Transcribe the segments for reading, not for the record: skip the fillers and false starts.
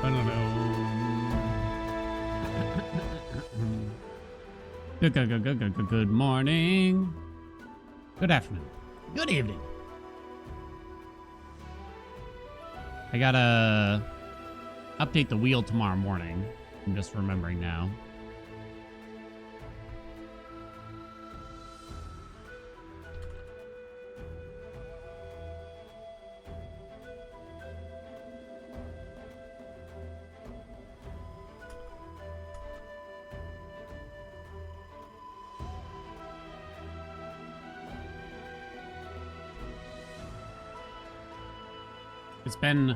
I don't know. Good morning. Good afternoon. Good evening. I gotta update the wheel tomorrow morning. I'm just remembering now. It's been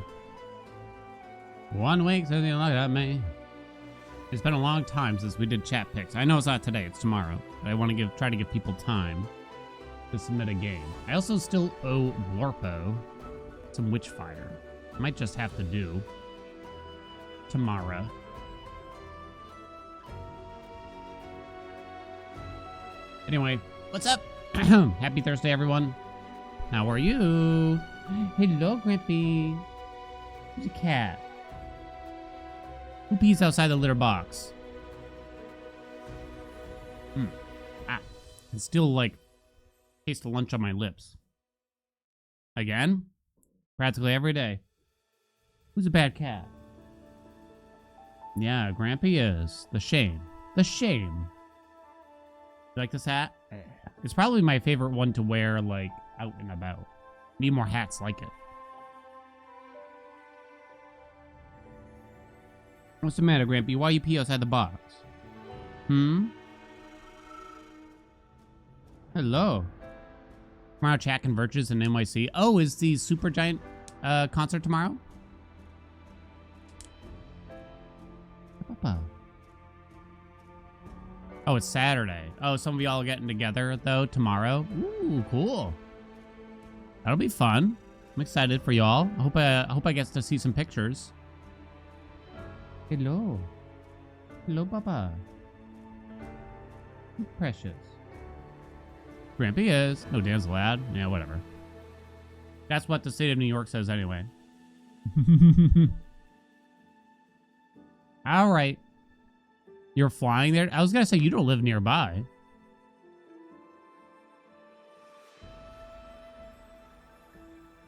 1 week since you looked at me. It's been a long time since we did chat picks. I know it's not today, it's tomorrow. But I want to try to give people time to submit a game. I also still owe Warpo some Witchfire. I might just have to do tomorrow. Anyway, what's up? Happy Thursday, everyone. How are you? Hello, Grimpy. Who's a cat? Who pees outside the litter box? I can still, like, taste the lunch on my lips. Again? Practically every day. Who's a bad cat? Yeah, Grampy is. The shame. The shame. You like this hat? It's probably my favorite one to wear, like, out and about. Need more hats like it. What's the matter, Grampy? Why you pee outside the box? Hello. Tomorrow chat converges in NYC. Oh, is the Super Giant concert tomorrow? Oh, it's Saturday. Oh, some of y'all getting together, though, tomorrow? Ooh, cool. That'll be fun. I'm excited for y'all. I hope I get to see some pictures. Hello. Hello, Papa. Precious. Grampy is. No Dan's lad. Yeah, whatever. That's what the state of New York says anyway. All right. You're flying there? I was going to say, you don't live nearby.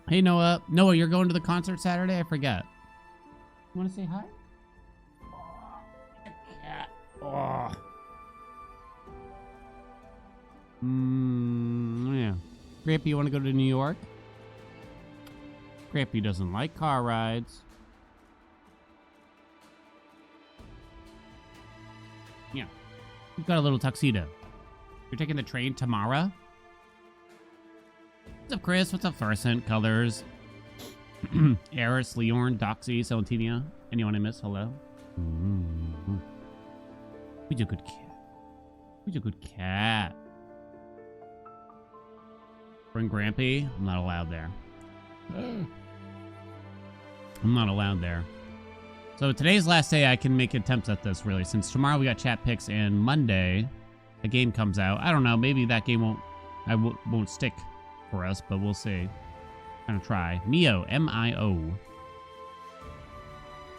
Hey, Noah. Noah, you're going to the concert Saturday? I forget. You want to say hi? Oh, cat. Oh. Yeah. Grampy, you want to go to New York? Grampy doesn't like car rides. Yeah. You've got a little tuxedo. You're taking the train tomorrow? What's up, Chris? What's up, Farcent? Colors. Eris, Leorn, Doxy, Celentinia. Anyone I miss? Hello? Who's a good cat? Who's a good cat? Bring Grampy? I'm not allowed there. I'm not allowed there. So today's last day I can make attempts at this, really. Since tomorrow we got chat picks and Monday the game comes out. I don't know. Maybe that game won't stick for us, but we'll see. I'm gonna try. Mio, M-I-O. We're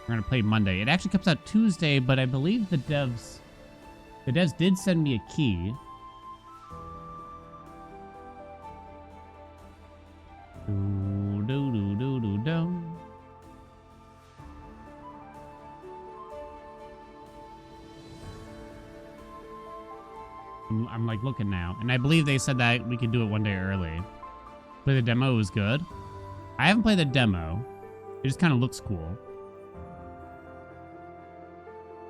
gonna play Monday. It actually comes out Tuesday, but I believe the devs did send me a key. I'm like looking now, and I believe they said that we could do it one day early. Play the demo was good. I haven't played the demo. It just kind of looks cool.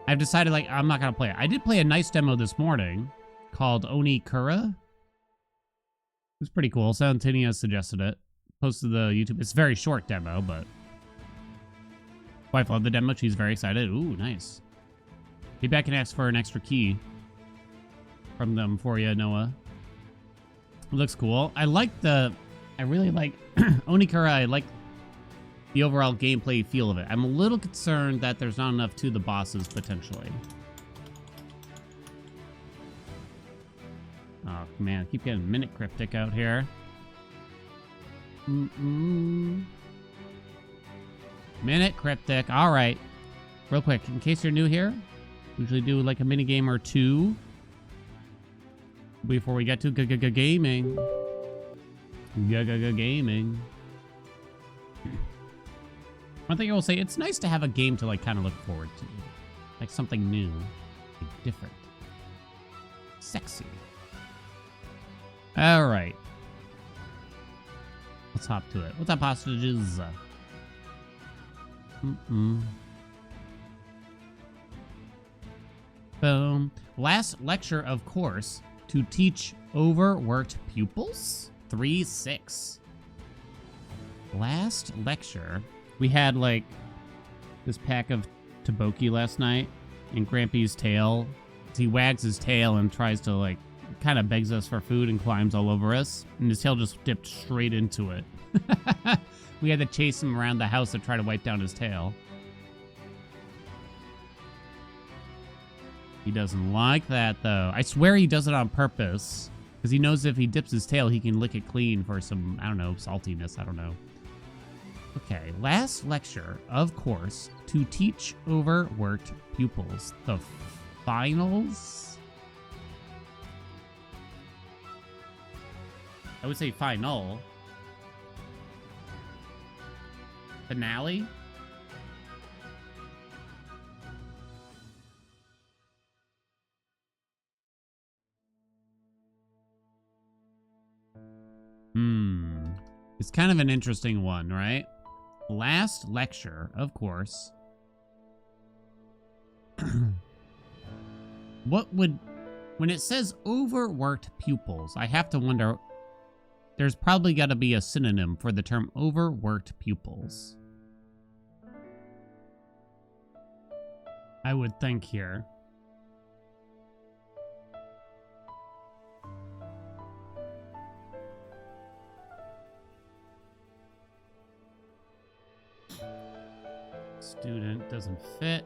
I've decided, like, I'm not gonna play it. I did play a nice demo this morning called Oni Kura. It was pretty cool. Santinia suggested it. Posted the YouTube. It's a very short demo, but wife loved the demo. She's very excited. Ooh, nice. Be back and ask for an extra key from them for you, Noah. It looks cool. I really like Onikura. I like the overall gameplay feel of it. I'm a little concerned that there's not enough to the bosses, potentially. Oh, man. I keep getting Minute Cryptic out here. Minute Cryptic. All right. real quick, in case you're new here, usually do like a mini game or two before we get to gaming. Gaming. One thing I will say, it's nice to have a game to like kind of look forward to, like something new, like different, sexy. All right, let's hop to it. What's up, hostages? Boom. Last lecture, of course, to teach overworked pupils. 3-6. Last lecture, we had like this pack of tteokbokki last night, and Grampy's tail, he wags his tail and tries to like, kind of begs us for food and climbs all over us, and his tail just dipped straight into it. We had to chase him around the house to try to wipe down his tail. He doesn't like that, though. I swear he does it on purpose, because he knows if he dips his tail, he can lick it clean for some, I don't know, saltiness. I don't know. Okay, last lecture, of course, to teach overworked pupils. The finals? I would say final. Finale? It's kind of an interesting one, right? Last lecture, of course. What would... When it says overworked pupils, I have to wonder... There's probably got to be a synonym for the term overworked pupils. I would think here. Student doesn't fit.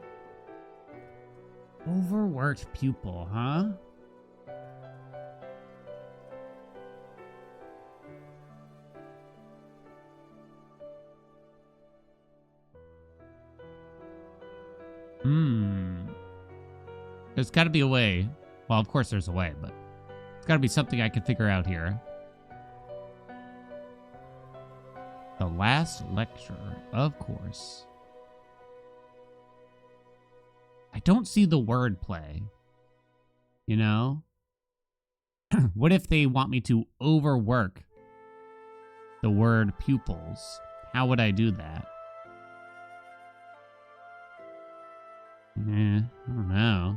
Overworked pupil, huh? There's got to be a way. Well, of course there's a way, but it's got to be something I can figure out here. The last lecture, of course. I don't see the word play. You know? What if they want me to overwork the word pupils? How would I do that? I don't know.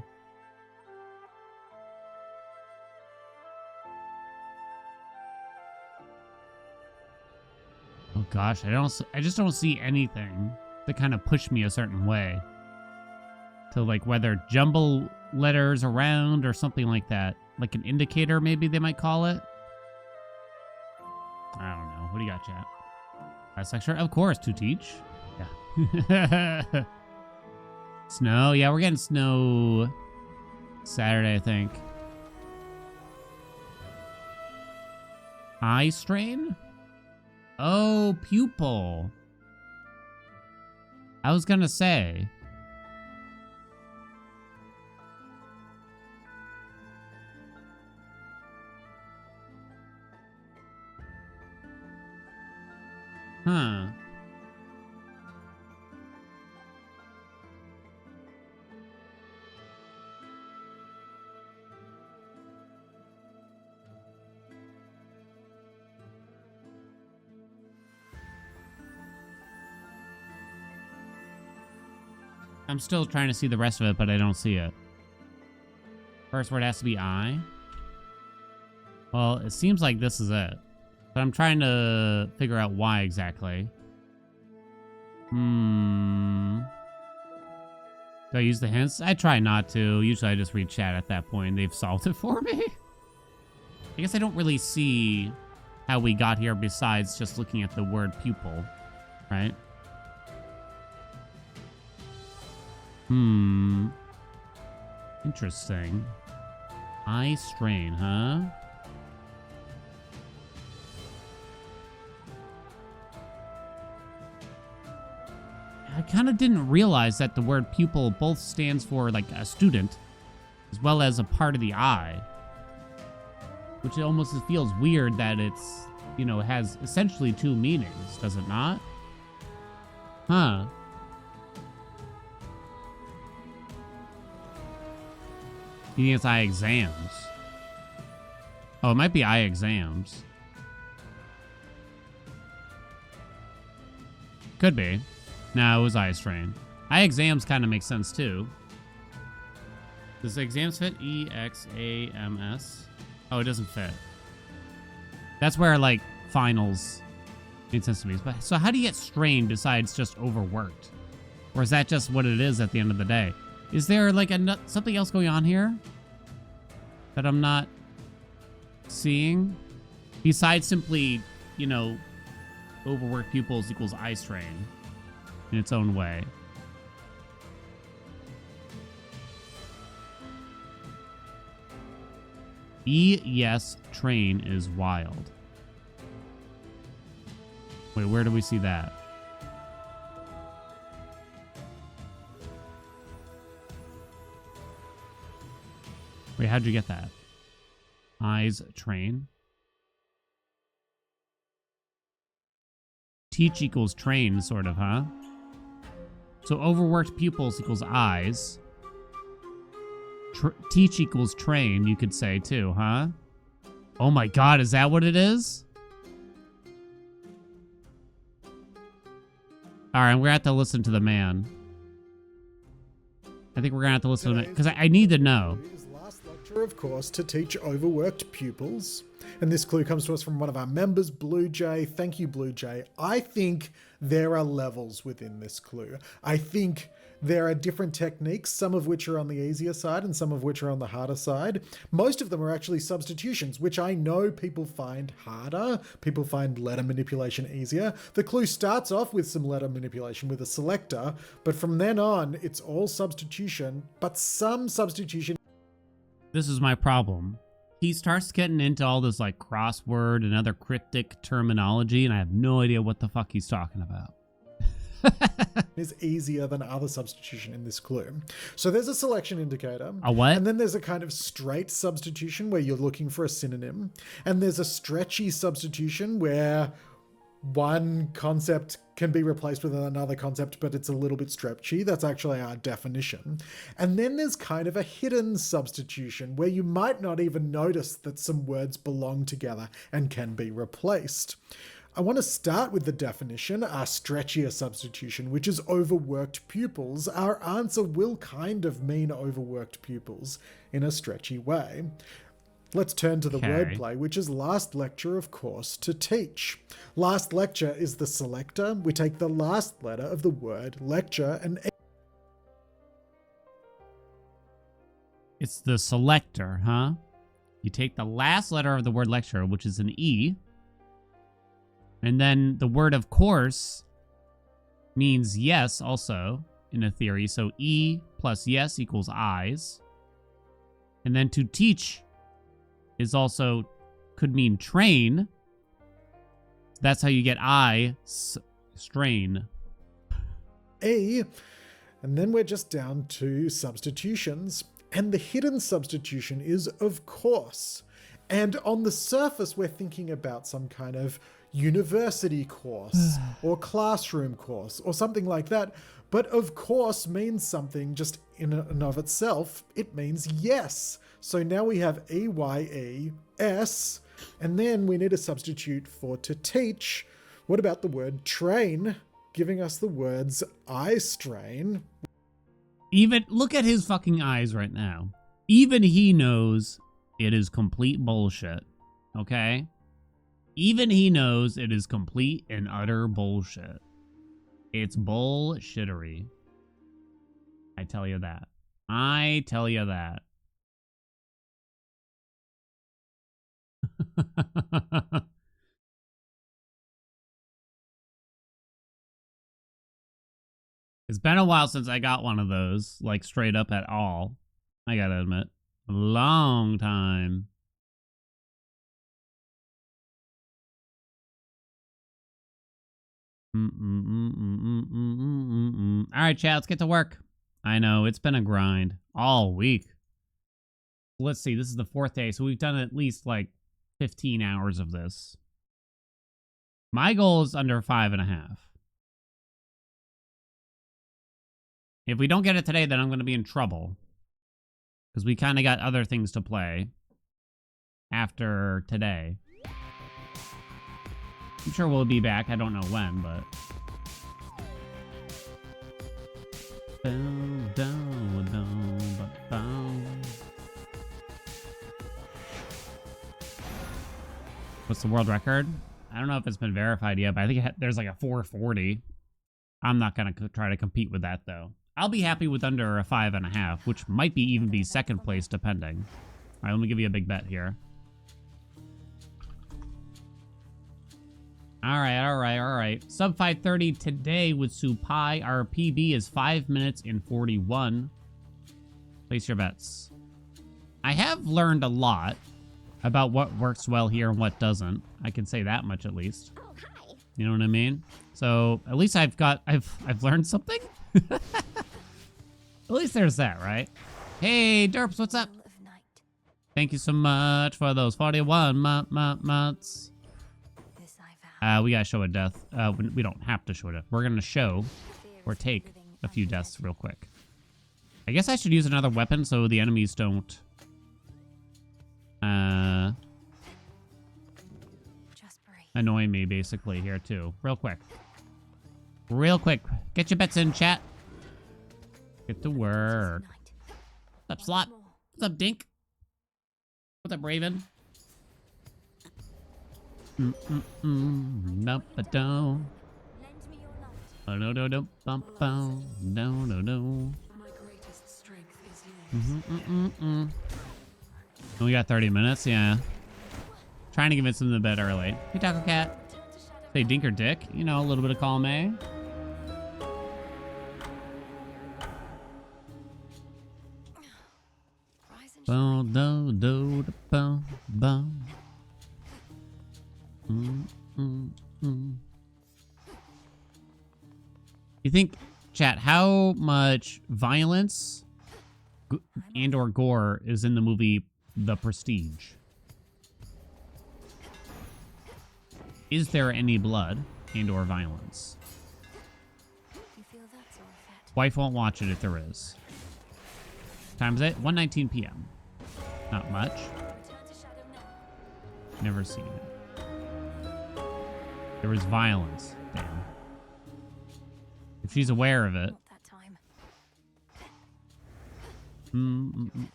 Oh gosh, I just don't see anything to kind of push me a certain way. To like whether jumble letters around or something like that. Like an indicator, maybe they might call it. I don't know. What do you got, chat? Last lecture? Of course, to teach. Yeah. Snow? Yeah, we're getting snow Saturday, I think. Eye strain? Oh, pupil. I was gonna say. Huh. I'm still trying to see the rest of it, but I don't see it. First word has to be I. Well, it seems like this is it. But I'm trying to figure out why exactly. Do I use the hints? I try not to. Usually I just read chat at that point. They've solved it for me. I guess I don't really see how we got here besides just looking at the word pupil, right? Interesting. Eye strain, huh? kind of didn't realize that the word pupil both stands for like a student as well as a part of the eye, which it almost feels weird that it's, you know, has essentially two meanings, does it not? Huh. You think it's eye exams? Oh, it might be eye exams. Could be. No, it was eye strain. Eye exams kind of makes sense too. Does the exams fit? E-X-A-M-S? Oh, it doesn't fit. That's where, like, finals made sense to me. But so how do you get strained besides just overworked? Or is that just what it is at the end of the day? Is there, like, something else going on here that I'm not seeing? Besides simply, you know, overworked pupils equals eye strain in its own way. Yes, train is wild. Wait, where do we see that? Wait, how'd you get that? Eyes train. Teach equals train, sort of, huh? So overworked pupils equals eyes. Teach equals train, you could say, too, huh? Oh my god, is that what it is? Alright, we're gonna have to listen to the man. I think we're gonna have to listen to him, because I need to know. Last lecture, of course, to teach overworked pupils. And this clue comes to us from one of our members, Blue Jay. Thank you, Blue Jay. I think there are levels within this clue. I think there are different techniques, some of which are on the easier side and some of which are on the harder side. Most of them are actually substitutions, which I know people find harder. People find letter manipulation easier. The clue starts off with some letter manipulation with a selector, but from then on, it's all substitution, but some substitution. This is my problem. He starts getting into all this like crossword and other cryptic terminology, and I have no idea what the fuck he's talking about. Is easier than other substitution in this clue. So there's a selection indicator. A what? And then there's a kind of straight substitution where you're looking for a synonym. And there's a stretchy substitution where one concept can be replaced with another concept, but it's a little bit stretchy. That's actually our definition. And then there's kind of a hidden substitution where you might not even notice that some words belong together and can be replaced. I want to start with the definition, our stretchier substitution, which is overworked pupils. Our answer will kind of mean overworked pupils in a stretchy way. Let's turn to the wordplay, which is last lecture, of course, to teach. Last lecture is the selector. We take the last letter of the word lecture and... It's the selector, huh? You take the last letter of the word lecture, which is an E, and then the word of course means yes also in a theory. So E plus yes equals eyes. And then to teach is also, could mean train. That's how you get strain. E. And then we're just down to substitutions. And the hidden substitution is of course. And on the surface, we're thinking about some kind of university course or classroom course or something like that. But of course means something just in and of itself. It means yes. So now we have EYES, and then we need a substitute for to teach. What about the word train, giving us the words eye strain? Even look at his fucking eyes right now. Even he knows it is complete bullshit. Okay? Even he knows it is complete and utter bullshit. It's bullshittery. I tell you that. I tell you that. It's been a while since I got one of those, like straight up at all. I gotta admit. A long time. All right, chat, let's get to work. I know, it's been a grind all week. Let's see, this is the 4th day, so we've done at least like 15 hours of this. My goal is under 5.5. If we don't get it today, then I'm going to be in trouble. Because we kind of got other things to play after today. I'm sure we'll be back. I don't know when, but... What's the world record? I don't know if it's been verified yet, but I think there's like a 440. I'm not going to try to compete with that, though. I'll be happy with under a 5.5, which might even be 2nd place, depending. All right, let me give you a big bet here. All right. Sub 530 today with Supai. Our PB is 5 minutes and 41. Place your bets. I have learned a lot about what works well here and what doesn't. I can say that much at least. You know what I mean? So at least I've learned something. At least there's that, right? Hey, Derps, what's up? Thank you so much for those 41 months. We gotta show a death. We don't have to show it. We're gonna show or take a few deaths real quick. I guess I should use another weapon so the enemies don't annoy me basically here too. Real quick. Get your bets in, chat. Get to work. What's up, Slot? What's up, Dink? What's up, Raven? Nope, I don't. Oh, no. We got 30 minutes, yeah. Trying to convince them to bed early. Hey, Taco Cat. Say Dink or Dick. You know, a little bit of column A. You think, chat, how much violence and or gore is in the movie The Prestige? Is there any blood and or violence? Wife won't watch it if there is. Time is it? 1:19 p.m. Not much. Never seen it. There was violence. Damn. If she's aware of it.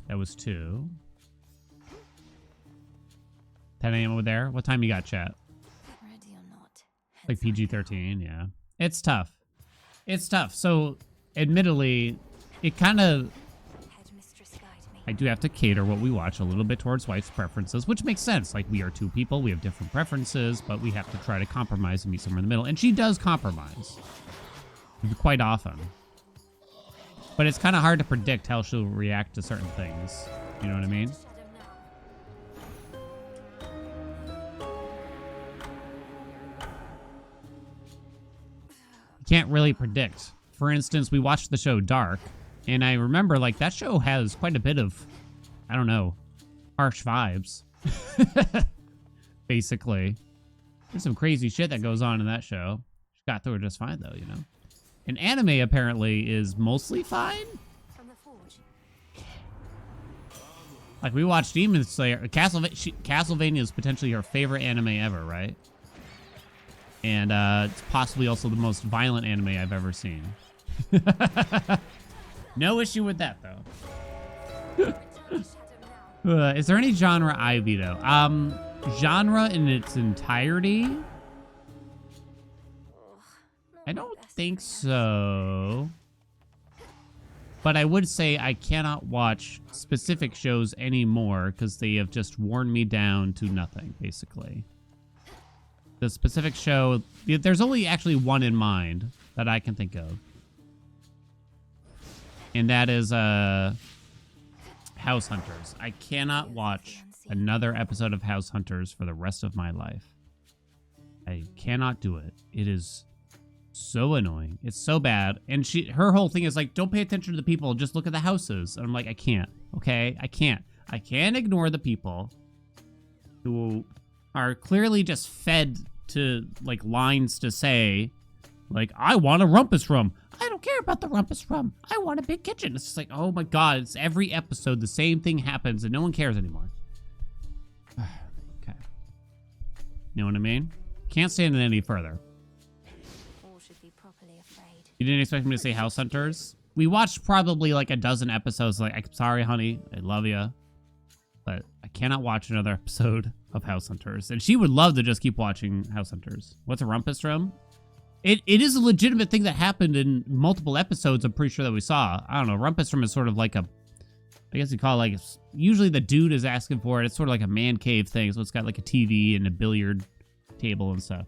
That was 2. 10 a.m. over there. What time you got, chat? Ready or not? Like PG-13, yeah. It's tough. It's tough. So, admittedly, it kind of... I do have to cater what we watch a little bit towards wife's preferences, which makes sense. Like, we are 2 people. We have different preferences, but we have to try to compromise and meet somewhere in the middle. And she does compromise. Quite often. But it's kind of hard to predict how she'll react to certain things. You know what I mean? Can't really predict. For instance, we watched the show Dark, and I remember, like, that show has quite a bit of, I don't know, harsh vibes. Basically. There's some crazy shit that goes on in that show. She got through it just fine, though, you know? And anime, apparently, is mostly fine? Like, we watched Demon Slayer. Castlevania is potentially her favorite anime ever, right? And it's possibly also the most violent anime I've ever seen. No issue with that, though. Is there any genre I veto? Genre in its entirety? I don't think so. But I would say I cannot watch specific shows anymore because they have just worn me down to nothing, basically. The specific show, there's only actually one in mind that I can think of. And that is House Hunters. I cannot watch another episode of House Hunters for the rest of my life. I cannot do it. It is so annoying. It's so bad. And her whole thing is like, don't pay attention to the people, just look at the houses. And I'm like, I can't. Okay, I can't. I can't ignore the people who are clearly just fed to like lines to say, like, I want a rumpus room. I don't care about the rumpus room. I want a big kitchen. It's just like, oh my God, it's every episode the same thing happens and no one cares anymore. Okay. You know what I mean? Can't stand it any further. All should be properly afraid. You didn't expect me to say House Hunters? We watched probably like a dozen episodes. Like, I'm sorry, honey. I love you. But I cannot watch another episode of House Hunters. And she would love to just keep watching House Hunters. What's a rumpus room? It is a legitimate thing that happened in multiple episodes, I'm pretty sure that we saw. I don't know. Rumpus room is sort of like a, I guess you call it like, usually the dude is asking for it. It's sort of like a man cave thing. So it's got like a TV and a billiard table and stuff.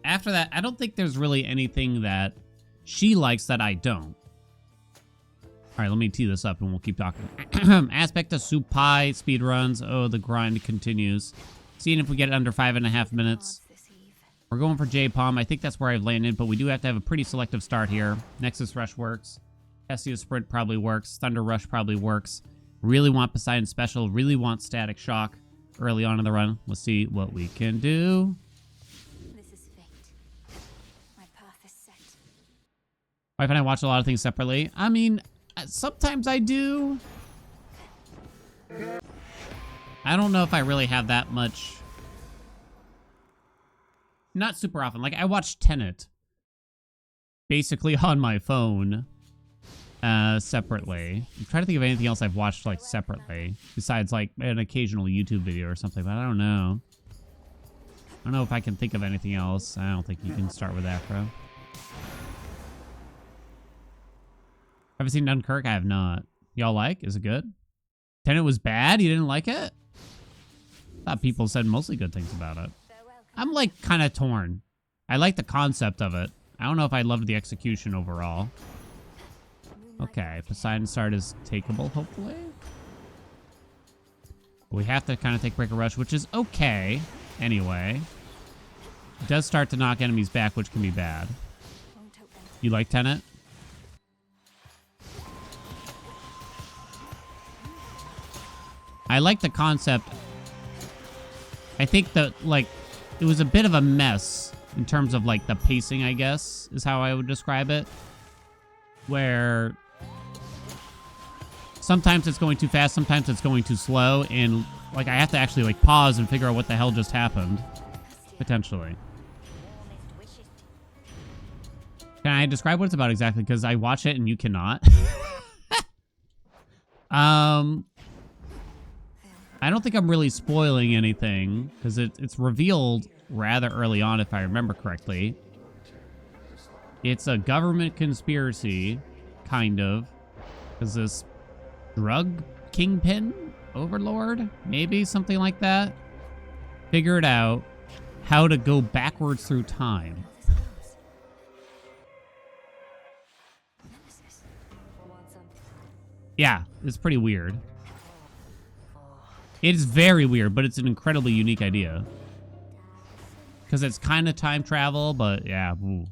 After that, I don't think there's really anything that she likes that I don't. All right, let me tee this up and we'll keep talking. Aspect of soup pie, speedruns. Oh, the grind continues. Seeing if we get it under 5.5 minutes. We're going for J-Palm. I think that's where I've landed, but we do have to have a pretty selective start here. Nexus Rush works. Tessia Sprint probably works. Thunder Rush probably works. Really want Poseidon Special. Really want Static Shock early on in the run. Let's see what we can do. This is fate. My path is set. Wife and I watch a lot of things separately. I mean, sometimes I do. I don't know if I really have that much. Not super often. Like, I watched Tenet basically on my phone separately. I'm trying to think of anything else I've watched like separately besides like an occasional YouTube video or something, but I don't know. I don't know if I can think of anything else. I don't think you can start with Afro. Have you seen Dunkirk? I have not. Y'all like? Is it good? Tenet was bad? You didn't like it? I thought people said mostly good things about it. I'm like kind of torn. I like the concept of it. I don't know if I loved the execution overall. Okay, Poseidon Start is takeable, hopefully. We have to kind of take Breaker Rush, which is okay anyway. It does start to knock enemies back, which can be bad. You like Tenet? I like the concept. I think that, like, it was a bit of a mess in terms of, like, the pacing, I guess, is how I would describe it. Where sometimes it's going too fast, sometimes it's going too slow, and, like, I have to actually, like, pause and figure out what the hell just happened. Potentially. Can I describe what it's about exactly? Because I watch it and you cannot. I don't think I'm really spoiling anything because it's revealed rather early on, if I remember correctly. It's a government conspiracy, kind of, because this drug kingpin overlord, maybe something like that, figured out how to go backwards through time. Yeah, it's pretty weird. It's very weird, but it's an incredibly unique idea. Because it's kind of time travel, but yeah. Ooh.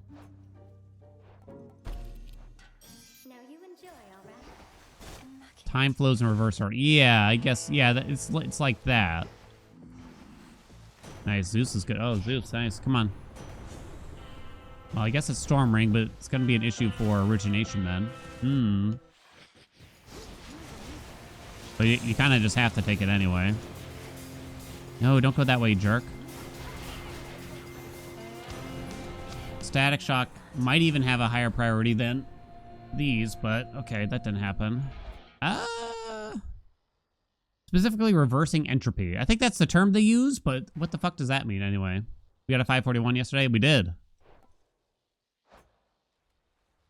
Now you enjoy, all right? Time flows in reverse order. Yeah, I guess. Yeah, it's like that. Nice. Zeus is good. Oh, Zeus. Nice. Come on. Well, I guess it's Storm Ring, but it's going to be an issue for origination then. But you kind of just have to take it anyway. No, don't go that way, jerk. Static Shock might even have a higher priority than these, but okay, that didn't happen. Specifically reversing entropy. I think that's the term they use, but what the fuck does that mean anyway? We got a 541 yesterday? We did.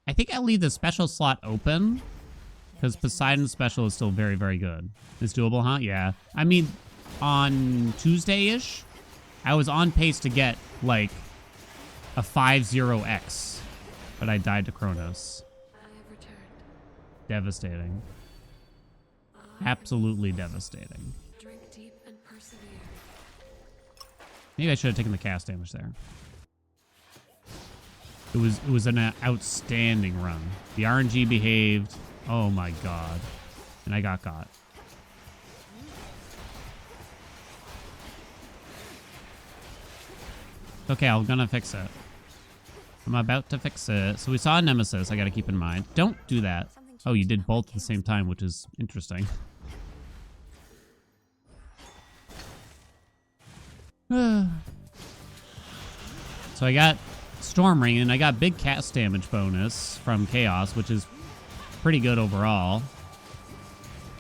I think I'll leave the special slot open. Because Poseidon's special is still very, very good. It's doable, huh? Yeah. I mean, on Tuesday-ish, I was on pace to get, like, a 5-0x. But I died to Kronos. Devastating. Absolutely devastating. Maybe I should have taken the cast damage there. It was an outstanding run. The RNG behaved. Oh my god. And I got caught. Okay, I'm gonna fix it. I'm about to fix it. So we saw a nemesis I gotta keep in mind. Don't do that. Oh, you did both at the same time, which is interesting. So I got Storm Ring, and I got big cast damage bonus from Chaos, which is pretty good overall.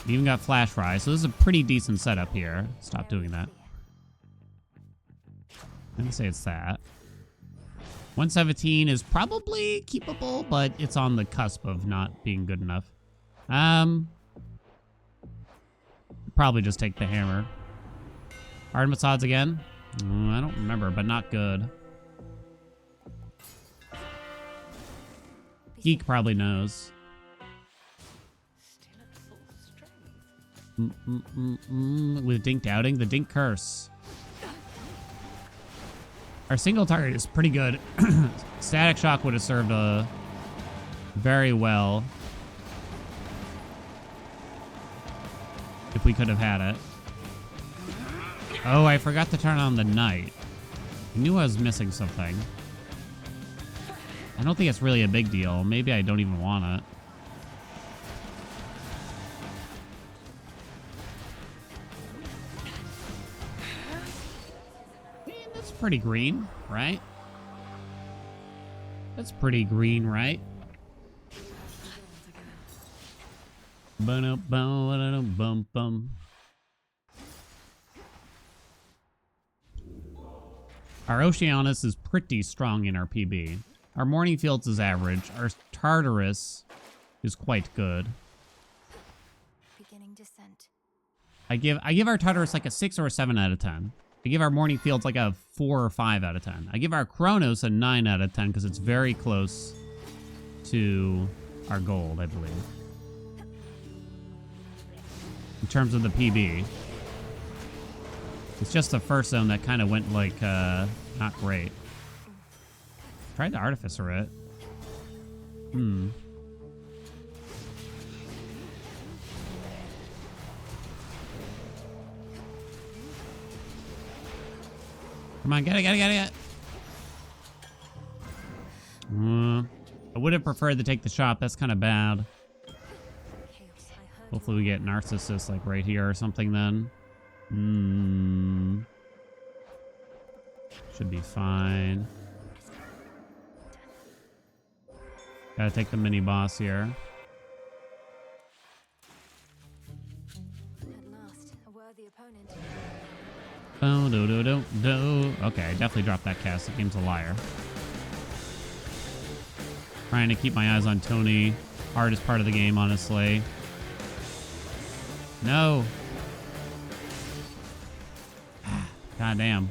Even got Flash Fry, so this is a pretty decent setup here. Stop doing that. I'm gonna say it's that. 117 is probably keepable, but it's on the cusp of not being good enough. Probably just take the hammer. Artemis odds again? I don't remember, but not good. Geek probably knows. With Dink Doubting, the Dink Curse. Our single target is pretty good. Static Shock would have served very well if we could have had it. Oh, I forgot to turn on the night. I knew I was missing something. I don't think it's really a big deal. Maybe I don't even want it. Man, that's pretty green, right? That's pretty green, right? Bum. Our Oceanus is pretty strong in our PB. Our Morning Fields is average. Our Tartarus is quite good. Beginning descent. I give our Tartarus like a 6 or a 7 out of 10. I give our Morning Fields like a 4 or 5 out of 10. I give our Chronos a 9 out of 10 because it's very close to our gold, I believe. In terms of the PB. It's just the first zone that kind of went like, not great. Tried to Artificer it. Come on, get it. I would have preferred to take the shot. That's kind of bad. Hopefully we get Narcissus like right here or something then. Should be fine. Gotta take the mini boss here. At last, a worthy opponent. Oh, okay, I definitely dropped that cast. The game's a liar. Trying to keep my eyes on Tony. Hardest part of the game, honestly. No. God damn.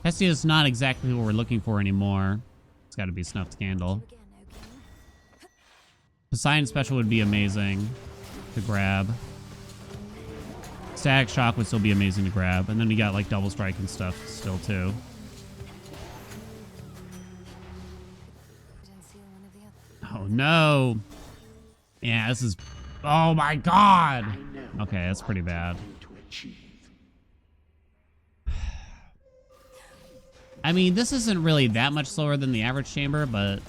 Hestia is not exactly what we're looking for anymore. It's got to be Snuffed Candle. Poseidon Special would be amazing to grab. Static Shock would still be amazing to grab. And then we got like Double Strike and stuff still too. Oh no. Yeah, this is... Oh my god! Okay, that's pretty bad. I mean, this isn't really that much slower than the average chamber, but...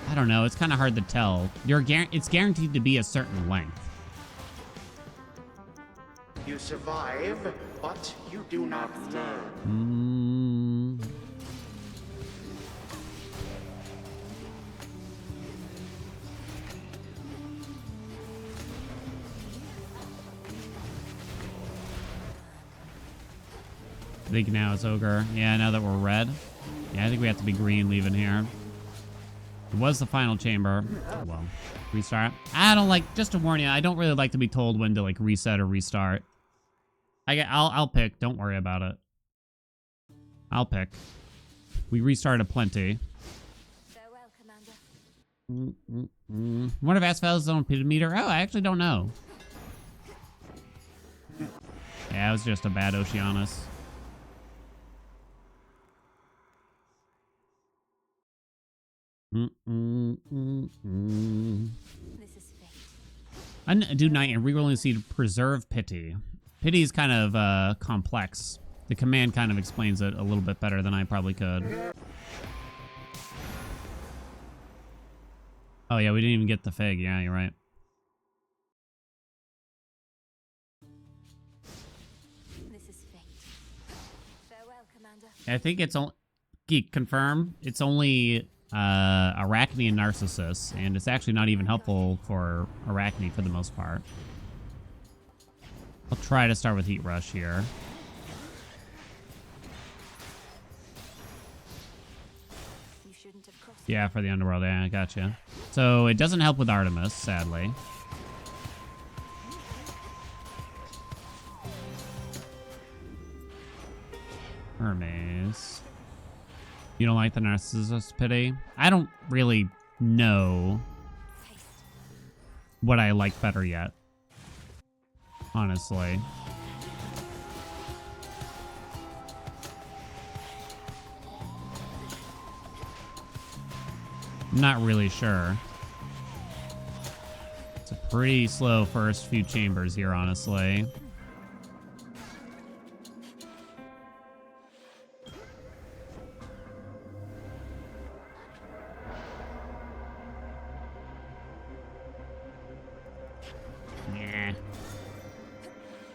I don't know, it's kind of hard to tell. It's guaranteed to be a certain length. You survive, but you do not learn. I think now it's Ogre. Yeah, now that we're red. Yeah, I think we have to be green leaving here. It was the final chamber. Well, restart. I don't like, just to warn you, I don't really like to be told when to like reset or restart. I'll pick. Don't worry about it. I'll pick. We restarted plenty. Farewell, Commander. One of Asphal's own meter. Oh, I actually don't know. Yeah, it was just a bad Oceanus. This is fate. Undo Knight and rerolling seed preserve pity. Pity is kind of complex. The command kind of explains it a little bit better than I probably could. Oh yeah, we didn't even get the fig. Yeah, you're right. This is fate. Farewell, Commander. I think it's only Geek confirm. It's only Arachne and Narcissus, and it's actually not even helpful for Arachne for the most part. I'll try to start with Heat Rush here. You shouldn't have crossed. Yeah, for the Underworld. Yeah, I gotcha. So it doesn't help with Artemis, sadly. Hermes. You don't like the Narcissus Pity? I don't really know Haste. what I like better yet. Honestly. I'm not really sure. It's a pretty slow first few chambers here, honestly. Nah.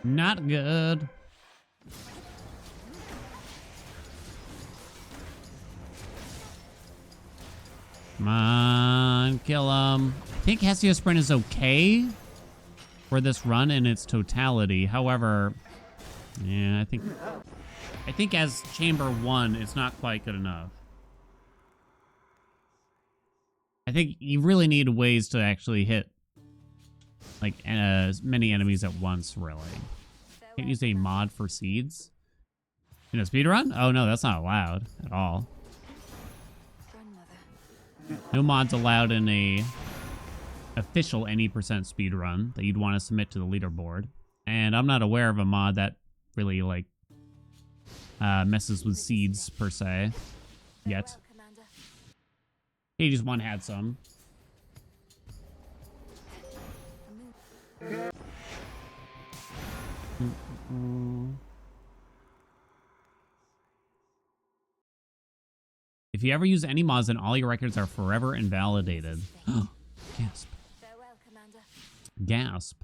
Not good. Come on, kill him. I think Hestia Sprint is okay for this run in its totality. However, yeah, I think as Chamber 1, it's not quite good enough. I think you really need ways to actually hit like as many enemies at once, really. Can't use a mod for seeds in a speedrun? Oh no, that's not allowed at all. Grandmother. No mods allowed in a official any percent speedrun that you'd want to submit to the leaderboard. And I'm not aware of a mod that really like messes with seeds per se yet. Farewell, Commander. Hades 1 had some. If you ever use any mods, then all your records are forever invalidated. Gasp. Farewell, Commander. Gasp.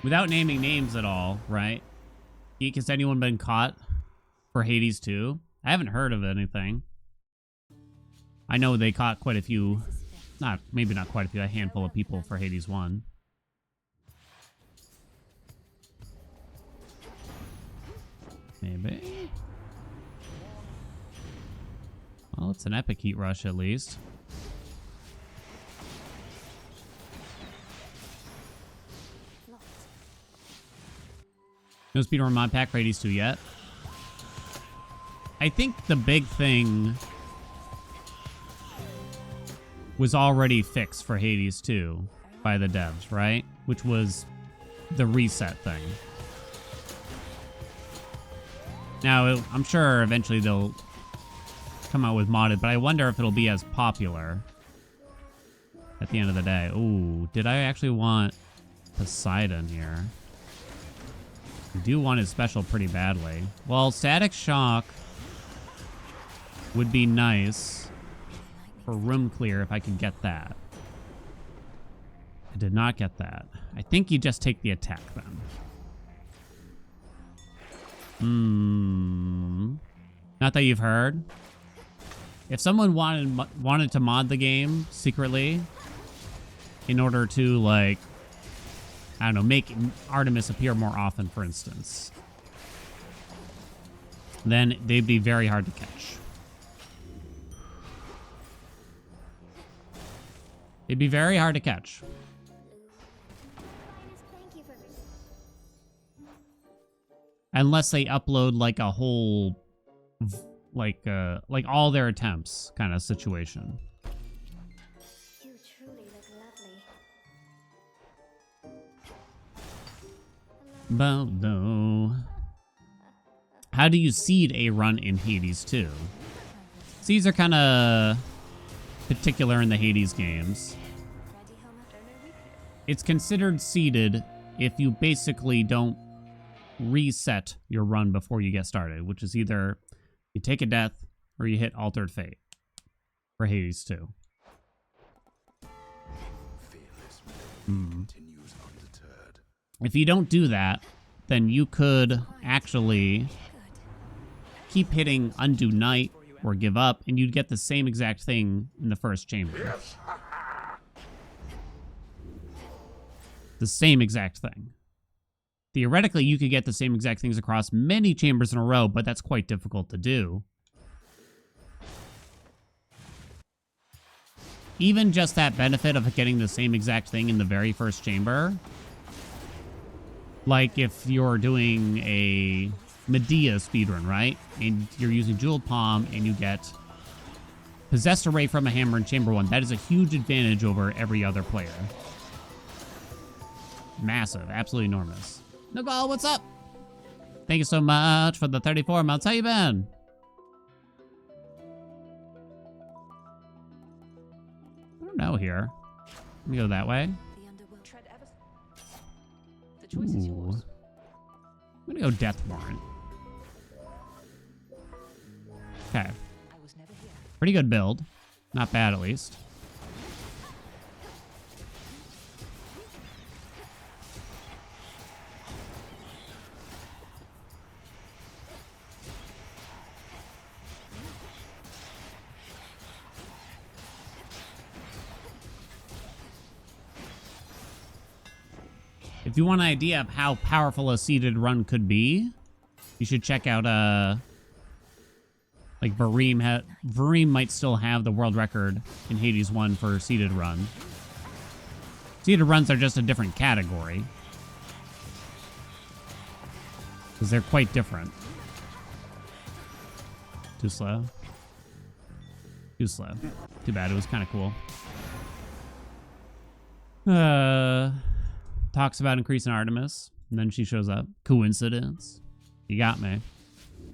Without naming names at all, right? Geek, has anyone been caught for Hades 2? I haven't heard of anything. I know they caught quite a few, maybe not quite a few, a handful of people for Hades 1. Maybe. Well, it's an epic heat rush at least. Locked. No speedrun mod pack for Hades 2 yet. I think the big thing was already fixed for Hades 2 by the devs, right? Which was the reset thing. Now, I'm sure eventually they'll come out with modded, but I wonder if it'll be as popular at the end of the day. Ooh, did I actually want Poseidon here? I do want his special pretty badly. Well, Static Shock would be nice for room clear if I could get that. I did not get that. I think you just take the attack then. Not that you've heard. If someone wanted to mod the game secretly in order to, like, I don't know, make Artemis appear more often, for instance, then they'd be very hard to catch. They'd be very hard to catch. Unless they upload like a whole, like all their attempts kind of situation. You truly look Lovely. But no. How do you seed a run in Hades 2? Seeds are kind of particular in the Hades games. Ready, Homer? It's considered seeded if you basically don't reset your run before you get started, which is either you take a death or you hit Altered Fate for Hades 2. Continues undeterred. If you don't do that, then you could actually keep hitting Undo Night or give up, and you'd get the same exact thing in the first chamber. The same exact thing. Theoretically, you could get the same exact things across many chambers in a row, but that's quite difficult to do. Even just that benefit of getting the same exact thing in the very first chamber, like if you're doing a Medea speedrun, right? And you're using Jeweled Palm and you get Possessed Array from a Hammer in Chamber 1. That is a huge advantage over every other player. Massive. Absolutely enormous. Nogal, what's up? Thank you so much for the 34 months. How you been? I don't know here. Let me go that way. The underworld. Tread ever. The choice is Ooh. yours. I'm gonna go Death Warrant. Okay. I was never here. Pretty good build. Not bad, at least. If you want an idea of how powerful a seeded run could be, you should check out like Vareem might still have the world record in Hades 1 for seeded run. Seeded runs are just a different category, because they're quite different. Too slow. Too slow. Too bad. It was kind of cool. Talks about increasing Artemis, and then she shows up. Coincidence? You got me.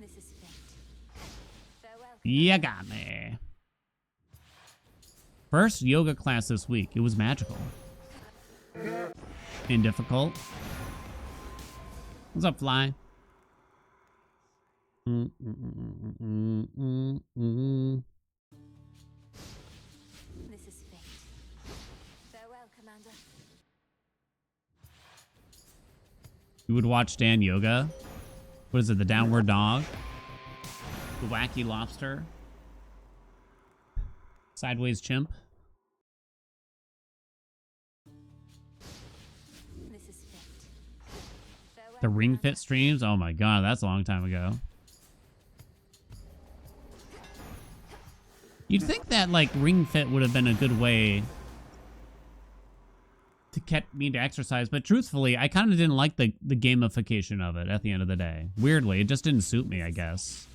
This is fate. Farewell. You got me. First yoga class this week. It was magical. And difficult. What's up, Fly? This is fate. Farewell, Commander. You would watch Dan Yoga? What is it, the Downward Dog? The Wacky Lobster? Sideways Chimp? This is fate. Farewell, The Ring Commander. Fit streams? Oh my god, that's a long time ago. You'd think that, like, Ring Fit would have been a good way to get me to exercise, but truthfully, I kind of didn't like the gamification of it at the end of the day. Weirdly, it just didn't suit me, I guess.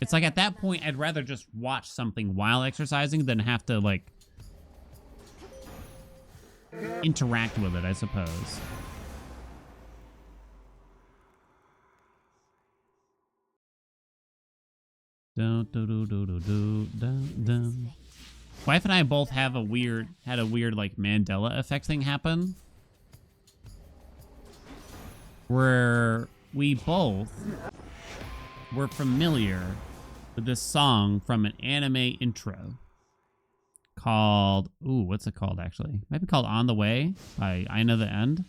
It's like at that point, I'd rather just watch something while exercising than have to, like, interact with it, I suppose. Dun, dun, dun, dun, dun, dun, dun, dun. Wife and I both had a weird like Mandela effect thing happen, where we both were familiar with this song from an anime intro called, ooh, what's it called actually? It might be called On the Way by Aina the End.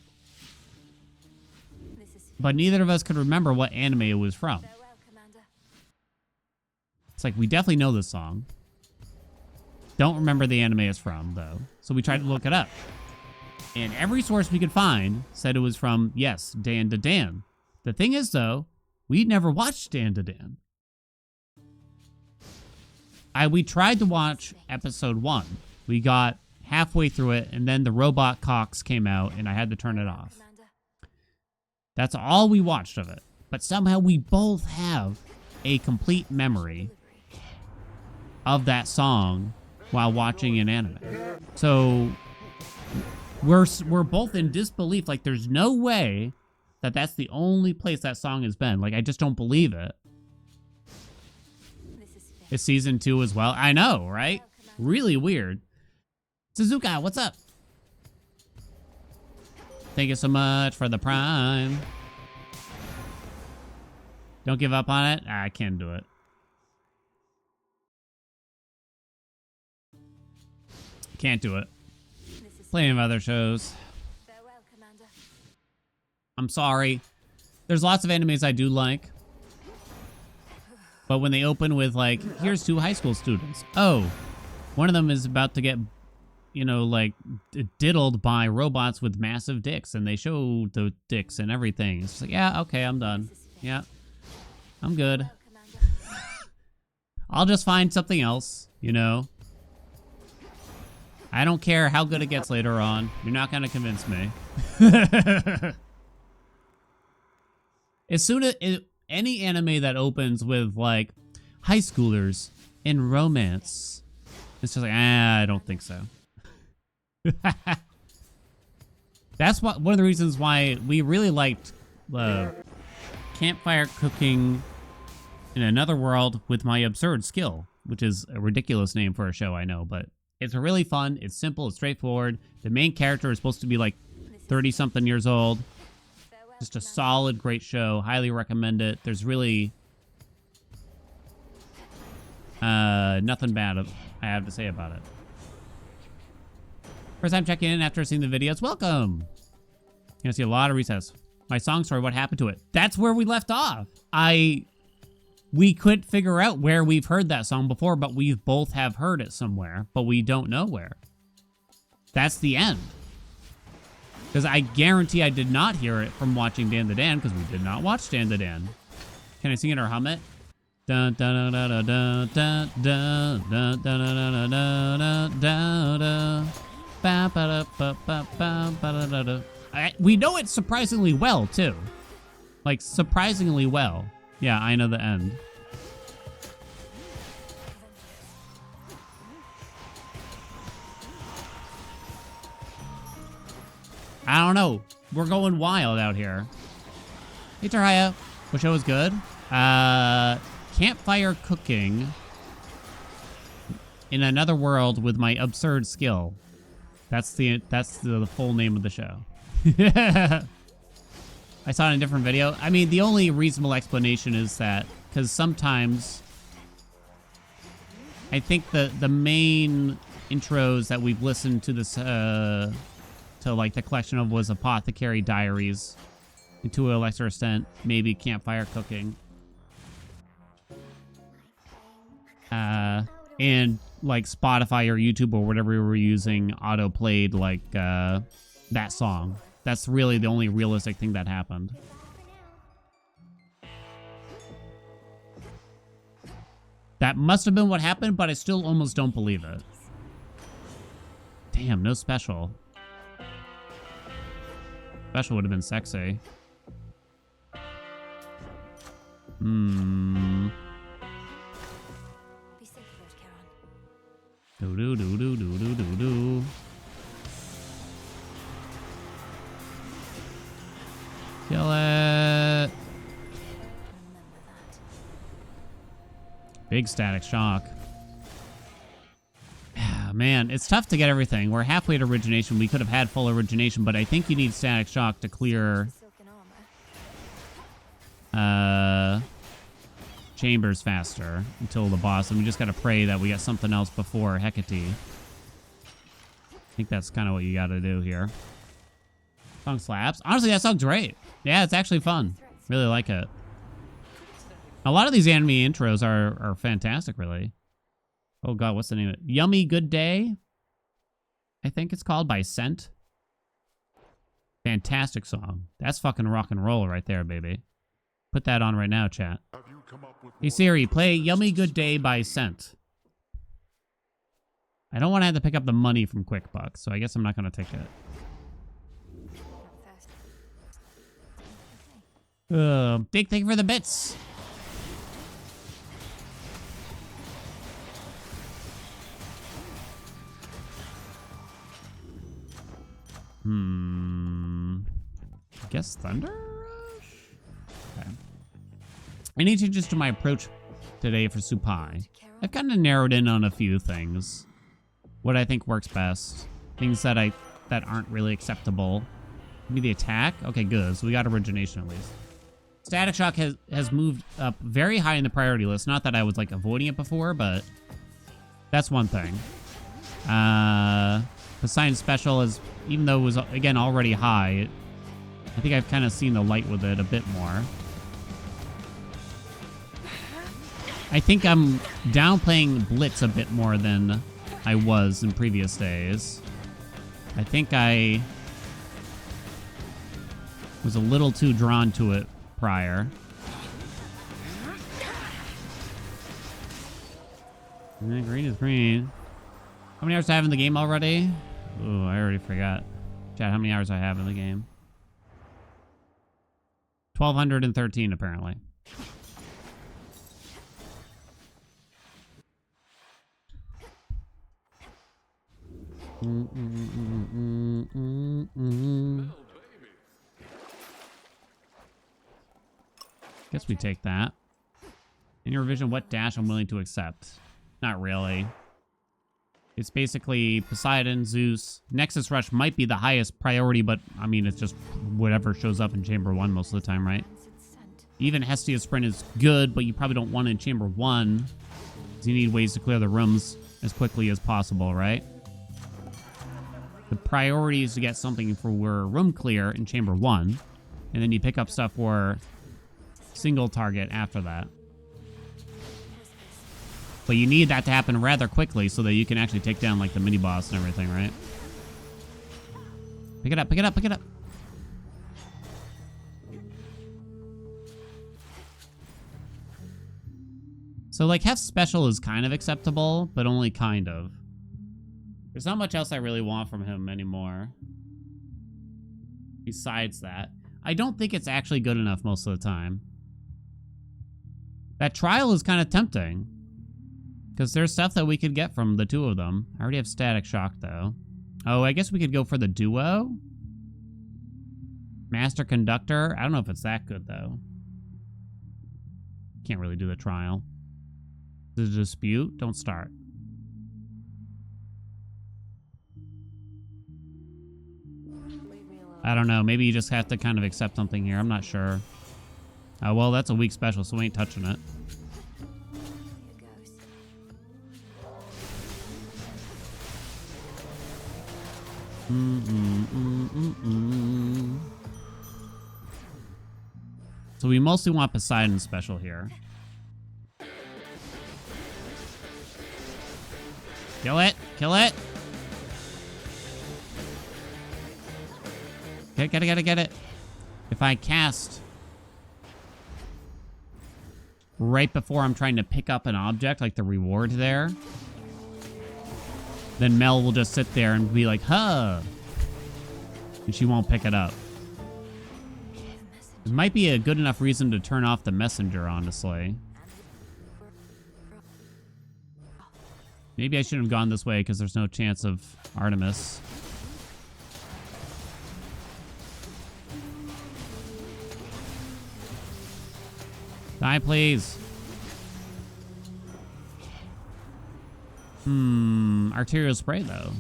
This is fate. But neither of us could remember what anime it was from. Farewell, Commander. It's like, we definitely know this song. Don't remember the anime it's from, though. So we tried to look it up. And every source we could find said it was from, yes, Dan to Dan. The thing is, though, we never watched Dan to Dan. We tried to watch episode 1. We got halfway through it, and then the robot cocks came out, and I had to turn it off. Commander. That's all we watched of it. But somehow we both have a complete memory of that song while watching an anime. So we're both in disbelief. Like, there's no way that that's the only place that song has been. Like, I just don't believe it. This is fate. It's season 2 as well. I know, right? Really weird. Suzuka, what's up? Thank you so much for the prime. Don't give up on it. I can't do it. Can't do it. This is Plenty of other shows. farewell, Commander. I'm sorry. There's lots of animes I do like. But when they open with, like, here's 2 high school students. Oh, one of them is about to get, you know, like, diddled by robots with massive dicks. And they show the dicks and everything. It's just like, yeah, okay, I'm done. Yeah, I'm good. Farewell, Commander. I'll just find something else, you know? I don't care how good it gets later on. You're not going to convince me. As soon as any anime that opens with, like, high schoolers in romance, it's just like, I don't think so. That's one of the reasons why we really liked campfire cooking in another world with my absurd skill, which is a ridiculous name for a show, I know, but it's really fun. It's simple. It's straightforward. The main character is supposed to be like 30-something years old. Farewell, Just a Commander. solid, great show. Highly recommend it. There's really nothing bad I have to say about it. First time checking in after seeing the videos. Welcome. You're gonna see a lot of recess. My song story, what happened to it? That's where we left off. We could figure out where we've heard that song before, but we both have heard it somewhere, but we don't know where. That's the end. Because I guarantee I did not hear it from watching Dan the Dan, because we did not watch Dan the Dan. Can I sing it or hum it? Dun dun dun dun dun dun dun dun dun dun dun dun dun. Ba ba da ba ba ba ba da da. We know it surprisingly well too, like surprisingly well. Yeah, I know the end. I don't know. We're going wild out here. Hey, Taraya. What show was good? Campfire cooking in another world with my absurd skill. That's the full name of the show. I saw it in a different video. I mean, the only reasonable explanation is that because sometimes I think the main intros that we've listened to this to like the collection of was Apothecary Diaries, and to a lesser extent maybe Campfire Cooking, and like Spotify or YouTube or whatever we were using auto played like that song. That's really the only realistic thing that happened. That must have been what happened, but I still almost don't believe it. Damn, no special. Special would have been sexy. Hmm. Be safe first, Charon. Do. Kill it. Remember that. Big static shock. Man, it's tough to get everything. We're halfway to origination. We could have had full origination, but I think you need static shock to clear Silken armor. chambers faster until the boss. And we just gotta pray that we got something else before Hecate. I think that's kind of what you gotta do here. Song slaps. Honestly, that song's great. Yeah, it's actually fun. Really like it. A lot of these anime intros are fantastic, really. Oh god, what's the name of it? Yummy Good Day, I think it's called, by Scent. Fantastic song. That's fucking rock and roll right there, baby. Put that on right now, chat. Hey Siri, play Yummy Good Day by Scent. I don't want to have to pick up the money from QuickBucks, so I guess I'm not going to take it. First. Big thank you for the bits. I guess Thunder Rush? Okay. Any changes to my approach today for Supai? I've kind of narrowed in on a few things. What I think works best. Things that aren't really acceptable. Maybe the attack? Okay, good. So we got origination at least. Static Shock has moved up very high in the priority list. Not that I was like avoiding it before, but that's one thing. Poseidon Special is, even though it was again already high, I think I've kind of seen the light with it a bit more. I think I'm downplaying Blitz a bit more than I was in previous days. I think I was a little too drawn to it prior. Green is green. How many hours do I have in the game already? Oh, I already forgot. Chat, how many hours I have in the game? 1,213 apparently. Guess we take that. In your vision, what dash I'm willing to accept? Not really. It's basically Poseidon, Zeus. Nexus Rush might be the highest priority, but I mean, it's just whatever shows up in Chamber 1 most of the time, right? Even Hestia Sprint is good, but you probably don't want it in Chamber 1. Because you need ways to clear the rooms as quickly as possible, right? The priority is to get something for room clear in Chamber 1. And then you pick up stuff for single target after that. But you need that to happen rather quickly so that you can actually take down like the mini boss and everything, right? Pick it up, pick it up, pick it up. So like Hef Special is kind of acceptable, but only kind of. There's not much else I really want from him anymore. Besides that. I don't think it's actually good enough most of the time. That trial is kind of tempting. Because there's stuff that we could get from the two of them. I already have Static Shock, though. Oh, I guess we could go for the duo? Master Conductor? I don't know if it's that good, though. Can't really do the trial. The dispute? Don't start. I don't know. Maybe you just have to kind of accept something here. I'm not sure. Well, that's a weak special, so we ain't touching it. So we mostly want Poseidon Special here. Kill it! Kill it! Get it. If I cast right before I'm trying to pick up an object, like the reward there, then Mel will just sit there and be like, huh. And she won't pick it up. It might be a good enough reason to turn off the messenger, honestly. Maybe I shouldn't have gone this way because there's no chance of Artemis. Die, please. Arterial spray, though.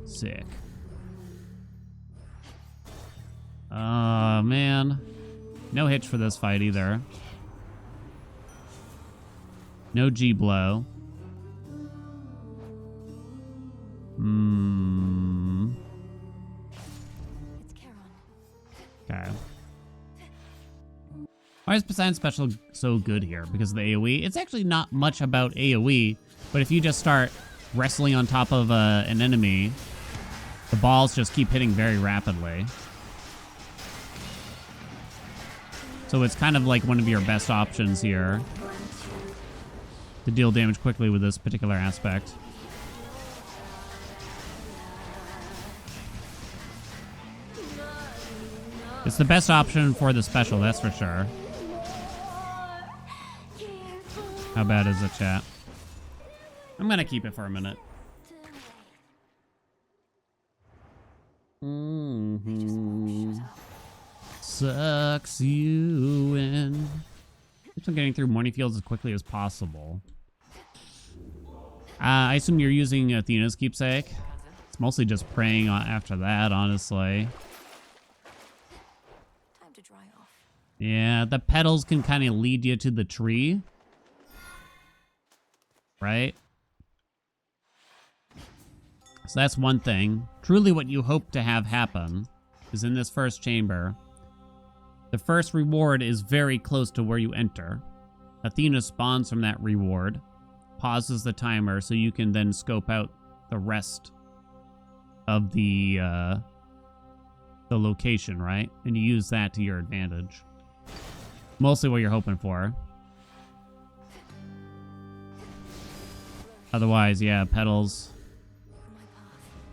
Sick. Man. No hitch for this fight, either. No G-blow. Okay. Why is Poseidon Special so good here? Because of the AoE? It's actually not much about AoE, but if you just start wrestling on top of an enemy, the balls just keep hitting very rapidly. So it's kind of like one of your best options here to deal damage quickly with this particular aspect. It's the best option for the special, that's for sure. How bad is it, chat? I'm gonna keep it for a minute. Sucks you in. Keeps on getting through morning fields as quickly as possible. I assume you're using Athena's keepsake. It's mostly just praying after that, honestly. Time to dry off. Yeah, the petals can kind of lead you to the tree. Right? So that's one thing. Truly what you hope to have happen is in this first chamber, the first reward is very close to where you enter. Athena spawns from that reward, pauses the timer so you can then scope out the rest of the location, right? And you use that to your advantage. Mostly what you're hoping for. Otherwise, yeah, petals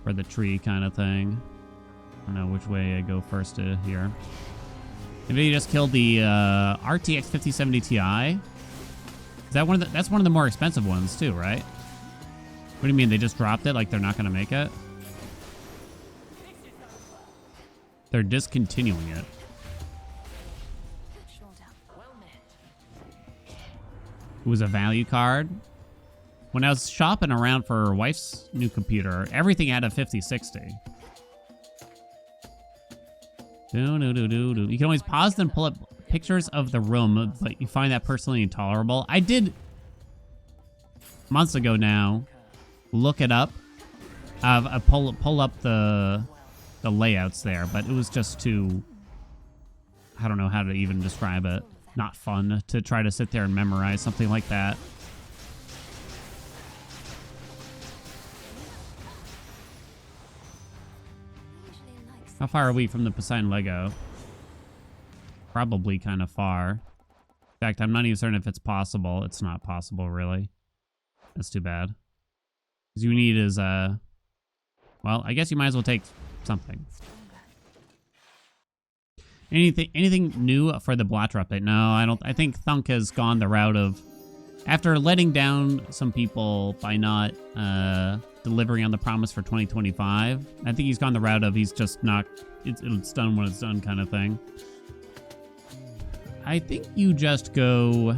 for the tree kind of thing. I don't know which way I go first here. Maybe you just killed the RTX 5070 Ti. Is that one of the? That's one of the more expensive ones too, right? What do you mean they just dropped it? Like they're not gonna make it? They're discontinuing it. It was a value card. When I was shopping around for her wife's new computer, everything had a 5060. You can always pause and pull up pictures of the room, but you find that personally intolerable. I did, months ago now, look it up. I pull up the layouts there, but it was just too, I don't know how to even describe it. Not fun to try to sit there and memorize something like that. How far are we from the Poseidon Lego? Probably kind of far. In fact, I'm not even certain if it's possible. It's not possible, really. That's too bad. Because you need is, well, I guess you might as well take something. Anything new for the Blatcher update? No, I don't. I think Thunk has gone the route of, after letting down some people by not delivering on the promise for 2025, I think he's gone the route of he's just not, it's done when it's done kind of thing. I think you just go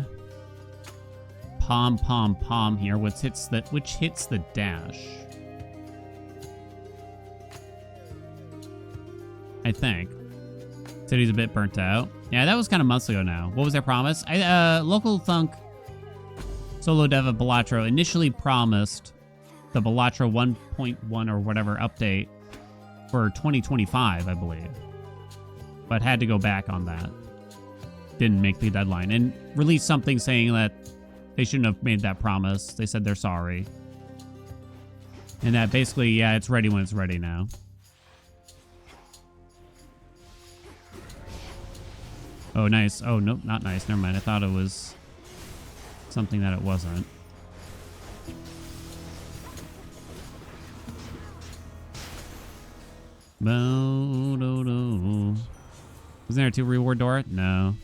pom pom pom here, which hits the dash. I think. Said he's a bit burnt out. Yeah, that was kind of months ago now. What was their promise? Local Thunk solo dev of Balatro initially promised the Balatro 1.1 or whatever update for 2025, I believe. But had to go back on that. Didn't make the deadline. And released something saying that they shouldn't have made that promise. They said they're sorry. And that basically, yeah, it's ready when it's ready now. Oh, nice. Oh, nope, not nice. Never mind. I thought it was something that it wasn't. Wasn't there a 2 reward door? No.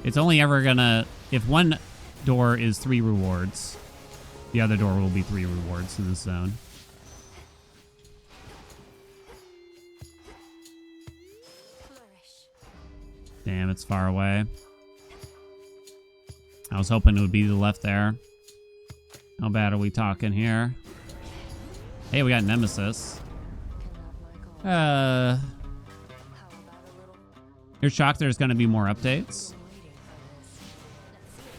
It's only ever gonna, if one door is 3 rewards, the other door will be 3 rewards in this zone. Damn, it's far away. I was hoping it would be the left there. How bad are we talking here? Hey, we got Nemesis. You're shocked there's going to be more updates?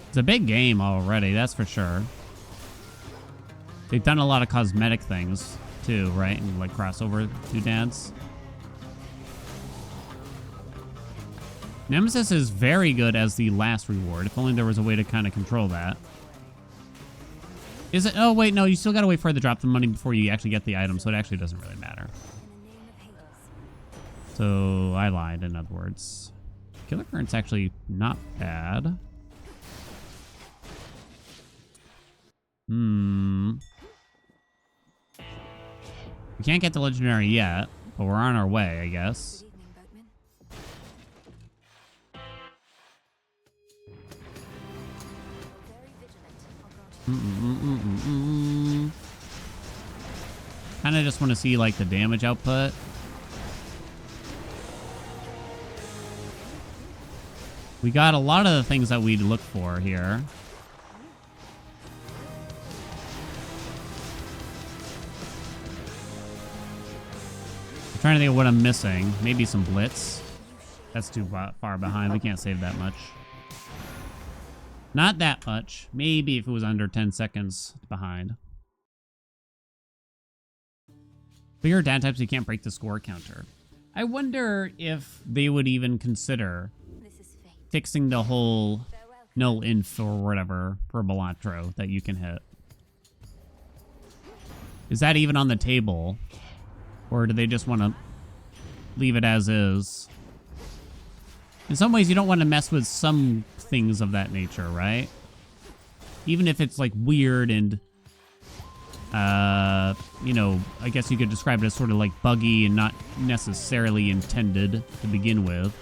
It's a big game already, that's for sure. They've done a lot of cosmetic things, too, right? And like crossover doodads. Nemesis is very good as the last reward. If only there was a way to kind of control that. Is it? Oh, wait, no. You still got to wait for it to drop the money before you actually get the item, so it actually doesn't really matter. So, I lied, in other words. Killer Current's actually not bad. We can't get the legendary yet, but we're on our way, I guess. Kind of just want to see like the damage output. We got a lot of the things that we'd look for here. I'm trying to think of what I'm missing. Maybe some blitz. That's too far behind. We can't save that much. Not that much. Maybe if it was under 10 seconds behind. Bigger data types, you can't break the score counter. I wonder if they would even consider fixing the whole no inf or whatever for Balatro that you can hit. Is that even on the table? Or do they just want to leave it as is? In some ways, you don't want to mess with some things of that nature, right? Even if it's like weird and, you know, I guess you could describe it as sort of like buggy and not necessarily intended to begin with.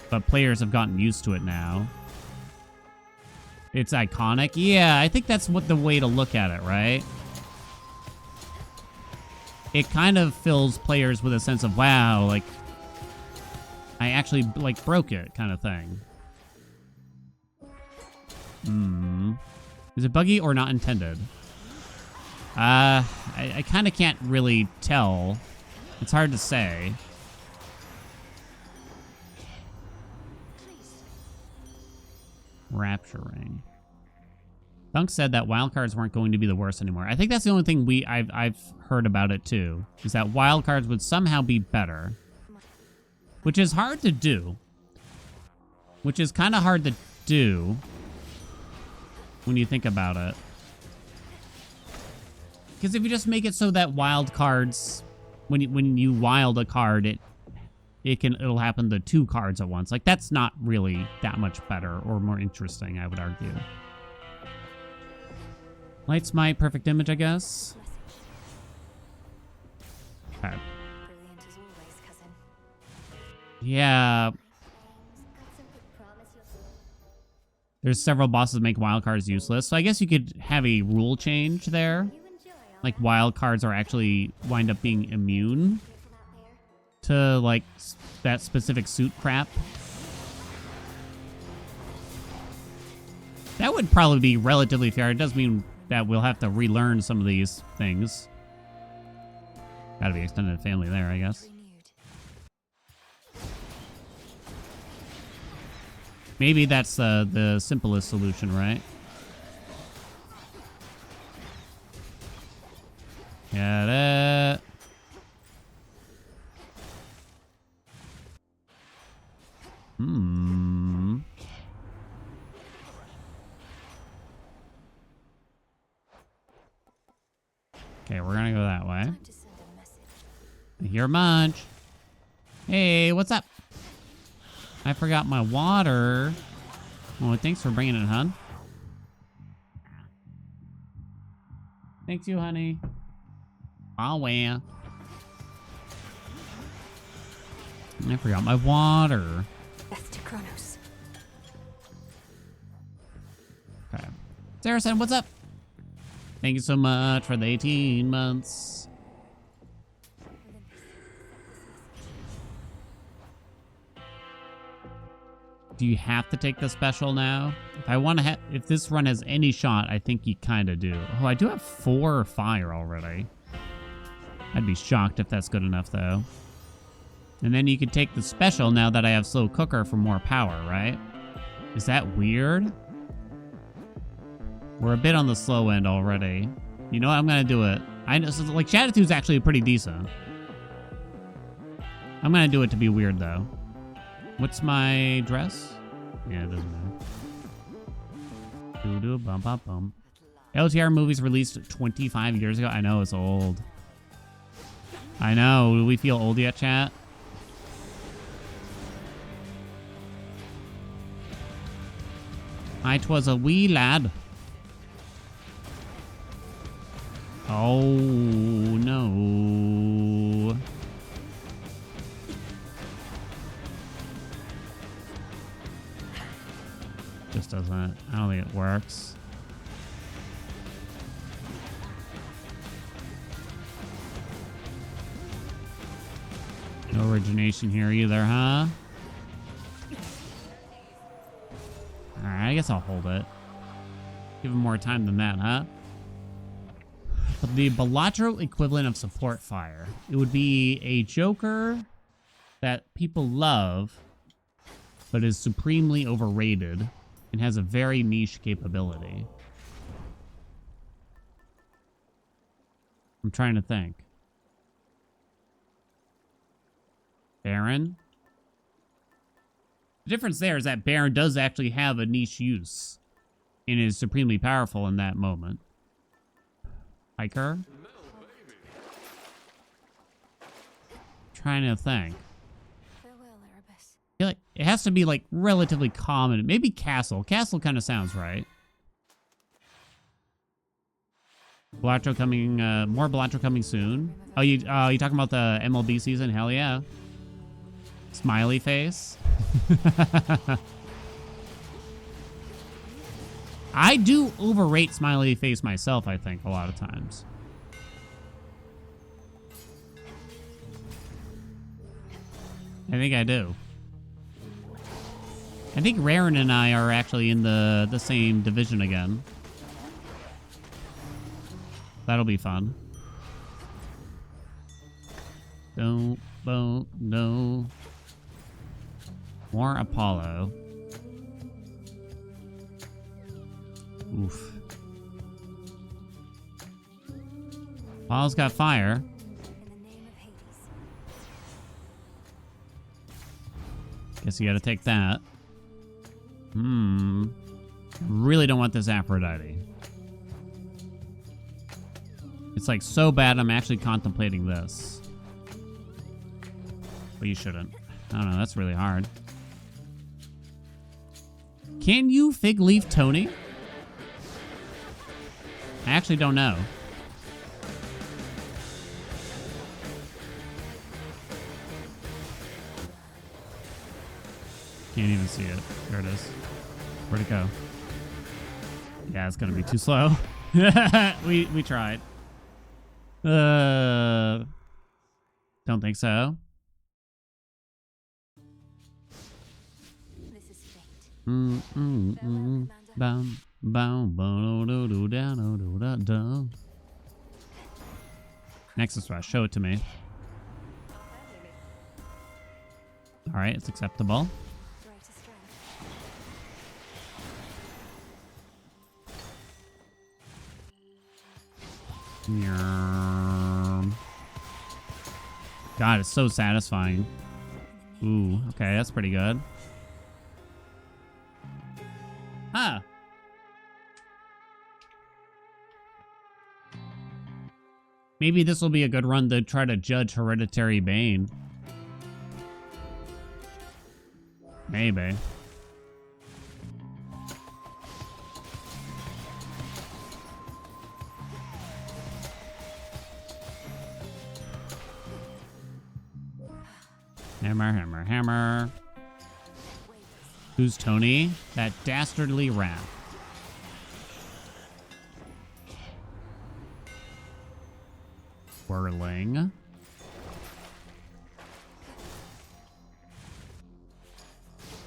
But players have gotten used to it now. It's iconic. Yeah, I think that's what the way to look at it, right? It kind of fills players with a sense of, wow, like, I actually, like, broke it kind of thing. Is it buggy or not intended? I kind of can't really tell. It's hard to say. Rapturing. Thunk said that wildcards weren't going to be the worst anymore. I think that's the only thing I've heard about it too, is that wildcards would somehow be better. Which is hard to do. Which is kind of hard to do when you think about it. Because if you just make it so that wild cards, when you wild a card, it'll happen to 2 cards at once. Like, that's not really that much better or more interesting, I would argue. Light's my perfect image, I guess. Okay. Brilliant as always, cousin. Yeah. There's several bosses that make wild cards useless, so I guess you could have a rule change there. Like, wild cards are actually wind up being immune to, like, that specific suit crap. That would probably be relatively fair. It does mean that we'll have to relearn some of these things. Gotta be extended family there, I guess. Maybe that's the simplest solution, right? Got it. Okay, we're gonna go that way. Time to send a message. I hear Munch. Hey, what's up? I forgot my water. Oh, thanks for bringing it, hon. Thanks you, honey. Oh, well. I forgot my water. Death to Kronos. Okay. Saracen, what's up? Thank you so much for the 18 months. Do you have to take the special now? If I want to if this run has any shot, I think you kind of do. Oh, I do have 4 fire already. I'd be shocked if that's good enough, though. And then you could take the special now that I have slow cooker for more power, right? Is that weird? We're a bit on the slow end already. You know what? I'm going to do it. I know, so, like, Shatitude's actually pretty decent. I'm going to do it to be weird, though. What's my dress? Yeah, it doesn't matter. Doo-doo, bum, bum, bum. LTR movies released 25 years ago. I know, it's old. I know. Do we feel old yet, chat? I 'twas a wee lad. Oh, no. Just doesn't. I don't think it works. No origination here either, huh? Alright, I guess I'll hold it. Give him more time than that, huh? But the Balatro equivalent of support fire. It would be a Joker that people love, but is supremely overrated and has a very niche capability. I'm trying to think. Baron? The difference there is that Baron does actually have a niche use and is supremely powerful in that moment. Hiker? Trying to think. Farewell, Erebus. I feel like it has to be like relatively common. Maybe Castle. Castle kind of sounds right. Balatro coming, more Balatro coming soon. Oh, you talking about the MLB season? Hell yeah. Smiley face. I do overrate Smiley face myself, I think, a lot of times. I think I do. I think Raren and I are actually in the same division again. That'll be fun. No. More Apollo. Oof. Apollo's got fire. In the name of Hades. Guess you gotta take that. Really don't want this Aphrodite. It's like so bad I'm actually contemplating this. But you shouldn't. I don't know, that's really hard. Can you fig leaf Tony? I actually don't know. Can't even see it. There it is. Where'd it go? Yeah, it's gonna be too slow. we tried. Don't think so. This is fate. Nexus Rush, show it to me. Alright, it's acceptable. Right to strength. God, it's so satisfying. Ooh, okay, that's pretty good. Huh. Maybe this will be a good run to try to judge Hereditary Bane. Maybe. Hammer, hammer, hammer. Who's Tony? That dastardly rat. Whirling.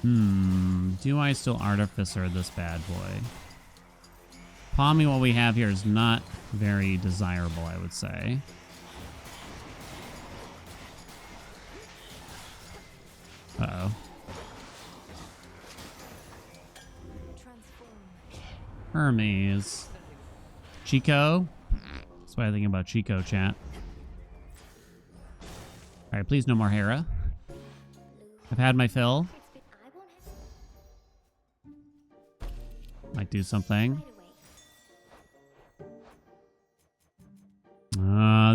Do I still Artificer this bad boy? Palming what we have here is not very desirable, I would say. Uh-oh. Hermes. Chico? That's what I think about Chico, chat. Alright, please no more Hera. I've had my fill. Might do something.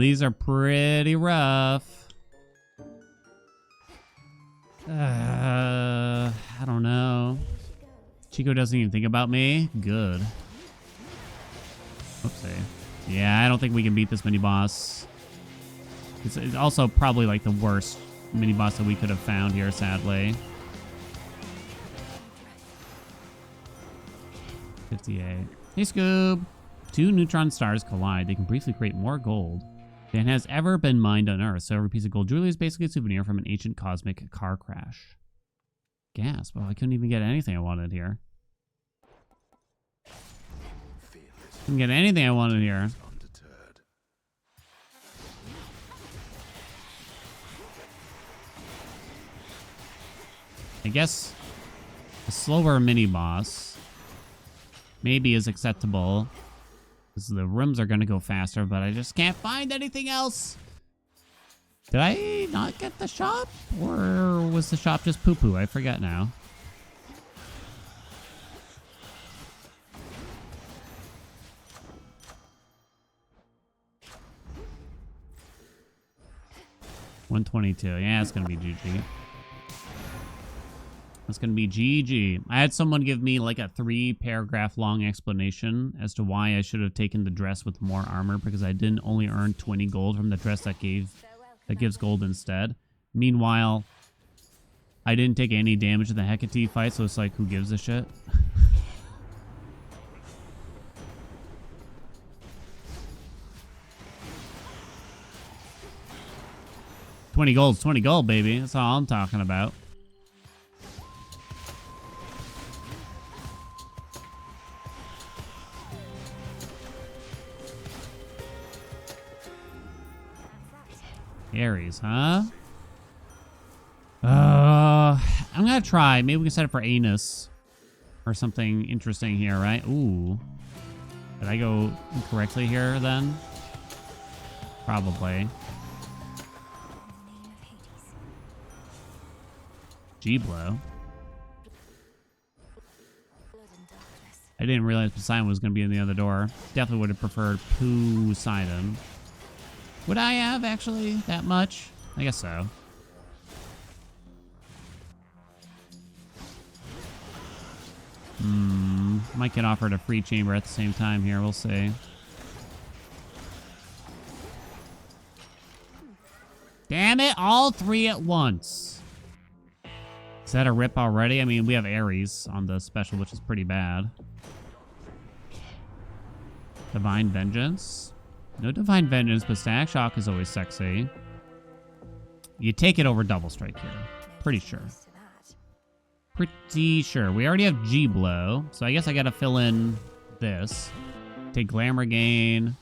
These are pretty rough. I don't know. Chico doesn't even think about me. Good. Oopsie. Yeah, I don't think we can beat this mini-boss. It's also probably like the worst mini-boss that we could have found here, sadly. 58. Hey, Scoob. Two neutron stars collide. They can briefly create more gold. than has ever been mined on Earth. So every piece of gold jewelry is basically a souvenir from an ancient cosmic car crash. Gasp. Well, I couldn't even get anything I wanted here. Couldn't get anything I wanted here. I guess a slower mini-boss maybe is acceptable. Because the rooms are going to go faster, but I just can't find anything else. Did I not get the shop? Or was the shop just poo-poo? I forget now. $122. Yeah, it's going to be GG. It's going to be GG. I had someone give me like a 3-paragraph long explanation as to why I should have taken the dress with more armor because I didn't only earn 20 gold from the dress that gives gold instead. Meanwhile, I didn't take any damage in the Hecate fight, so it's like, who gives a shit? 20 gold's 20 gold, baby. That's all I'm talking about. Aries, huh? I'm gonna try. Maybe we can set it for anus or something interesting here, right? Ooh. Did I go incorrectly here then? Probably. G-blow. I didn't realize Poseidon was gonna be in the other door. Definitely would have preferred Poseidon. Would I have, actually, that much? I guess so. Might get offered a free chamber at the same time here. We'll see. Damn it, all 3 at once. Is that a rip already? I mean, we have Ares on the special, which is pretty bad. Divine Vengeance. No Divine Vengeance, but Static Shock is always sexy. You take it over Double Strike here. Pretty sure. Pretty sure. We already have G-Blow, so I guess I gotta fill in this. Take Glamour Gain.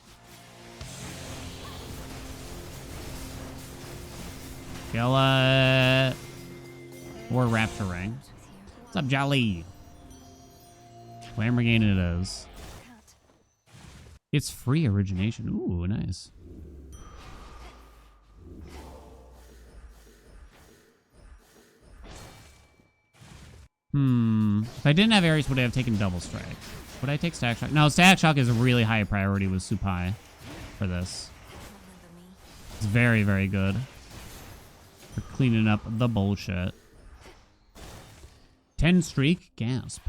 Kill it. Or Rapture Ring. What's up, Jolly? Glamour Gain it is. It's free origination. Ooh, nice. If I didn't have Ares, would I have taken Double Strike? Would I take Static Shock? No, Static Shock is a really high priority with Supai for this. It's very, very good for cleaning up the bullshit. 10 streak? Gasp.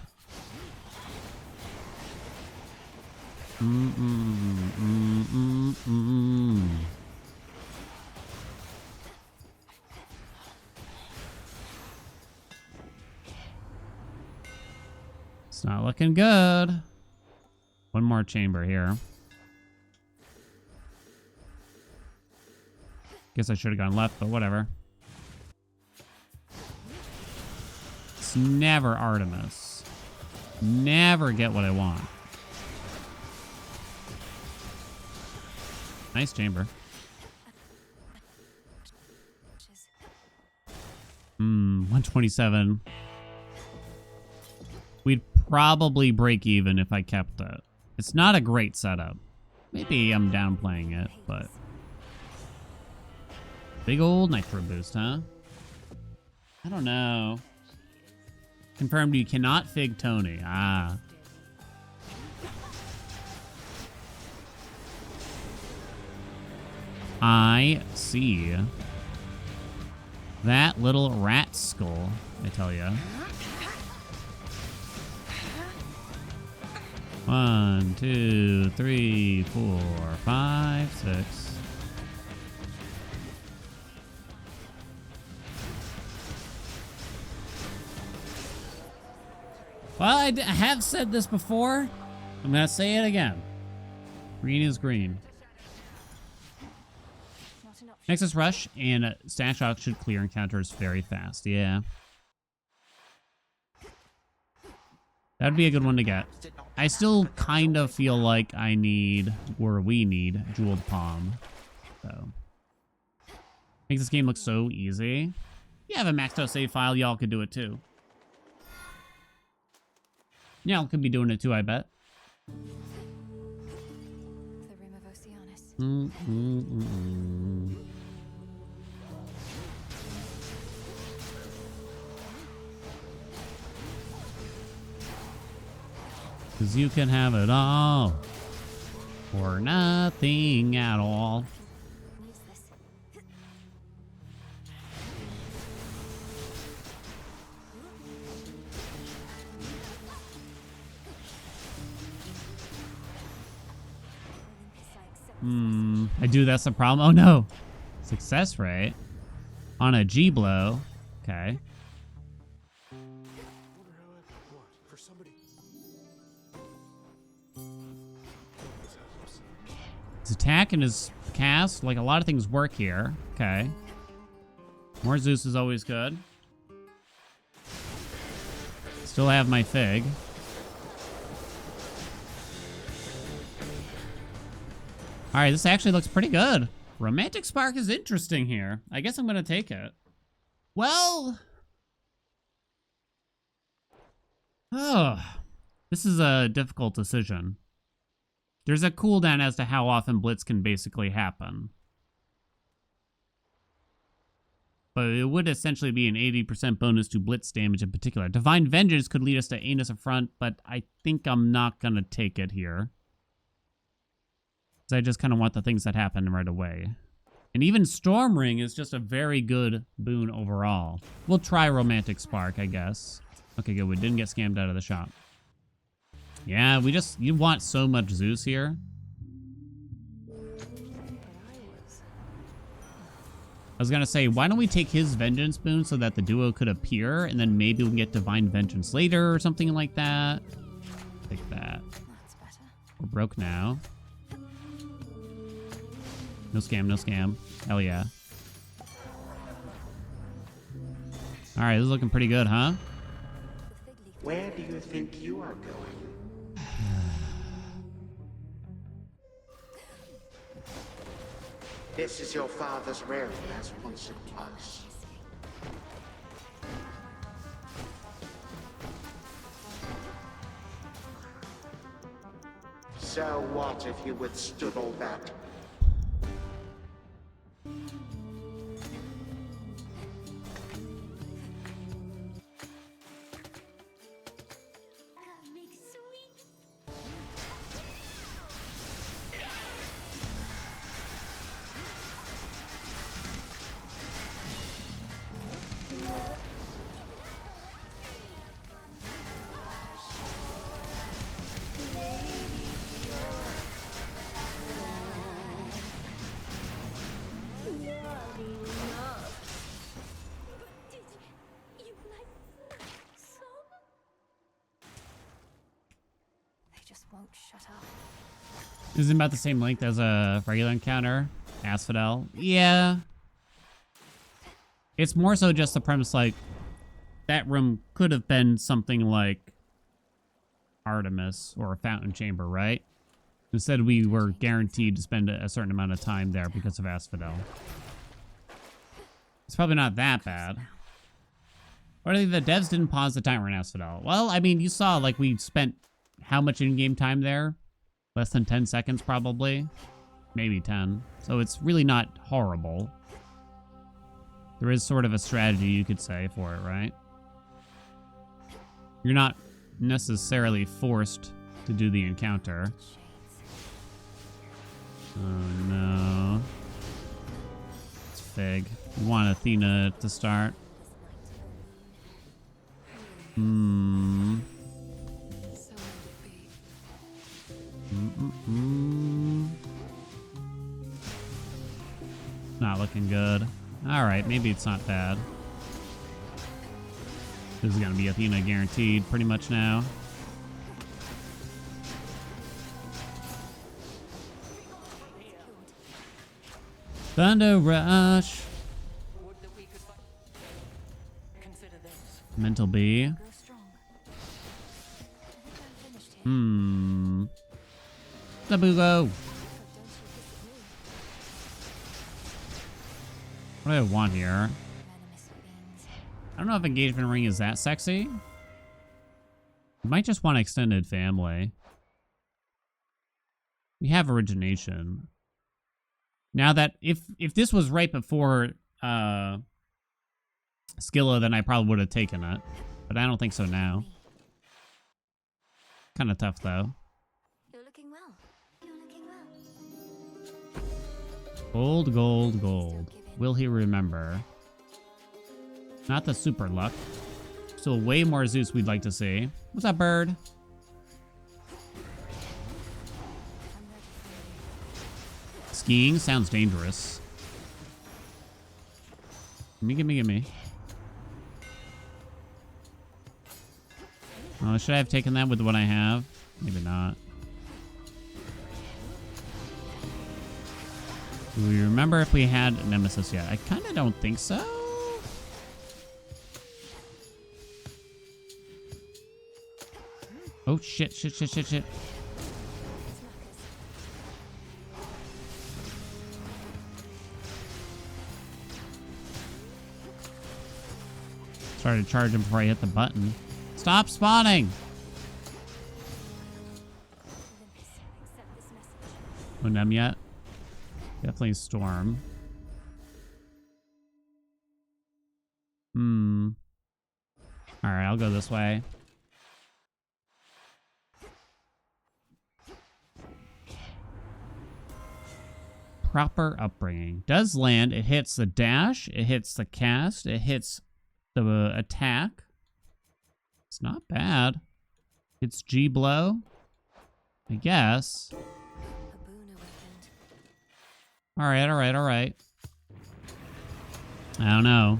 It's not looking good. One more chamber here. Guess I should have gone left, but whatever. It's never Artemis. Never get what I want. Nice chamber. 127. We'd probably break even if I kept it. It's not a great setup. Maybe I'm downplaying it, but... Big old nitro boost, huh? I don't know. Confirmed you cannot fig Tony. Ah. I see. That little rat skull, I tell ya. 1, 2, 3, 4, 5, 6. Well, I have said this before. I'm gonna say it again. Green is green. Nexus Rush and Stash Shock should clear encounters very fast. Yeah. That'd be a good one to get. I still kind of feel like I need, or we need, Jeweled Palm. So. Makes this game look so easy. You have a maxed out save file, y'all could do it too. Y'all could be doing it too, I bet. The rim of Oceanus. Cause you can have it all. Or nothing at all. Needs this. I do, that's the problem. Oh no. Success rate. On a G blow. Okay. His attack and his cast, like a lot of things work here. Okay. More Zeus is always good. Still have my Fig. Alright, this actually looks pretty good. Romantic Spark is interesting here. I guess I'm gonna take it. Well... Oh, this is a difficult decision. There's a cooldown as to how often Blitz can basically happen. But it would essentially be an 80% bonus to Blitz damage in particular. Divine Vengeance could lead us to Anus Affront, but I think I'm not going to take it here. Because I just kind of want the things that happen right away. And even Storm Ring is just a very good boon overall. We'll try Romantic Spark, I guess. Okay, good. We didn't get scammed out of the shop. Yeah, you want so much Zeus here. I was gonna say, why don't we take his Vengeance boon so that the duo could appear, and then maybe we can get Divine Vengeance later or something like that. Take that. That's better. We're broke now. No scam, no scam. Hell yeah. Alright, this is looking pretty good, huh? The fig leaf. Where do you think you are going? This is your father's realm, as once it was. So what if you withstood all that? Won't shut up. Is it about the same length as a regular encounter? Asphodel? Yeah. It's more so just the premise, like, that room could have been something like Artemis or a fountain chamber, right? Instead, we were guaranteed to spend a certain amount of time there because of Asphodel. It's probably not that bad. Or the devs didn't pause the timer in Asphodel. Well, I mean, you saw, like, we spent how much in-game time there? Less than 10 seconds, probably. Maybe 10. So it's really not horrible. There is sort of a strategy, you could say, for it, right? You're not necessarily forced to do the encounter. Oh, no. It's Fig. We want Athena to start. Not looking good. Alright, maybe it's not bad. This is gonna be Athena guaranteed pretty much now. Thunder Rush. Would that we could consider this. Mental B. Go strong. I think I'm finished here. Zabugo. Don't you disagree? What do I want here? Venomous fiends. I don't know if engagement ring is that sexy. We might just want extended family. We have origination. Now that if this was right before Skilla, then I probably would have taken it. But I don't think so now. Kind of tough though. You're looking well. You're looking well. Gold, gold, gold. Will he remember? Not the super luck. Still way more Zeus we'd like to see. What's up, bird? I'm ready for you. Skiing sounds dangerous. Gimme, gimme, gimme. Oh, should I have taken that with what I have? Maybe not. Do we remember if we had Nemesis yet? I kind of don't think so. Oh, shit, shit, shit, shit, shit. Started charging before I hit the button. Stop spawning! Olympus, accept this message. No Nem yet? Definitely Storm. Alright, I'll go this way. Proper upbringing. Does land. It hits the dash. It hits the cast. It hits the attack. It's not bad. It's G blow. I guess. A boon awakened. Alright, alright, alright. I don't know.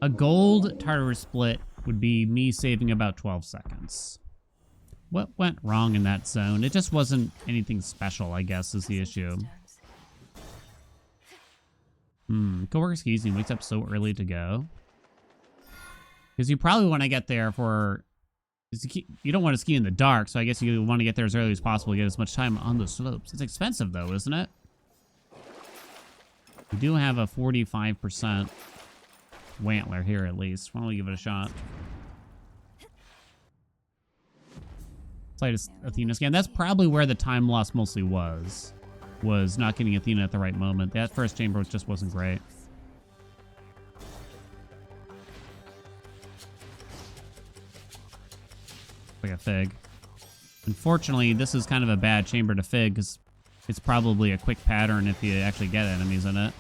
A gold Tartarus split would be me saving about 12 seconds. What went wrong in that zone? It just wasn't anything special, I guess, is the issue. Coworker skis and wakes up so early to go. Because you probably want to get there for... You don't want to ski in the dark, so I guess you want to get there as early as possible to get as much time on the slopes. It's expensive, though, isn't it? We do have a 45% Wantler here, at least. Why don't we give it a shot? Slightest Athena scan. That's probably where the time loss mostly was not getting Athena at the right moment. That first chamber just wasn't great. Like a fig. Unfortunately, this is kind of a bad chamber to fig because it's probably a quick pattern if you actually get enemies in it.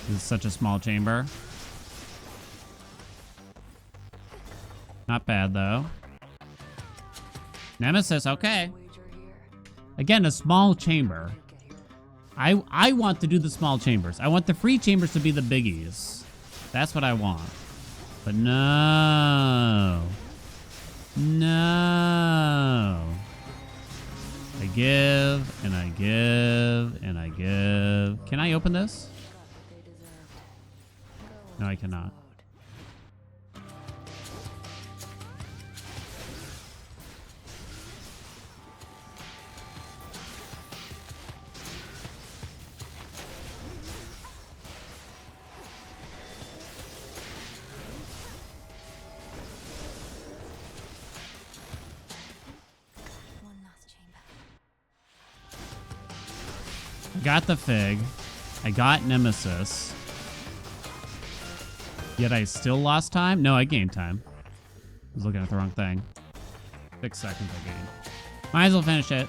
This is such a small chamber. Not bad, though. Nemesis, okay. Again, a small chamber. I want to do the small chambers. I want the free chambers to be the biggies. That's what I want. But no. No. I give, and I give, and I give. Can I open this? No, I cannot. One last chamber. Got the fig. I got Nemesis. Yet I still lost time? No, I gained time. I was looking at the wrong thing. 6 seconds I gained. Might as well finish it.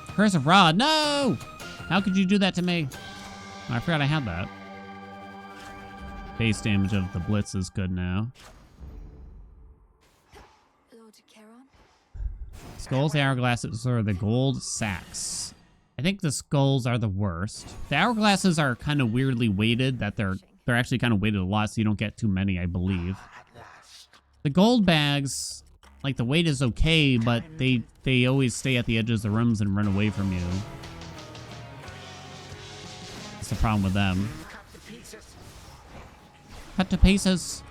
Curse of Rod. No! How could you do that to me? I forgot I had that. Base damage of the Blitz is good now. Lord Charon? Skulls, the hourglasses, or the gold sacks. I think the skulls are the worst. The hourglasses are kind of weirdly weighted, that they're actually kind of weighted a lot, so you don't get too many, I believe. The gold bags, like the weight is okay, but they always stay at the edges of the rooms and run away from you. That's the problem with them. Cut to pieces.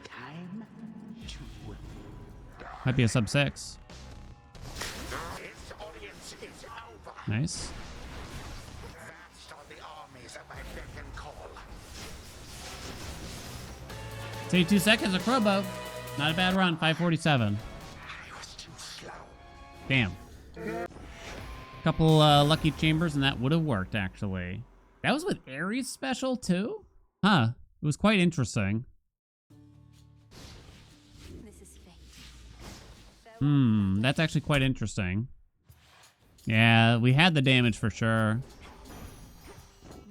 Time to Might be a sub 6. its audience is over. Nice. Vast are the armies at my beck and call. 32 seconds of Crobo. Not a bad run. 547. I was too slow. Damn. Couple lucky chambers and that would have worked, actually. That was with Ares special, too? Huh. It was quite interesting. This is fate. That's actually quite interesting. Yeah, we had the damage for sure.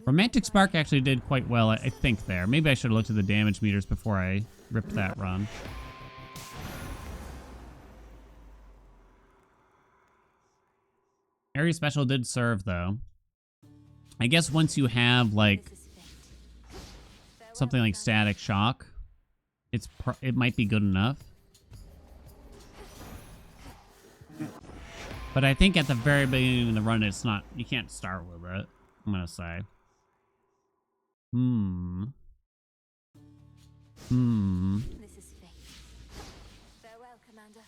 Romantic Spark actually did quite well, I think, there. Maybe I should have looked at the damage meters before I ripped that run. Ares special did serve, though. I guess once you have, like, This is fate. something like Static Shock, it might be good enough. But I think at the very beginning of the run, it's not, you can't start with it, I'm gonna say. This is fate. Farewell, Commander.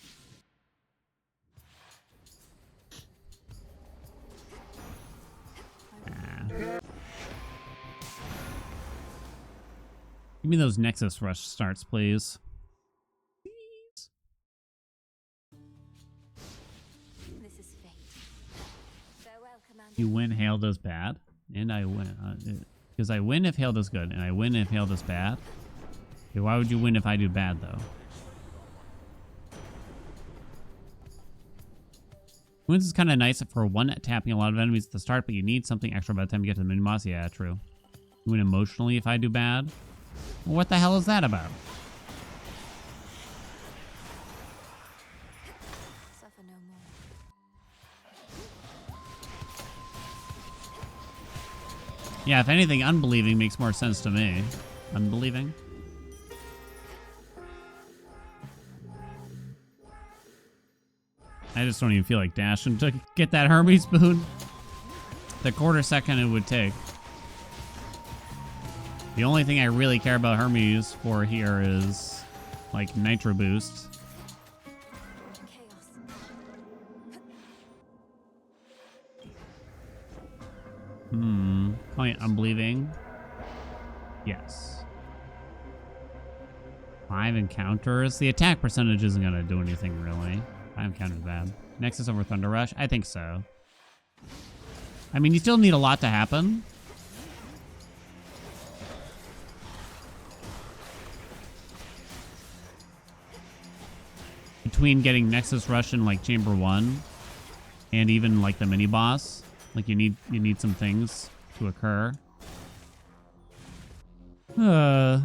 Give me those Nexus Rush starts, please. This is fate. Farewell, Commander. You win, Hail does bad. And I win. Because I win if Hail does good, and I win if Hail does bad. Okay, why would you win if I do bad, though? Wins is kind of nice for one, tapping a lot of enemies at the start, but you need something extra by the time you get to the mini-boss. Yeah, true. You win emotionally if I do bad? Well, what the hell is that about? Suffer no more. Yeah, if anything, unbelieving makes more sense to me. Unbelieving? I just don't even feel like dashing to get that Hermes boon. The quarter second it would take. The only thing I really care about Hermes for here is, like, Nitro Boost. Chaos. Calling it unbelieving. Yes. 5 encounters. The attack percentage isn't going to do anything, really. 5 encounters bad. Nexus over Thunder Rush? I think so. I mean, you still need a lot to happen. Between getting Nexus Rush in, like, Chamber 1 and even, like, the mini-boss. Like, you need some things to occur. The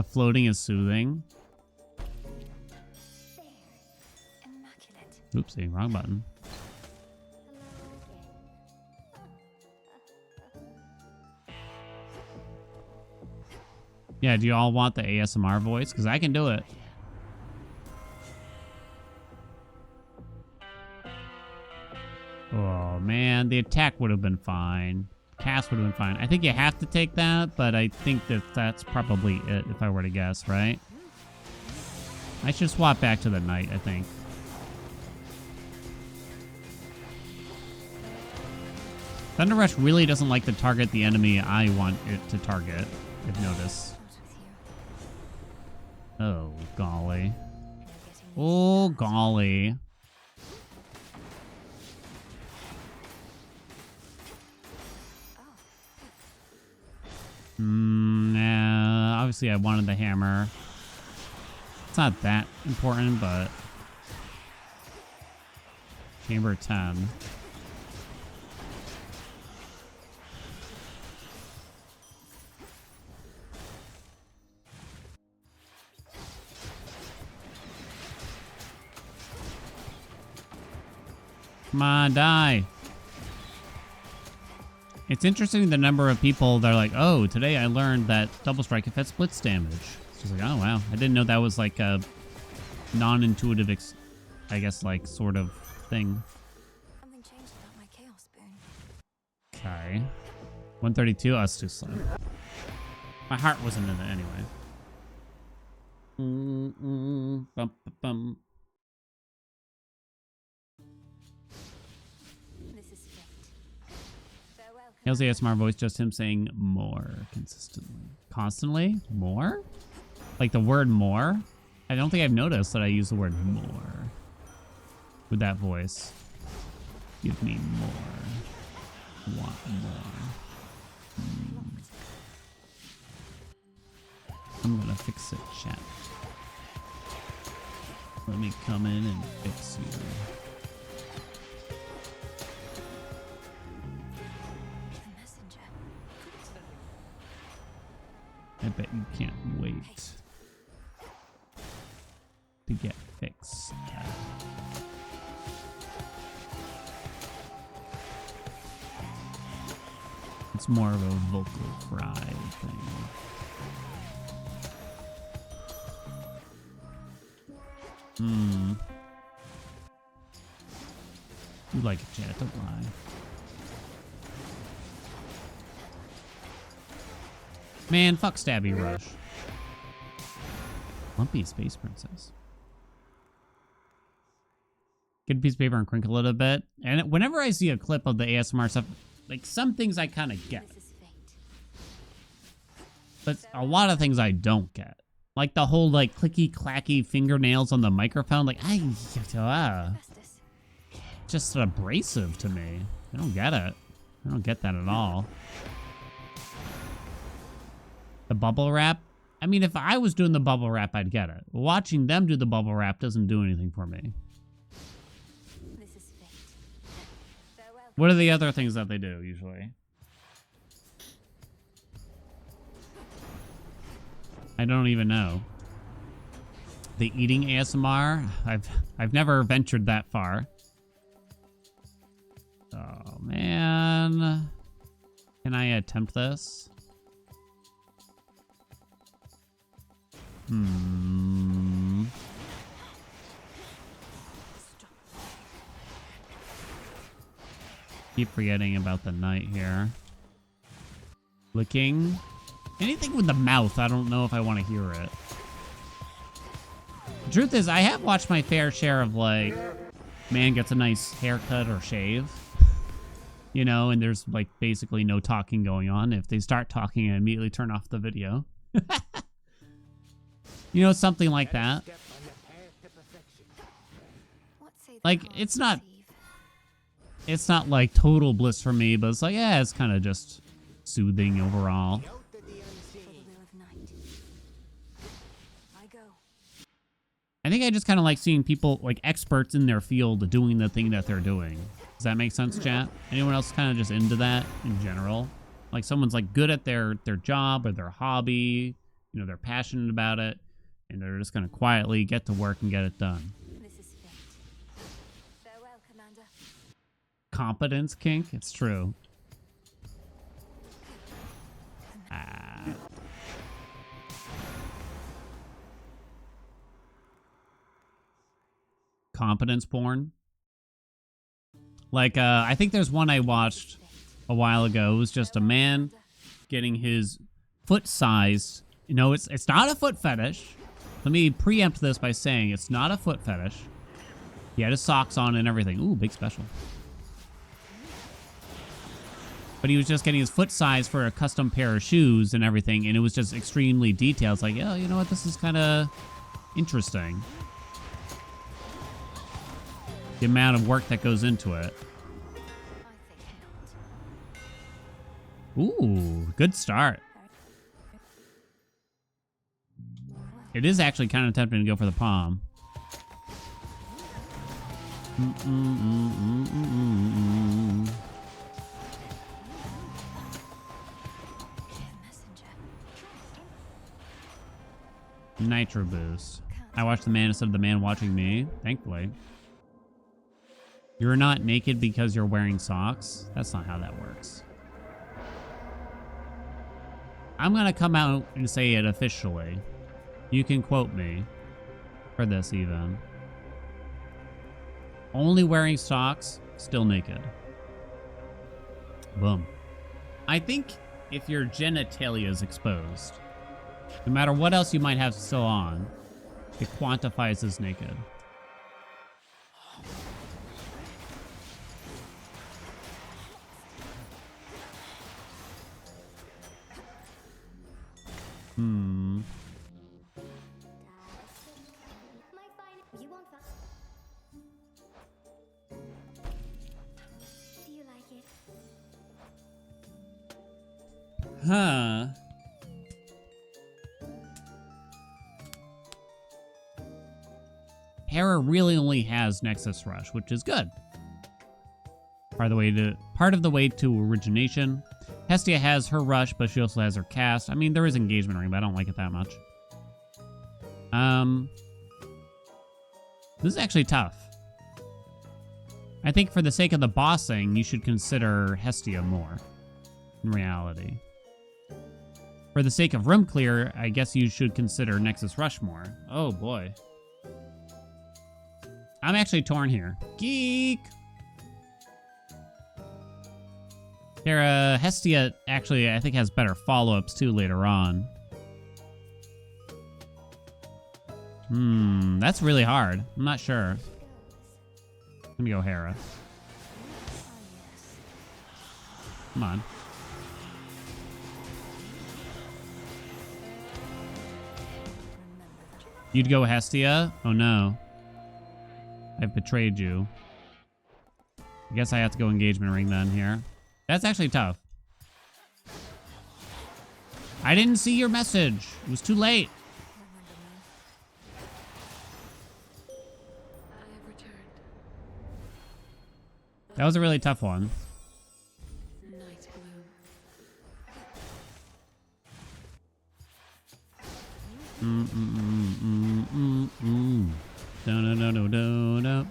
floating is soothing. Immaculate. Oopsie, wrong button. Yeah, do you all want the ASMR voice? Because I can do it. Oh, man. The attack would have been fine. Cast would have been fine. I think you have to take that, but I think that that's probably it if I were to guess, right? I should swap back to the knight, I think. Thunder Rush really doesn't like to target the enemy I want it to target, if notice. Not with you. Oh, golly. You're getting Oh, golly. Nah, obviously I wanted the hammer. It's not that important, but... Chamber 10. Come on, die. It's interesting the number of people that are like, oh, today I learned that double strike affects blitz damage. It's just like, oh, wow. I didn't know that was like a non-intuitive, I guess, like, sort of thing. Something changed about my chaos spoon. Okay. 132? Oh, that's too slow. My heart wasn't in it anyway. Bum, bum, bum. This is fate. Farewell. Hail's ASMR voice, just him saying more consistently. Constantly? More? Like the word more? I don't think I've noticed that I use the word more with that voice. Give me more. Want more. I'm gonna fix it, chat. Let me come in and fix you. The messenger. I bet you can't wait to get fixed. It's more of a vocal fry thing. You like it, chat, don't lie. Man, fuck Stabby Rush. Lumpy Space Princess. Get a piece of paper and crinkle it a bit. And whenever I see a clip of the ASMR stuff, like some things I kind of get. This is fate. But a lot of things I don't get. Like the whole like clicky clacky fingernails on the microphone. Like, Festus. just abrasive to me. I don't get it. I don't get that at all. The bubble wrap. I mean, if I was doing the bubble wrap, I'd get it. Watching them do the bubble wrap doesn't do anything for me. This is fate. Farewell. What are the other things that they do usually? I don't even know. The eating ASMR? I've never ventured that far. Oh man. Can I attempt this? Keep forgetting about the knight here. Licking. Anything with the mouth, I don't know if I want to hear it. The truth is, I have watched my fair share of, like, man gets a nice haircut or shave. You know, and there's, like, basically no talking going on. If they start talking, I immediately turn off the video. You know, something like that. What say the Like, gods it's not... receive? It's not, like, total bliss for me, but it's like, yeah, it's kind of just soothing overall. For the will of night. I go. I think I just kind of like seeing people, like experts in their field, doing the thing that they're doing. Does that make sense, chat? Anyone else kind of just into that in general? Like someone's like good at their job or their hobby, you know, they're passionate about it, and they're just going to quietly get to work and get it done. This is fate. Farewell, Commander. Competence kink? It's true. Competence porn. Like, I think there's one I watched a while ago. It was just a man getting his foot sized. You know, it's not a foot fetish. Let me preempt this by saying it's not a foot fetish. He had his socks on and everything. Ooh, big special. But he was just getting his foot size for a custom pair of shoes and everything, and it was just extremely detailed. It's like, yeah, you know what? This is kind of interesting. The amount of work that goes into it. I think not. Ooh, good start. It is actually kind of tempting to go for the palm. Nitro boost. I watched the man instead of the man watching me, thankfully. You're not naked because you're wearing socks? That's not how that works. I'm gonna come out and say it officially. You can quote me for this even. Only wearing socks, still naked. Boom. I think if your genitalia is exposed, no matter what else you might have still on, it quantifies as naked. You want that? Do you like it? Huh. Hera really only has Nexus Rush, which is good. Part of the way to origination. Hestia has her rush, but she also has her cast. I mean, there is engagement ring, but I don't like it that much. This is actually tough. I think for the sake of the bossing, you should consider Hestia more, in reality. For the sake of room clear, I guess you should consider Nexus Rush more. Oh boy. I'm actually torn here. Geek! Hestia actually, I think, has better follow-ups too later on. That's really hard. I'm not sure. I'm gonna go Hera. Come on. You'd go Hestia? Oh no. I've betrayed you. I guess I have to go engagement ring then here. That's actually tough. I didn't see your message. It was too late. I have returned. That was a really tough one. Night gloom.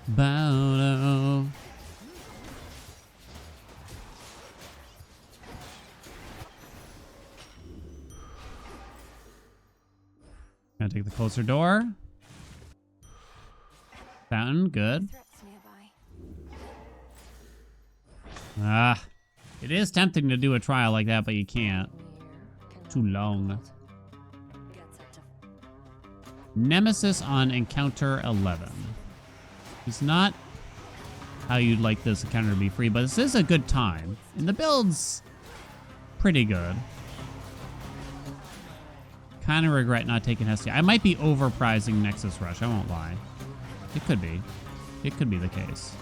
Bow. Gonna take the closer door. Fountain, good. Threats nearby. Ah, it is tempting to do a trial like that, but you can't. Too long. Nemesis on encounter 11. It's not how you'd like this encounter to be free, but this is a good time. And the build's pretty good. Kind of regret not taking Hestia. I might be overpricing Nexus Rush, I won't lie. It could be. It could be the case.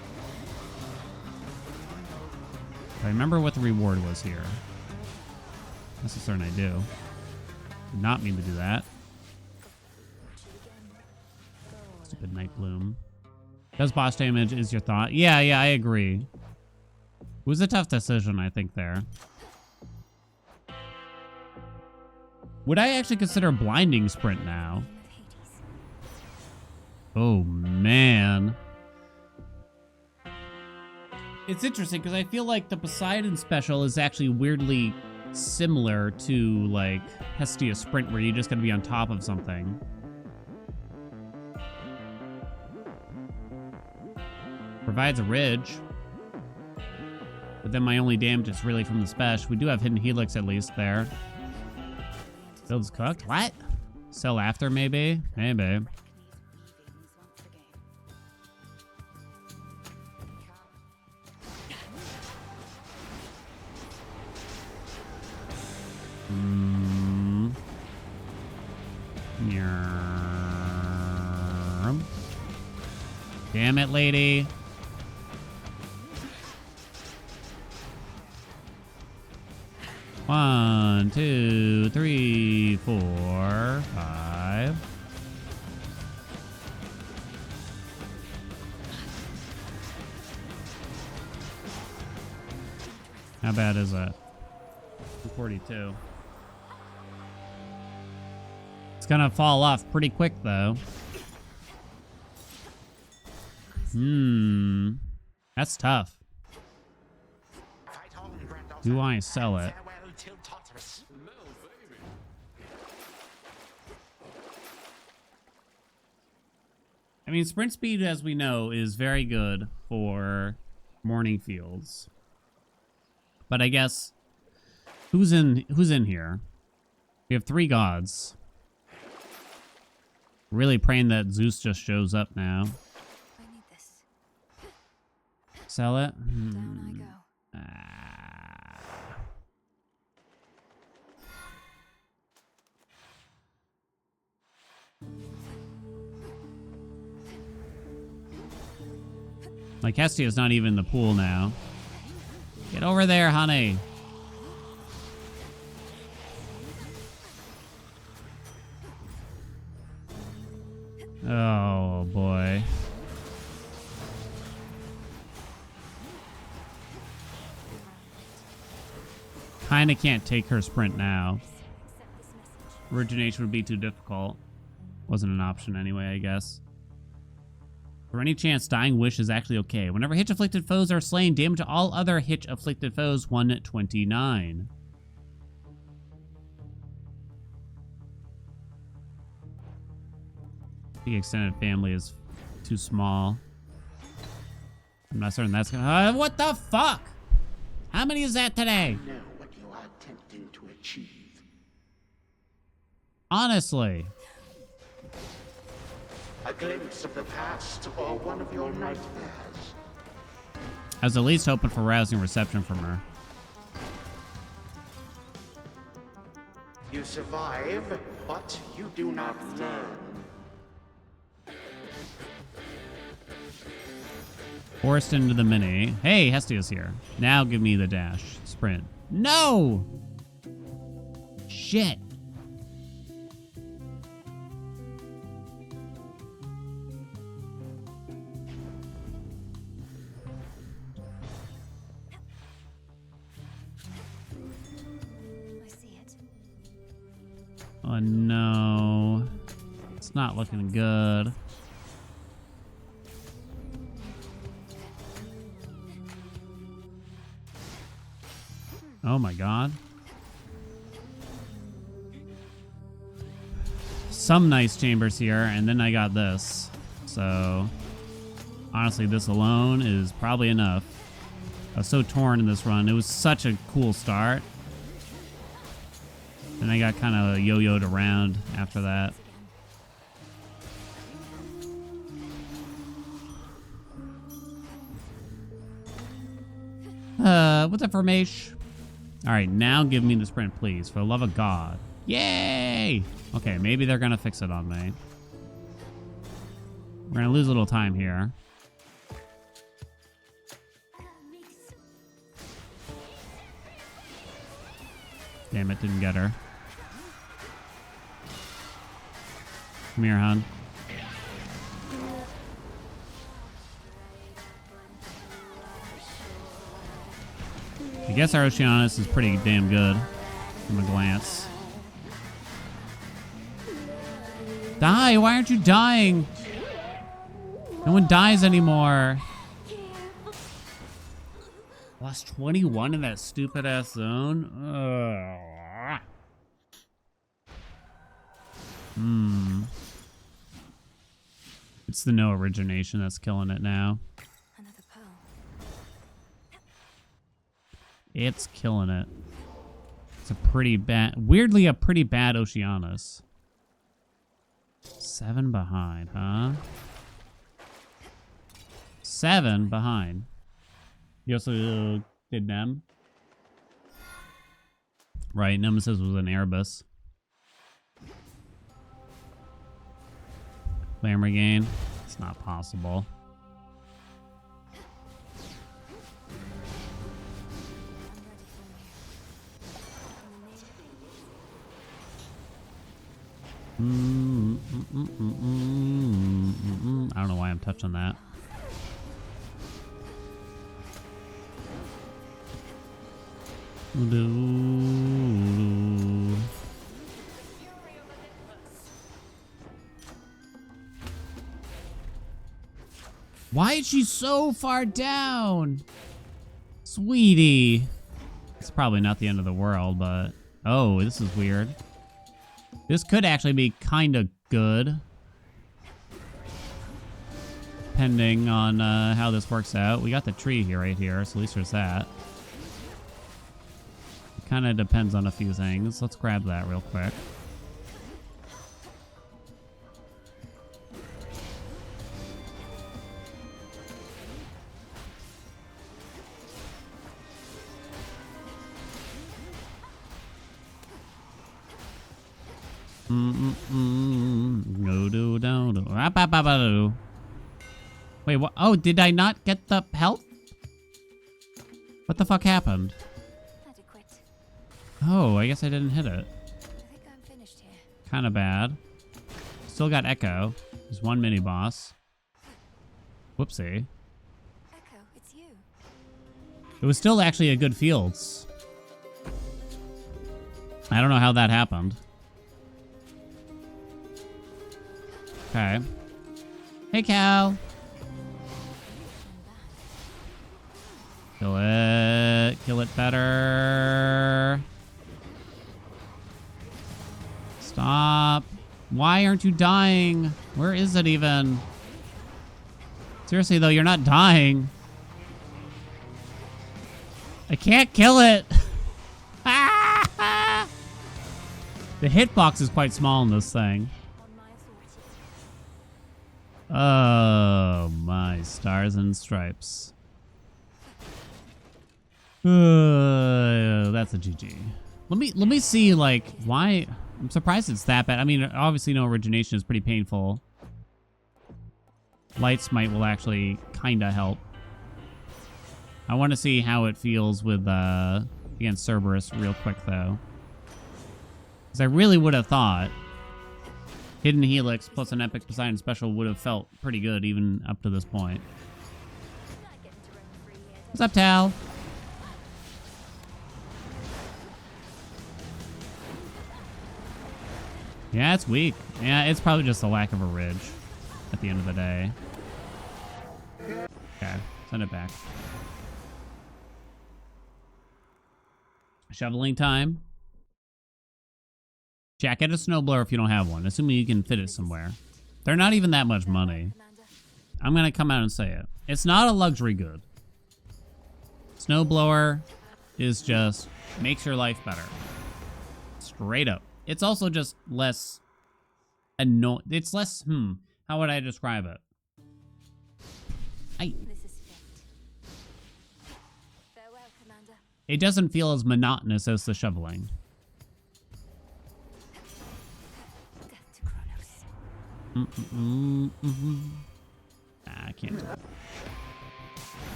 I remember what the reward was here. That's a certain I do. Did not mean to do that. Stupid Night Bloom. Does boss damage is your thought? Yeah, I agree. It was a tough decision, I think, there. Would I actually consider blinding sprint now? Oh, man. It's interesting because I feel like the Poseidon special is actually weirdly similar to, like, Hestia Sprint, where you just gotta be on top of something. Provides a ridge. But then my only damage is really from the special. We do have Hidden Helix at least there. Build's cooked? What? Sell after, maybe? Maybe. Damn it, lady. One, two, three, 4, 5. How bad is that? 242. It's gonna fall off pretty quick, though. That's tough. Fight on, granddaughter. Do I sell it? Farewell till Tartarus. I mean, sprint speed, as we know, is very good for morning fields. But I guess who's in here? We have 3 gods. Really praying that Zeus just shows up now. I need this. Sell it? Down I go. Like, Hestia's not even in the pool now. Get over there, honey. Oh, boy. Kinda can't take her sprint now. Origination would be too difficult. Wasn't an option anyway, I guess. For any chance, Dying Wish is actually okay. Whenever Hitch-afflicted foes are slain, damage to all other Hitch-afflicted foes, 129. The extended family is too small. I'm not certain that's gonna... what the fuck? How many is that today? Know what you are attempting to achieve. Honestly. A glimpse of the past or one of your nightmares. I was at least hoping for rousing reception from her. You survive, but you do not learn. Forced into the mini. Hey, Hestia's here. Now give me the dash. Sprint. No! Shit. I see it. Oh no. It's not looking good. Oh my god. Some nice chambers here, and then I got this. So, honestly, this alone is probably enough. I was so torn in this run. It was such a cool start. And I got kind of yo-yoed around after that. What's up, Formash? Alright, now give me the sprint, please. For the love of God. Yay! Okay, maybe they're gonna fix it on me. We're gonna lose a little time here. Damn it, didn't get her. Come here, hon. I guess our Oceanus is pretty damn good from a glance. Die! Why aren't you dying? No one dies anymore. Lost 21 in that stupid ass zone. Ugh. It's the no origination that's killing it now. Another pearl. It's killing it. It's a pretty bad, weirdly a pretty bad Oceanus. 7 behind, huh? 7 behind. You also did Nem. Right, Nemesis was an Erebus. Flame regain. It's not possible. I don't know why I'm touching that. Why is she so far down? Sweetie. It's probably not the end of the world, but... Oh, this is weird. This could actually be kind of good. Depending on how this works out. We got the tree here, right here, so at least there's that. It kind of depends on a few things. Let's grab that real quick. Wait, what? Oh, did I not get the health? What the fuck happened? Adequate. Oh, I guess I didn't hit it. I think I'm finished here. Kind of bad. Still got Echo. There's one mini boss. Whoopsie. Echo, it's you. It was still actually a good fields. I don't know how that happened. Okay. Hey, Cal. Kill it. Kill it better. Stop. Why aren't you dying? Where is it even? Seriously, though, you're not dying. I can't kill it. The hitbox is quite small in this thing. On my authority. Oh, my stars and stripes. That's a GG. Let me see, like, why... I'm surprised it's that bad. I mean, obviously no origination is pretty painful. Light Smite will actually kind of help. I want to see how it feels with against Cerberus real quick, though. Because I really would have thought Hidden Helix plus an Epic Poseidon special would have felt pretty good even up to this point. Not getting to roam free here. What's up, Tal? Yeah, it's weak. Yeah, it's probably just a lack of a ridge at the end of the day. Okay, send it back. Shoveling time. Jack, get a snowblower if you don't have one, assuming you can fit it somewhere. They're not even that much money. Commander. I'm gonna come out and say it. It's not a luxury good. Snowblower is just makes your life better. Straight up. It's also just less annoying. It's less, how would I describe it? This is fate. Farewell, Commander. It doesn't feel as monotonous as the shoveling. Death to Kronos. I can't do it.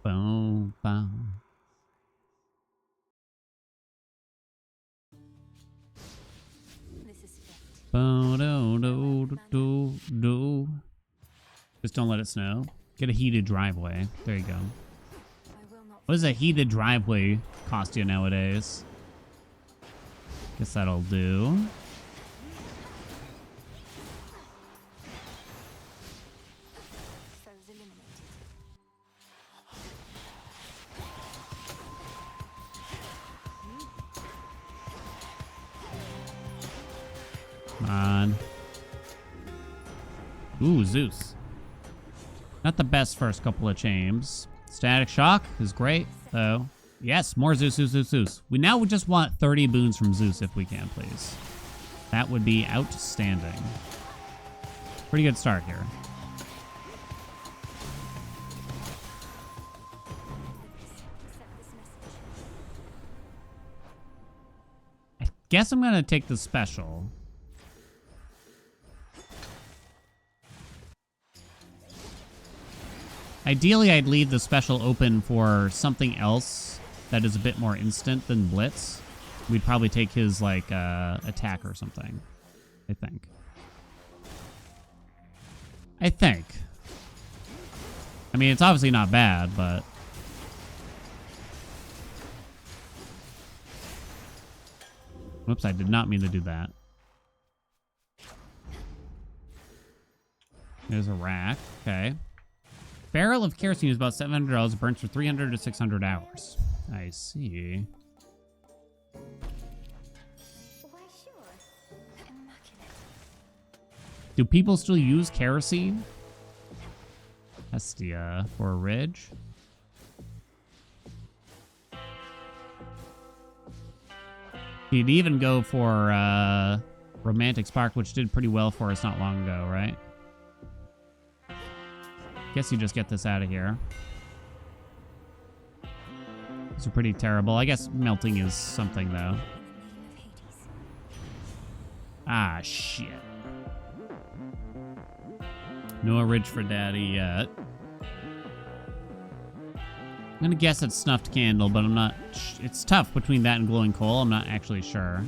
Boom, boom. This is fate. Bo-do-do-do-do. Just don't let it snow. Get a heated driveway. There you go. I will not. What does a heated driveway cost you nowadays? Guess that'll do. Foes eliminated. Come on. Ooh, Zeus. Not the best first couple of chambers. Static Shock is great, though. Yes, more Zeus, Zeus, Zeus, Zeus. We now just want 30 boons from Zeus if we can, please. That would be outstanding. Pretty good start here. Accept this message. I guess I'm going to take the special. Ideally, I'd leave the special open for something else that is a bit more instant than Blitz. We'd probably take his, like, attack or something. I think. I mean, it's obviously not bad, but... Whoops, I did not mean to do that. There's a rack. Okay. Barrel of kerosene is about $700. Burns for 300 to 600 hours. I see. Why, sure. Immaculate. Do people still use kerosene? Hestia for a ridge. You'd even go for Romantic Spark, which did pretty well for us not long ago, right? Guess you just get this out of here. These are pretty terrible. I guess melting is something, though. In the name of Hades. Ah, shit. No ridge for daddy yet. I'm gonna guess it's snuffed candle, but I'm not. It's tough between that and glowing coal. I'm not actually sure.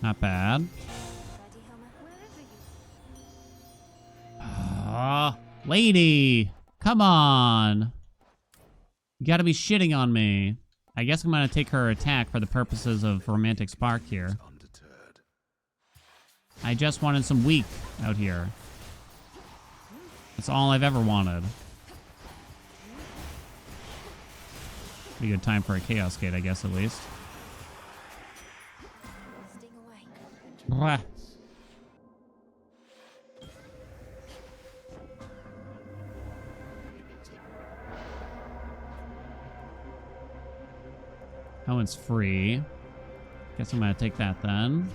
Not bad. Ready, Homer? Wherever you. Ah, lady, come on. You gotta be shitting on me. I guess I'm gonna take her attack for the purposes of Romantic Spark here. I just wanted some weak out here. That's all I've ever wanted. Pretty good time for a Chaos Gate, I guess, at least. Sting away. Blah. That one's free. Guess I'm gonna take that then.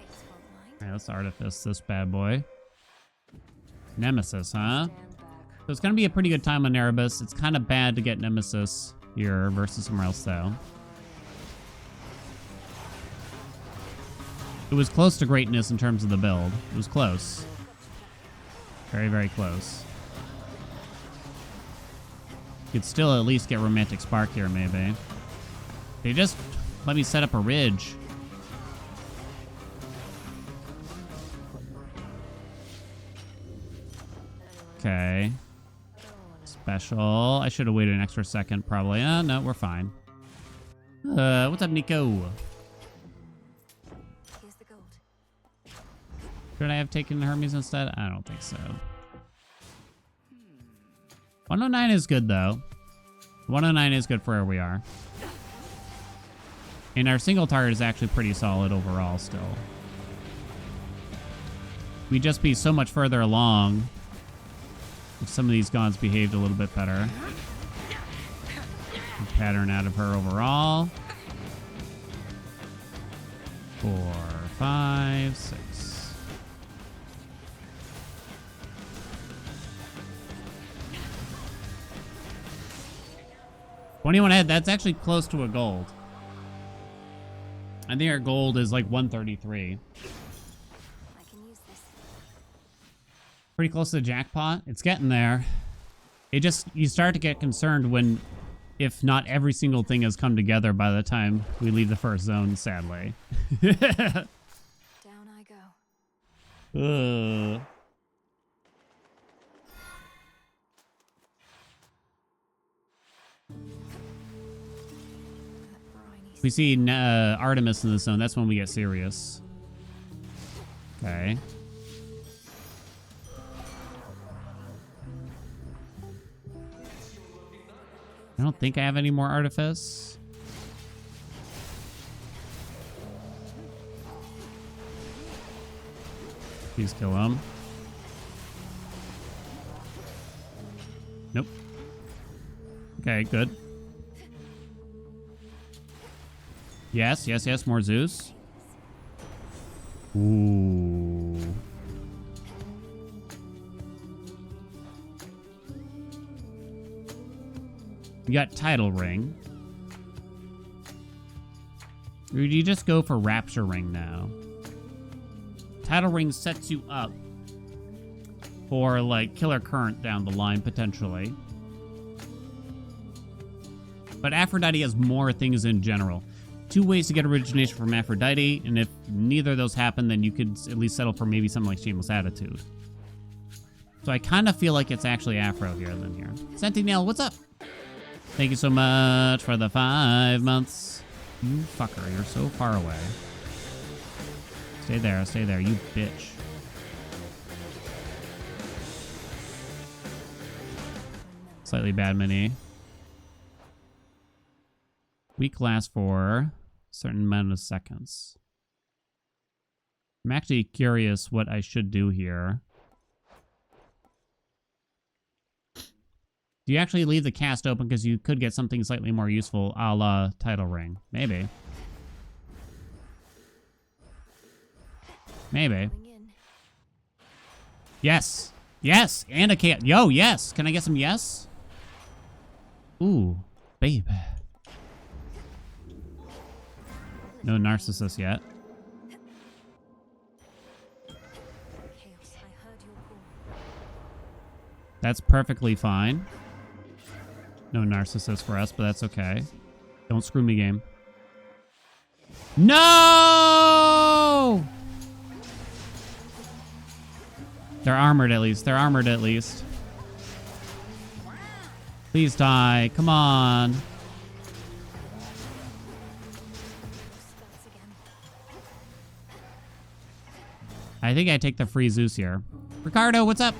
Ace won't mind. Alright, let's Artifice this bad boy. Nemesis, huh? Stand back. So it's gonna be a pretty good time on Erebus. It's kind of bad to get Nemesis here versus somewhere else, though. It was close to greatness in terms of the build. It was close. Very, very close. You could still at least get Romantic Spark here, maybe. They just let me set up a ridge. Okay. Special. I should have waited an extra second, probably. No, we're fine. What's up, Nico? Here's the gold. Could I have taken Hermes instead? I don't think so. 109 is good, though. 109 is good for where we are. And our single target is actually pretty solid overall still. We'd just be so much further along if some of these gods behaved a little bit better. Pattern out of her overall. 4, 5, 6. $21 head, that's actually close to a gold. I think our gold is like 133. I can use this. Pretty close to the jackpot. It's getting there. It just, you start to get concerned when, if not every single thing has come together by the time we leave the first zone, sadly. Down I go. That briny We see Artemis in the zone. That's when we get serious. Okay. I don't think I have any more Artifice. Please kill him. Nope. Okay, good. Yes, yes, yes, more Zeus. Ooh. We got Title Ring. Or do you just go for Rapture Ring now? Title Ring sets you up for, like, Killer Current down the line, potentially. But Aphrodite has more things in general. 2 ways to get origination from Aphrodite, and if neither of those happen, then you could at least settle for maybe something like Shameless Attitude. So I kind of feel like it's actually Afro here than here. Sentinel, what's up? Thank you so much for the 5 months. You fucker, you're so far away. Stay there, you bitch. Slightly bad mini. Week lasts for a certain amount of seconds. I'm actually curious what I should do here. Do you actually leave the cast open because you could get something slightly more useful a la title ring? Maybe. Maybe. Yes. Yes. And a cat. Yo, yes. Can I get some yes? Ooh, babe. No narcissist yet. That's perfectly fine. No narcissist for us, but that's okay. Don't screw me, game. No! They're armored at least. They're armored at least. Please die. Come on. I think I take the free Zeus here. Ricardo, what's up?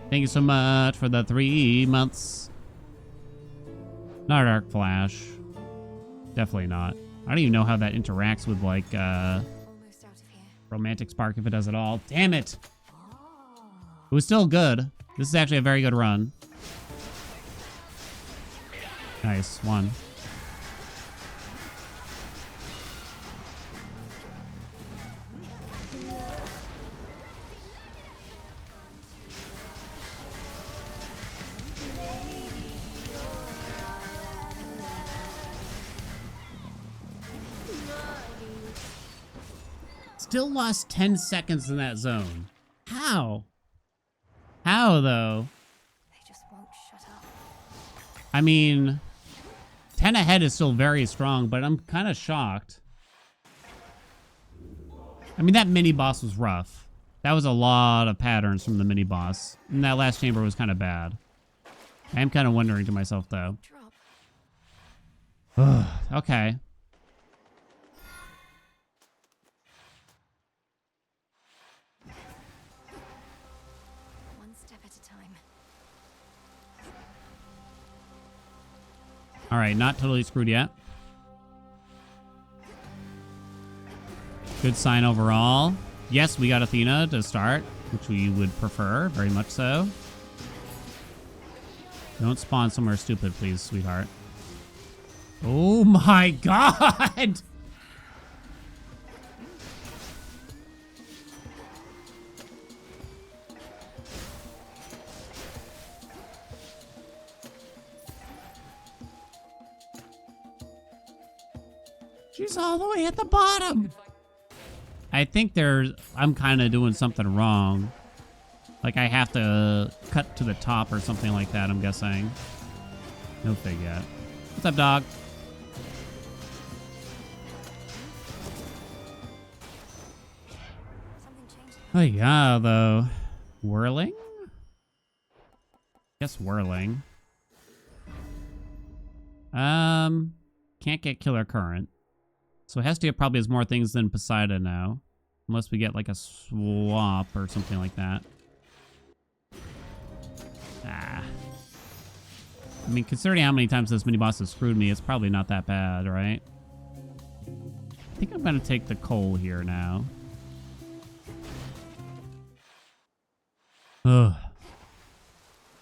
Thank you so much for the 3 months. Not Arc Flash. Definitely not. I don't even know how that interacts with, like, Romantic Spark, if it does at all. Damn it! It was still good. This is actually a very good run. Nice. 1. Still lost 10 seconds in that zone. How? How, though? They just won't shut up. I mean, 10 ahead is still very strong, but I'm kind of shocked. I mean, that mini-boss was rough. That was a lot of patterns from the mini-boss. And that last chamber was kind of bad. I am kind of wondering to myself, though. Drop. Okay. One step at a time. All right, not totally screwed yet. Good sign overall. Yes, we got Athena to start, which we would prefer, very much so. Don't spawn somewhere stupid, please, sweetheart. Oh my god! She's all the way at the bottom. I think I'm kind of doing something wrong. Like I have to cut to the top or something like that, I'm guessing. No fig yet. What's up, dog? Something changed. Oh yeah, though. Whirling? Guess whirling. Can't get Killer Current. So Hestia probably has more things than Poseidon now. Unless we get like a swap or something like that. Ah. I mean, considering how many times this mini-boss has screwed me, it's probably not that bad, right? I think I'm going to take the coal here now. Ugh.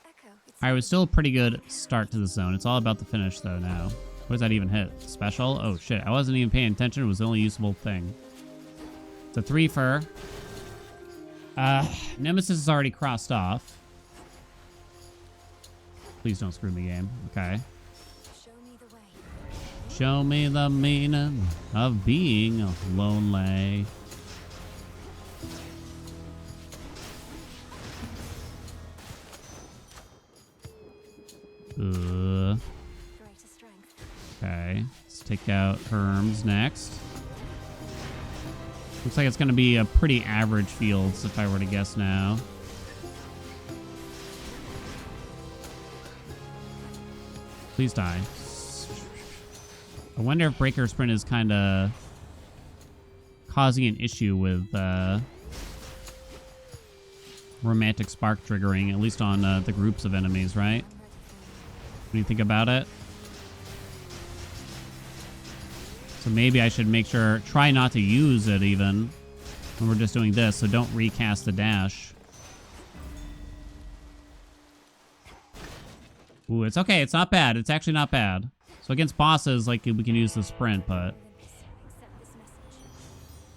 Echo. It's Alright, it was still a pretty good start to the zone. It's all about the finish, though, now. What does that even hit? Special? Oh, shit. I wasn't even paying attention. It was the only usable thing. It's a 3-fer. Nemesis is already crossed off. Please don't screw me, game. Okay. show me the way. Show me the meaning of being lonely. Greater strength. Okay. Let's take out Herms next. Looks like it's going to be a pretty average field, if I were to guess now. Please die. I wonder if Breaker Sprint is kind of causing an issue with Romantic Spark triggering, at least on the groups of enemies, right? What do you think about it? So maybe I should make sure, try not to use it even when we're just doing this, so don't recast the dash. Ooh, it's okay. It's not bad. It's actually not bad. So against bosses, like, we can use the sprint, but...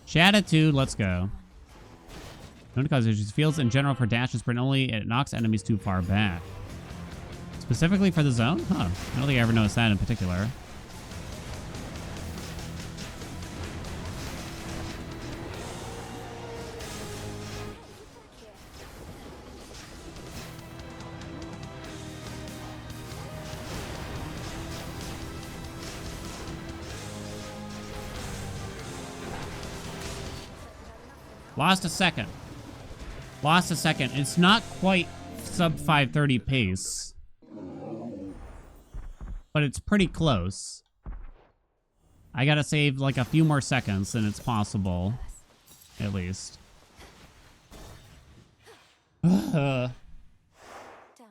Shatitude, let's go. Known to cause issues. Fields in general for dash and sprint only, it knocks enemies too far back. Specifically for the zone? Huh. I don't think I ever noticed that in particular. Lost a second. Lost a second. It's not quite sub 530 pace, but it's pretty close. I gotta save like a few more seconds than it's possible, at least. Downward. So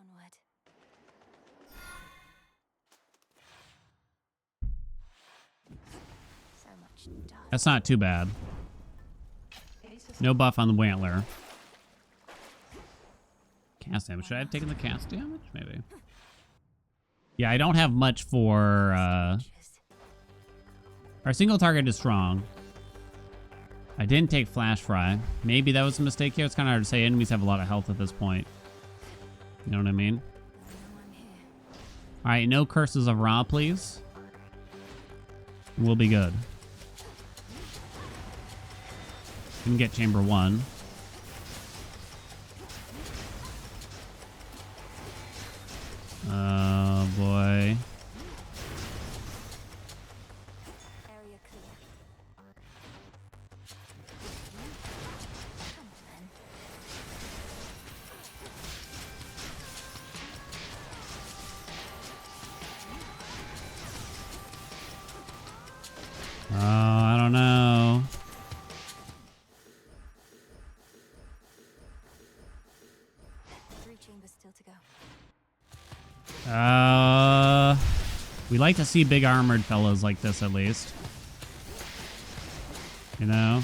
much dust. That's not too bad. No buff on the Wantler. Cast damage. Should I have taken the cast damage? Maybe. Yeah, I don't have much for... Our single target is strong. I didn't take Flash Fry. Maybe that was a mistake here. It's kind of hard to say. Enemies have a lot of health at this point. You know what I mean? Alright, no Curses of Ra, please. We'll be good. Can get chamber 1. Oh boy. Area clear. Oh, I don't know. 3 chambers still to go. We like to see big armored fellows like this, at least. You know?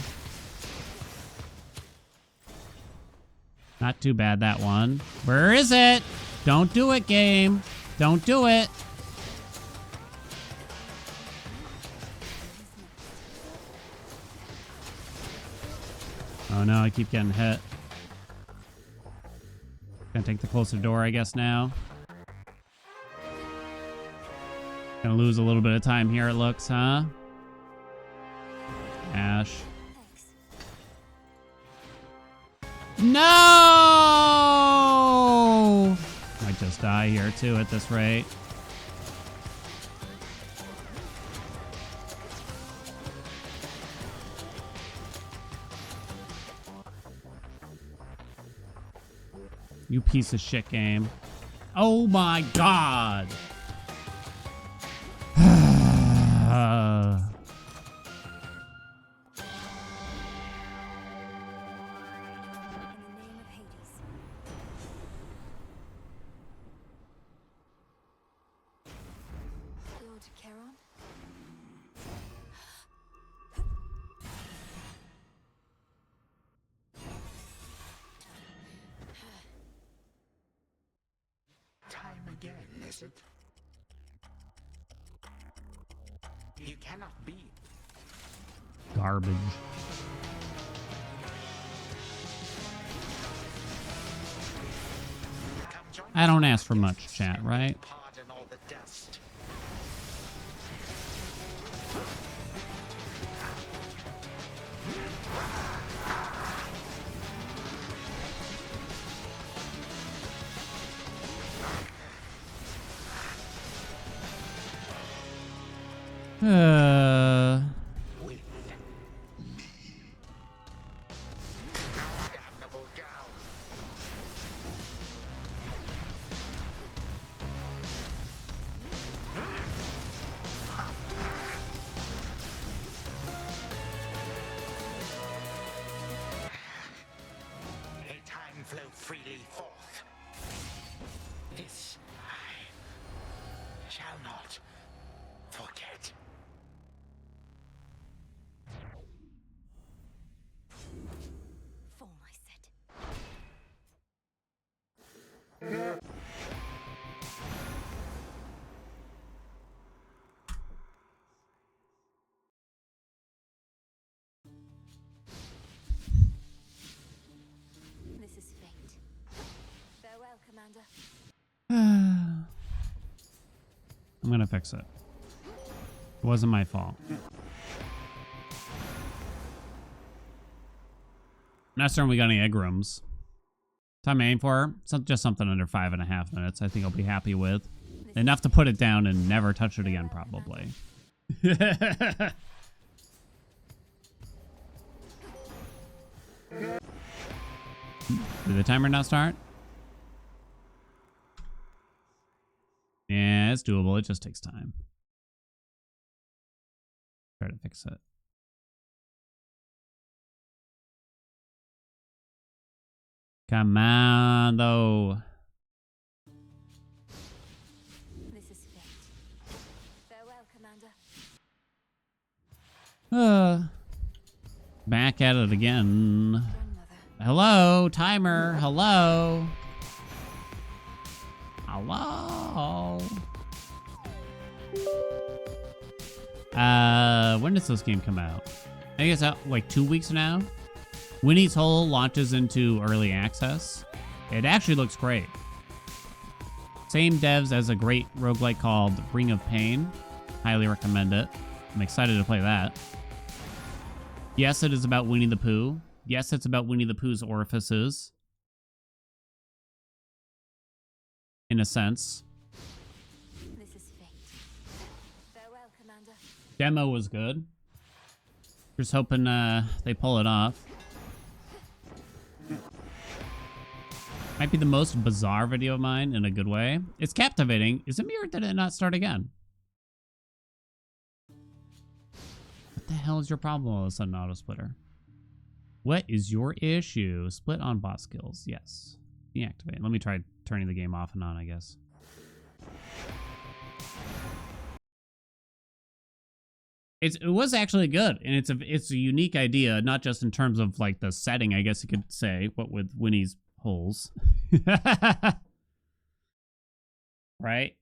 Not too bad, that one. Where is it? Don't do it, game. Don't do it. Oh no, I keep getting hit. Gonna take the closer door, I guess, now. Gonna lose a little bit of time here, it looks, huh? Ash. Thanks. No! Might just die here, too, at this rate. You piece of shit game. Oh my god! In the name of Hades. Lord Charon? Time again, is it? You cannot be. Garbage. Come join I don't us, ask for much, guests, chat, and right? Pardon all the dust. With damnable gal. I'm gonna fix it. It wasn't my fault. Next turn we got any egg rooms. Time to aim for just something under 5.5 minutes. I think I'll be happy with. Enough to put it down and never touch it again, probably. Did the timer not start? Yeah, it's doable. It just takes time. Try to fix it. Come on, though. This is fate. Farewell, Commander. Back at it again. Grandmother. Hello, timer. Hello. Hello. When does this game come out? I think it's out like 2 weeks now. Winnie's Hole launches into early access. It actually looks great. Same devs as a great roguelike called Ring of Pain. Highly recommend it. I'm excited to play that. Yes, it is about Winnie the Pooh. Yes, it's about Winnie the Pooh's orifices. In a sense. This is fate. Farewell, Commander. Demo was good. Just hoping they pull it off. Might be the most bizarre video of mine in a good way. It's captivating. Is it me or did it not start again? What the hell is your problem all of a sudden, auto splitter? What is your issue? Split on boss kills. Yes. Deactivate. Let me try turning the game off and on, I guess. It was actually good, and it's a unique idea, not just in terms of like the setting, I guess you could say, what with Winnie's holes. Right?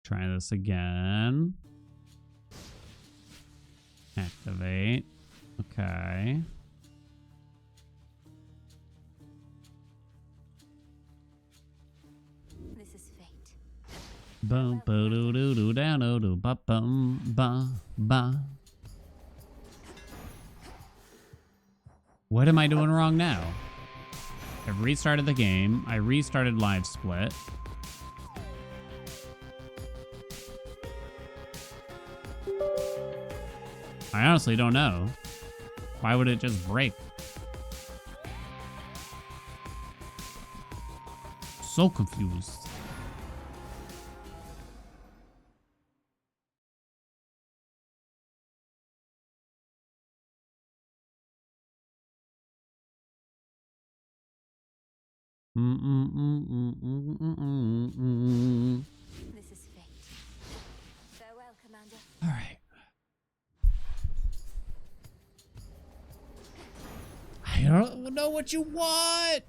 Try this again. Activate. Okay. This is fate. Bum ba doo doo doo down doo doo ba bum ba ba. What am I doing wrong now? I've restarted the game. I restarted live split. I honestly don't know. Why would it just break? So confused. This is fate. Farewell, Commander. All right. I don't know what you want.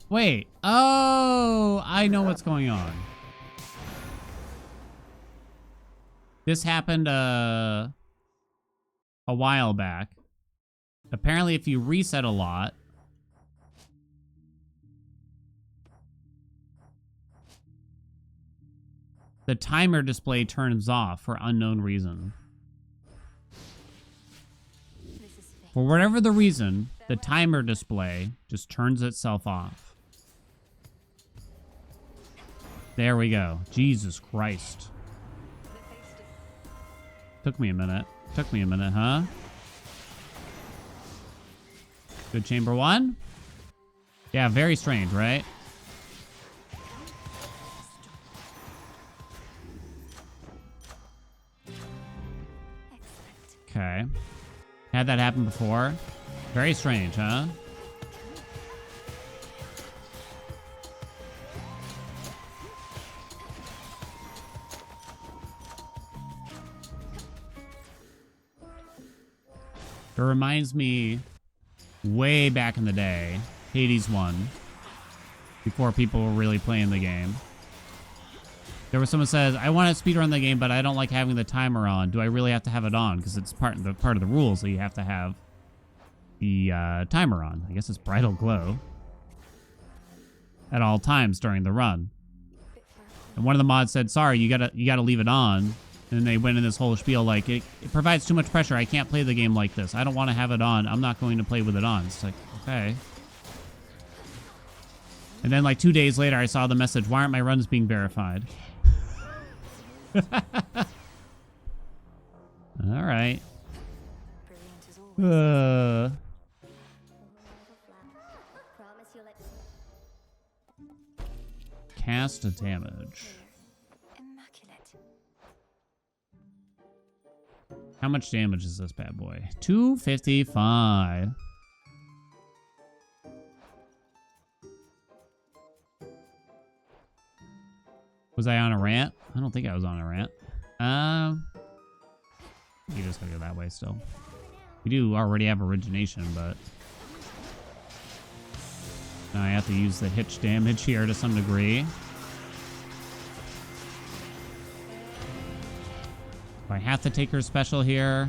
Wait. Oh, I know what's going on. This happened a while back. Apparently, if you reset a lot, the timer display turns off for unknown reason. This is fate. For whatever the reason, the timer display just turns itself off. There we go. Jesus Christ. Took me a minute. Took me a minute, huh? Good chamber one? Yeah, very strange, right? Excellent. Okay. Had that happen before. Very strange, huh? It reminds me way back in the day. Hades 1. Before people were really playing the game. There was someone says, I want to speedrun the game, but I don't like having the timer on. Do I really have to have it on? Because it's part of the rules that you have to have the timer on. I guess it's bridal glow. At all times during the run. And one of the mods said, sorry, you gotta leave it on. And they went in this whole spiel like, it provides too much pressure. I can't play the game like this. I don't want to have it on. I'm not going to play with it on. It's like, okay. And then like 2 days later, I saw the message, why aren't my runs being verified? All right. Brilliant as always. Cast a damage. Immaculate. How much damage is this bad boy? 255. Was I on a rant? I don't think I was on a rant. You just gotta go that way still. We do already have origination, but now I have to use the hitch damage here to some degree. Do I have to take her special here?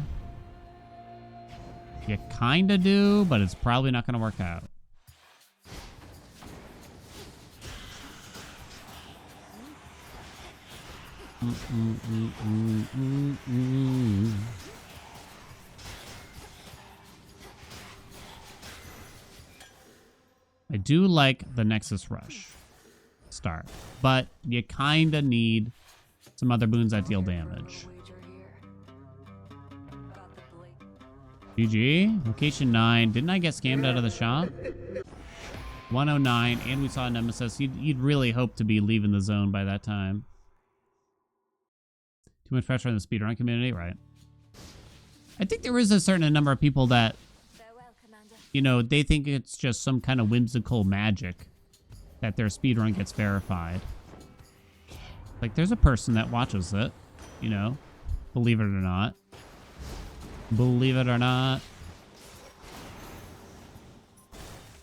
You kinda do, but it's probably not gonna work out. I do like the Nexus Rush start, but you kind of need some other boons that deal damage. Wager here. Got the blade. GG. Location 9. Didn't I get scammed out of the shop? 109, and we saw a Nemesis. You'd really hope to be leaving the zone by that time. Too much pressure on the speedrun community, right? I think there is a certain number of people that, Farewell, Commander. you know, they think it's just some kind of whimsical magic that their speedrun gets verified. Like, there's a person that watches it, you know, believe it or not. Believe it or not.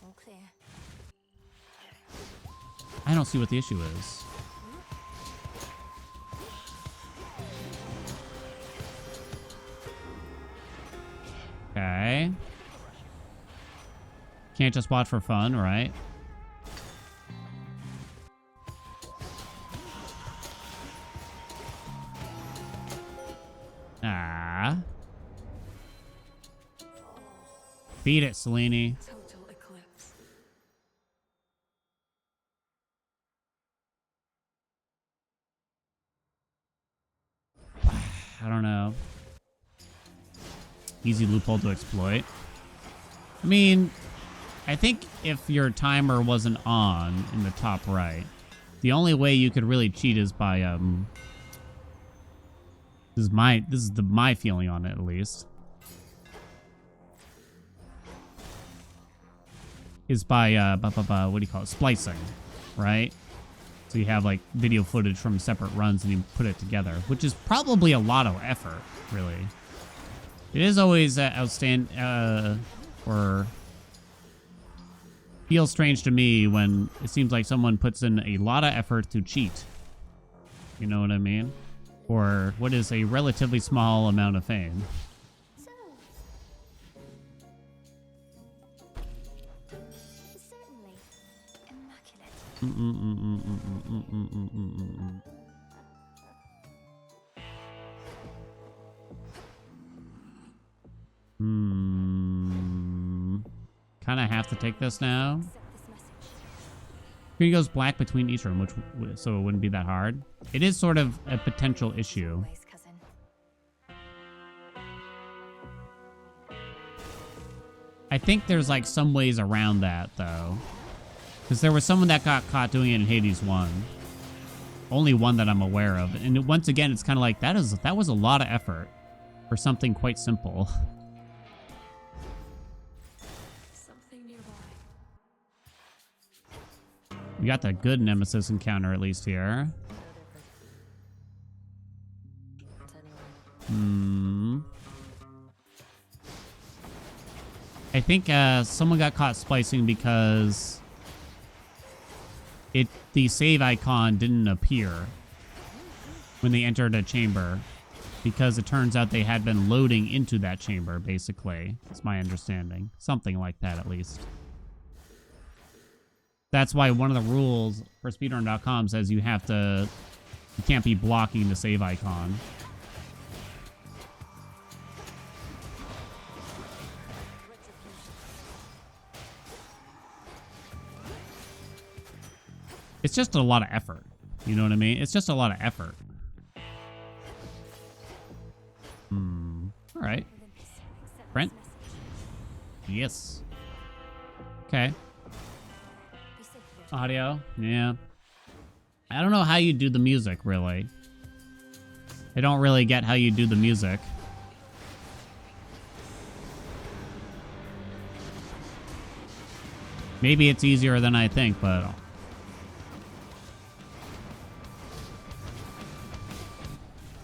All clear. I don't see what the issue is. Okay. Can't just watch for fun, right? Ah. Beat it, Selene. Total eclipse. I don't know. Easy loophole to exploit. I mean, I think if your timer wasn't on in the top right, the only way you could really cheat is by this is my feeling on it at least. Is by what do you call it? Splicing, right? So you have like video footage from separate runs and you put it together, which is probably a lot of effort, really. It is always outstanding, or feels strange to me when it seems like someone puts in a lot of effort to cheat. You know what I mean? Or what is a relatively small amount of fame. So. Certainly. Immaculate. Kind of have to take this now. Accept this message. Screen goes black between each room, so it wouldn't be that hard. It is sort of a potential issue. Always, cousin. I think there's like some ways around that though, because there was someone that got caught doing it in Hades 1. Only one that I'm aware of, and once again, it's kind of like that was a lot of effort for something quite simple. Something nearby. We got that good Nemesis encounter at least here. I I think someone got caught splicing because the save icon didn't appear when they entered a chamber, because it turns out they had been loading into that chamber, basically. That's my understanding. Something like that, at least. That's why one of the rules for speedrun.com says you can't be blocking the save icon. It's just a lot of effort. You know what I mean? It's just a lot of effort. All right. Brent? Yes. Okay. Audio? Yeah. I don't know how you do the music, really. I don't really get how you do the music. Maybe it's easier than I think, but...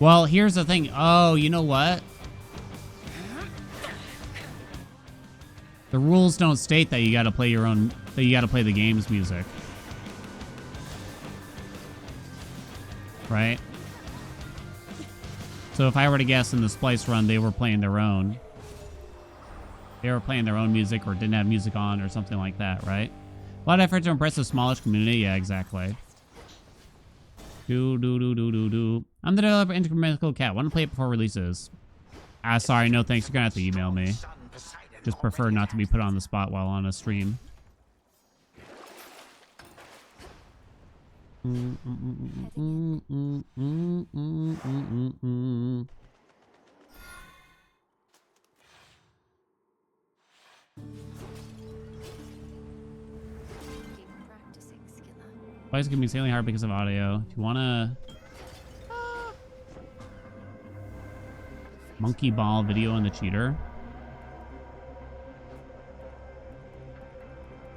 Well, here's the thing. Oh, you know what? The rules don't state that you gotta play your own... that you gotta play the game's music. Right? So if I were to guess in the splice run, they were playing their own. They were playing their own music or didn't have music on or something like that, right? A lot of effort to impress a smallish community. Yeah, exactly. I'm the developer Incremental Cat. Want to play it before releases? Sorry, no thanks. You're gonna have to email me. Just prefer not to be put on the spot while on a stream. It's gonna be insanely hard because of audio. If you wanna monkey ball video in the cheater.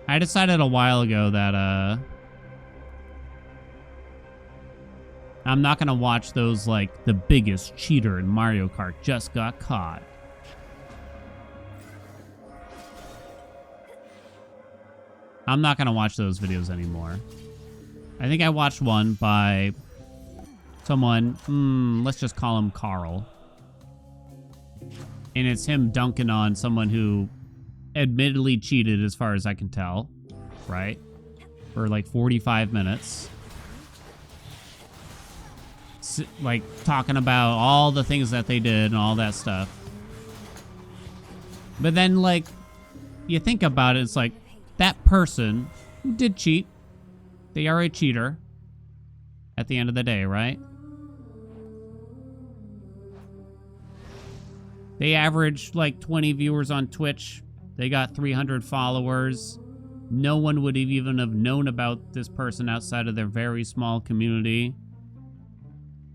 I decided a while ago that I'm not gonna watch those like the biggest cheater in Mario Kart just got caught. I'm not gonna watch those videos anymore. I think I watched one by someone, let's just call him Carl. And it's him dunking on someone who admittedly cheated as far as I can tell, right? For like 45 minutes. Like talking about all the things that they did and all that stuff. But then like, you think about it, it's like that person who did cheat, they are a cheater at the end of the day, right? They averaged like 20 viewers on Twitch. They got 300 followers. No one would even have known about this person outside of their very small community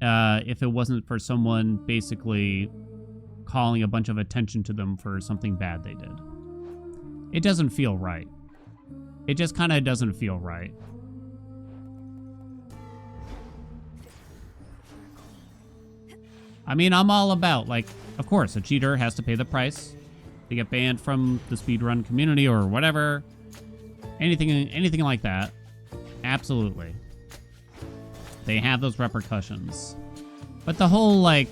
if it wasn't for someone basically calling a bunch of attention to them for something bad they did. It doesn't feel right. It just kind of doesn't feel right. I mean, I'm all about, like, of course, a cheater has to pay the price. They get banned from the speedrun community or whatever. Anything like that. Absolutely. They have those repercussions. But the whole, like,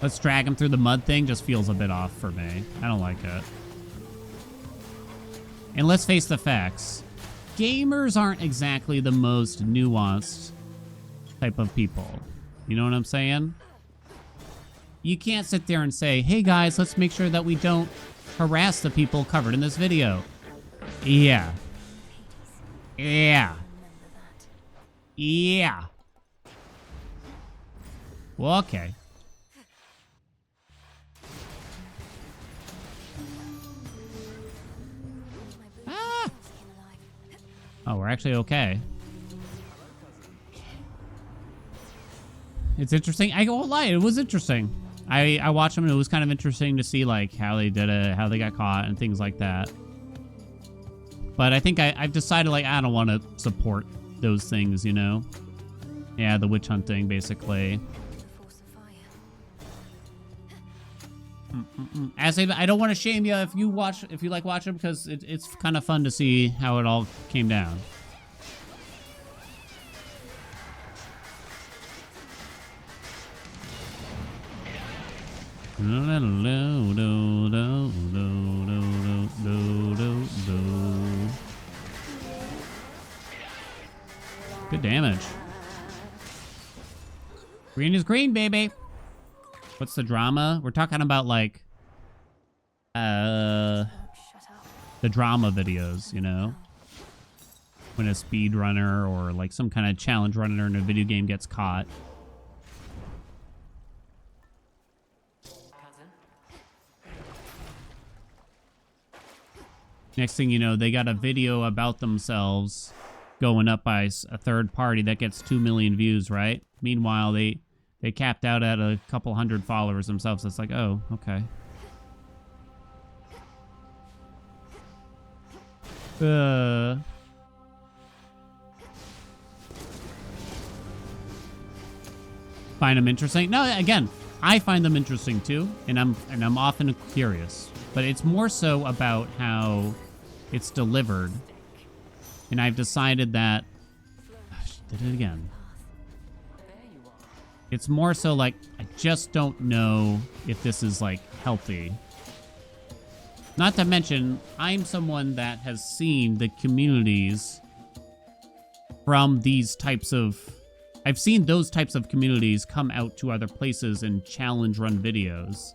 let's drag them through the mud thing just feels a bit off for me. I don't like it. And let's face the facts. Gamers aren't exactly the most nuanced type of people. You know what I'm saying? You can't sit there and say, hey guys, let's make sure that we don't harass the people covered in this video. Yeah. Yeah. Yeah. Well, okay. Ah! Oh, we're actually okay. It's interesting. I won't lie, it was interesting. I watched them and it was kind of interesting to see like how they did it, how they got caught and things like that. But I think I've decided like I don't want to support those things, you know? Yeah, the witch hunting basically. As I don't want to shame you if you like watching, because it's kind of fun to see how it all came down. Good damage. Green is green, baby. What's the drama? We're talking about like Shut up. the drama videos, you know? When a speedrunner or like some kind of challenge runner in a video game gets caught. Cousin. Next thing you know, they got a video about themselves going up by a third party that gets 2 million views, right? Meanwhile, they capped out at a couple hundred followers themselves. It's like, oh, okay. Find them interesting? No, again, I find them interesting too, and I'm often curious. But it's more so about how it's delivered. And I've decided that did it again. It's more so like, I just don't know if this is like healthy. Not to mention, I'm someone that has seen the communities from these types of... I've seen those types of communities come out to other places and challenge run videos.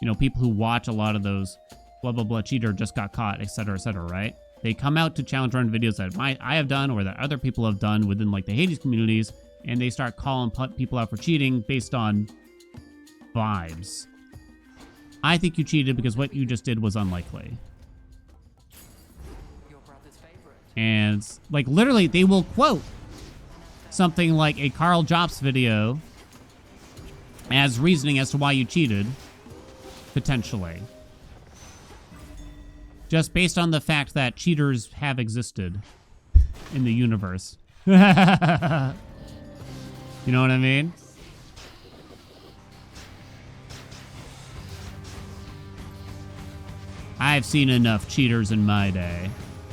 You know, people who watch a lot of those blah, blah, blah, cheater just got caught, etc., right? They come out to challenge run videos that I have done or that other people have done within like the Hades communities, and they start calling people out for cheating based on vibes. I think you cheated because what you just did was unlikely. Your brother's favorite. And, like, literally, they will quote something like a Carl Jobs video as reasoning as to why you cheated, potentially. Just based on the fact that cheaters have existed in the universe. You know what I mean? I've seen enough cheaters in my day.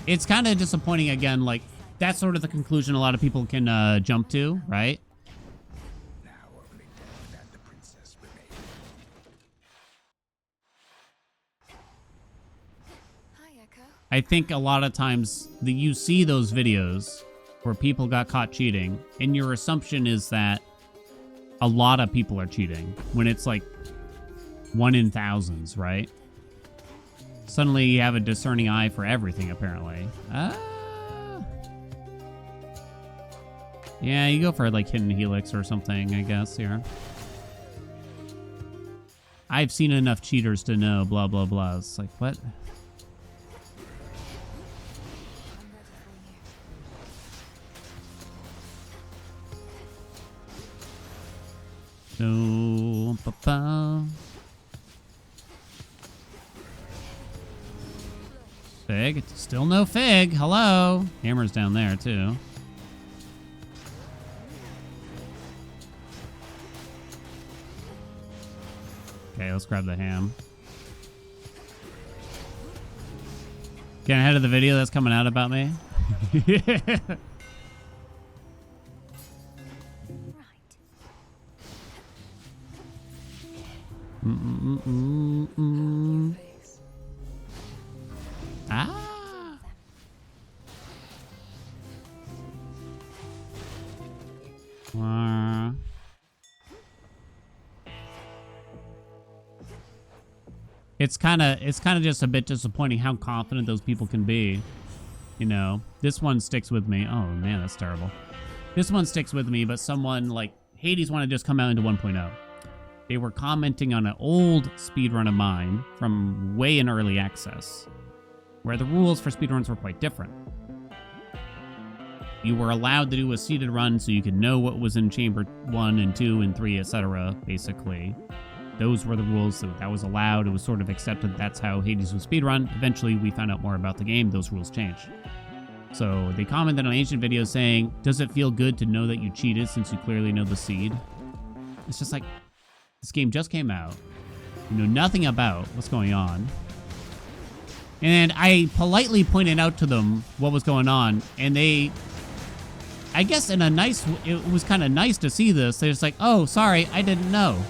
It's kind of disappointing, again, like, that's sort of the conclusion a lot of people can jump to, right? Now only death and the princess remain. Hi, Echo. I think a lot of times you see those videos where people got caught cheating, and your assumption is that a lot of people are cheating, when it's like 1 in thousands, right? Suddenly you have a discerning eye for everything, apparently. Yeah, you go for like Hidden Helix or something, I guess, here. I've seen enough cheaters to know, blah, blah, blah. It's like, what? No, ba-ba. Fig. Still no Fig. Hello. Hammer's down there, too. Okay, let's grab the ham. Getting ahead of the video that's coming out about me. Ah. It's kind of just a bit disappointing how confident those people can be. You know, this one sticks with me. Oh man, that's terrible. This one sticks with me, but someone like Hades wanted to just come out into 1.0. They were commenting on an old speedrun of mine from way in early access, where the rules for speedruns were quite different. You were allowed to do a seeded run so you could know what was in chamber 1 and 2 and 3, etc., basically. Those were the rules, so that was allowed. It was sort of accepted. That's how Hades was speedrun. Eventually, we found out more about the game. Those rules changed. So they commented on ancient videos saying, does it feel good to know that you cheated since you clearly know the seed? It's just like, this game just came out. you know nothing about what's going on. And I politely pointed out to them what was going on, and they, I guess in a nice, it was kind of nice to see this. They're just like, oh, sorry, I didn't know.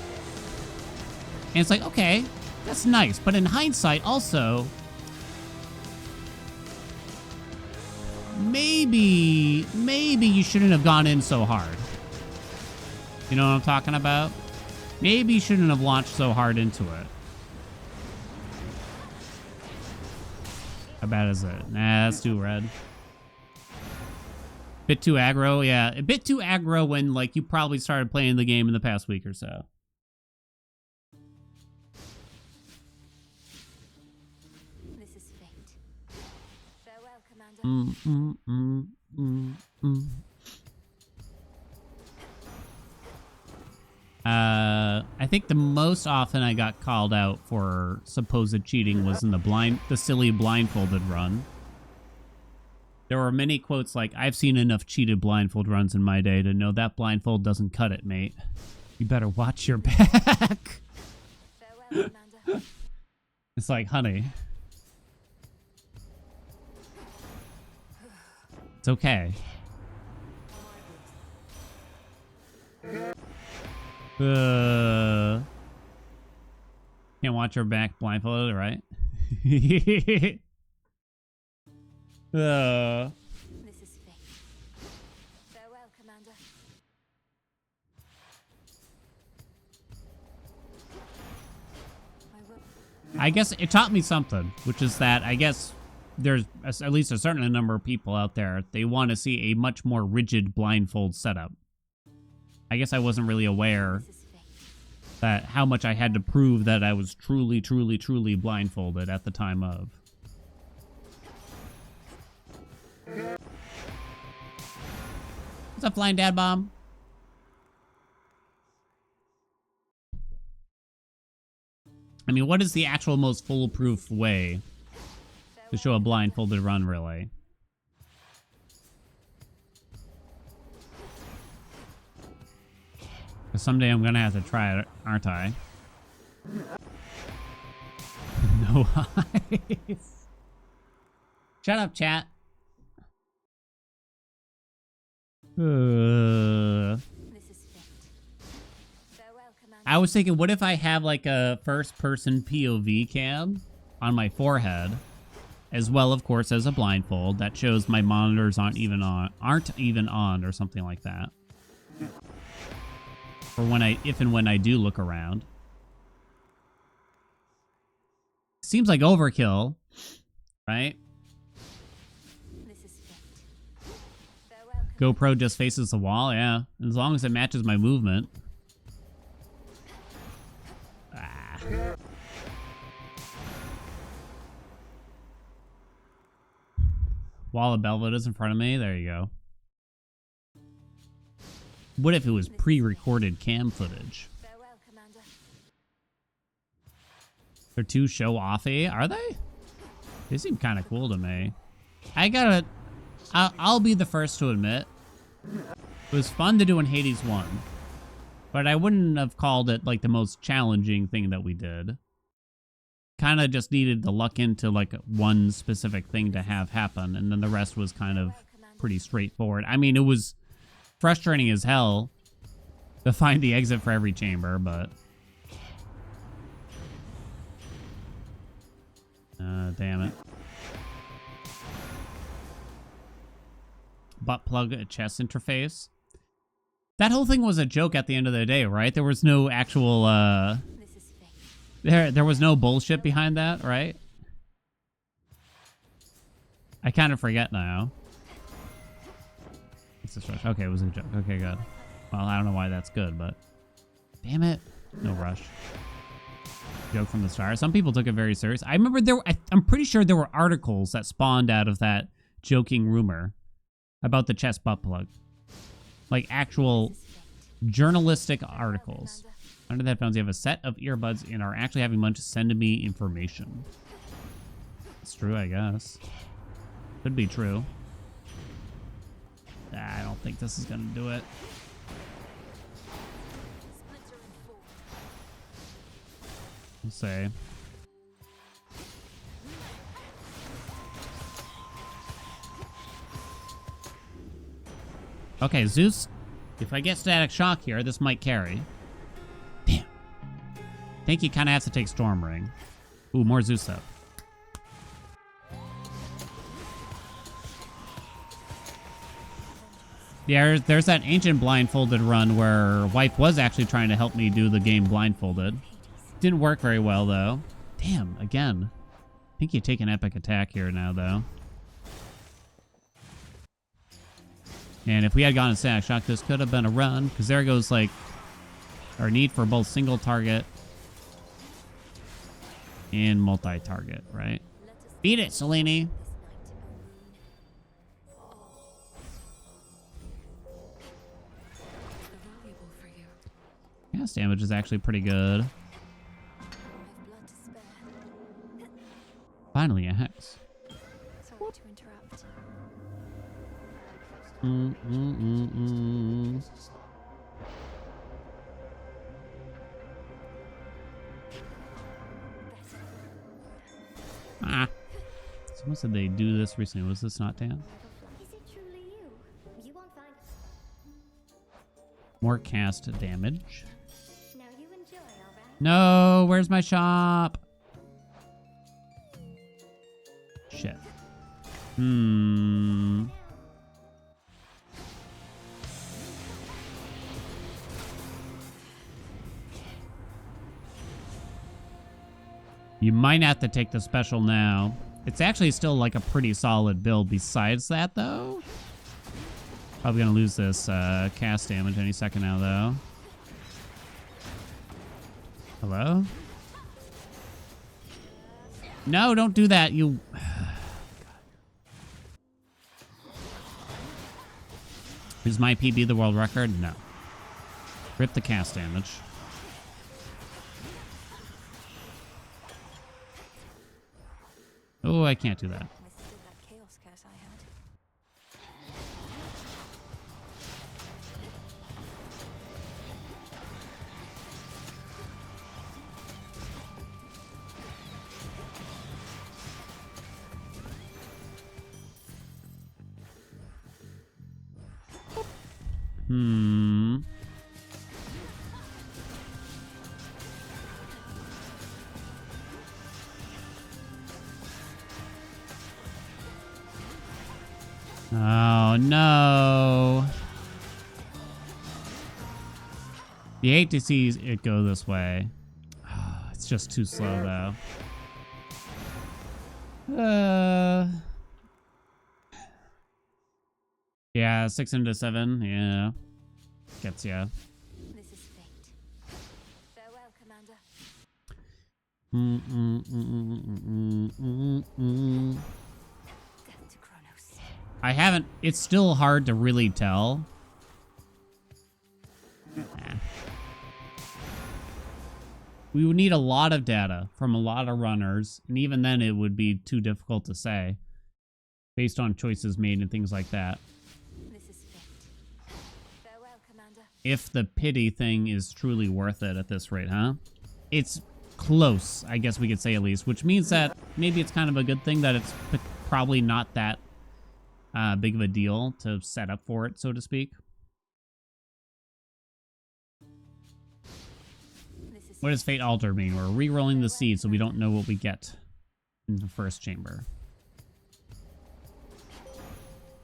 And it's like, okay, that's nice. But in hindsight, also, maybe you shouldn't have gone in so hard. You know what I'm talking about? Maybe you shouldn't have launched so hard into it. How bad is it? Nah, that's too red. Bit too aggro, yeah. A bit too aggro when, like, you probably started playing the game in the past week or so. This is fate. Farewell, Commander. I think the most often I got called out for supposed cheating was in the silly blindfolded run. There were many quotes like, I've seen enough cheated blindfold runs in my day to know that blindfold doesn't cut it, mate. You better watch your back. Farewell, Commander. It's like, honey. It's okay. Can't watch her back blindfolded, right? This is fate. Farewell, Commander. I will. I guess it taught me something, which is that I guess there's at least a certain number of people out there, they want to see a much more rigid blindfold setup. I guess I wasn't really aware This is fate. that how much I had to prove that I was truly blindfolded at the time of. What's up, Flying Dad Bomb? I mean, what is the actual most foolproof way to show a blindfolded run, really? Because someday I'm gonna have to try it, aren't I? No eyes. Shut up, chat. This is fate. Farewell, Commander. I was thinking, what if I have like a first-person POV cam on my forehead, as well, of course, as a blindfold that shows my monitors aren't even on, or something like that. For when if and when I do look around. Seems like overkill, right? This is fate. Farewell, GoPro just faces the wall, yeah. As long as it matches my movement. Ah. Wall of Belvedere in front of me. There you go. What if it was pre-recorded cam footage? Farewell, Commander. They're too show-offy, are they? They seem kind of cool to me. I'll be the first to admit, it was fun to do in Hades 1, but I wouldn't have called it like the most challenging thing that we did. Kind of just needed to luck into like one specific thing to have happen, and then the rest was kind of pretty straightforward. I mean, it was frustrating as hell to find the exit for every chamber, but damn it. Butt plug a chest interface. That whole thing was a joke at the end of the day, right? There was no actual This is fate. there was no bullshit behind that, right? I kind of forget now. It's a stretch. Okay, it was a joke. Okay, good. Well, I don't know why that's good, but damn it. No rush. Joke from the start. Some people took it very serious. I remember I'm pretty sure there were articles that spawned out of that joking rumor about the chest butt plug. Like actual journalistic articles. Under the headphones, you have a set of earbuds and are actually having Munch send me information. It's true, I guess. Could be true. I don't think this is gonna do it. Splinter and fall. We'll say. Okay, Zeus. If I get static shock here, this might carry. Damn. I think he kind of has to take Storm Ring. Ooh, more Zeus up. Yeah, there's that ancient blindfolded run where Wife was actually trying to help me do the game blindfolded. Didn't work very well, though. Damn, again. I think you take an epic attack here now, though. And if we had gone to static shock, this could have been a run, because there goes, like, our need for both single target and multi-target, right? Beat it, Selene! Valuable for you. Gas damage is actually pretty good. I've blood to spare. Finally, a Hex. Sorry to interrupt. Ah. Someone said they do this recently. Was this not Dan? Is it truly you? You won't find us. More cast damage. Now you enjoy, alright? No, where's my shop? Shit. You might have to take the special now. It's actually still like a pretty solid build besides that, though. Probably gonna lose this cast damage any second now, though. Hello? No, don't do that, you... Is my PB the world record? No. Rip the cast damage. Oh, I can't do that. Withstood that chaos curse I had. Oh, no. You hate to see it go this way. It's just too slow, though. Yeah, 6 into 7. Yeah. Gets ya. This is fate. Farewell, Commander. Death to Kronos. I haven't... It's still hard to really tell. We would need a lot of data from a lot of runners, and even then it would be too difficult to say based on choices made and things like that. This is fate. Farewell, Commander. If the pity thing is truly worth it at this rate, huh? It's close, I guess we could say at least, which means that maybe it's kind of a good thing that it's probably not that big of a deal to set up for it, so to speak. What does Fate Alter mean? We're re-rolling the seed so we don't know what we get in the first chamber.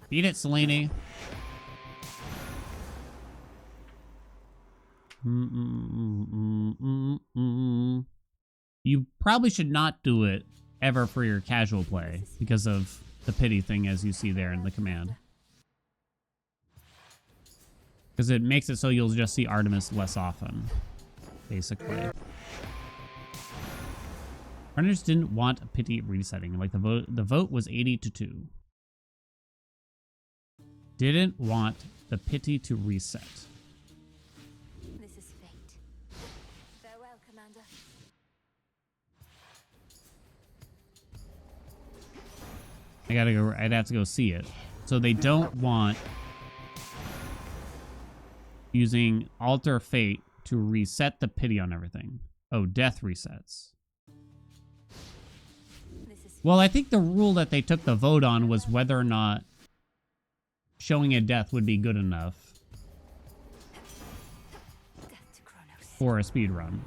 Beat it, Selene. You probably should not do it ever for your casual play because of the pity thing as you see there in the command. Because it makes it so you'll just see Artemis less often. Basically. Runners didn't want a pity resetting. Like the vote was 80-2. Didn't want the pity to reset. This is fate. Farewell, Commander. I gotta go. I'd have to go see it. So they don't want using Alter Fate to reset the pity on everything. Oh, death resets. This is Well, I think the rule that they took the vote on was whether or not showing a death would be good enough death to Kronos. for a speedrun.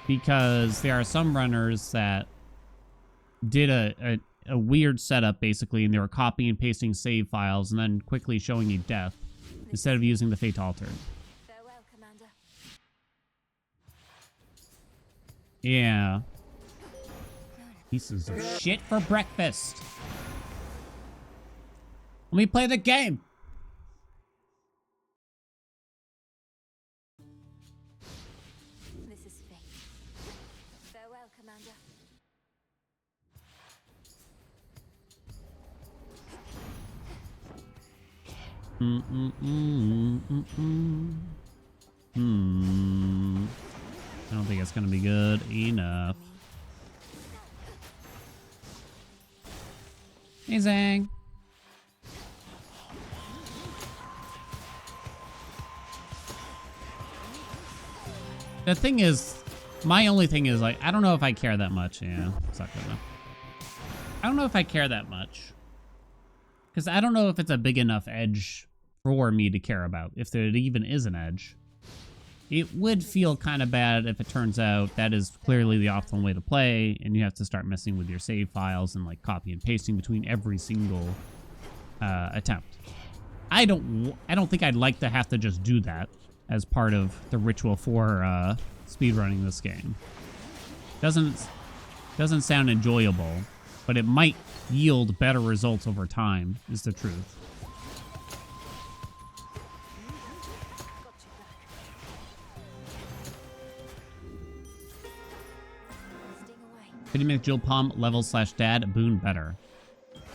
Because there are some runners that did a weird setup, basically, and they were copying and pasting save files and then quickly showing you death instead of using the Fate Altered. Farewell, Commander. Yeah. Pieces of shit for breakfast. Let me play the game. This is fate. Farewell, Commander. I don't think it's gonna be good enough. Amazing. The thing is, my only thing is, like, I don't know if I care that much. Yeah, it's not good enough. I don't know if I care that much. Because I don't know if it's a big enough edge for me to care about, if there even is an edge. It would feel kind of bad if it turns out that is clearly the optimal way to play, and you have to start messing with your save files and, like, copy and pasting between every single attempt. I don't think I'd like to have to just do that as part of the ritual for speedrunning this game. Doesn't sound enjoyable, but it might yield better results over time, is the truth. Sting away. Could you make Jill Palm level/dad boon better?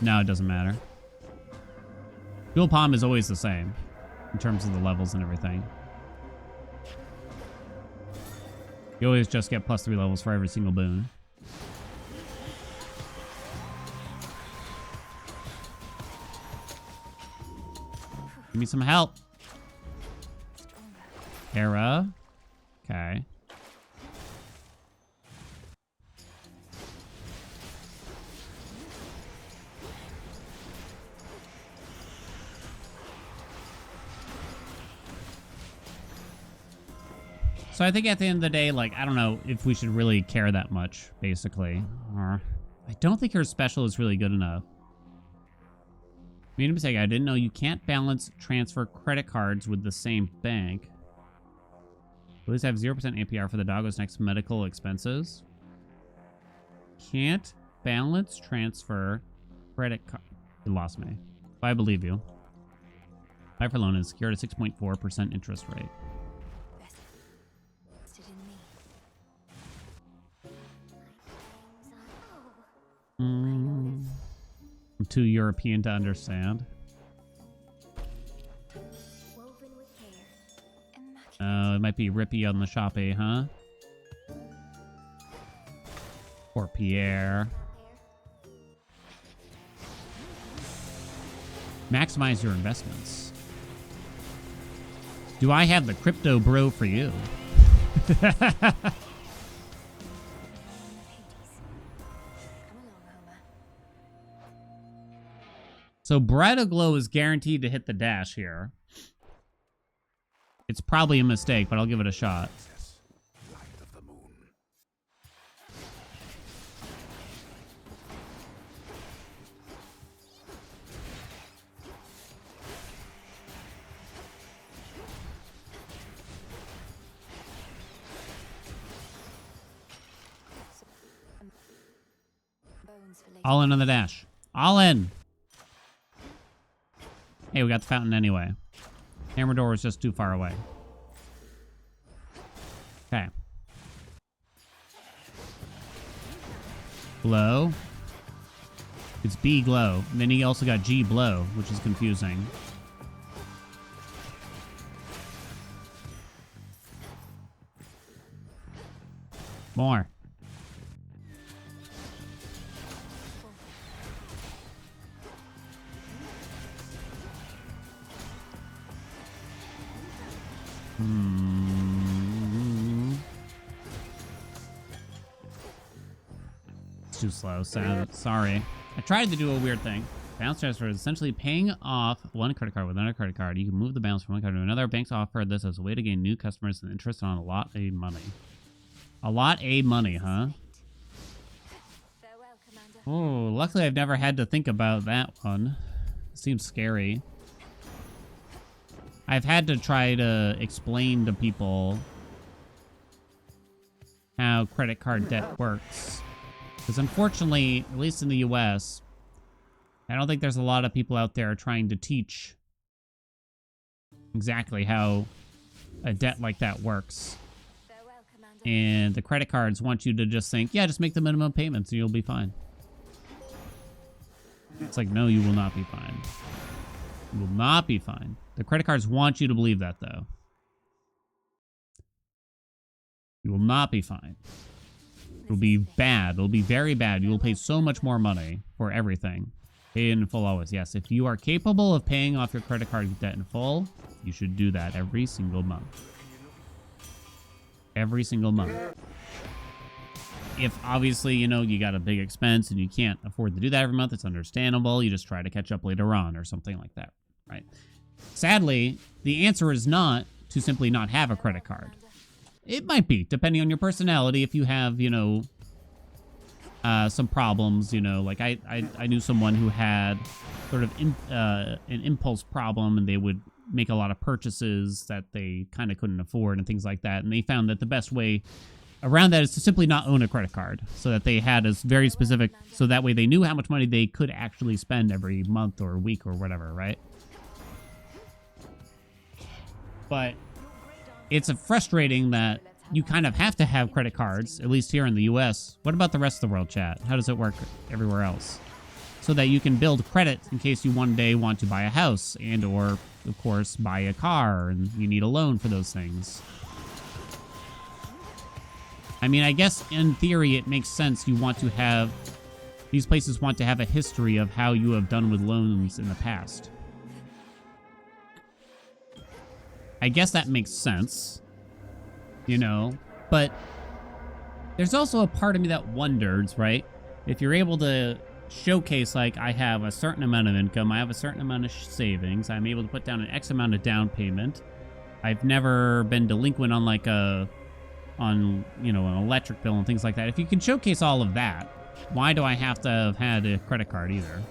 No, it doesn't matter. Jill Palm is always the same in terms of the levels and everything. You always just get +3 levels for every single boon. Give me some help. Era. Okay. So I think at the end of the day, like, I don't know if we should really care that much, basically. Or I don't think her special is really good enough. Made a mistake. I didn't know you can't balance transfer credit cards with the same bank. Please have 0% APR for the doggo's next medical expenses. Can't balance transfer credit card. You lost me. But I believe you. Buy for loan is secured at 6.4% interest rate. Vested in me. I'm too European to understand. Woven with care. Immaculate. It might be Rippy on the Shopee, huh? Or Pierre. Maximize your investments. Do I have the crypto bro for you? Come along, Homer. So Bright Glow is guaranteed to hit the dash here. It's probably a mistake, but I'll give it a shot. Light of the moon. Bones for later. All in on the dash. All in. Hey, we got the fountain anyway. Hammer door is just too far away. Okay. Glow. It's B glow. And then he also got G blow, which is confusing. More. Hmm. too slow. Sorry. I tried to do a weird thing. Balance transfer is essentially paying off one credit card with another credit card. You can move the balance from one card to another. Banks offer this as a way to gain new customers and interest on a lot of money. A lot of money, huh? Farewell, Commander. Oh, luckily I've never had to think about that one. Seems scary. I've had to try to explain to people how credit card debt works. Because unfortunately, at least in the US, I don't think there's a lot of people out there trying to teach exactly how a debt like that works. Farewell, Commander. And the credit cards want you to just think, yeah, just make the minimum payments and you'll be fine. It's like, no, you will not be fine. You will not be fine. The credit cards want you to believe that, though. You will not be fine. It'll be bad. It'll be very bad. You will pay so much more money for everything. Pay in full always. Yes, if you are capable of paying off your credit card debt in full, you should do that every single month. Every single month. If obviously, you know, you got a big expense and you can't afford to do that every month, it's understandable. You just try to catch up later on or something like that, right? Sadly, the answer is not to simply not have a credit card. It might be, depending on your personality. If you have, you know, some problems, you know, like I knew someone who had sort of an impulse problem, and they would make a lot of purchases that they kind of couldn't afford and things like that. And they found that the best way around that is to simply not own a credit card, so that they had a very specific, so that way they knew how much money they could actually spend every month or week or whatever, right? But it's frustrating that you kind of have to have credit cards, at least here in the US. What about the rest of the world, chat? How does it work everywhere else? So that you can build credit in case you one day want to buy a house and or, of course, buy a car, and you need a loan for those things. I mean, I guess in theory it makes sense. You want to have, these places want to have a history of how you have done with loans in the past. I guess that makes sense, you know, but there's also a part of me that wonders, right? If you're able to showcase, like, I have a certain amount of income, I have a certain amount of savings, I'm able to put down an X amount of down payment, I've never been delinquent on like you know, an electric bill and things like that. If you can showcase all of that, why do I have to have had a credit card either?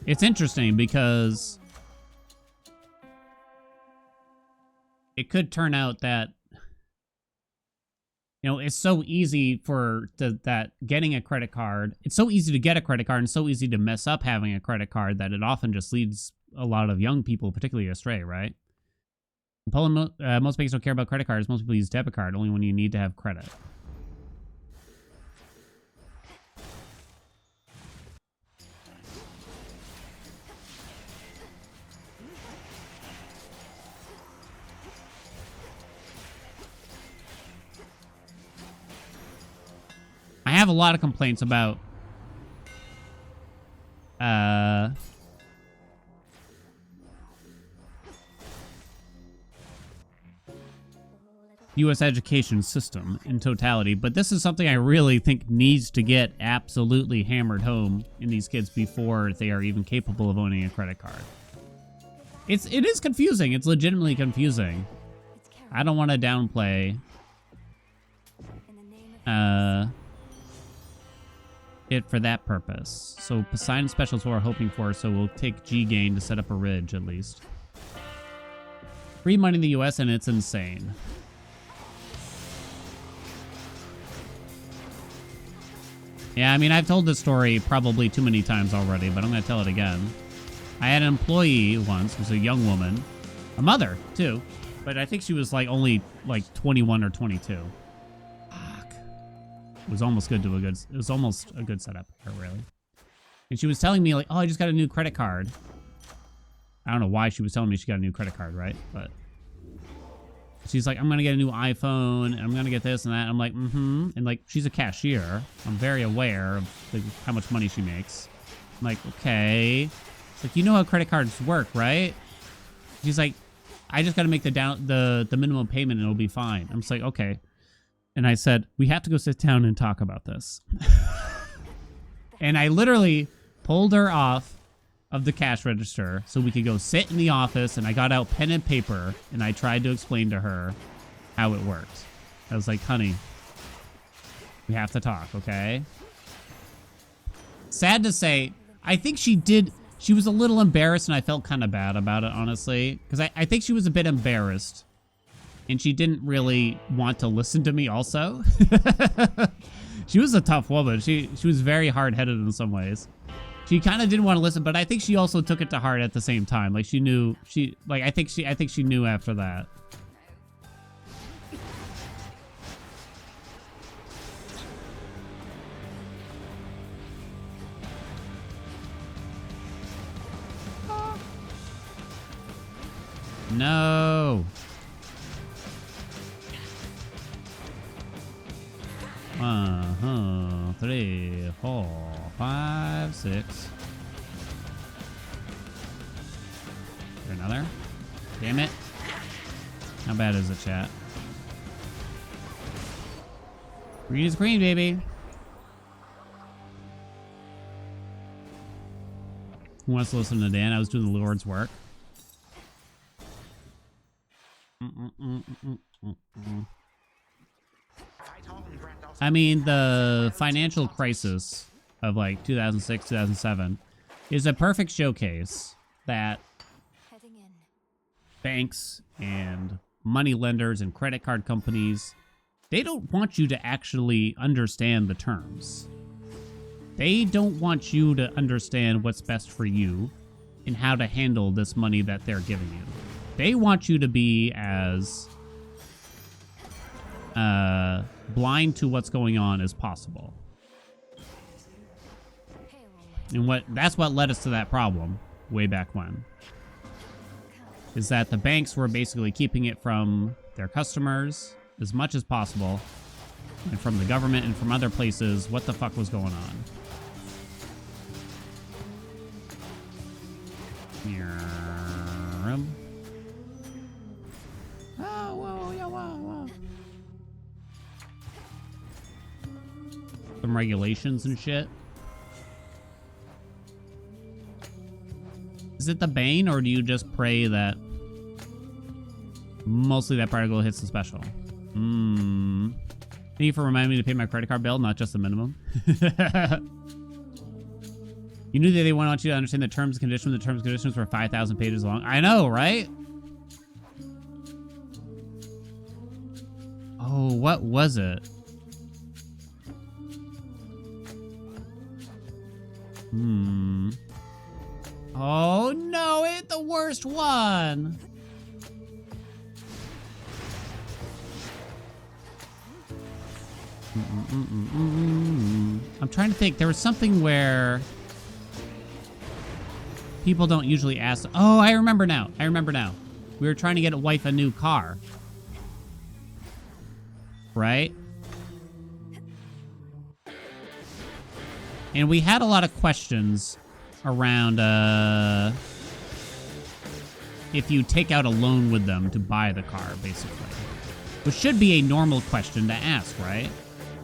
It's interesting because it could turn out that, you know, it's so easy that getting a credit card, it's so easy to get a credit card and so easy to mess up having a credit card that it often just leads a lot of young people particularly astray, right? In Poland, most banks don't care about credit cards. Most people use debit card only when you need to have credit. I have a lot of complaints about U.S. education system in totality, but this is something I really think needs to get absolutely hammered home in these kids before they are even capable of owning a credit card. It is confusing. It's legitimately confusing. It's I don't want to downplay in the name of it for that purpose. So Poseidon Special is what we're hoping for, so we'll take G gain to set up a ridge at least. Free money in the US and it's insane. Yeah, I mean, I've told this story probably too many times already, but I'm going to tell it again. I had an employee once, who was a young woman, a mother too, but I think she was like only like 21 or 22. It was almost good to a good. It was almost a good setup here, really. And she was telling me like, "Oh, I just got a new credit card." I don't know why she was telling me she got a new credit card, right? But she's like, "I'm gonna get a new iPhone, and I'm gonna get this and that." I'm like, "Mm-hmm." And like, she's a cashier. I'm very aware of how much money she makes. I'm like, okay. It's like, you know how credit cards work, right? She's like, I just got to make the minimum payment and it'll be fine. I'm just like, okay. And I said, we have to go sit down and talk about this. And I literally pulled her off of the cash register so we could go sit in the office, and I got out pen and paper and I tried to explain to her how it worked. I was like, honey, we have to talk, okay? Sad to say, I think she did. She was a little embarrassed, and I felt kind of bad about it, honestly. Because I think she was a bit embarrassed. And she didn't really want to listen to me also. She was a tough woman. She was very hard-headed in some ways. She kind of didn't want to listen, but I think she also took it to heart at the same time. Like, she knew... I think she knew after that. No. 1, 2, 3, 4, 5, 6. There another? Damn it. How bad is it, chat? Green is green, baby. Who wants to listen to Dan? I was doing the Lord's work. I mean, the financial crisis of like 2006, 2007 is a perfect showcase that Heading in. banks and money lenders and credit card companies, they don't want you to actually understand the terms. They don't want you to understand what's best for you and how to handle this money that they're giving you. They want you to be as blind to what's going on as possible. And that's what led us to that problem way back when. Is that the banks were basically keeping it from their customers as much as possible, and from the government and from other places, what the fuck was going on. Oh, whoa, yeah, whoa. Some regulations and shit. Is it the Bane, or do you just pray that mostly that particle hits the special? Thank you for reminding me to pay my credit card bill, not just the minimum. You knew that they want you to understand the terms and conditions. The terms and conditions were 5,000 pages long. I know, right? Oh, what was it? Oh no, it's the worst one. I'm trying to think. There was something where people don't usually ask. Oh, I remember now. We were trying to get a wife a new car. Right? And we had a lot of questions around if you take out a loan with them to buy the car, basically. Which should be a normal question to ask, right?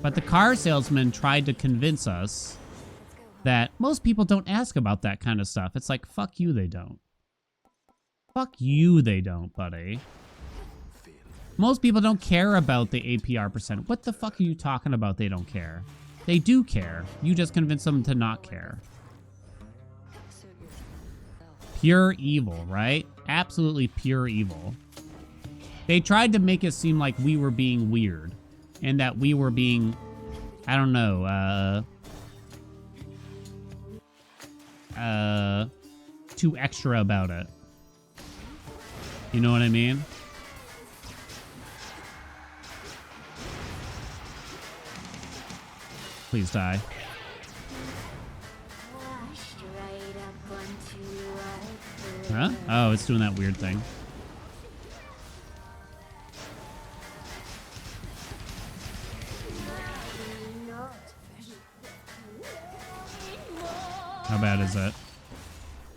But the car salesman tried to convince us that most people don't ask about that kind of stuff. It's like, fuck you, they don't. Fuck you, they don't, buddy. Most people don't care about the APR percent. What the fuck are you talking about they don't care? They do care. You just convince them to not care. Pure evil, right? Absolutely pure evil. They tried to make it seem like we were being weird. And that we were being, I don't know, too extra about it. You know what I mean? Please die. Huh? Oh, it's doing that weird thing. How bad is it?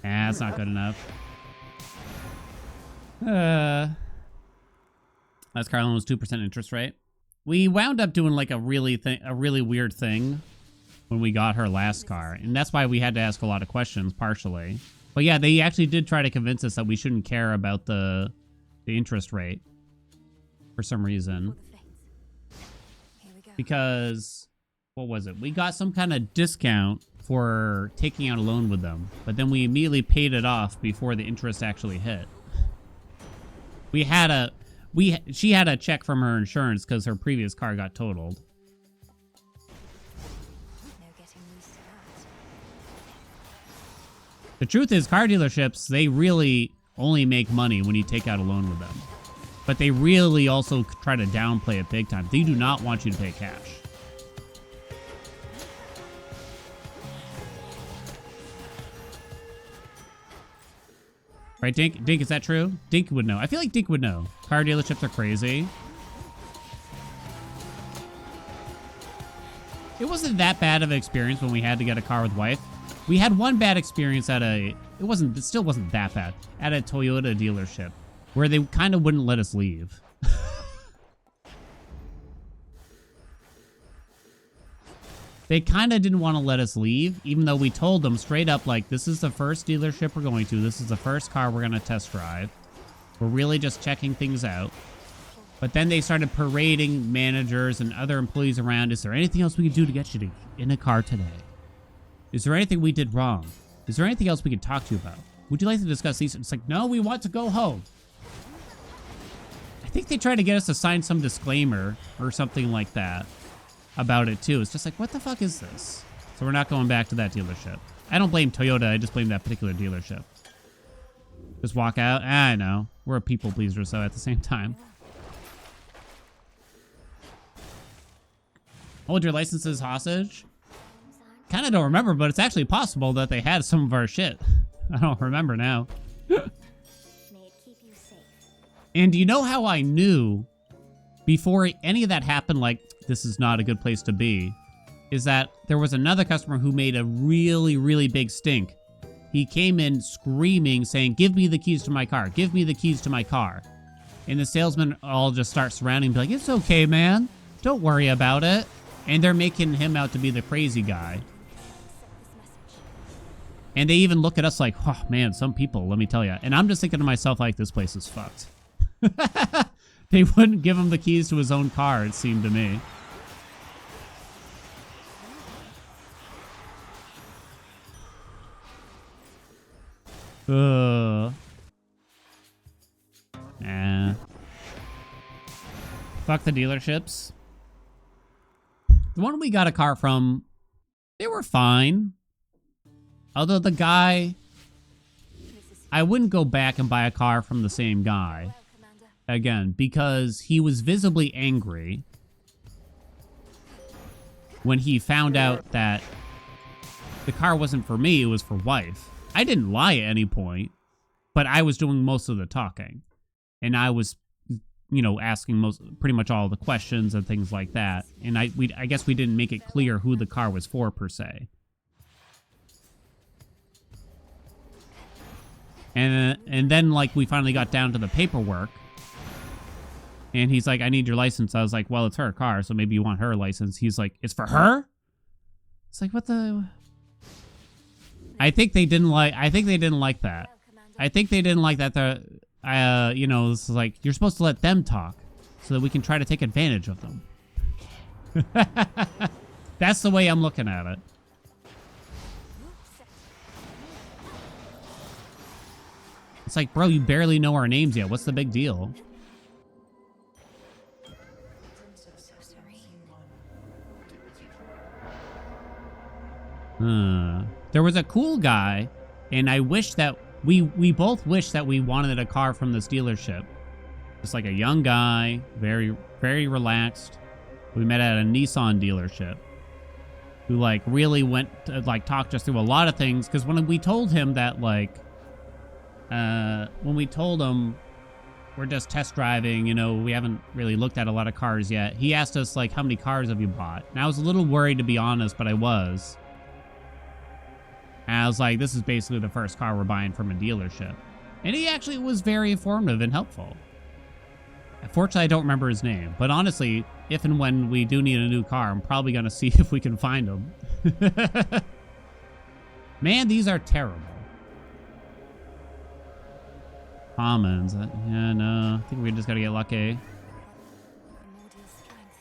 That's not good enough. Last car loan was 2% interest rate. We wound up doing like a really weird thing when we got her last car, and that's why we had to ask a lot of questions, partially. But yeah, they actually did try to convince us that we shouldn't care about the interest rate for some reason. Here we go. Because, what was it? We got some kind of discount for taking out a loan with them, but then we immediately paid it off before the interest actually hit. She had a check from her insurance because her previous car got totaled. No getting used to that. The truth is, car dealerships, they really only make money when you take out a loan with them. But they really also try to downplay it big time. They do not want you to pay cash. Right, Dink? Dink, is that true? Dink would know. I feel like Dink would know. Car dealerships are crazy. It wasn't that bad of an experience when we had to get a car with wife. We had one bad experience at it still wasn't that bad, at a Toyota dealership, where they kind of wouldn't let us leave. They kind of didn't want to let us leave, even though we told them straight up, like, this is the first dealership we're going to. This is the first car we're going to test drive. We're really just checking things out. But then they started parading managers and other employees around. Is there anything else we can do to get you in a car today? Is there anything we did wrong? Is there anything else we can talk to you about? Would you like to discuss these? It's like, no, we want to go home. I think they tried to get us to sign some disclaimer or something like that about it too. It's just like, what the fuck is this? So we're not going back to that dealership. I don't blame Toyota, I just blame that particular dealership. Just walk out. I know. We're a people pleaser, so at the same time. Hold your licenses hostage? Kind of don't remember, but it's actually possible that they had some of our shit. I don't remember now. May it keep you safe. And you know how I knew before any of that happened, like, this is not a good place to be, is that there was another customer who made a really, really big stink. He came in screaming, saying, give me the keys to my car. Give me the keys to my car. And the salesmen all just start surrounding him, be like, it's okay, man. Don't worry about it. And they're making him out to be the crazy guy. And they even look at us like, oh, man, some people, let me tell you. And I'm just thinking to myself, like, this place is fucked. They wouldn't give him the keys to his own car, it seemed to me. Fuck the dealerships. The one we got a car from, they were fine. Although the guy, I wouldn't go back and buy a car from the same guy again, because he was visibly angry when he found out that the car wasn't for me, it was for wife. I didn't lie at any point, but I was doing most of the talking. And I was, you know, asking pretty much all the questions and things like that. And I guess we didn't make it clear who the car was for, per se. And then, like, we finally got down to the paperwork. And he's like, I need your license. I was like, well, it's her car, so maybe you want her license. He's like, it's for her? It's like, what the... I think they didn't like that. I think they didn't like that you know, this is like, you're supposed to let them talk so that we can try to take advantage of them. That's the way I'm looking at it. It's like, bro, you barely know our names yet. What's the big deal? There was a cool guy, and I wish that we both wish that we wanted a car from this dealership. Just like a young guy, very, very relaxed. We met at a Nissan dealership, who like really went to, like, talked us through a lot of things. Because when we told him that, like, when we told him we're just test driving, you know, we haven't really looked at a lot of cars yet, he asked us, like, how many cars have you bought? And I was a little worried, to be honest, but I was. And I was like, this is basically the first car we're buying from a dealership. And he actually was very informative and helpful. Unfortunately, I don't remember his name. But honestly, if and when we do need a new car, I'm probably going to see if we can find him. Man, these are terrible. Commons. Yeah, no. I think we just got to get lucky. Primordial strength.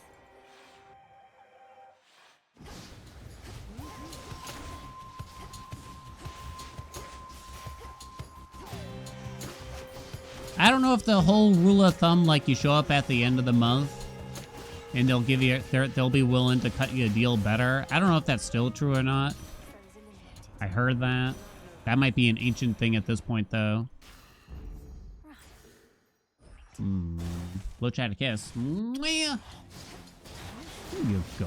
I don't know if the whole rule of thumb, like you show up at the end of the month and they'll give you, they'll be willing to cut you a deal better. I don't know if that's still true or not. Foes eliminated. I heard that. That might be an ancient thing at this point, though. Blow chat a kiss. Mwah. There you go.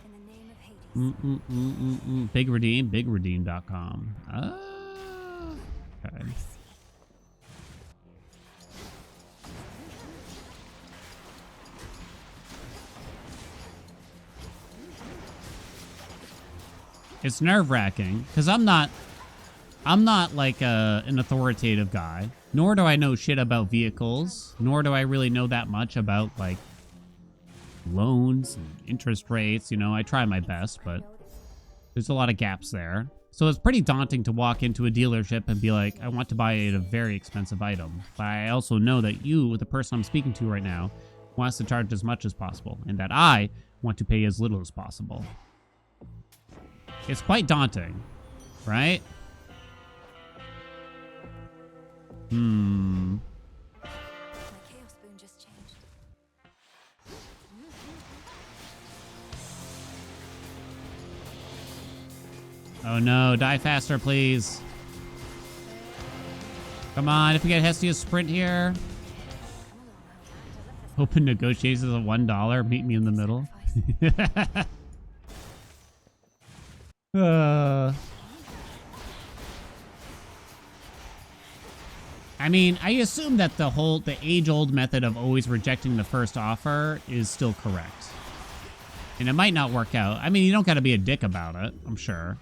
In the name of Hades. Big redeem, bigredeem.com. Okay. It's nerve-wracking because I'm not like an authoritative guy, nor do I know shit about vehicles, nor do I really know that much about like loans and interest rates. You know, I try my best, but there's a lot of gaps there. So it's pretty daunting to walk into a dealership and be like, I want to buy a very expensive item. But I also know that you, the person I'm speaking to right now, wants to charge as much as possible, and that I want to pay as little as possible. It's quite daunting, right? My chaos boon just changed. Oh no, die faster, please. Come on, if we get Hestia's sprint here. Open negotiations at $1. Meet me in the middle. I mean, I assume that the age-old method of always rejecting the first offer is still correct. And it might not work out. I mean, you don't got to be a dick about it, I'm sure.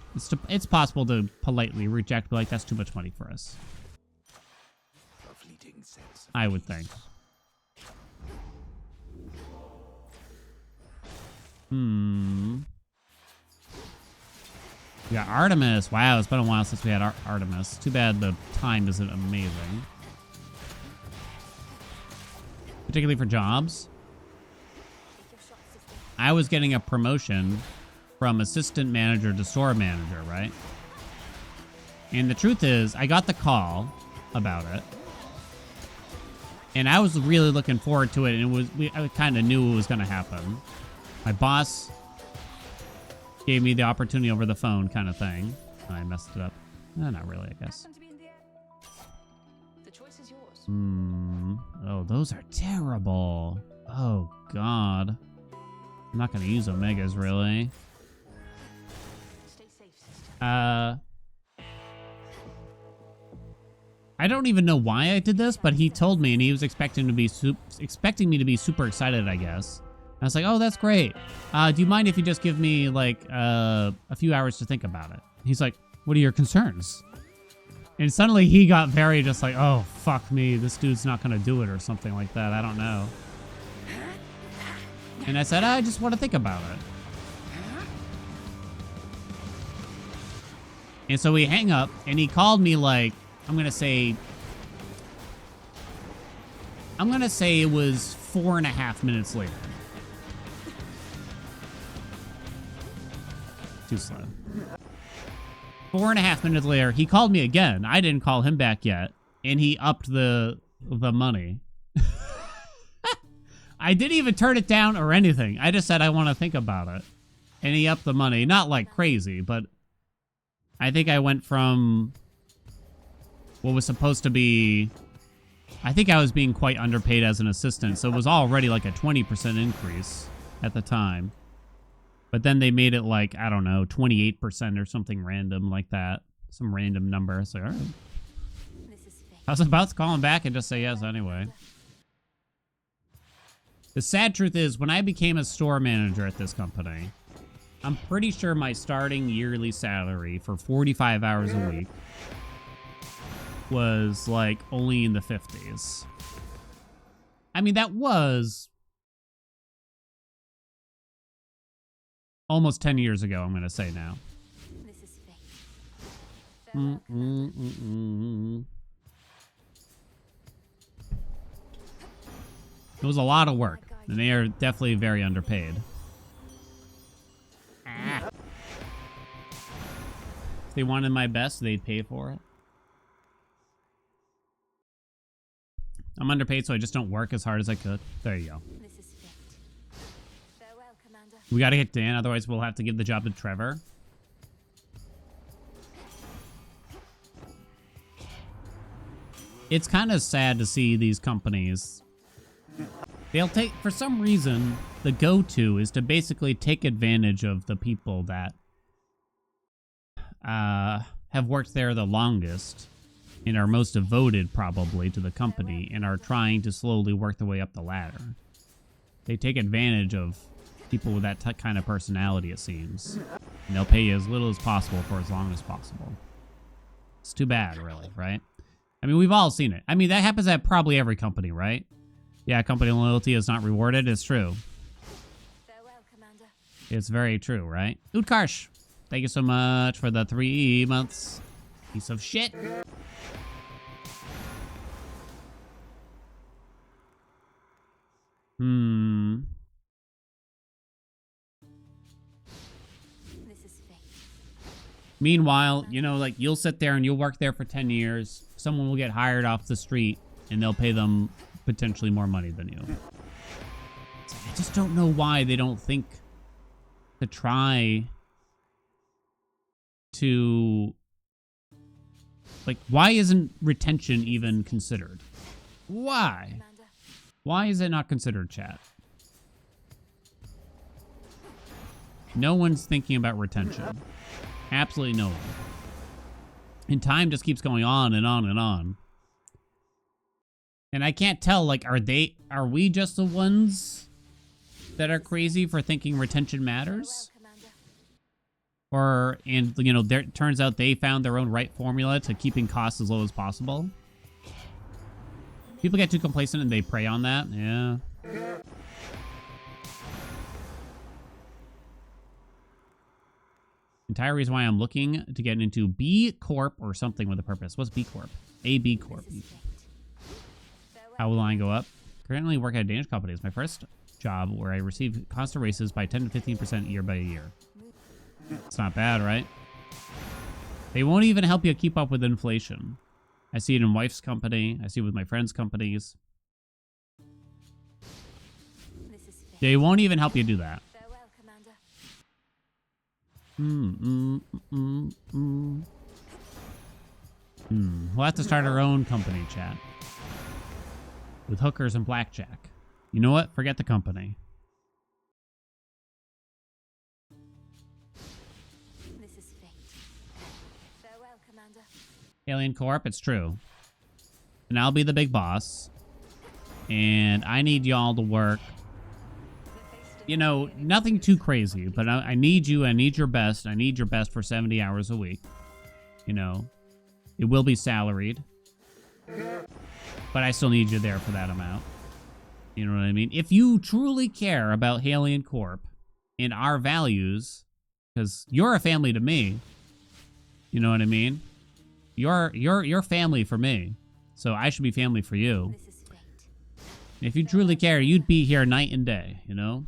It's possible to politely reject, but like, that's too much money for us. A fleeting sense of I would think. We got Artemis. Wow, it's been a while since we had Artemis. Too bad the time isn't amazing. Particularly for jobs. I was getting a promotion from assistant manager to store manager, right? And the truth is, I got the call about it. And I was really looking forward to it, and I kind of knew it was going to happen. My boss gave me the opportunity over the phone kind of thing. I messed it up. Not really, I guess. Happen to be in the air. The choice is yours. Oh, those are terrible. Oh, God. I'm not going to use Omegas, really. Stay safe, sister. I don't even know why I did this, but he told me, and he was expecting me to be super excited, I guess. I was like, oh, that's great. Do you mind if you just give me, like, a few hours to think about it? He's like, what are your concerns? And suddenly he got very just like, oh, fuck me. This dude's not going to do it or something like that. I don't know. And I said, I just want to think about it. And so we hang up, and he called me like, I'm going to say it was 4.5 minutes later. Too slow. 4.5 minutes later, he called me again. I didn't call him back yet, and he upped the money. I didn't even turn it down or anything. I just said I want to think about it, and he upped the money. Not like crazy, but I think I went from what was supposed to be, I think I was being quite underpaid as an assistant, so it was already like a 20% increase at the time. But then they made it like, I don't know, 28% or something random like that. Some random number. So, all right. This is fate. I was about to call him back and just say yes anyway. The sad truth is, when I became a store manager at this company, I'm pretty sure my starting yearly salary for 45 hours a week was like only in the 50s. I mean, that was almost 10 years ago, I'm going to say now. This is fate. Farewell, Commander. It was a lot of work, and they are definitely very underpaid. If they wanted my best, they'd pay for it. I'm underpaid, so I just don't work as hard as I could. There you go. This is fate. Farewell, Commander. We gotta get Dan, otherwise we'll have to give the job to Trevor. It's kind of sad to see these companies. They'll take, for some reason, the go-to is to basically take advantage of the people that have worked there the longest and are most devoted probably to the company and are trying to slowly work their way up the ladder. They take advantage of people with that kind of personality, it seems. And they'll pay you as little as possible for as long as possible. It's too bad, really, right? I mean, we've all seen it. I mean, that happens at probably every company, right? Yeah, company loyalty is not rewarded. It's true. Farewell, Commander. It's very true, right? Utkarsh, thank you so much for the 3 months. Piece of shit. This is fate. Meanwhile, you know, like, you'll sit there and you'll work there for 10 years. Someone will get hired off the street and they'll pay them potentially more money than you. I just don't know why they don't think to try to, like, why isn't retention even considered? Why? Commander. Why is it not considered, chat? No one's thinking about retention. Absolutely no one. And time just keeps going on and on and on. And I can't tell, like, are we just the ones that are crazy for thinking retention matters? Farewell, Commander. Or, and, you know, it turns out they found their own right formula to keeping costs as low as possible. People get too complacent and they prey on that. Yeah. Entire reason why I'm looking to get into B Corp or something with a purpose. What's B Corp? A B Corp. This is fate. How will the line go up? Currently work at a Danish company. It's my first job where I receive constant raises by 10 to 15% year by year. It's not bad, right? They won't even help you keep up with inflation. I see it in wife's company. I see it with my friends' companies. This is fate. They won't even help you do that. Farewell, Commander. We'll have to start our own company, chat. With hookers and blackjack. You know what? Forget the company. This is fate. Farewell, Commander. Haelian Corp, it's true. And I'll be the big boss. And I need y'all to work. You know, nothing too crazy, but I need you. I need your best. I need your best for 70 hours a week. You know, it will be salaried. But I still need you there for that amount. You know what I mean? If you truly care about Haelian Corp and our values, because you're a family to me. You know what I mean? You're family for me. So I should be family for you. This is fate. If you truly care, you'd be here night and day, you know?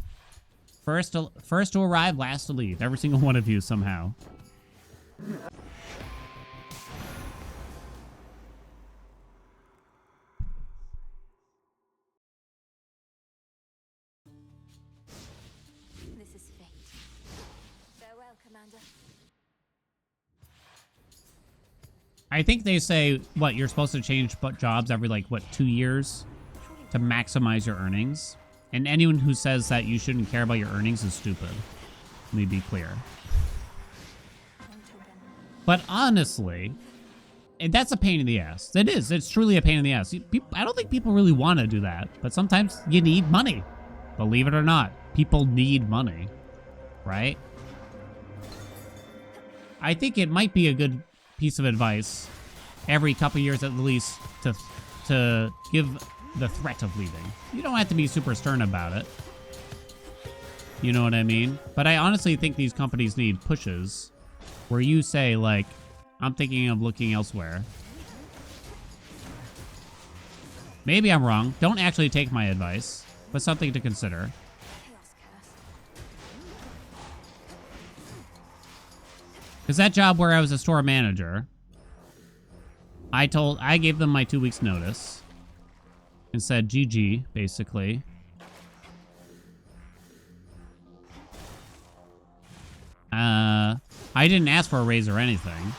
First to arrive, last to leave. Every single one of you somehow. This is fate. Farewell, Commander. I think they say, what, you're supposed to change jobs every, like, what, 2 years to maximize your earnings? And anyone who says that you shouldn't care about your earnings is stupid. Let me be clear. But honestly, and that's a pain in the ass. It is. It's truly a pain in the ass. I don't think people really want to do that. But sometimes you need money. Believe it or not, people need money, right? I think it might be a good piece of advice every couple years at least to give the threat of leaving. You don't have to be super stern about it. You know what I mean? But I honestly think these companies need pushes where you say, like, I'm thinking of looking elsewhere. Maybe I'm wrong. Don't actually take my advice, but something to consider. Because that job where I was a store manager, I gave them my 2 weeks notice and said GG, basically. I didn't ask for a raise or anything.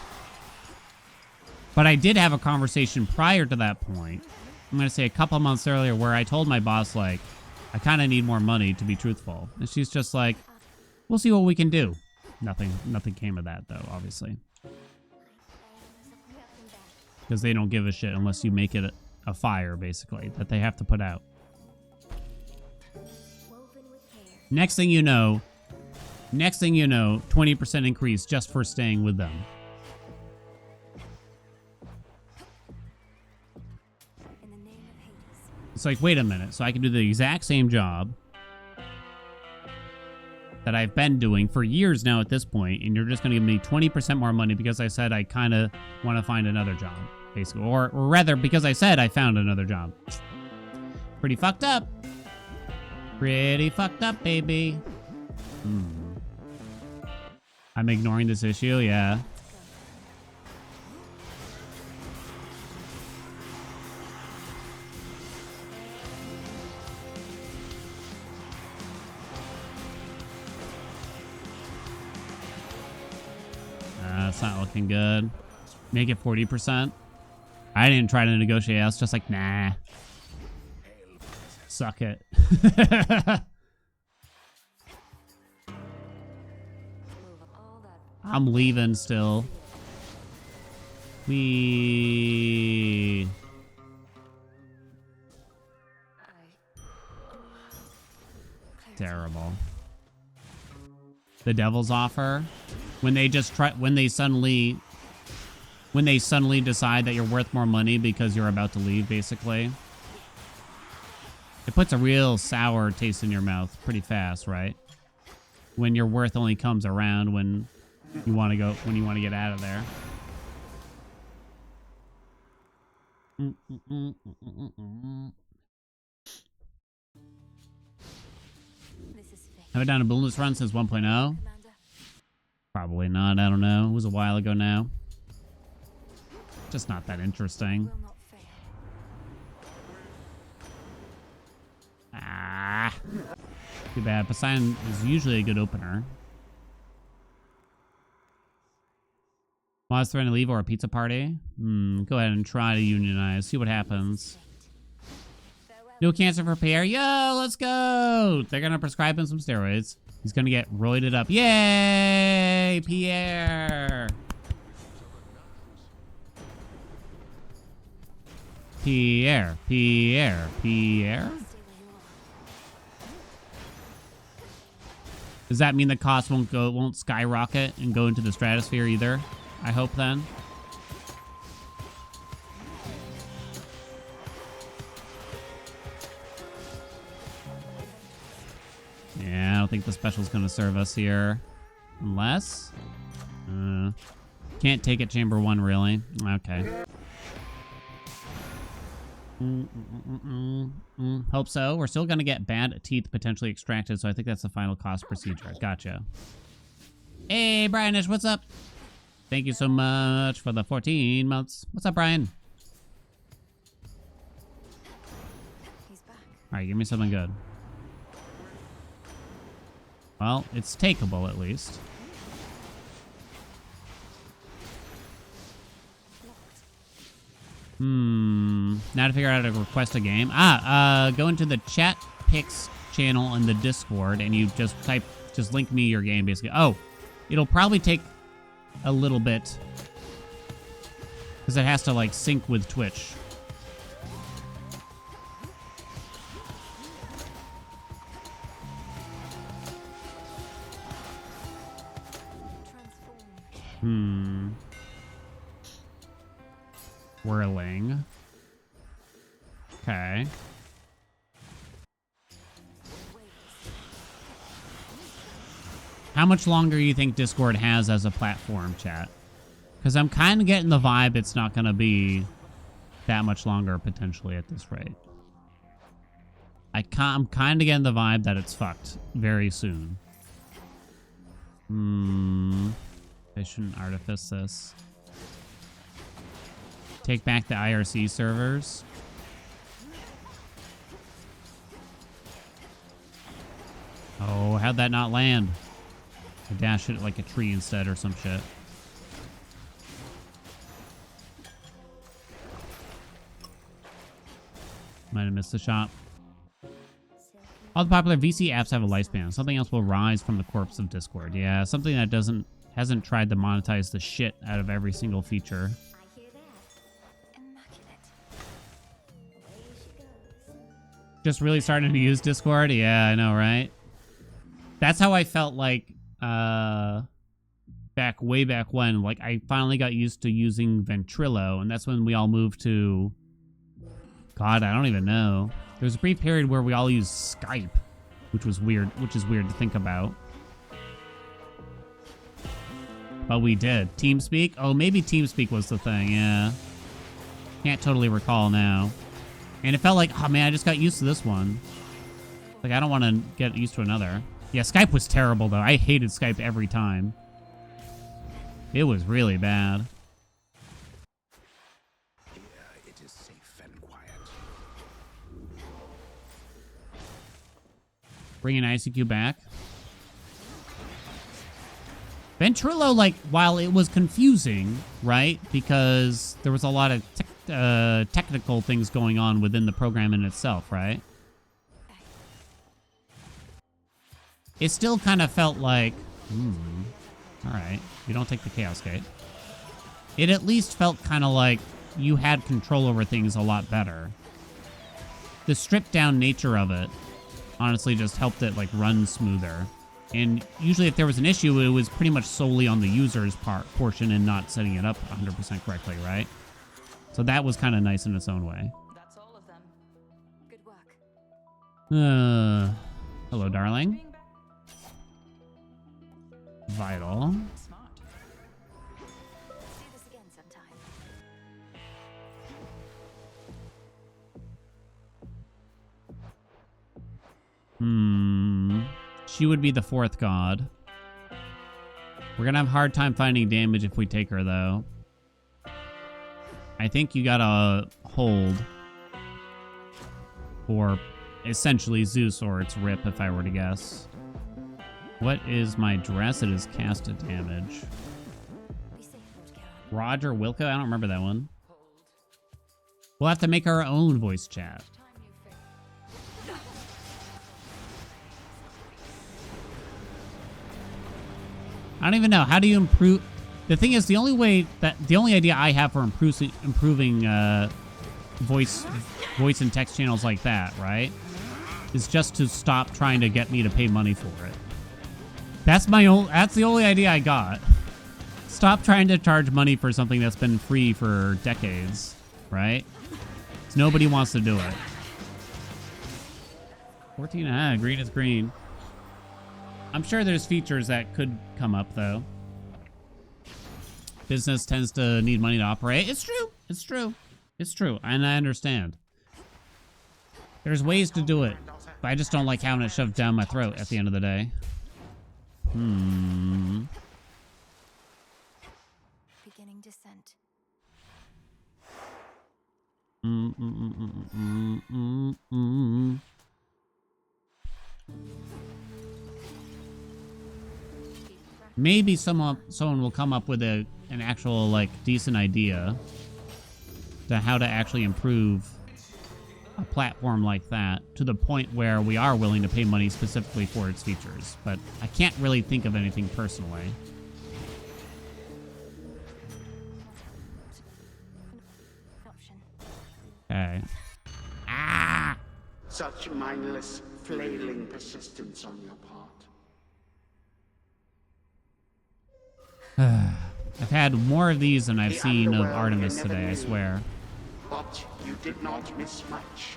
But I did have a conversation prior to that point. I'm going to say a couple months earlier where I told my boss, like, I kind of need more money to be truthful. And she's just like, we'll see what we can do. Nothing came of that, though, obviously. Because they don't give a shit unless you make it a fire, basically, that they have to put out. Next thing you know, 20% increase just for staying with them. It's like, wait a minute. So I can do the exact same job that I've been doing for years now at this point, and you're just going to give me 20% more money because I said I kind of want to find another job, basically. Or rather, because I said I found another job. Pretty fucked up. Pretty fucked up, baby. I'm ignoring this issue, yeah. It's not looking good. Make it 40%. I didn't try to negotiate. I was just like, nah. Suck it. I'm leaving still. Terrible. The devil's offer. When they suddenly decide that you're worth more money because you're about to leave, basically. It puts a real sour taste in your mouth pretty fast, right? When your worth only comes around when you want to get out of there. Haven't done a boneless run since 1.0. Probably not. I don't know. It was a while ago now. Just not that interesting. Ah. Too bad. Poseidon is usually a good opener. Was threatening to leave or a pizza party? Go ahead and try to unionize. See what happens. No cancer for Pierre. Yo, let's go. They're going to prescribe him some steroids. He's going to get roided up. Yay, Pierre. Pierre. Does that mean the cost won't skyrocket and go into the stratosphere either? I hope then. Yeah, I don't think the special's gonna serve us here. Unless... can't take it chamber 1, really. Okay. Hope so. We're still gonna get bad teeth potentially extracted, so I think that's the final cost procedure. Gotcha. Hey, Brianish, what's up? Thank you so much for the 14 months. What's up, Brian? Alright, give me something good. Well, it's takeable at least. Now to figure out how to request a game. Go into the chat picks channel in the Discord and you just link me your game basically. Oh, it'll probably take a little bit because it has to like sync with Twitch. Whirling. Okay. How much longer do you think Discord has as a platform, chat? Because I'm kind of getting the vibe it's not going to be that much longer, potentially, at this rate. I'm kind of getting the vibe that it's fucked very soon. I shouldn't artifice this. Take back the IRC servers. Oh, how'd that not land? I dashed it like a tree instead or some shit. Might have missed the shot. All the popular VC apps have a lifespan. Something else will rise from the corpse of Discord. Yeah, something that hasn't tried to monetize the shit out of every single feature. I hear that. Immaculate. Away she goes. Just really starting to use Discord? Yeah, I know, right? That's how I felt like way back when. Like, I finally got used to using Ventrilo, and that's when we all moved to... God, I don't even know. There was a brief period where we all used Skype, which is weird to think about. But we did. TeamSpeak? Oh, maybe TeamSpeak was the thing, yeah. Can't totally recall now. And it felt like, oh man, I just got used to this one. Like, I don't want to get used to another. Yeah, Skype was terrible, though. I hated Skype every time. It was really bad. Here it is safe and quiet. Bringing ICQ back. Ventrilo, like, while it was confusing, right? Because there was a lot of technical things going on within the program in itself, right? It still kind of felt like, all right, you don't take the Chaos Gate. It at least felt kind of like you had control over things a lot better. The stripped down nature of it honestly just helped it like run smoother. And usually if there was an issue, it was pretty much solely on the user's portion and not setting it up 100% correctly, right? So that was kind of nice in its own way. That's all of them. Good work. Hello, darling. Vital. Smart. Let's do this again sometime. She would be the fourth god. We're gonna have a hard time finding damage if we take her, though. I think you gotta hold for essentially Zeus or its Rip, if I were to guess. What is my dress? It is cast damage. Be safe, Lord Charon. Roger Wilco? I don't remember that one. We'll have to make our own voice chat. Time you fail. I don't even know. How do you improve? The thing is, the only idea I have for improving voice and text channels like that, right, is just to stop trying to get me to pay money for it. That's the only idea I got. Stop trying to charge money for something that's been free for decades, right? Nobody wants to do it. 14, green is green. I'm sure there's features that could come up, though. Business tends to need money to operate. It's true. It's true. It's true. And I understand. There's ways to do it. But I just don't like having it shoved down my throat at the end of the day. Beginning descent. Maybe someone will come up with an actual, like, decent idea to how to actually improve a platform like that to the point where we are willing to pay money specifically for its features. But I can't really think of anything personally. Option. Okay. Ah! Such mindless, flailing persistence on your part. I've had more of these than I've The seen of underworld Artemis can never today, I leave. swear. but you did not miss much.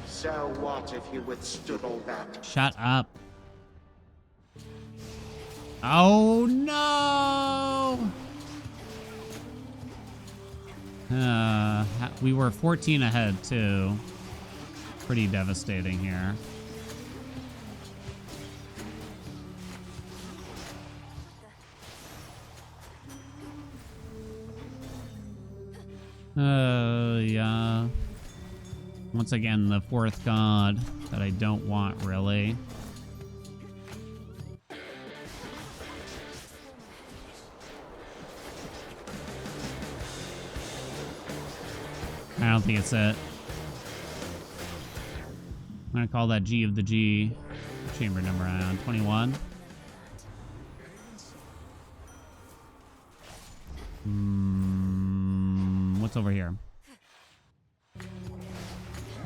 So what if you withstood all that? Shut up. Oh no! We were 14 ahead too. Pretty devastating here. Yeah. Once again, the fourth god that I don't want, really. I don't think it's it. I'm gonna call that G of the G. Chamber number on 21. What's over here?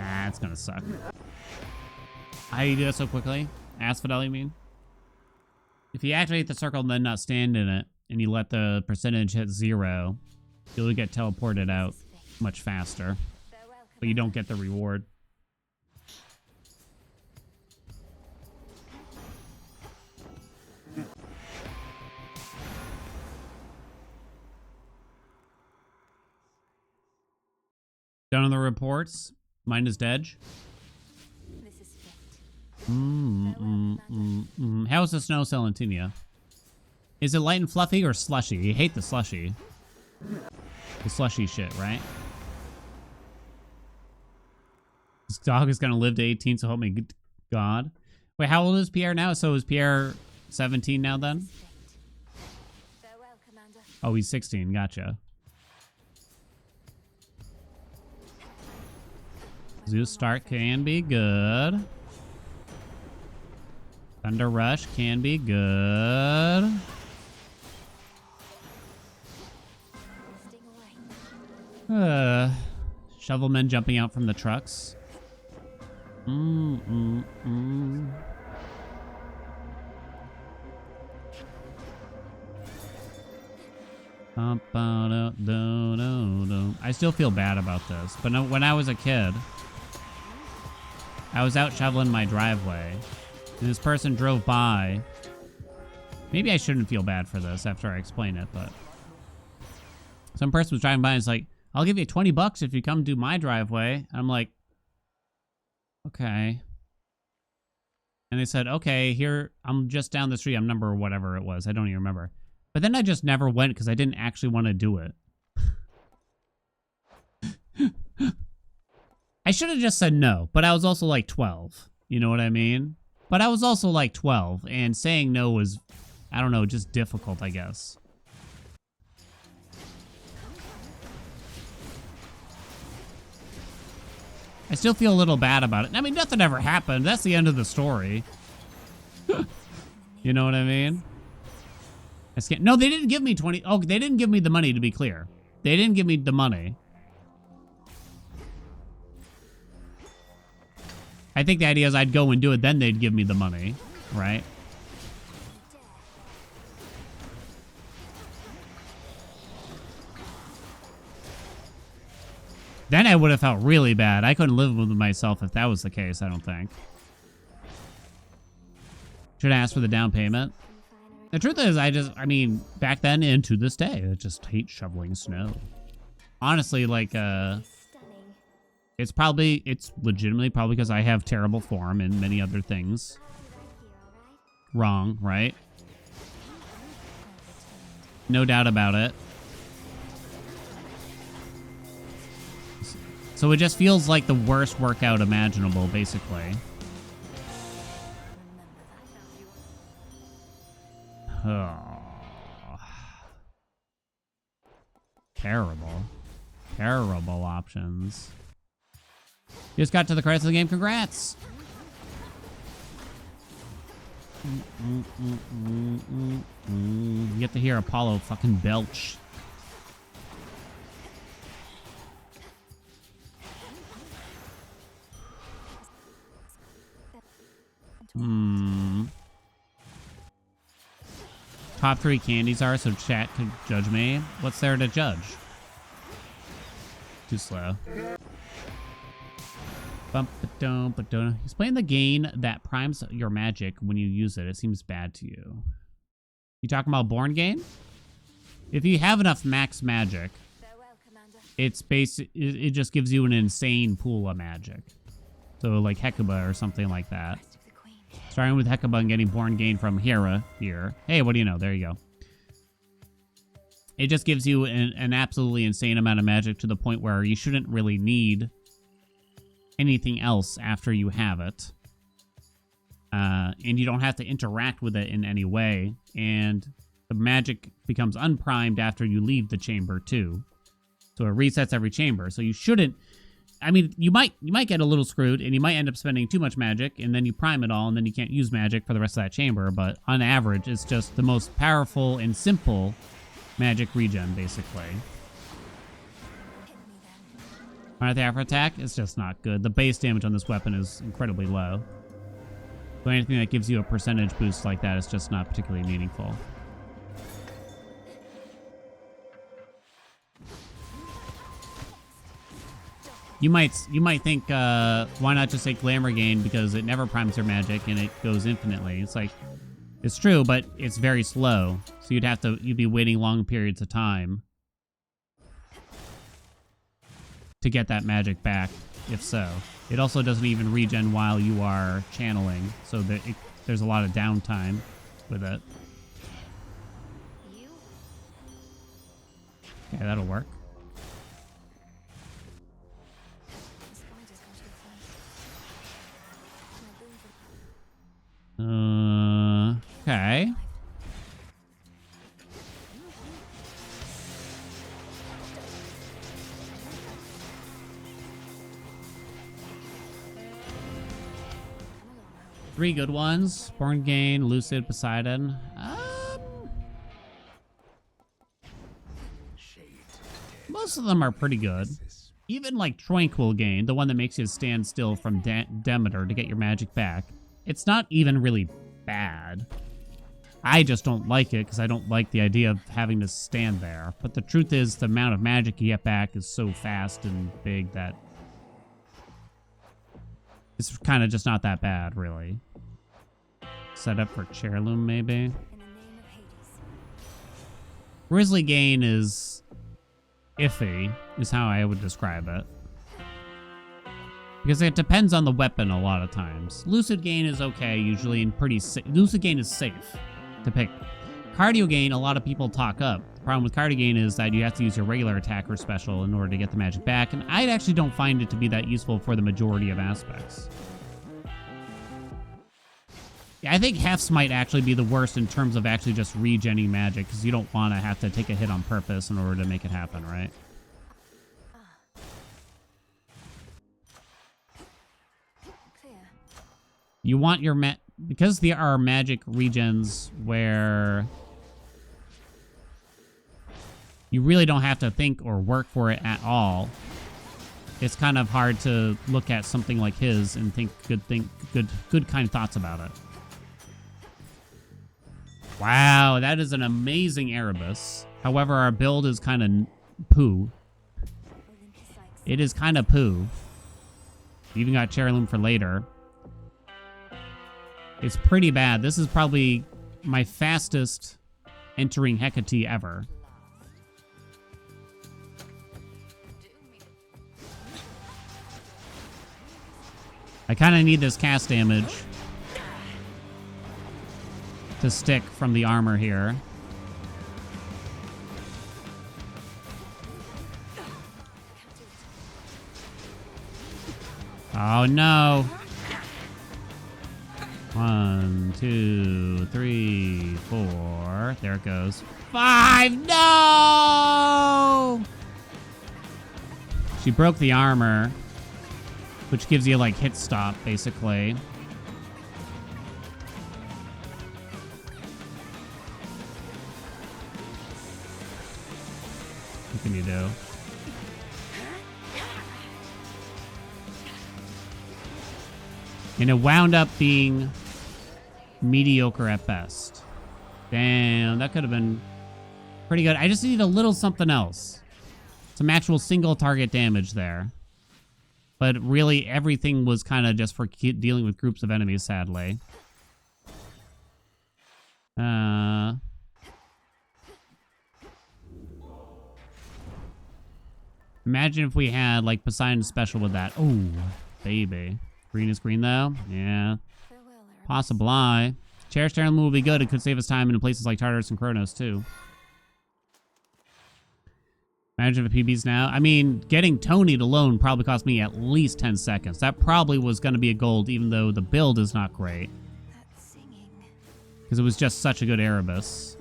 Ah, it's gonna suck. How do you do that so quickly? Asphodel, you mean? If you activate the circle and then not stand in it, and you let the percentage hit 0, you'll get teleported out much faster. But you don't get the reward. Done on the reports. Mine is dead. This is fate. How's the snow, Salentina? Is it light and fluffy or slushy? You hate the slushy. The slushy shit, right? This dog is gonna live to 18, so help me God. Wait, how old is Pierre now? So is Pierre 17 now then? Farewell, Commander. Oh, he's 16. Gotcha. Zeus Start can be good. Thunder Rush can be good. Sting away. Shovelmen jumping out from the trucks. I still feel bad about this, but when I was a kid, I was out shoveling my driveway, and this person drove by. Maybe I shouldn't feel bad for this after I explain it, but some person was driving by and it's like, I'll give you $20 if you come do my driveway. And I'm like, okay. And they said, okay, here, I'm just down the street. I'm number whatever it was. I don't even remember. But then I just never went because I didn't actually want to do it. I should have just said no, but I was also like 12. You know what I mean? But I was also like 12, and saying no was, I don't know, just difficult, I guess. I still feel a little bad about it. I mean, nothing ever happened. That's the end of the story. You know what I mean? I can't. No, they didn't give me 20. Oh, they didn't give me the money, to be clear. They didn't give me the money. I think the idea is I'd go and do it, then they'd give me the money, right? Then I would have felt really bad. I couldn't live with myself if that was the case, I don't think. Should I ask for the down payment? The truth is, I mean, back then and to this day, I just hate shoveling snow. Honestly, like, Stunning. it's legitimately probably because I have terrible form and many other things. Wrong, right? No doubt about it. So it just feels like the worst workout imaginable, basically. Oh. Terrible. Terrible options. You just got to the credits of the game. Congrats! You get to hear Apollo fucking belch. top 3 candies are so chat could judge me. What's there to judge? Too slow. Bump-a-dum-ba-dum. He's playing the gain that primes your magic when you use it. It seems bad to you. You talking about Born Gain? If you have enough max magic, Farewell, Commander. it's it just gives you an insane pool of magic. So like Hecuba or something like that. Rest of the Queen. Starting with Hecuba and getting Born Gain from Hera here. Hey, what do you know? There you go. It just gives you an absolutely insane amount of magic to the point where you shouldn't really need anything else after you have it. And you don't have to interact with it in any way. And the magic becomes unprimed after you leave the chamber too. So it resets every chamber. So you shouldn't... I mean, you might get a little screwed, and you might end up spending too much magic, and then you prime it all, and then you can't use magic for the rest of that chamber. But on average, it's just the most powerful and simple magic regen, basically. Hit me then. Alright, the after attack is just not good. The base damage on this weapon is incredibly low. So anything that gives you a percentage boost like that is just not particularly meaningful. You might think, why not just take Glamour Gain because it never primes your magic and it goes infinitely. It's like, it's true, but it's very slow. So you'd be waiting long periods of time to get that magic back, if so. It also doesn't even regen while you are channeling, so that there's a lot of downtime with it. You? Okay, that'll work. The spider's got to go first. And a boon for Okay. Three good ones. Born Gain, Lucid, Poseidon. Most of them are pretty good. Even like Tranquil Gain, the one that makes you stand still from Demeter to get your magic back. It's not even really bad. I just don't like it because I don't like the idea of having to stand there. But the truth is the amount of magic you get back is so fast and big that it's kind of just not that bad, really. Set up for Chairloom, maybe. in the name of Hades. Grizzly Gain is iffy, is how I would describe it. Because it depends on the weapon a lot of times. Lucid Gain is okay, usually, and pretty safe. Lucid Gain is safe to pick. Cardio Gain, a lot of people talk up. The problem with Cardio Gain is that you have to use your regular attack or special in order to get the magic back, and I actually don't find it to be that useful for the majority of aspects. Yeah, I think Hefts might actually be the worst in terms of actually just regenning magic, because you don't want to have to take a hit on purpose in order to make it happen, right? Clear. You want your because there are magic regens where you really don't have to think or work for it at all. It's kind of hard to look at something like his and think good kind thoughts about it. Wow, that is an amazing Erebus. However, our build is kind of poo. Olympus Sykes. It is kind of poo. Even got Chairloom for later. It's pretty bad. This is probably my fastest entering Hecate ever. I kind of need this cast damage to stick from the armor here. Oh no. 1, 2, 3, 4. There it goes. 5. No! She broke the armor, which gives you like hit stop basically. What can you do? And it wound up being mediocre at best. Damn, that could have been pretty good. I just need a little something else. Some actual single target damage there. But really, everything was kind of just for dealing with groups of enemies, sadly. Imagine if we had, like, Poseidon's special with that. Oh, baby. Green is green, though? Yeah. Farewell, Erebus. Possibly. Cherished Heirloom will be good. It could save us time in places like Tartarus and Kronos, too. Imagine if it PBs now. I mean, getting Tony'd alone probably cost me at least 10 seconds. That probably was going to be a gold, even though the build is not great. That singing. Because it was just such a good Erebus.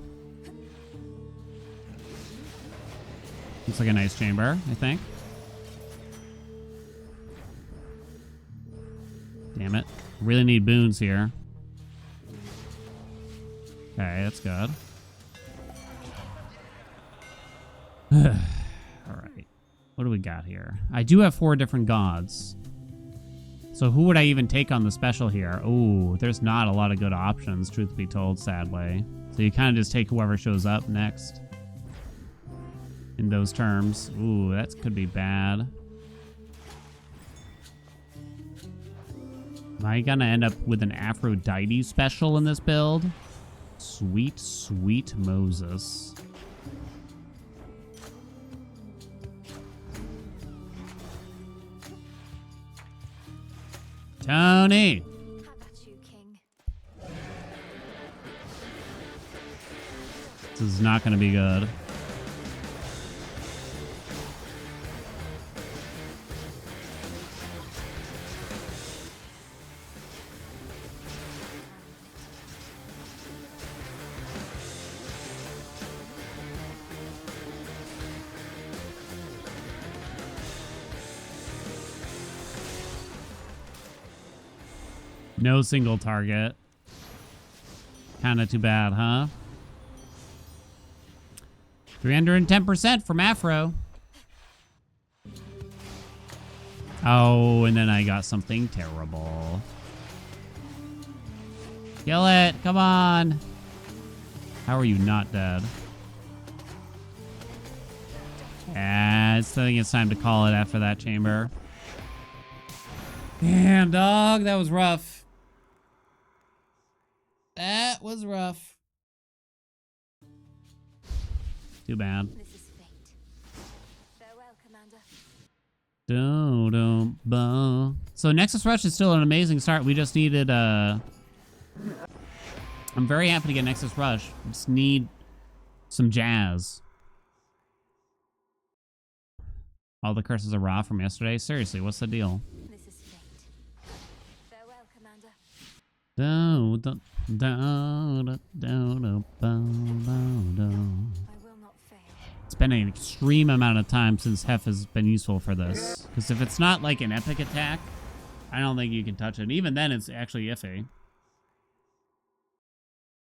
Looks like a nice chamber, I think. Damn it. Really need boons here. Okay, that's good. Alright. What do we got here? I do have 4 different gods. So who would I even take on the special here? Ooh, there's not a lot of good options, truth be told, sadly. So you kind of just take whoever shows up next. In those terms. Ooh, that could be bad. Am I gonna end up with an Aphrodite special in this build? Sweet, sweet Moses. Tony! How about you, King? This is not gonna be good. No single target. Kinda too bad, huh? 310% from Afro. Oh, and then I got something terrible. Kill it! Come on! How are you not dead? I think it's time to call it after that chamber. Damn, dog. That was rough. That was rough. Too bad. This is fate. Farewell, Commander. So Nexus Rush is still an amazing start. We just needed I'm very happy to get Nexus Rush. Just need some jazz. All the curses are raw from yesterday. Seriously, what's the deal? This is fate. Farewell, Commander. I I will not fail. It's been an extreme amount of time since Hef has been useful for this. Because if it's not like an epic attack, I don't think you can touch it. Even then, it's actually iffy.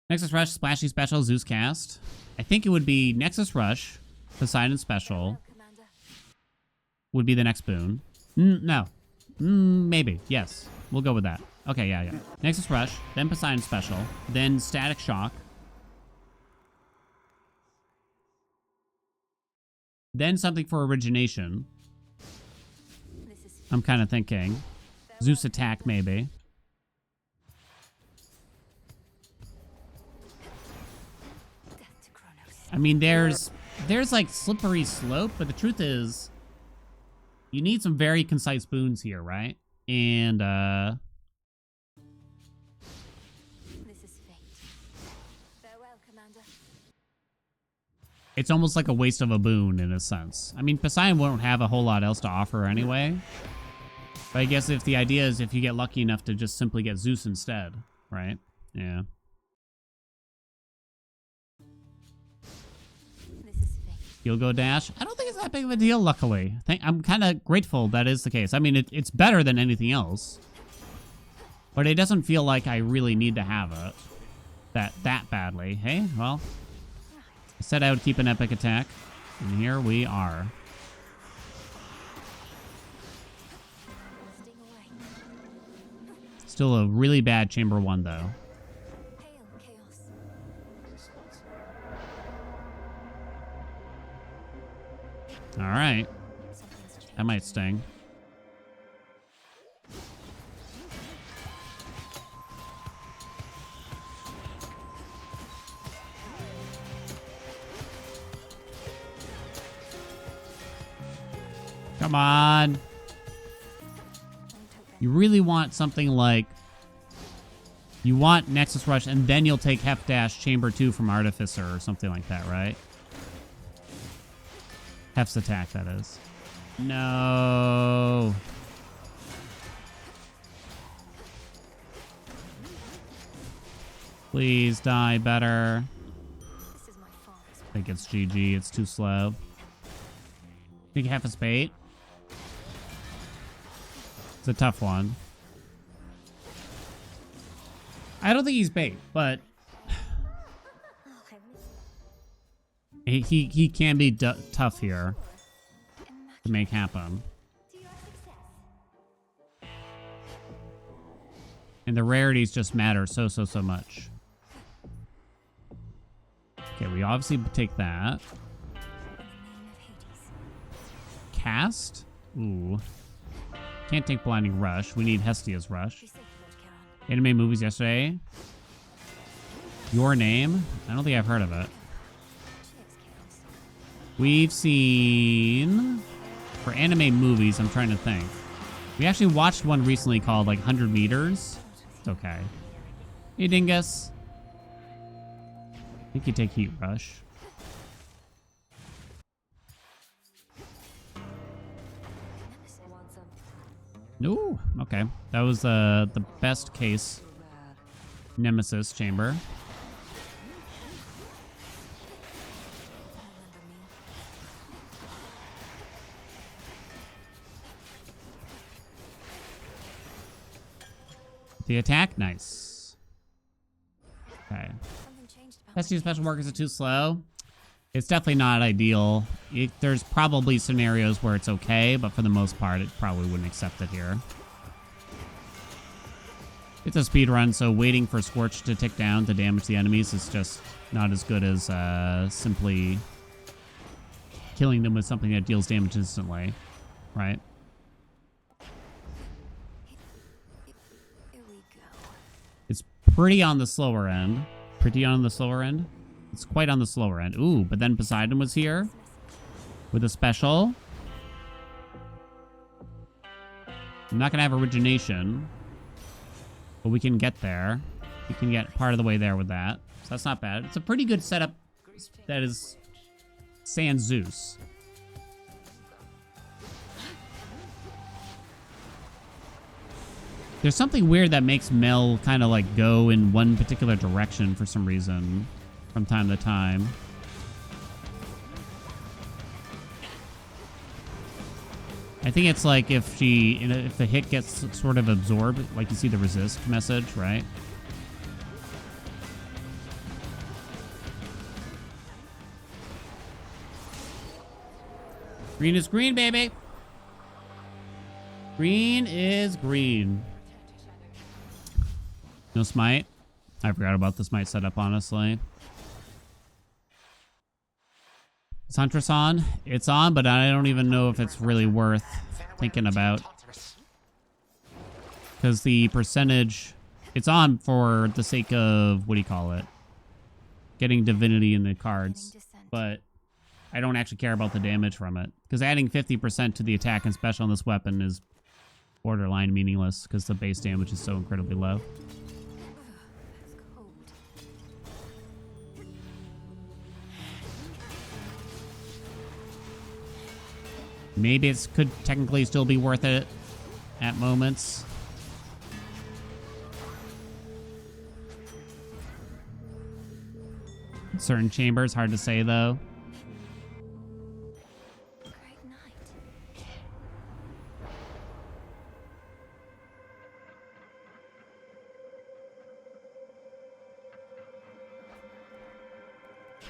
Nexus Rush, Splashy Special, Zeus Cast. I think it would be Nexus Rush, Poseidon Special, Farewell, Commander. would be the next boon. No. Maybe. Yes. We'll go with that. Okay, yeah. Nexus Rush, then Poseidon Special, then Static Shock. Then something for Origination. This is fate. I'm kind of thinking. Zeus Attack, maybe. Death to Kronos. I mean, there's like slippery slope, but the truth is, you need some very concise boons here, right? And This is fate. Farewell, Commander. it's almost like a waste of a boon in a sense. I mean, Poseidon won't have a whole lot else to offer anyway. But I guess if the idea is if you get lucky enough to just simply get Zeus instead, right? Yeah. This is fate. You'll go dash. I don't think it's that big of a deal, luckily. I'm kind of grateful that is the case. I mean, it's better than anything else. But it doesn't feel like I really need to have it that badly. Hey, well, I said I would keep an epic attack. And here we are. Sting away. Still a really bad Chamber 1, though. Hail, chaos. All right. Something's changed. That might sting. Come on. You really want something like... You want Nexus Rush, and then you'll take Hef Dash Chamber 2 from Artificer or something like that, right? Hef's attack, that is. No. Please die better. This is my father's I think it's GG. It's too slow. Think Hef is bait? It's a tough one. I don't think he's bait, but he can be tough here to make happen. And the rarities just matter so much. Okay, we obviously take that. Cast? Ooh. Can't take Blinding Rush. We need Hestia's Rush. Anime movies yesterday. Your Name? I don't think I've heard of it. We've seen... For anime movies, I'm trying to think. We actually watched one recently called like 100 Meters. It's okay. Hey, Dingus. I think you take Heat Rush. No, okay. That was the best case Nemesis chamber. The attack, nice. Okay. Testing special workers are too slow. It's definitely not ideal. There's probably scenarios where it's okay, but for the most part, it probably wouldn't accept it here. It's a speed run, so waiting for Scorch to tick down to damage the enemies is just not as good as simply killing them with something that deals damage instantly, right? Here we go. It's pretty on the slower end. It's quite on the slower end. Ooh, but then Poseidon was here with a special. I'm not going to have Origination, but we can get there. We can get part of the way there with that. So that's not bad. It's a pretty good setup that is Sans Zeus. There's something weird that makes Mel kind of like go in one particular direction for some reason from time to time. I think it's like if the hit gets sort of absorbed, like you see the resist message, right? Green is green, baby. Green is green. No smite. I forgot about the smite setup, honestly. Is Huntress on? It's on, but I don't even know if it's really worth thinking about. Because the percentage... It's on for the sake of... What do you call it? Getting divinity in the cards. But I don't actually care about the damage from it. Because adding 50% to the attack and special on this weapon is borderline meaningless. Because the base damage is so incredibly low. Maybe it could technically still be worth it at moments. Certain chambers, hard to say though. Great night.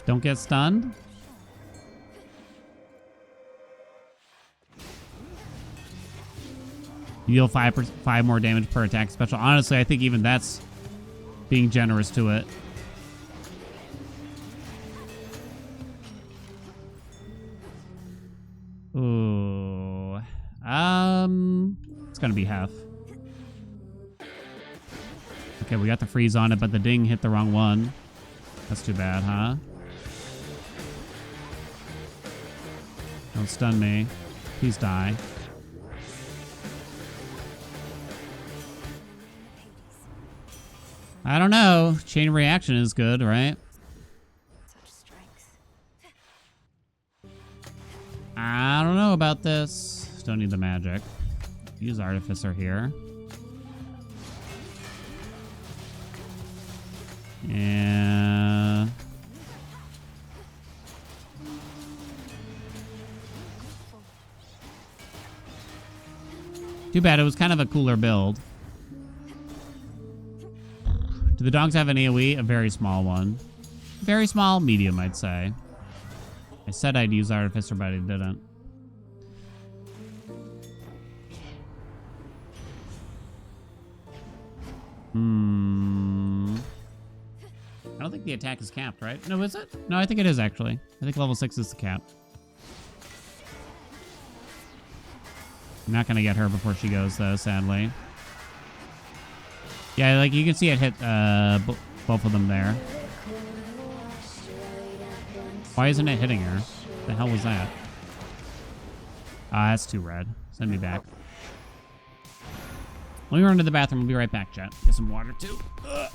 Don't get stunned. You deal 5 more damage per attack special. Honestly, I think even that's being generous to it. It's gonna be half. Okay, we got the freeze on it, but the ding hit the wrong one. That's too bad, huh? Don't stun me. Please die. I don't know. Chain reaction is good, right? Such strength. I don't know about this. Don't need the magic. Use Artificer here. Yeah. Too bad, it was kind of a cooler build. Do the dogs have an AoE? A very small one. Very small, medium, I'd say. I said I'd use Artificer, but I didn't. I don't think the attack is capped, right? No, is it? No, I think it is, actually. I think level 6 is the cap. I'm not going to get her before she goes, though, sadly. Yeah, like, you can see it hit both of them there. Why isn't it hitting her? The hell was that? Ah, that's too red. Send me back. Let me run to the bathroom. We'll be right back, chat. Get some water, too. Ugh.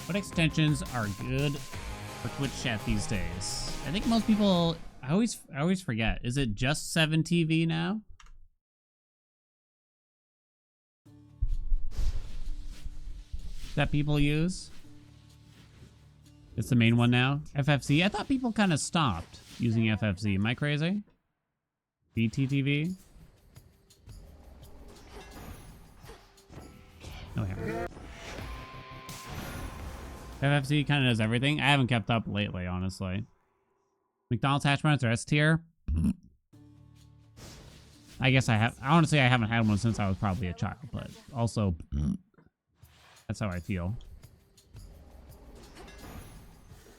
What extensions are good for Twitch chat these days? I think most people, I always forget. Is it just 7TV now? That people use? It's the main one now. FFC. I thought people kind of stopped using FFC. Am I crazy? BTTV? Oh, here. FFC kind of does everything. I haven't kept up lately, honestly. McDonald's hash browns are S tier. I guess I have. Honestly, I haven't had one since I was probably a child, but also that's how I feel.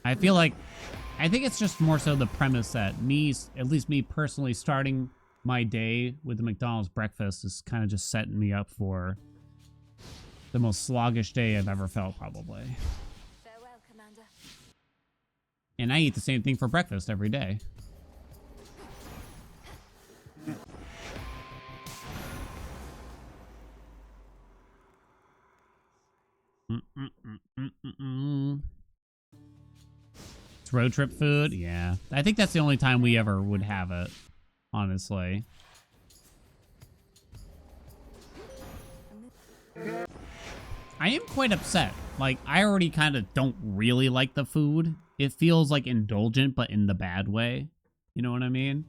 I feel like, I think it's just more so the premise that me, at least me personally, starting my day with the McDonald's breakfast is kind of just setting me up for the most sluggish day I've ever felt, probably. Farewell, Commander. And I eat the same thing for breakfast every day. It's road trip food? Yeah. I think that's the only time we ever would have it, honestly. I am quite upset. Like, I already kind of don't really like the food. It feels like indulgent, but in the bad way. You know what I mean?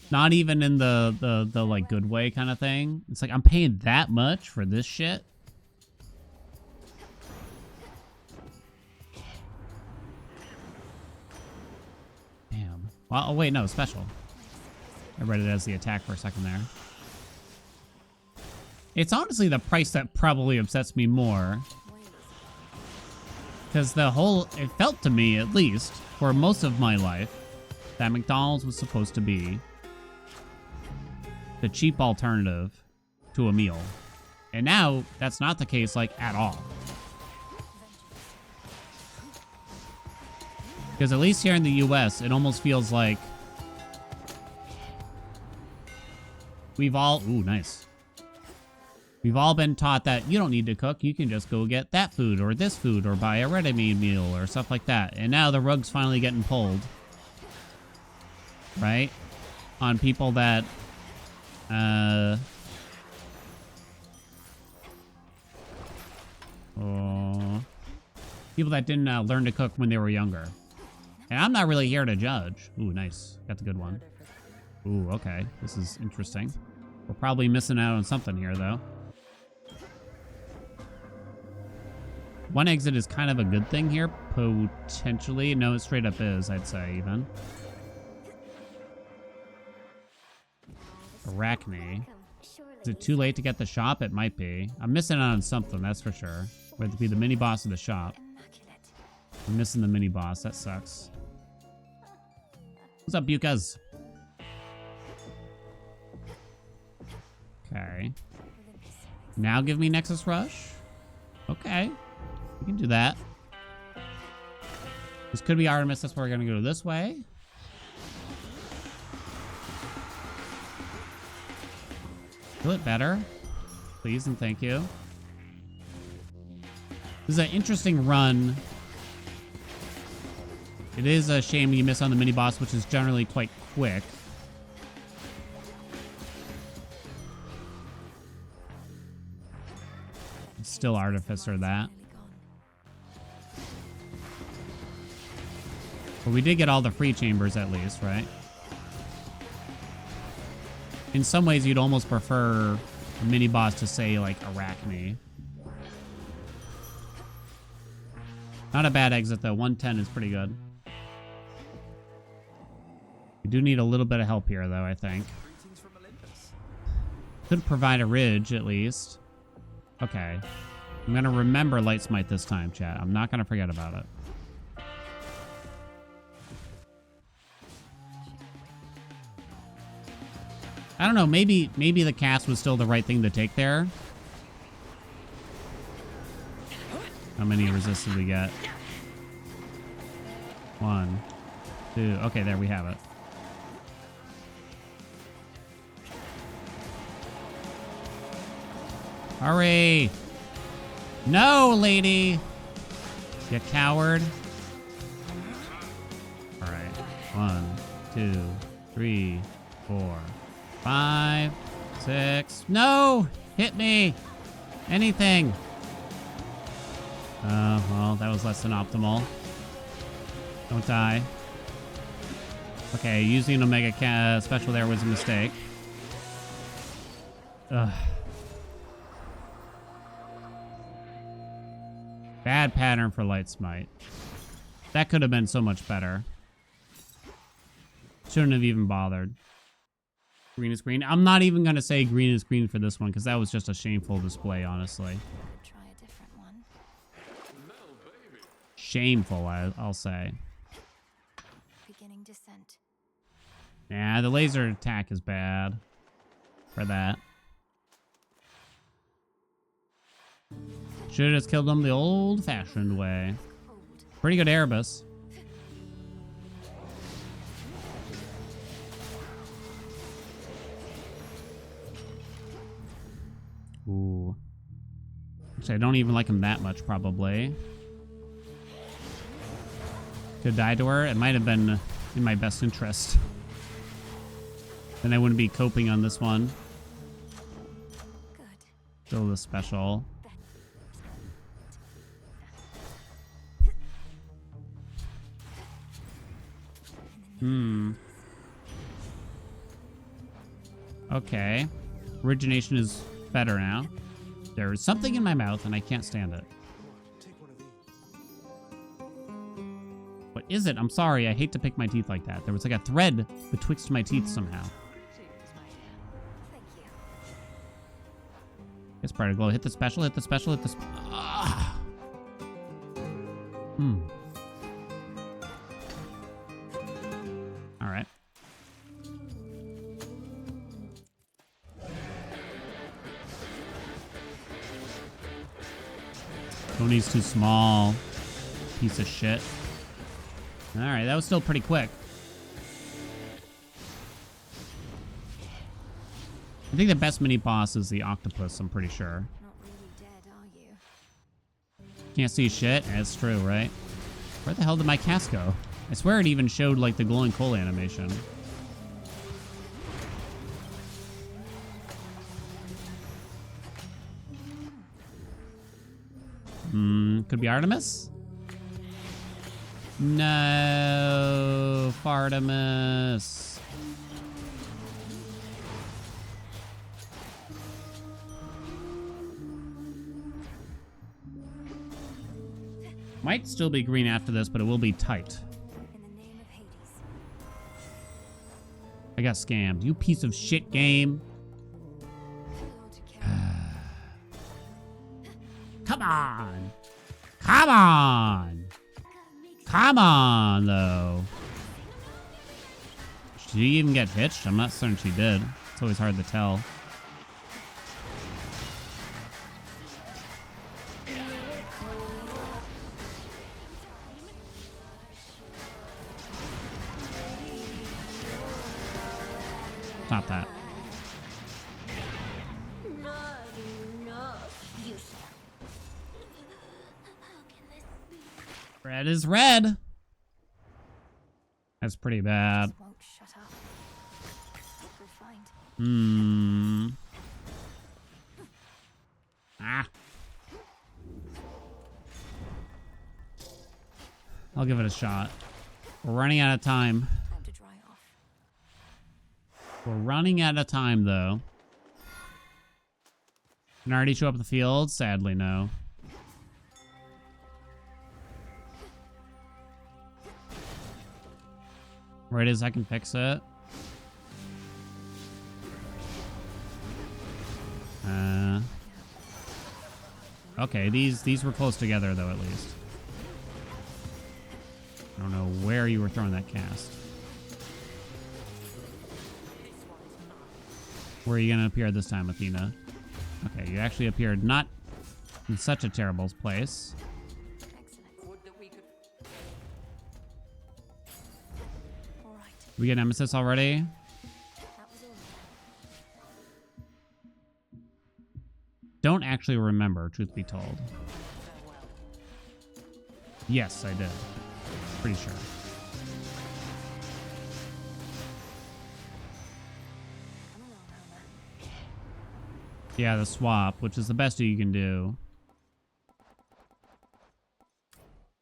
Not even in the like good way kind of thing. It's like I'm paying that much for this shit. Damn. Well, oh wait, no, special. I read it as the attack for a second there. It's honestly the price that probably upsets me more. Because it felt to me, at least, for most of my life, that McDonald's was supposed to be the cheap alternative to a meal. And now, that's not the case, like, at all. Because at least here in the US, it almost feels like we've all... Ooh, nice. We've all been taught that you don't need to cook. You can just go get that food or this food or buy a ready-made meal or stuff like that. And now the rug's finally getting pulled. Right? On people that... people that didn't learn to cook when they were younger. And I'm not really here to judge. Ooh, nice. Got the good one. Ooh, okay. This is interesting. We're probably missing out on something here, though. One exit is kind of a good thing here, potentially. No, it straight up is, I'd say, even. Arachne. Is it too late to get the shop? It might be. I'm missing out on something, that's for sure. Whether it be the mini-boss or the shop. I'm missing the mini-boss. That sucks. What's up, Bukas? Okay. Now give me Nexus Rush? Okay. We can do that. This could be Artemis. That's why we're going to go this way. Feel it better. Please and thank you. This is an interesting run. It is a shame you miss on the mini-boss, which is generally quite quick. It's still Artificer, that. But we did get all the free chambers at least, right? In some ways, you'd almost prefer a mini-boss to say, like, Arachne. Not a bad exit, though. 110 is pretty good. We do need a little bit of help here, though, I think. Could provide a ridge, at least. Okay. I'm going to remember Light Smite this time, chat. I'm not going to forget about it. I don't know. Maybe the cast was still the right thing to take there. How many resists did we get? 1, 2. Okay, there we have it. Hurry! No, lady! You coward. Alright. 1, 2, 3, 4, 5, 6. No! Hit me! Anything! Well, that was less than optimal. Don't die. Okay, using an Omega special there was a mistake. Ugh. Bad pattern for Light Smite. That could have been so much better. Shouldn't have even bothered. Green is green. I'm not even going to say green is green for this one because that was just a shameful display, honestly. Try a different one. Shameful, I'll say. Beginning descent. Nah, the laser attack is bad for that. Should have just killed him the old-fashioned way. Pretty good Erebus. Ooh. Actually, I don't even like him that much, probably. to die to her. It might have been in my best interest. Then I wouldn't be coping on this one. Good. Still the special. Okay. Origination is better now. There's something in my mouth and I can't stand it. What is it? I'm sorry. I hate to pick my teeth like that. There was like a thread betwixt my teeth somehow. Thank you. It's Brighter Glow. Hit the special, hit the special, hit the Alright. Tony's too small. Piece of shit. Alright, that was still pretty quick. I think the best mini boss is the octopus, I'm pretty sure. Not really dead, are you? Can't see shit? That's true, right? Where the hell did my cast go? I swear it even showed like the glowing coal animation. Could be Artemis? No, Fartimus. Might still be green after this, but it will be tight. In the name of Hades. I got scammed. You piece of shit game. Lord Karen. Come on. Come on. Come on, though. Did she even get hitched? I'm not certain she did. It's always hard to tell. Not that. Red is red. That's pretty bad. Won't shut up. We'll find. Ah. I'll give it a shot. We're running out of time. Time to dry off. We're running out of time, though. Can I already show up at the field? Sadly, no. Where it is, I can fix it. Okay, these were close together, though, at least. I don't know where you were throwing that cast. Where are you going to appear this time, Athena? Okay, you actually appeared not in such a terrible place. Excellent. Would that we could All right. We get Nemesis already? That was all. Don't actually remember, truth be told. Yes, I did. Pretty sure. Come along, Homer. Yeah, the swap, which is the best you can do.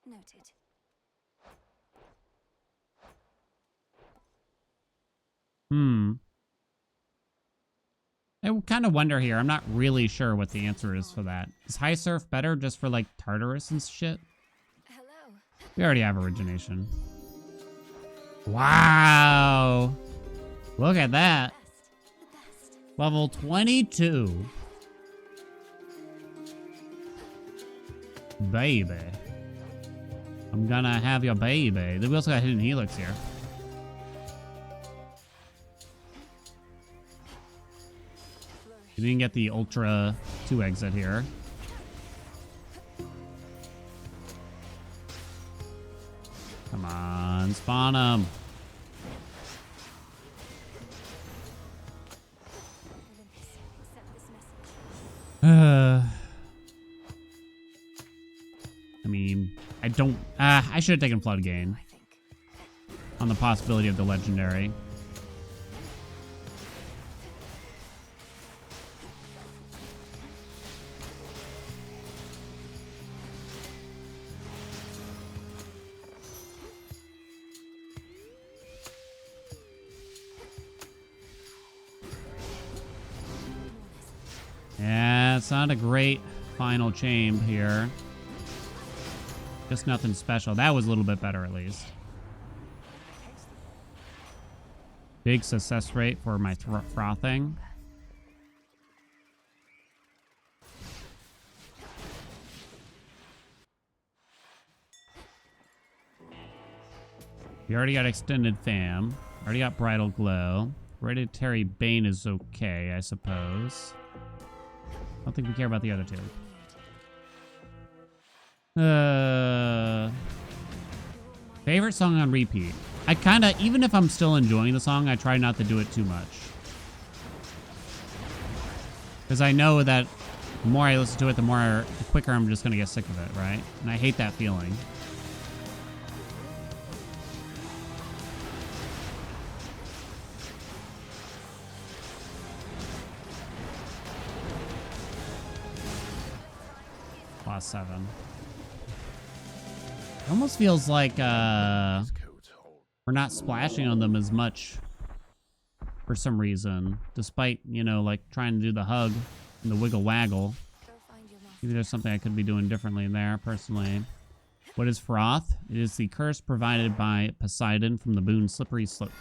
Noted. I kind of wonder here. I'm not really sure what the answer is for that. Is High Surf better just for, like, Tartarus and shit? Hello. We already have Origination. Wow! Look at that. The best. Level 22. Baby. I'm gonna have your baby. We also got Hidden Helix here. You didn't get the Ultra 2 exit here. Come on, spawn them. Olympus, accept this message. I mean, I don't... I should have taken Flood Gain. I think. on the possibility of the legendary. Yeah, it's not a great final chamber here. Just nothing special. That was a little bit better, at least. Big success rate for my frothing. We already got Extended Fam. Already got Bridal Glow. Hereditary Bane is okay, I suppose. I don't think we care about the other two. Favorite song on repeat. I kind of, even if I'm still enjoying the song, I try not to do it too much. Because I know that the more I listen to it, the quicker I'm just going to get sick of it, right? And I hate that feeling. Plus 7. It almost feels like we're not splashing on them as much for some reason, despite, you know, like trying to do the hug and the wiggle waggle. Go find your master. Maybe there's something I could be doing differently there, personally. What is Froth? It is the curse provided by Poseidon from the boon Slippery Slope.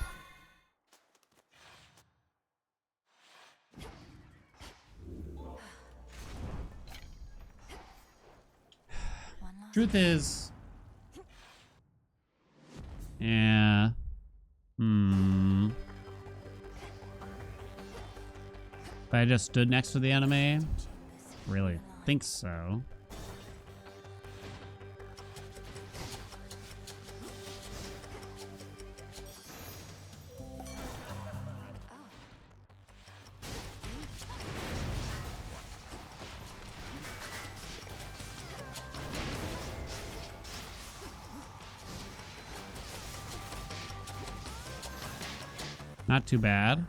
One last. Truth is... Yeah. If I just stood next to the enemy? Really think so. Not too bad.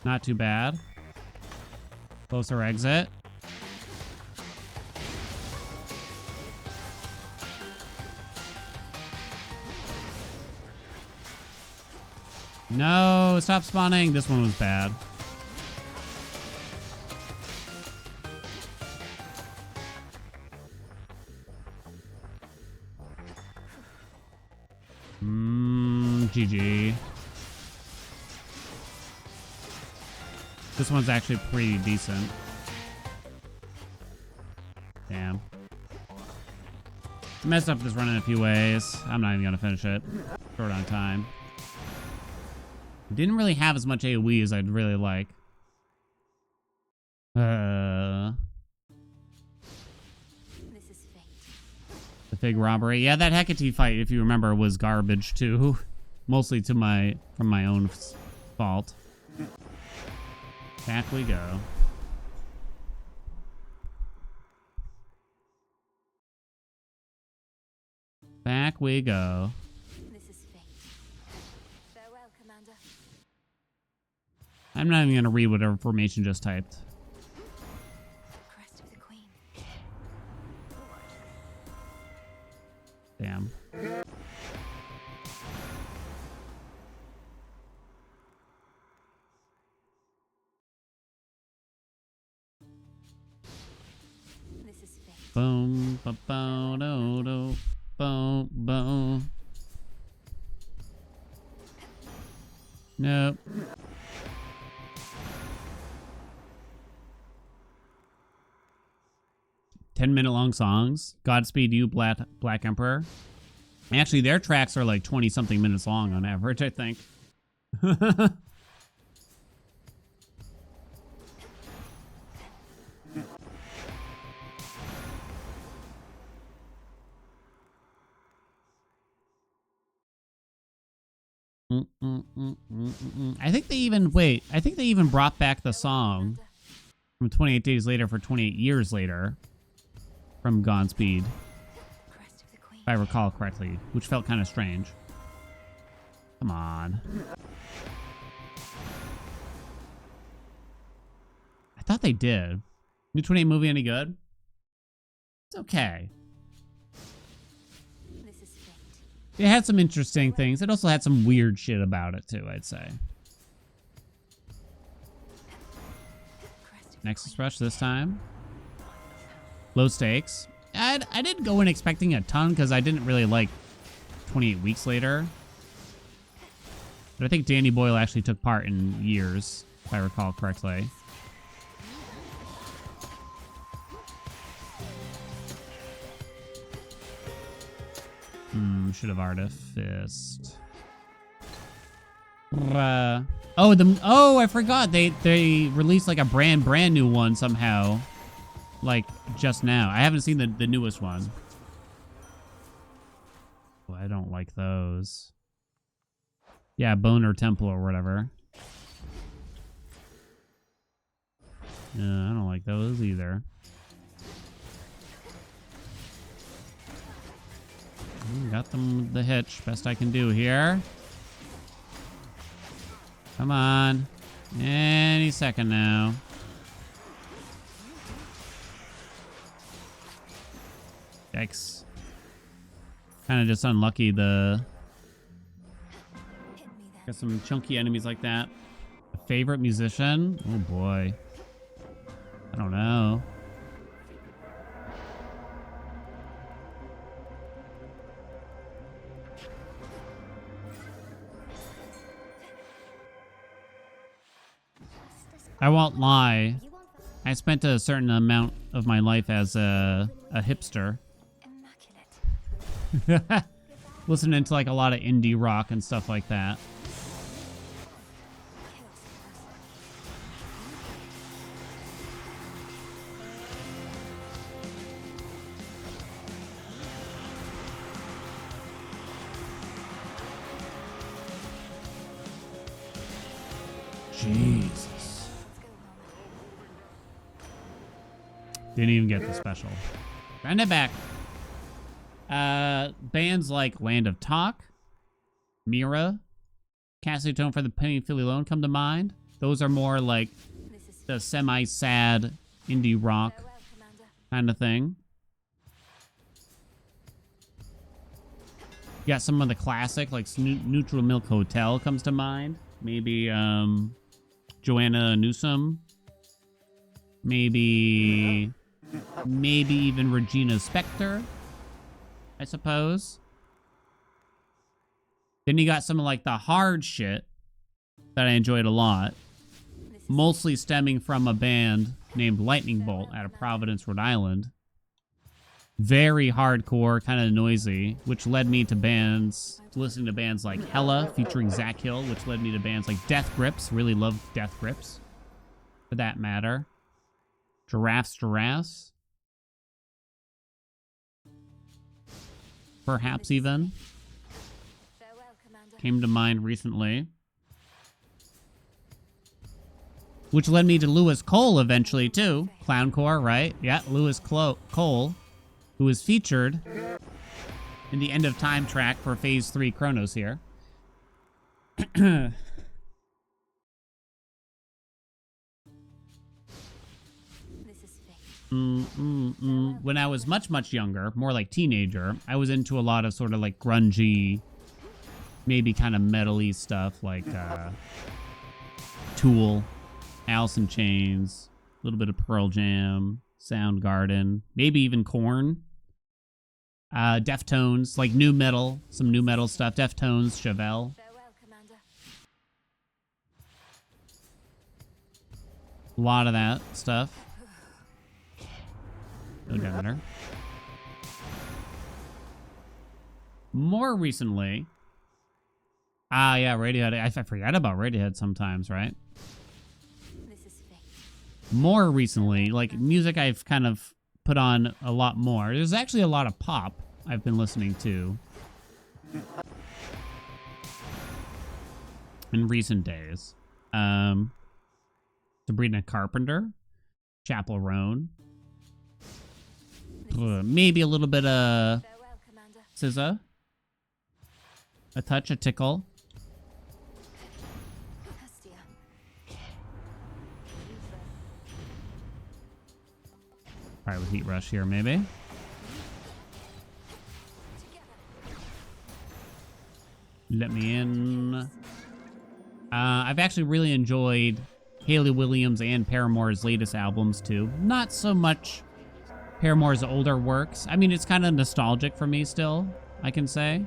Not too bad. Closer exit. No, stop spawning. This one was bad. GG. This one's actually pretty decent. Damn. Messed up this run in a few ways. I'm not even gonna finish it. Short on time. Didn't really have as much AoE as I'd really like. This is fate. The Fig robbery. Yeah, that Hecate fight, if you remember, was garbage too. Mostly from my own fault. Back we go. Back we go. This is fate. Farewell, Commander. I'm not even gonna read whatever formation just typed. The crest of the Queen. Damn. This is fate. Boom, ba bo do do, boom, boom. Nope. $10-minute long songs. Godspeed You, Black Emperor. Actually, their tracks are like 20-something minutes long on average, I think. I think they even brought back the song From 28 days later for 28 years later. From Godspeed. Crest of the Queen. If I recall correctly, which felt kind of strange. Come on. I thought they did. New 28 movie any good? It's okay. This is fate. It had some interesting things. It also had some weird shit about it too, I'd say. Crest of Nexus Rush this time. Low stakes. I didn't go in expecting a ton because I didn't really like 28 Weeks Later. But I think Danny Boyle actually took part in Years, if I recall correctly. Should have Artifice. I forgot they released like a brand new one somehow, like just now. I haven't seen the newest one. Oh, I don't like those. Yeah, Boner Temple or whatever. Yeah, I don't like those either. Got them with the hitch. Best I can do here. Come on. Any second now. Yikes. Kind of just unlucky the... hit me then. Got some chunky enemies like that. A favorite musician? Oh boy. I don't know. I won't lie. I spent a certain amount of my life as a hipster. Immaculate. Listening to like a lot of indie rock and stuff like that. Jesus. Didn't even get the special. Send it back. Bands like Land of Talk, Mira, Cassidy Tone for the Penny Philly Loan come to mind. Those are more like This is the semi-sad indie rock farewell, Commander. kind of thing. You got some of the classic, like Neutral Milk Hotel comes to mind. Maybe Joanna Newsom. Maybe even Regina Spektor, I suppose. Then you got some of like the hard shit that I enjoyed a lot, mostly stemming from a band named Lightning Bolt out of Providence, Rhode Island. Very hardcore, kind of noisy, which led me to listening to bands like Hella featuring Zach Hill, which led me to bands like Death Grips. Really loved Death Grips, for that matter. Giraffes. Perhaps even Farewell, Commander. came to mind recently. Which led me to Lewis Cole eventually, too. Clowncore, right? Yeah, Lewis Cole, who was featured in the End of Time track for Phase 3 Chronos here. This is fate. When I was much younger, more like teenager, I was into a lot of sort of like grungy, maybe kind of metal-y stuff like Tool, Alice in Chains, a little bit of Pearl Jam, Soundgarden, maybe even Korn. Deftones, like new metal, some new metal stuff. Deftones, Chevelle. Farewell, Commander. A lot of that stuff. No Demeter. More recently, yeah, Radiohead. I forget about Radiohead sometimes, right? This is fate. More recently, like music I've kind of put on a lot more. There's actually a lot of pop I've been listening to in recent days. Sabrina Carpenter, Chapel Roan. Maybe a little bit of Farewell, Commander. SZA. A touch, a tickle. Hestia. Alright, with Heat Rush here, maybe. Let me in. I've actually really enjoyed Hayley Williams and Paramore's latest albums, too. Not so much Paramore's older works. I mean, it's kind of nostalgic for me still, I can say,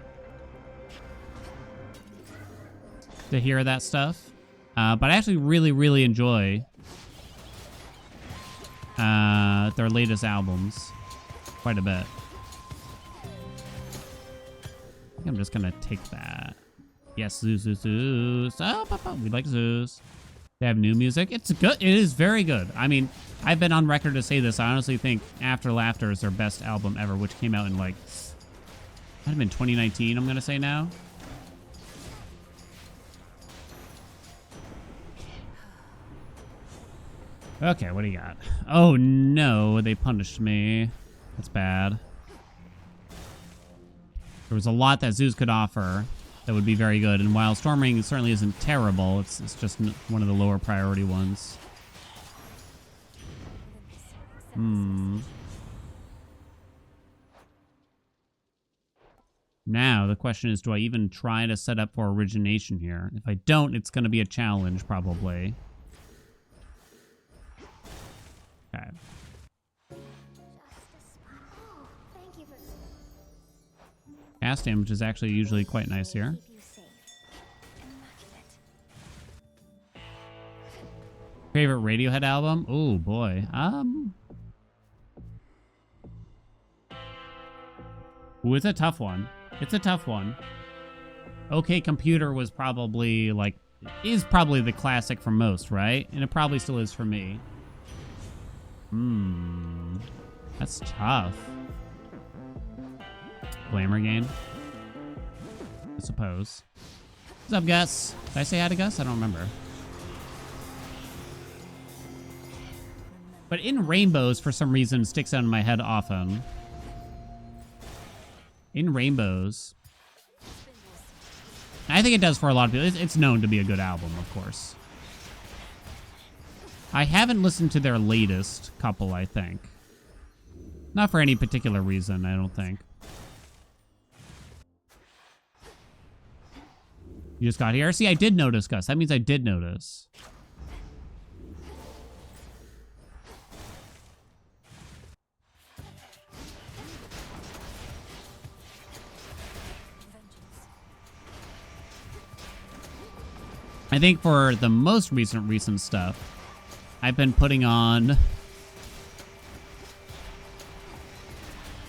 to hear that stuff. But I actually really, really enjoy their latest albums quite a bit. I think I'm just gonna take that. Yes, Zeus, Zeus, Zeus. Oh, we like Zeus. They have new music. It's good. It is very good. I mean, I've been on record to say this. I honestly think After Laughter is their best album ever, which came out in like, might have been 2019, I'm gonna say now. Okay, what do you got? Oh no, they punished me. That's bad. There was a lot that Zeus could offer that would be very good, and while Stormring certainly isn't terrible, it's just one of the lower priority ones. Now, the question is, do I even try to set up for origination here? If I don't, it's going to be a challenge, probably. Okay. Thank you for Cast damage is actually usually quite nice here. keep you safe. Immaculate. Favorite Radiohead album? Oh boy. Ooh, it's a tough one. It's a tough one. OK Computer was probably like, is probably the classic for most, right? And it probably still is for me. That's tough. Glamour Game, I suppose. What's up, Gus? Did I say hi to Gus? I don't remember. But In Rainbows, for some reason, sticks out in my head often. In Rainbows. I think it does for a lot of people. It's known to be a good album, of course. I haven't listened to their latest couple, I think. Not for any particular reason, I don't think. You just got here? See, I did notice, Gus. That means I did notice. I think for the most recent stuff, I've been putting on...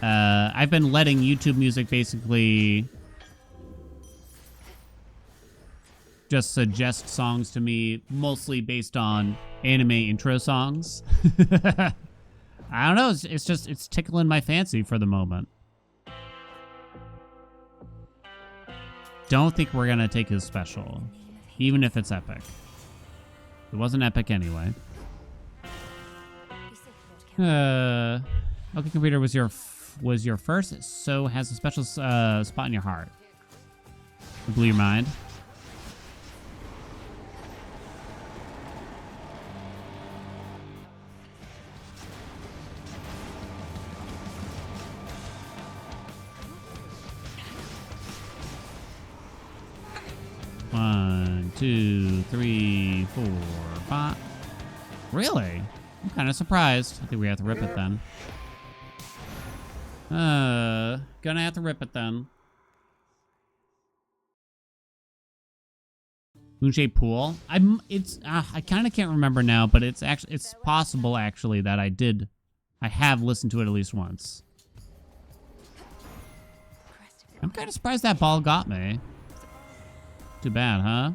I've been letting YouTube Music basically just suggest songs to me, mostly based on anime intro songs. I don't know, it's tickling my fancy for the moment. Don't think we're gonna take his special, even if it's epic. It wasn't epic anyway. Be safe, Lord Count. OK Computer was your first, so has a special spot in your heart. It blew your mind. One, two, three, 4, 5. Really? I'm kind of surprised. I think we have to rip it then. Gonna have to rip it then. Moonshade Pool. I kind of can't remember now, but it's possible actually that I have listened to it at least once. I'm kind of surprised that ball got me. Too bad, huh?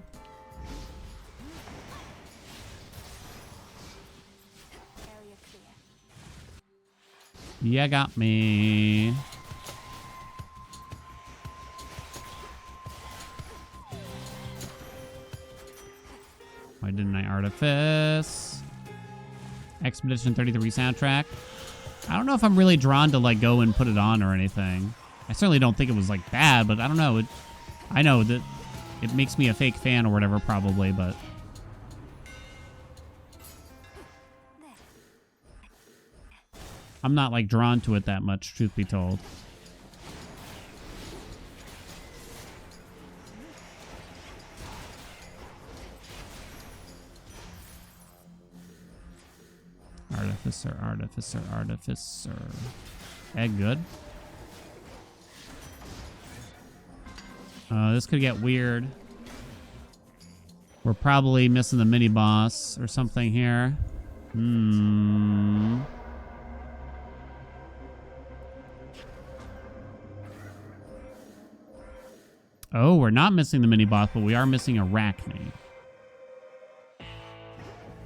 Area clear. Yeah, got me. Why didn't I artifice? Expedition 33 soundtrack. I don't know if I'm really drawn to like go and put it on or anything. I certainly don't think it was like bad, but I don't know. I know that it makes me a fake fan or whatever probably, but I'm not like drawn to it that much, truth be told. Artificer, artificer, artificer. Egg good. This could get weird. We're probably missing the mini boss or something here. Oh, we're not missing the mini boss, but we are missing Arachne.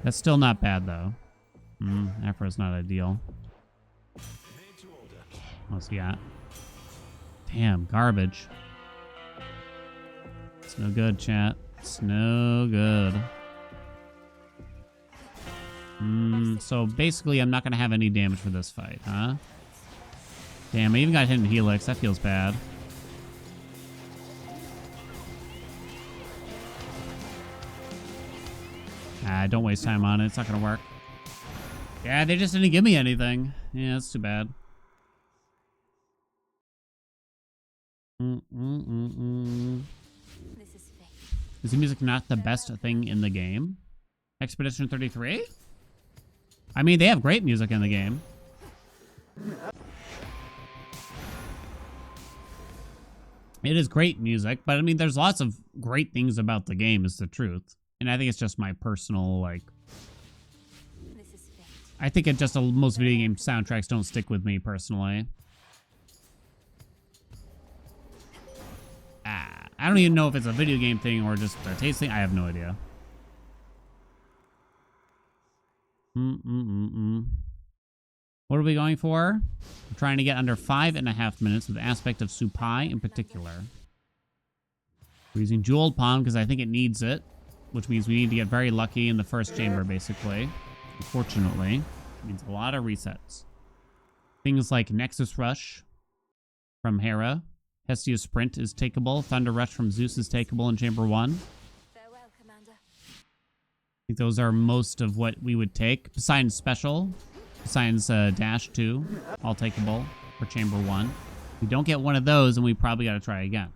That's still not bad though. Afro's not ideal. What's he got? Damn, garbage. It's no good, chat. It's no good. So basically, I'm not going to have any damage for this fight, huh? Damn, I even got hit in Helix. That feels bad. Don't waste time on it. It's not going to work. Yeah, they just didn't give me anything. Yeah, that's too bad. This is fate. Is the music not the best thing in the game? Expedition 33? I mean, they have great music in the game. It is great music, but I mean, there's lots of great things about the game, is the truth. And I think it's just my personal, like... This is fate. I think it just, most video game soundtracks don't stick with me, personally. I don't even know if it's a video game thing or just a taste thing. I have no idea. What are we going for? We're trying to get under 5.5 minutes with the aspect of Supai in particular. We're using Jeweled Palm because I think it needs it, which means we need to get very lucky in the first chamber, basically. Unfortunately, it means a lot of resets. Things like Nexus Rush from Hera. Hestia's Sprint is takeable. Thunder Rush from Zeus is takeable in Chamber 1. Farewell, Commander. I think those are most of what we would take. Poseidon's Special. Poseidon's Dash 2. All takeable for Chamber 1. If we don't get one of those, then we probably got to try again.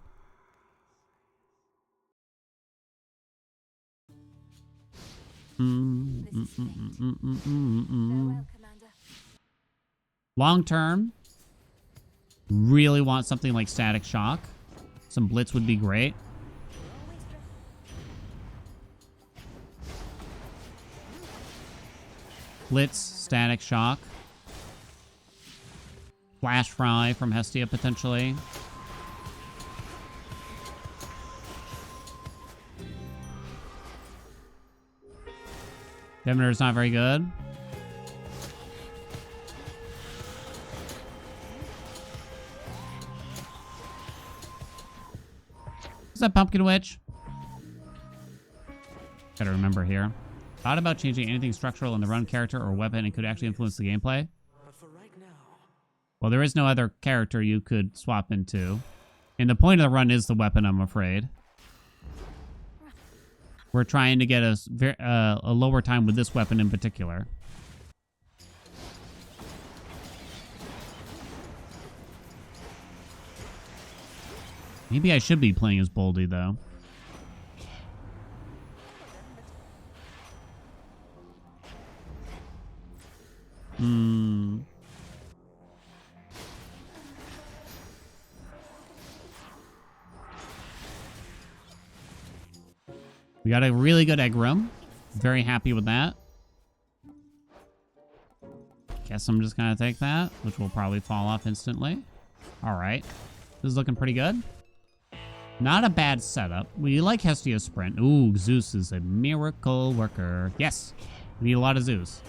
Farewell, Commander. Long term, really want something like Static Shock. Some Blitz would be great. Blitz, Static Shock. Flash Fry from Hestia, potentially. Demeter is not very good. Is that Pumpkin Witch? Gotta remember here. Thought about changing anything structural in the run character or weapon and could actually influence the gameplay. Well, there is no other character you could swap into. And the point of the run is the weapon, I'm afraid. We're trying to get a lower time with this weapon in particular. Maybe I should be playing as Boldy, though. We got a really good egg room. Very happy with that. Guess I'm just gonna take that, which will probably fall off instantly. All right. This is looking pretty good. Not a bad setup. We like Hestia's Sprint. Ooh, Zeus is a miracle worker. Yes. We need a lot of Zeus.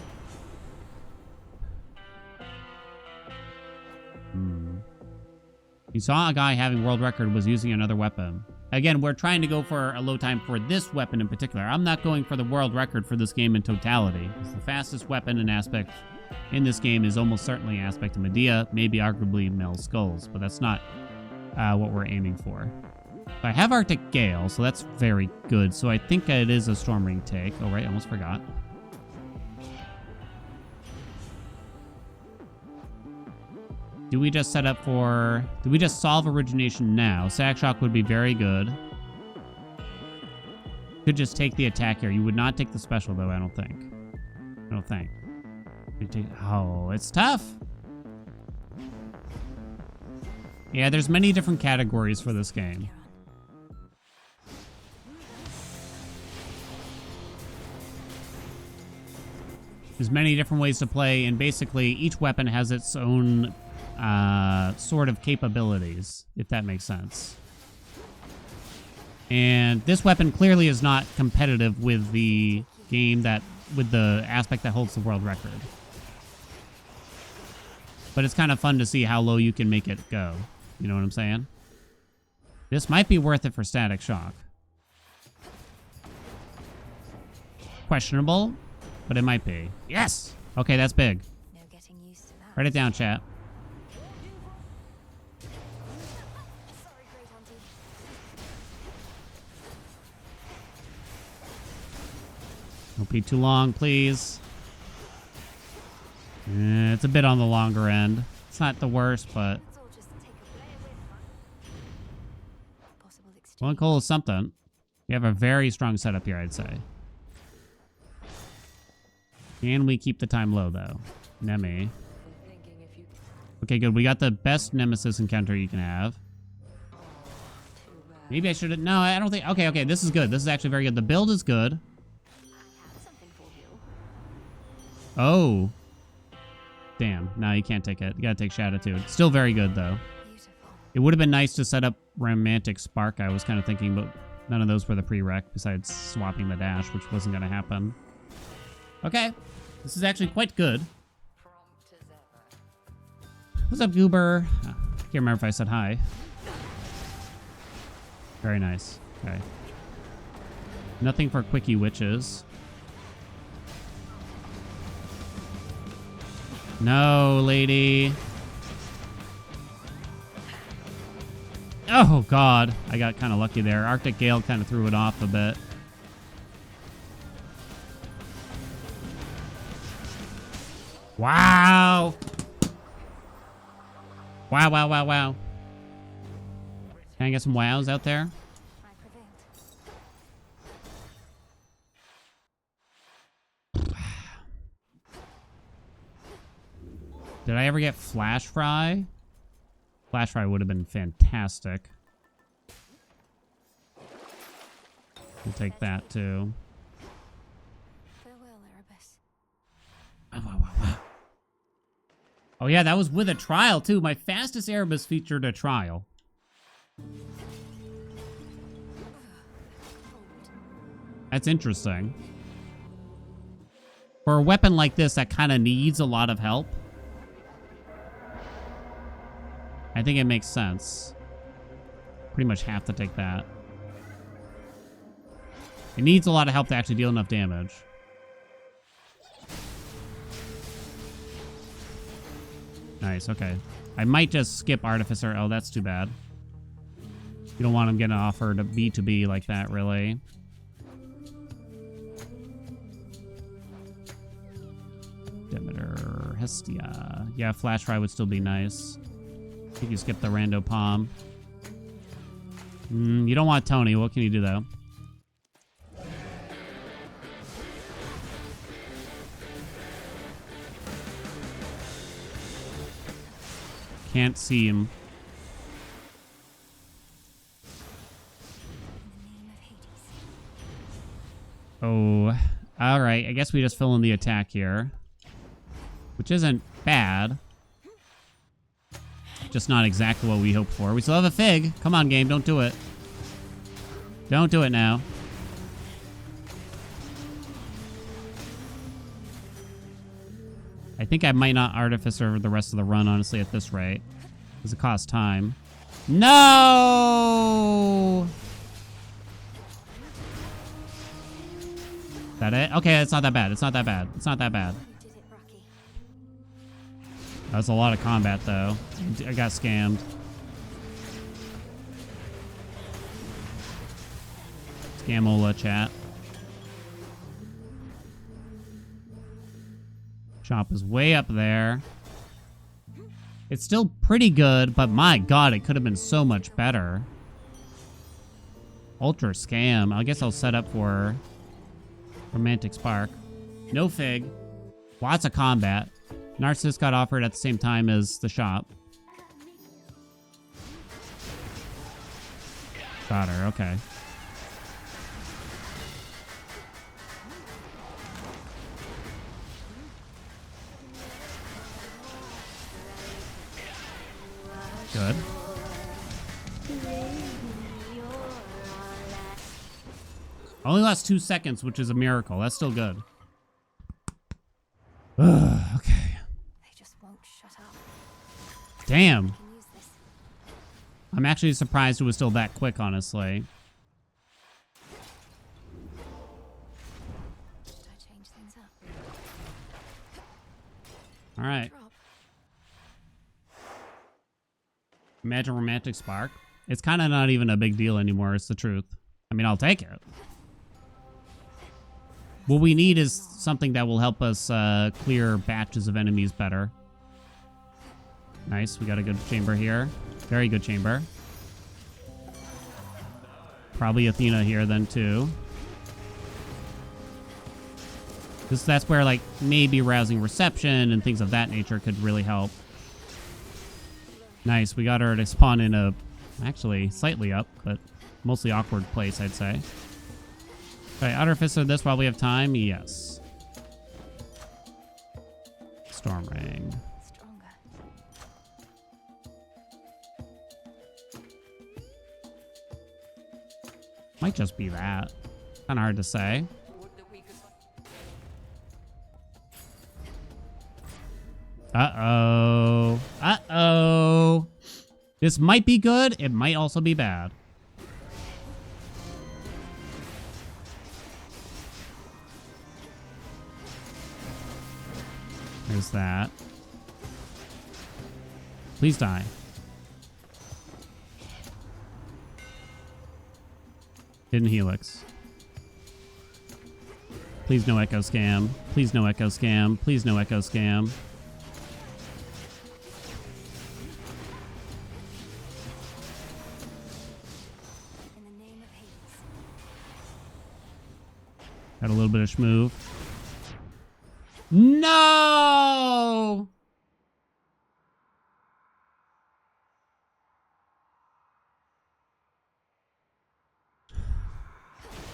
You saw a guy having world record was using another weapon. Again, we're trying to go for a load time for this weapon in particular. I'm not going for the world record for this game in totality. It's the fastest weapon and aspect in this game is almost certainly aspect of Medea, maybe arguably Mel's Skulls, but that's not what we're aiming for. I have Arctic Gale, so that's very good. So I think it is a Storm Ring take. Oh, right, almost forgot. Do we just set up for... Do we just solve Origination now? Sack Shock would be very good. Could just take the attack here. You would not take the special, though, I don't think. I don't think. You take... Oh, it's tough. Yeah, there's many different categories for this game. There's many different ways to play, and basically each weapon has its own sort of capabilities, if that makes sense. And this weapon clearly is not competitive with the game with the aspect that holds the world record. But it's kind of fun to see how low you can make it go. You know what I'm saying? This might be worth it for Static Shock. Questionable, but it might be. Yes! Okay, that's big. No getting used to that. Write it down, chat. Sorry, Great Auntie. Don't be too long, please. It's a bit on the longer end. It's not the worst, but... Let's all just take a player with possible exchange. One coal is something. You have a very strong setup here, I'd say. Can we keep the time low, though? Nemi. Okay, good. We got the best Nemesis encounter you can have. Maybe I should have... No, I don't think... Okay, okay. This is good. This is actually very good. The build is good. I have something for you. Oh. Damn. No, you can't take it. You gotta take Shatitude. Still very good, though. Beautiful. It would have been nice to set up Romantic Spark, I was kind of thinking, but none of those were the prereq, besides swapping the dash, which wasn't gonna happen. Okay. This is actually quite good. What's up, Goober? I can't remember if I said hi. Very nice. Okay. Nothing for Quickie Witches. No, lady. Oh, God. I got kind of lucky there. Arctic Gale kind of threw it off a bit. Wow. Wow, wow, wow, wow. Can I get some wows out there? I prevent. Did I ever get Flash Fry? Flash Fry would have been fantastic. We'll take that too. Farewell, Erebus. Wow, wow, wow, wow. Oh yeah, that was with a trial too. My fastest Erebus featured a trial. That's interesting. For a weapon like this that kind of needs a lot of help, I think it makes sense. Pretty much have to take that. It needs a lot of help to actually deal enough damage. Nice, okay. I might just skip Artificer. Oh, that's too bad. You don't want him getting offered a B2B like that, really. Demeter, Hestia. Yeah, Flash Fry would still be nice. I think you skip the Rando Palm. You don't want Tony. What can you do, though? Can't see him. Oh, all right. I guess we just fill in the attack here, which isn't bad. Just not exactly what we hoped for. We still have a Fig. Come on, game. Don't do it. Don't do it now. I think I might not Artificer the rest of the run, honestly, at this rate. Because it costs time. No! Is that it? Okay, it's not that bad. It's not that bad. It's not that bad. You did it, Bracky. That was a lot of combat, though. I got scammed. Scamola chat. Chomp is way up there. It's still pretty good, but my god, it could have been so much better. Ultra Scam. I guess I'll set up for Romantic Spark. No Fig. Lots of combat. Narcissus got offered at the same time as the shop. Got her, okay. Good. Only lost 2 seconds, which is a miracle. That's still good. Okay. They just won't shut up. Damn. Can use this. I'm actually surprised it was still that quick, honestly. Should I change things up? All right. Drop. Imagine Romantic Spark. It's kind of not even a big deal anymore. It's the truth. I mean, I'll take it. What we need is something that will help us clear batches of enemies better. Nice. We got a good chamber here. Very good chamber. Probably Athena here then too. That's where like maybe rousing reception and things of that nature could really help. Nice. We got her to spawn in a actually slightly up, but mostly awkward place, I'd say. Okay, Outer Fist of this while we have time. Yes. Storm Ring. Stronger. Might just be that. Kind of hard to say. Would that we could Uh-oh. Uh-oh. This might be good. It might also be bad. There's that. Please die. Hidden Helix. Please no Echo Scam. Please no Echo Scam. Please no Echo Scam. In the name of Hades. Got a little bit of schmoove. No!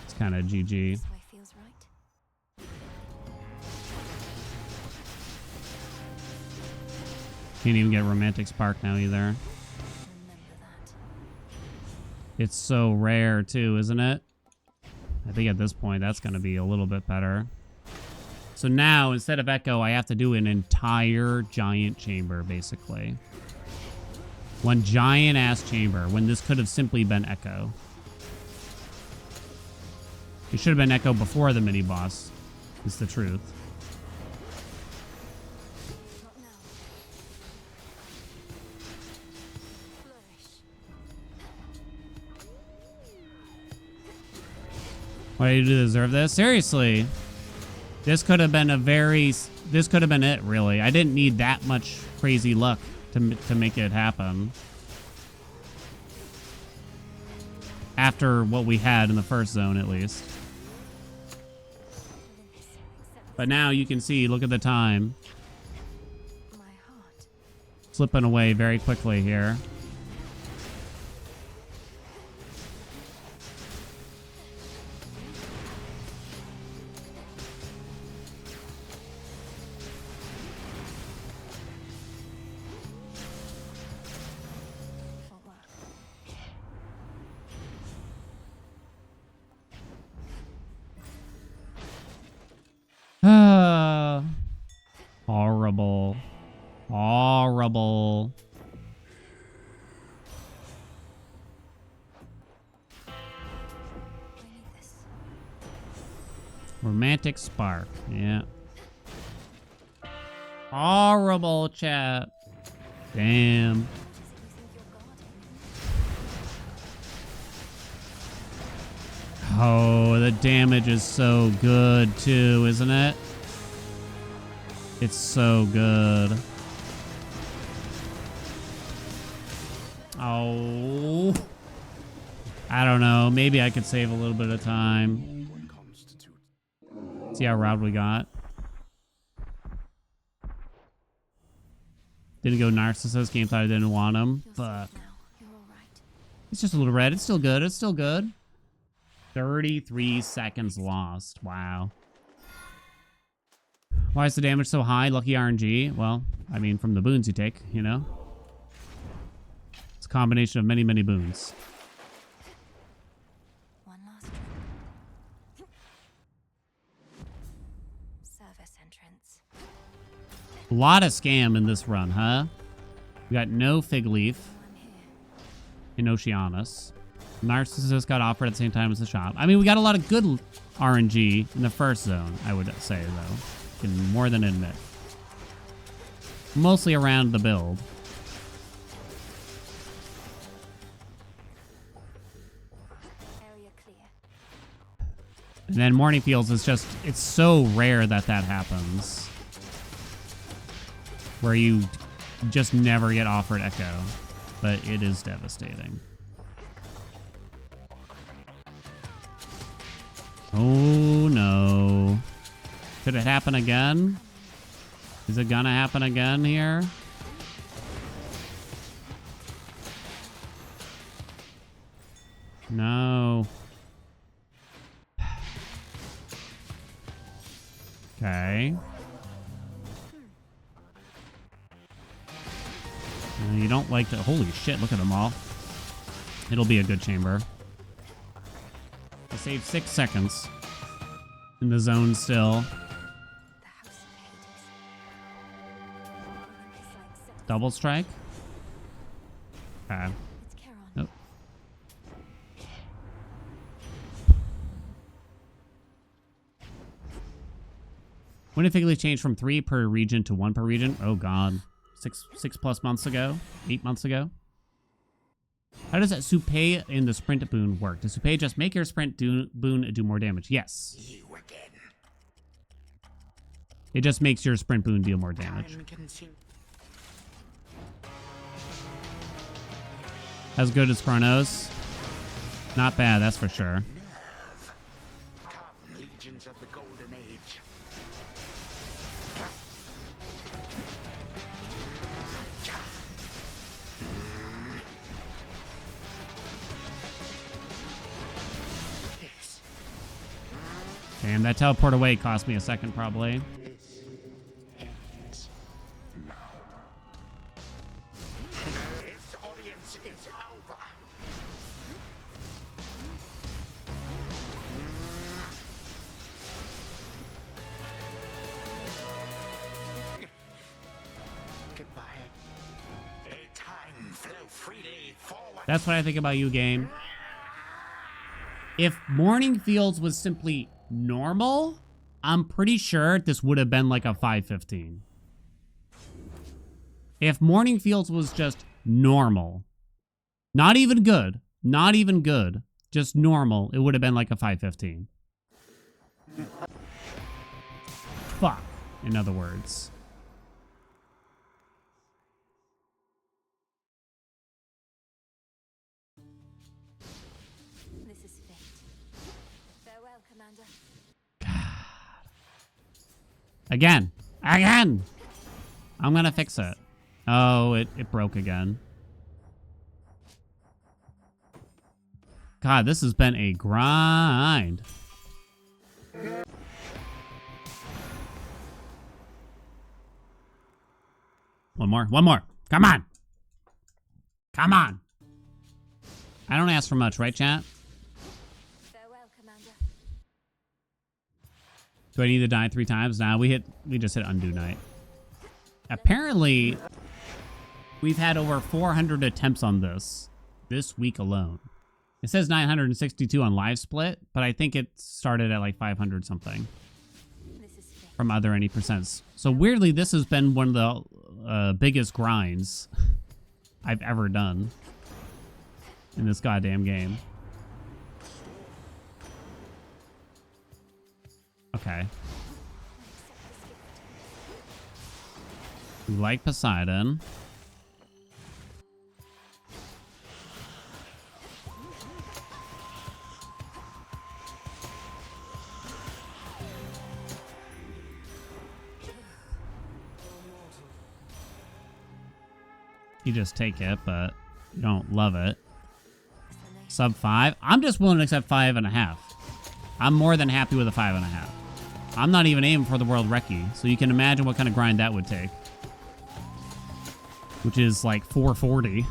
It's kind of GG. This way feels right. Can't even get Romantic Spark now either. Remember that. It's so rare too, isn't it? I think at this point that's going to be a little bit better. So now, instead of Echo, I have to do an entire giant chamber, basically. One giant-ass chamber, when this could have simply been Echo. It should have been Echo before the mini-boss, is the truth. Not now. Flourish. What do you do to deserve this? Seriously. This could have been this could have been it, really. I didn't need that much crazy luck to make it happen. After what we had in the first zone, at least. But now you can see, look at the time. My heart. Slipping away very quickly here. Won't work. Horrible. Horrible. Romantic spark. Yeah. Horrible chat. Damn. Oh, the damage is so good too, isn't it? It's so good. Oh. I don't know. Maybe I could save a little bit of time. See how round we got. Didn't go Narcissus. Game thought I didn't want him. Fuck. It's just a little red. It's still good. It's still good. 33 seconds lost. Wow. Why is the damage so high? Lucky RNG. Well, I mean, from the boons you take, you know? It's a combination of many, many boons. One last trip. Service entrance. A lot of scam in this run, huh? We got no Fig Leaf in Oceanus. Narcissus got offered at the same time as the shop. I mean, we got a lot of good RNG in the first zone, I would say, though. Can more than admit. Mostly around the build. Area clear. And then Morning Fields is just, it's so rare that that happens. Where you just never get offered Echo. But it is devastating. Oh no. Could it happen again? Is it gonna happen again here? No. Okay. You don't like the... Holy shit, look at them all. It'll be a good chamber. I saved 6 seconds. In the zone still. The House of Hades. Double strike? Okay. It's Charon. Nope. When did Fig Leaf change from 3 per region to 1 per region? Oh god. 6 plus months ago? 8 months ago? How does that Soupe in the sprint boon work? Does Soupe just make your sprint boon do more damage? Yes. You again. It just makes your sprint boon deal more damage. As good as Chronos? Not bad, that's for sure. Come, legions of the Golden Age. Damn, that teleport away cost me a second probably. Its audience is over. Goodbye. A time flow freely forward. That's what I think about you, game. If Morning Fields was simply normal, I'm pretty sure this would have been like a 515. If Morning Fields was just normal, not even good, just normal, it would have been like a 515. Fuck, in other words. This is fate. Farewell, Commander. Again. I'm gonna fix it. Oh, it broke again. God, this has been a grind. One more. Come on. I don't ask for much, right, chat? Farewell, Commander. Do I need to die 3 times? Nah, we just hit undo night. Apparently, we've had over 400 attempts on this week alone. It says 962 on live split, but I think it started at like 500 something This is fake. from other any percents. So weirdly, this has been one of the biggest grinds I've ever done in this goddamn game. Okay. We like Poseidon. You just take it, but you don't love it. Sub 5. I'm just willing to accept 5.5. I'm more than happy with a 5.5. I'm not even aiming for the world recce, so you can imagine what kind of grind that would take. Which is like 440.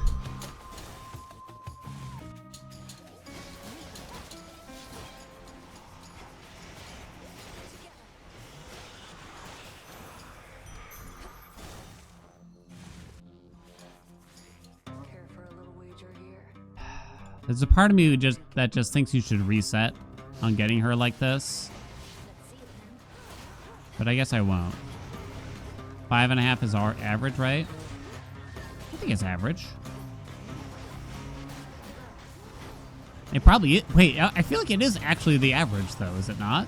Care for a little wager here? There's a part of me that just thinks you should reset on getting her like this. But I guess I won't. 5.5 is our average, right? I think it's average. It probably is. Wait, I feel like it is actually the average, though, is it not?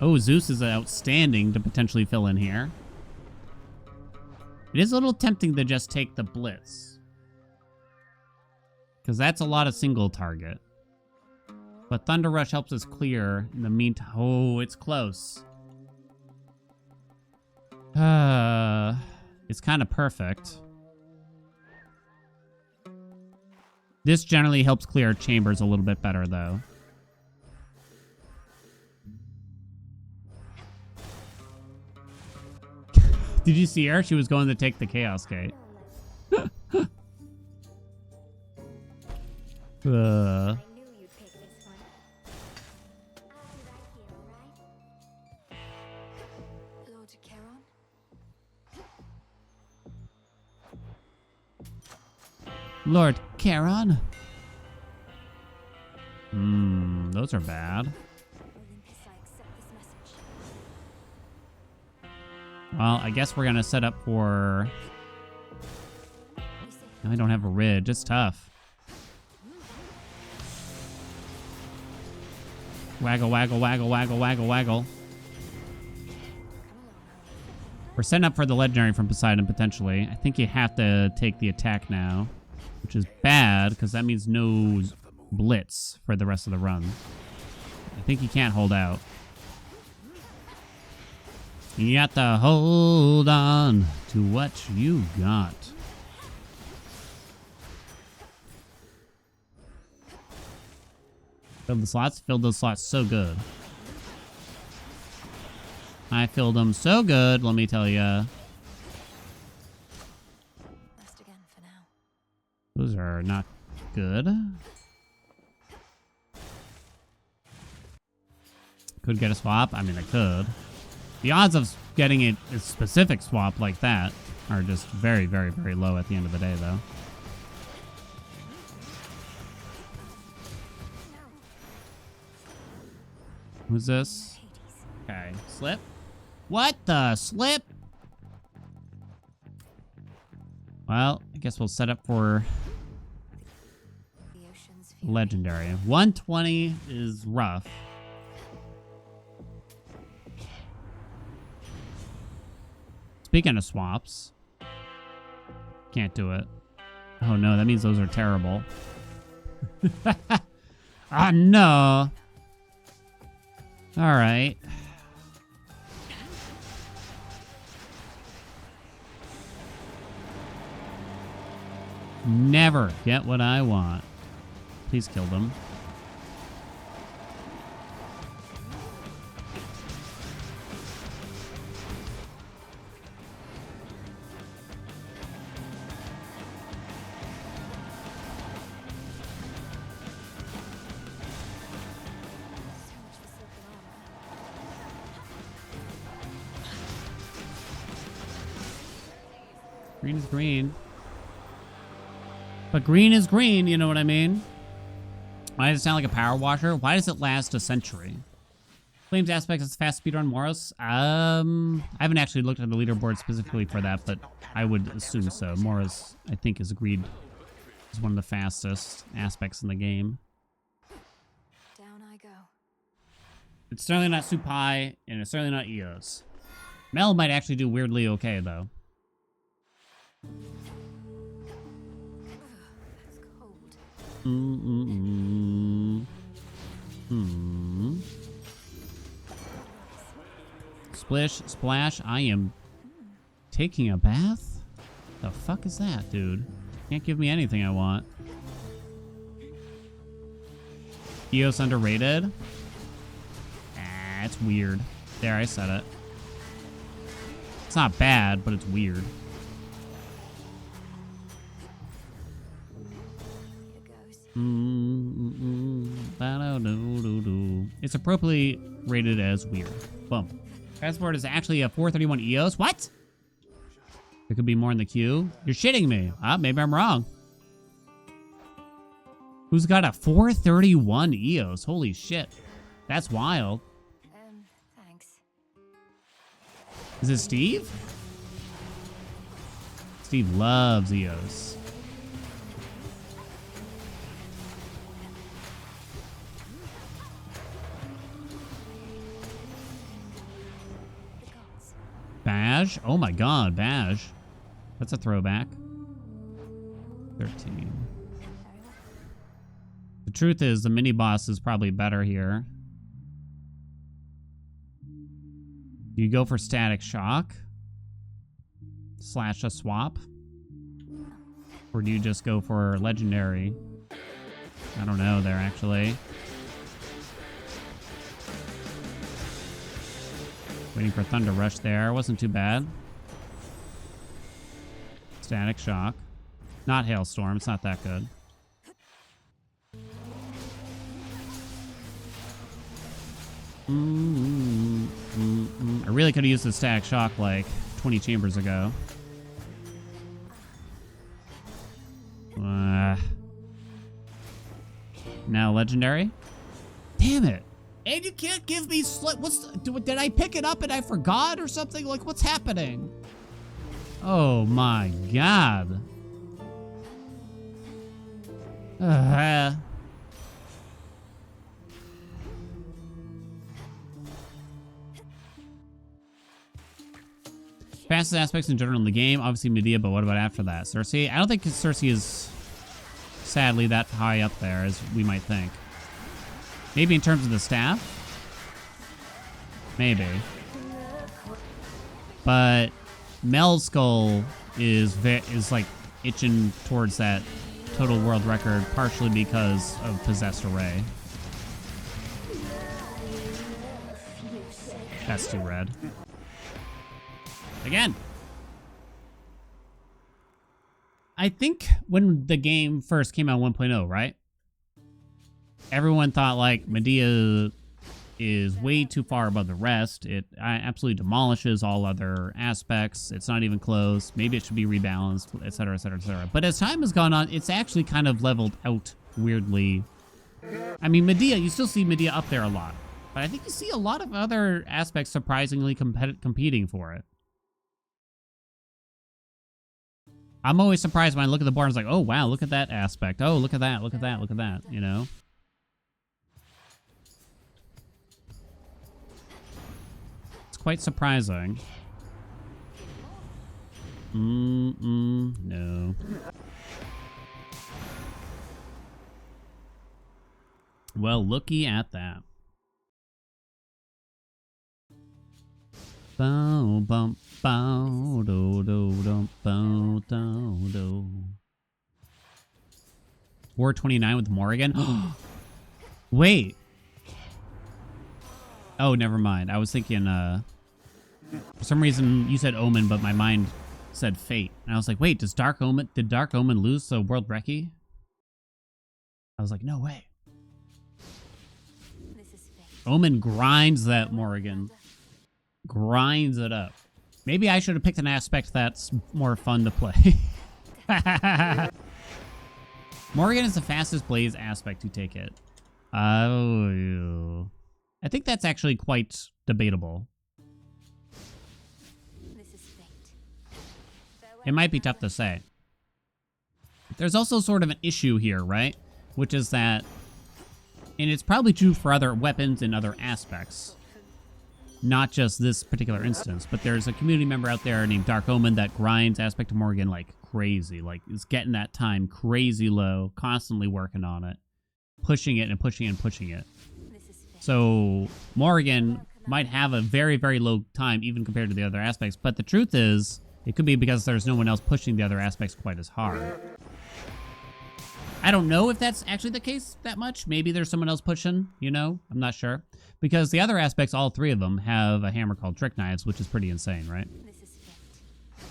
Oh, Zeus is outstanding to potentially fill in here. It is a little tempting to just take the Blitz, because that's a lot of single target. But Thunder Rush helps us clear in the meantime. Oh, it's close. It's kind of perfect. This generally helps clear chambers a little bit better, though. Did you see her? She was going to take the Chaos Gate. I knew you'd pick this one. I'll be right here, alright? Lord Charon? Lord Charon. Those are bad. Olympus, I accept this message. Well, I guess we're gonna set up for... You say I don't have a ridge. It's tough. Waggle, waggle, waggle, waggle, waggle, waggle. We're setting up for the legendary from Poseidon, potentially. I think you have to take the attack now, which is bad, because that means no blitz for the rest of the run. I think you can't hold out. You got to hold on to what you got. Filled the slots? Filled those slots so good. I filled them so good, let me tell ya. Rest again for now. Those are not good. Could get a swap. I mean, I could. The odds of getting a specific swap like that are just very, very, very low at the end of the day, though. Who's this? Okay, slip. What the slip? Well, I guess we'll set up for The ocean's fury. legendary. 120 is rough. Speaking of swaps, can't do it. Oh no, that means those are terrible. Ah, no. All right. Never get what I want. Please kill them. so much for silken armor. Green is green. But green is green, you know what I mean? Why does it sound like a power washer? Why does it last a century? Claims aspects as fast speedrun Moros. I haven't actually looked at the leaderboard specifically for that, but I would assume so. Moros, I think, is agreed is one of the fastest aspects in the game. Down I go. It's certainly not Supai, and it's certainly not Eos. Mel might actually do weirdly okay, though. That's cold. Splish, splash, I am taking a bath? The fuck is that, dude? Can't give me anything I want. Eos underrated? Ah, it's weird. There, I said it. It's not bad, but it's weird. It's appropriately rated as weird. Boom. Passport is actually a 431 EOS. What? There could be more in the queue. You're shitting me. Maybe I'm wrong. Who's got a 431 EOS? Holy shit. That's wild. Thanks. Is it Steve? Steve loves EOS. Bash? Oh my god, Bash. That's a throwback. 13. The truth is, the mini boss is probably better here. Do you go for static shock? Slash a swap? Or do you just go for legendary? I don't know there, actually. Waiting for Thunder Rush there. Wasn't too bad. Static Shock. Not Hailstorm. It's not that good. I really could have used the Static Shock like 20 chambers ago. Now Legendary. Damn it. And you can't give me did I pick it up and I forgot or something? Like, what's happening? Oh my god. Fastest aspects in general in the game, obviously Medea, but what about after that? Cersei? I don't think Cersei is sadly that high up there as we might think. Maybe in terms of the staff? Maybe. But Mel's skull is like itching towards that total world record, partially because of Possessed Array. That's too red. Again. I think when the game first came out 1.0, right? Everyone thought like Medea is way too far above the rest. It absolutely demolishes all other aspects. It's not even close. Maybe it should be rebalanced, etc., etc., etc. But as time has gone on, it's actually kind of leveled out weirdly. I mean, Medea, you still see Medea up there a lot. But I think you see a lot of other aspects surprisingly competing for it. I'm always surprised when I look at the board and it's like, oh, wow, look at that aspect. Oh, look at that, look at that, look at that, you know? It's quite surprising. No. Well, looky at that. Bow, bump, bow, do, do, dum, bow, do, do. 429 with Morrigan? Wait. Oh, never mind. I was thinking, for some reason you said Omen, but my mind said Fate. And I was like, wait, did Dark Omen lose the World Recce? I was like, no way. This is fate. Omen grinds that Morrigan. Grinds it up. Maybe I should have picked an aspect that's more fun to play. Morgan is the fastest blaze aspect to take it. Oh. I think that's actually quite debatable. This is fate. It might be tough to say. There's also sort of an issue here, right? Which is that, and it's probably true for other weapons and other aspects, not just this particular instance, but there's a community member out there named Dark Omen that grinds Aspect of Morgan like crazy, like is getting that time crazy low, constantly working on it, pushing it and pushing it and pushing it. This is fate. So Morgan might have a very, very low time even compared to the other aspects, but the truth is, it could be because there's no one else pushing the other aspects quite as hard. I don't know if that's actually the case that much. Maybe there's someone else pushing, you know? I'm not sure. Because the other aspects, all three of them, have a hammer called Trick Knives, which is pretty insane, right? This is fate.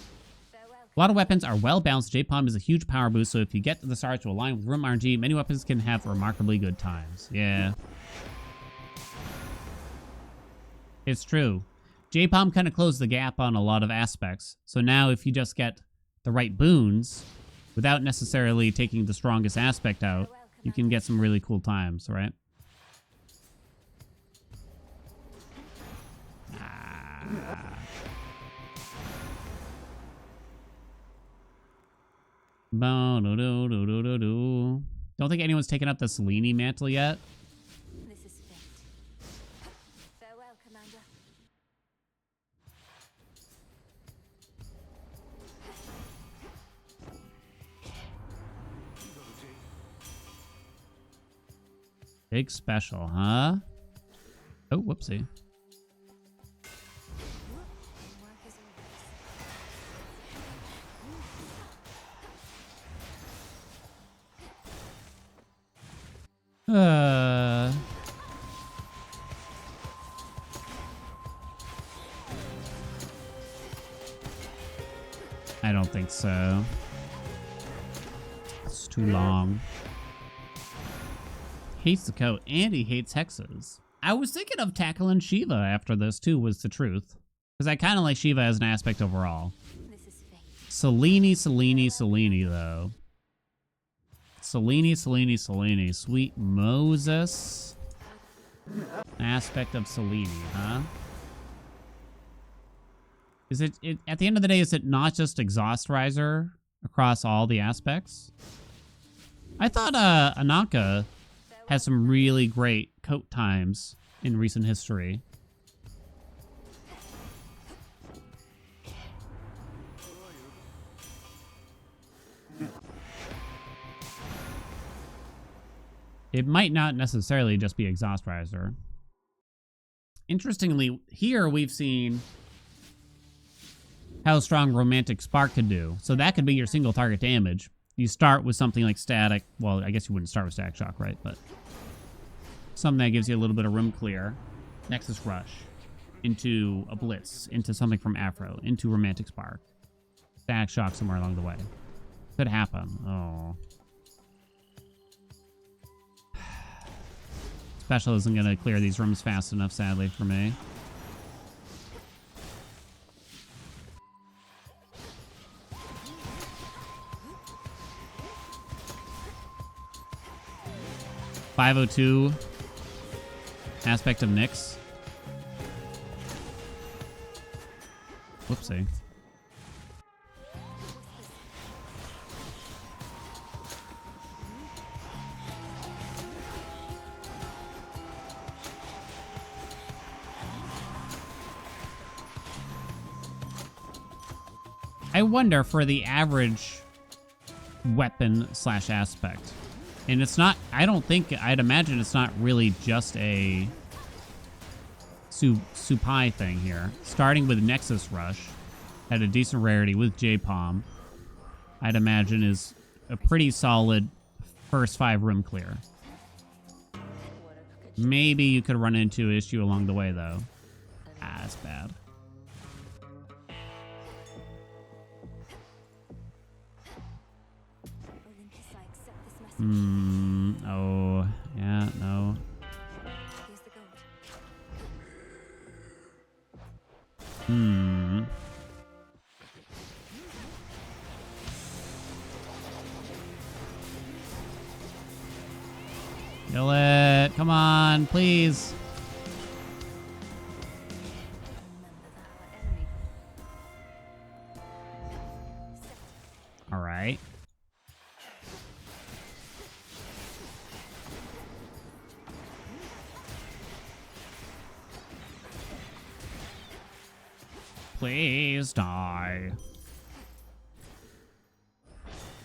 Farewell. A lot of weapons are well balanced. J-Palm is a huge power boost, so if you get the stars to align with room RNG, many weapons can have remarkably good times. Yeah. It's true. J-Palm kind of closed the gap on a lot of aspects. So now if you just get the right boons, without necessarily taking the strongest aspect out, you can get some really cool times, right? Don't think anyone's taken up the Selene mantle yet. This is fate. Farewell, Commander. Big special, huh? Oh, whoopsie. Work as always. I don't think so. It's too long. Hates the coat, and he hates hexes. I was thinking of tackling Shiva after this, too, was the truth. Because I kind of like Shiva as an aspect overall. This is fate. Selene, though. Selene. Sweet Moses. Aspect of Selene, huh? Is it at the end of the day, is it not just Exhaust Riser across all the aspects? I thought Ananka has some really great coat times in recent history. It might not necessarily just be Exhaust Riser. Interestingly, here we've seen how strong Romantic Spark could do. So that could be your single target damage. You start with something like Static. Well, I guess you wouldn't start with Static Shock, right? But something that gives you a little bit of room clear. Nexus Rush. Into a Blitz. Into something from Afro. Into Romantic Spark. Static Shock somewhere along the way. Could happen. Oh. Special isn't going to clear these rooms fast enough, sadly, for me. .502 aspect of Nyx. Whoopsie. I wonder for the average weapon slash aspect. And it's not, I'd imagine it's not really just a Supai thing here. Starting with Nexus Rush at a decent rarity with J-Palm, I'd imagine is a pretty solid first 5 room clear. Maybe you could run into an issue along the way though. Ah, that's bad. Olympus, I accept this message. Oh, yeah, no. Here's the gold. Kill it. Come on, please. All right. Please die.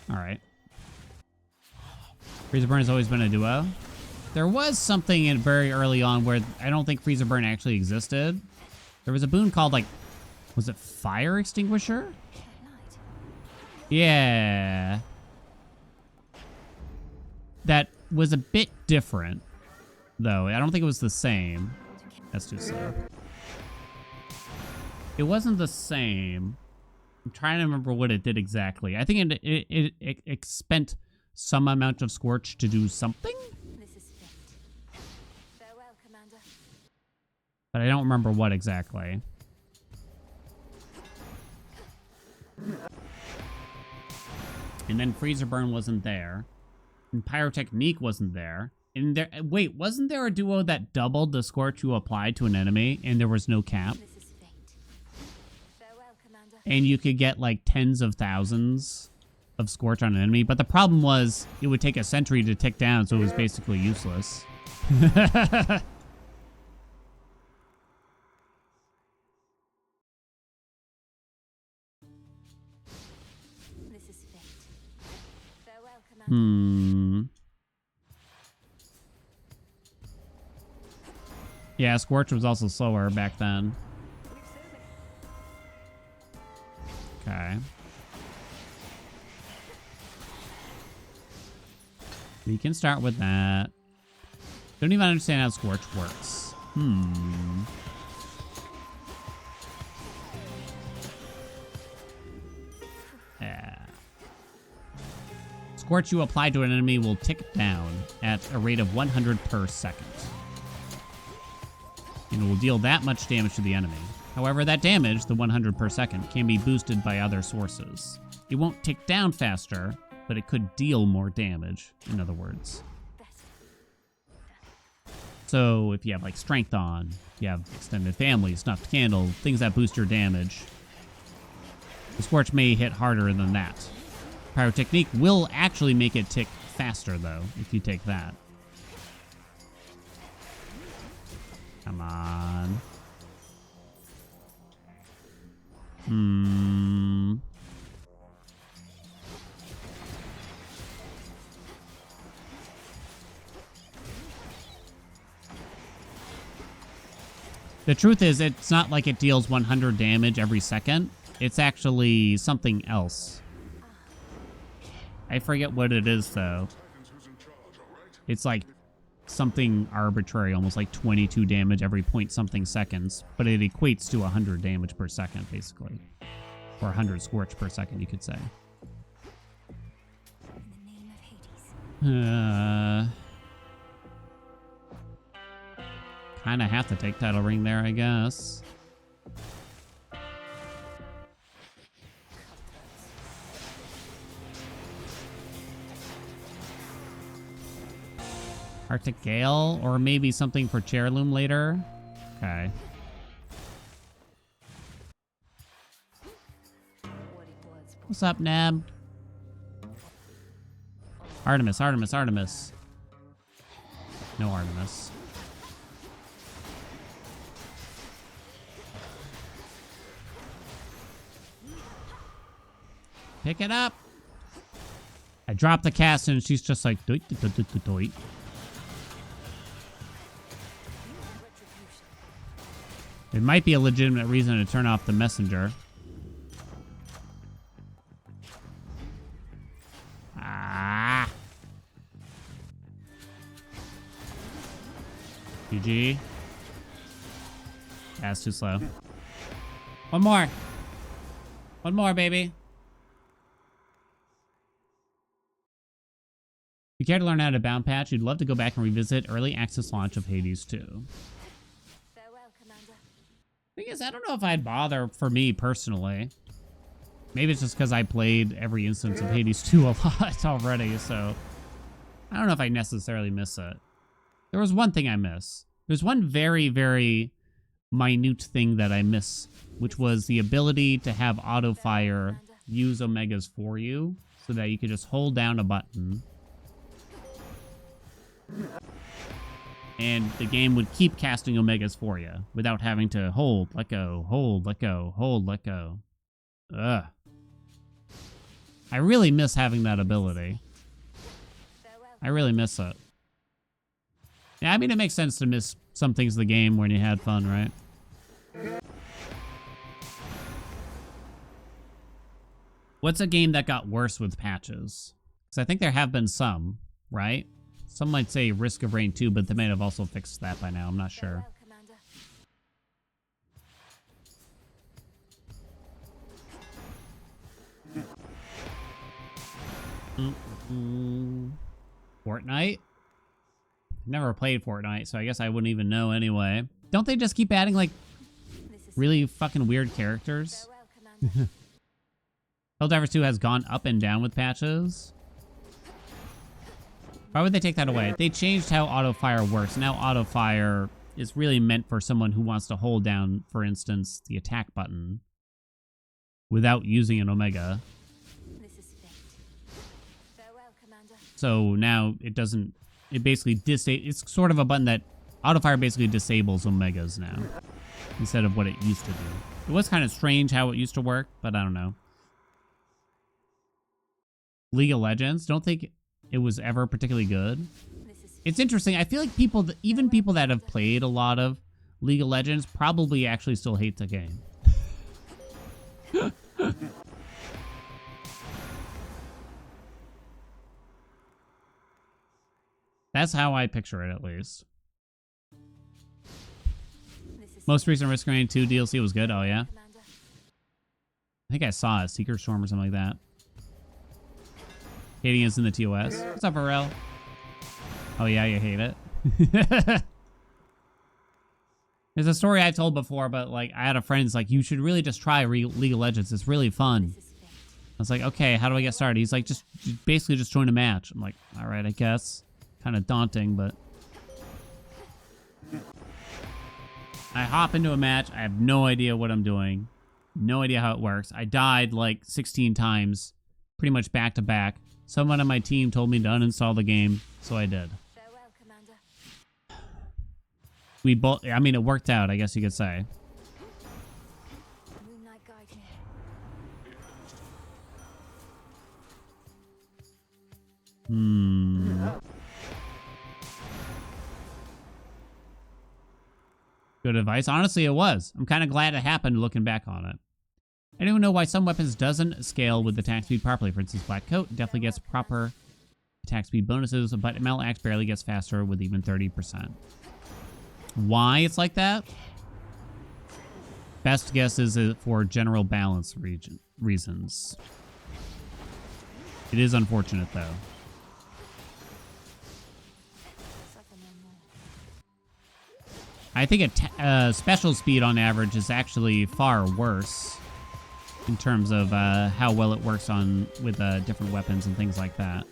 All right. Freezer Burn has always been a duo. There was something in very early on where I don't think Freezer Burn actually existed. There was a boon called, like, was it Fire Extinguisher? Yeah. That was a bit different, though. I don't think it was the same. That's too slow. It wasn't the same. I'm trying to remember what it did exactly. I think it spent some amount of Scorch to do something, This is fate. Farewell, Commander. but I don't remember what exactly. And then Freezer Burn wasn't there. And Pyrotechnique wasn't there. And there, wait, wasn't there a duo that doubled the Scorch you applied to an enemy and there was no cap? This is fate. Farewell, Commander. And you could get like tens of thousands of Scorch on an enemy. But the problem was it would take a century to tick down, so it was basically useless. This is fate. Farewell, Commander. Yeah, Scorch was also slower back then. Okay. We can start with that. Don't even understand how Scorch works. Yeah. Scorch you apply to an enemy will tick down at a rate of 100 per second. And it will deal that much damage to the enemy. However, that damage, the 100 per second, can be boosted by other sources. It won't tick down faster, but it could deal more damage, in other words. So if you have like Strength on, you have Extended Family, Snuffed Candle, things that boost your damage, the Scorch may hit harder than that. Pyrotechnique will actually make it tick faster, though, if you take that. Come on. The truth is, it's not like it deals 100 damage every second. It's actually something else. I forget what it is, though. It's like something arbitrary, almost like 22 damage every point something seconds, but it equates to 100 damage per second, basically. Or 100 Scorch per second, you could say. In the name of Hades. Kind of have to take Title Ring there, I guess. Arctic Gale, or maybe something for Chairloom later. Okay. What's up, Neb? Artemis, Artemis, Artemis. No Artemis. Pick it up. I dropped the cast and she's just like, doit, doit, doit, doit, doit. It might be a legitimate reason to turn off the messenger. Ah. GG. That's too slow. One more. One more, baby. If you care to learn how to bound patch, you'd love to go back and revisit early access launch of Hades 2. Farewell, Commander. Thing is, I don't know if I'd bother for me personally. Maybe it's just because I played every instance of Hades 2 a lot already, so I don't know if I necessarily miss it. There was one thing I miss. There's one very, very minute thing that I miss, which was the ability to have auto fire use omegas for you so that you could just hold down a button and the game would keep casting omegas for you without having to hold, let go, hold, let go, hold, let go. Ugh. I really miss having that ability. I really miss it. Yeah, I mean, it makes sense to miss some things of the game when you had fun, right? What's a game that got worse with patches? Because I think there have been some, right? Some might say Risk of Rain 2, but they may have also fixed that by now. I'm not sure. Fortnite? Never played Fortnite, so I guess I wouldn't even know anyway. Don't they just keep adding, like, really fucking weird characters? Helldivers 2 has gone up and down with patches. Why would they take that away? They changed how auto fire works. Now auto fire is really meant for someone who wants to hold down, for instance, the attack button without using an omega. So now it doesn't, it basically it's sort of a button that auto fire basically disables omegas now instead of what it used to do. It was kind of strange how it used to work, but I don't know. League of Legends, don't think it was ever particularly good. It's interesting. I feel like even people that have played a lot of League of Legends probably actually still hate the game. That's how I picture it, at least. Most recent Risk of Rain 2 DLC was good. Oh, yeah? I think I saw it. Secret Storm or something like that. Hating is in the TOS. What's up, Pharrell? Oh, yeah, you hate it? There's a story I've told before, but, like, I had a friend who's like, you should really just try League of Legends. It's really fun. I was like, okay, how do I get started? He's like, basically just join a match. I'm like, all right, I guess. Kind of daunting, but I hop into a match. I have no idea what I'm doing. No idea how it works. I died like 16 times, pretty much back to back. Someone on my team told me to uninstall the game, so I did. Farewell, Commander. We both, I mean, it worked out, I guess you could say. Moonlight guide me. Good advice. Honestly, it was. I'm kind of glad it happened looking back on it. I don't know why some weapons doesn't scale with attack speed properly. For instance, Black Coat definitely gets proper attack speed bonuses, but Metal Axe barely gets faster with even 30%. Why it's like that? Best guess is for general balance reasons. It is unfortunate, though. I think special speed on average is actually far worse in terms of how well it works with different weapons and things like that.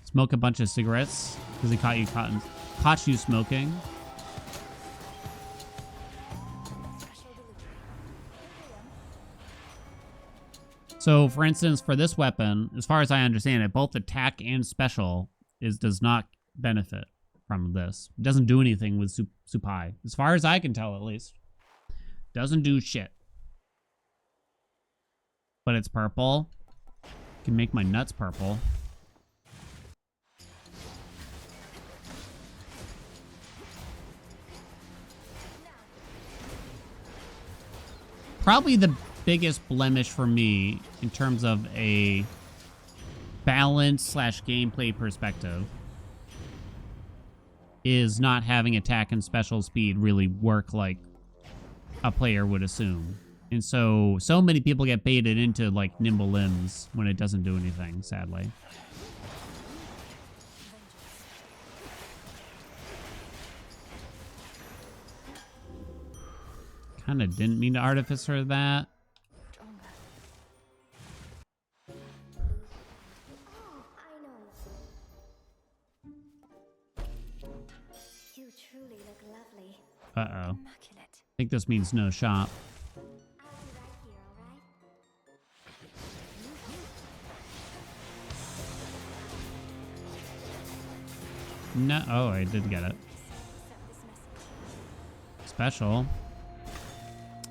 Smoke a bunch of cigarettes because he caught you smoking. So, for instance, for this weapon, as far as I understand it, both attack and special does not benefit from this. It doesn't do anything with Supai. As far as I can tell, at least. Doesn't do shit. But it's purple. Can make my nuts purple. Probably the biggest blemish for me in terms of a balance / gameplay perspective is not having attack and special speed really work like a player would assume. And so many people get baited into like nimble limbs when it doesn't do anything, sadly. Kind of didn't mean to artificer that. You truly look lovely. Uh-oh. Immaculate. I think this means no shop. I'll be right here, alright? No. Oh, I did get it. Send this message. Special.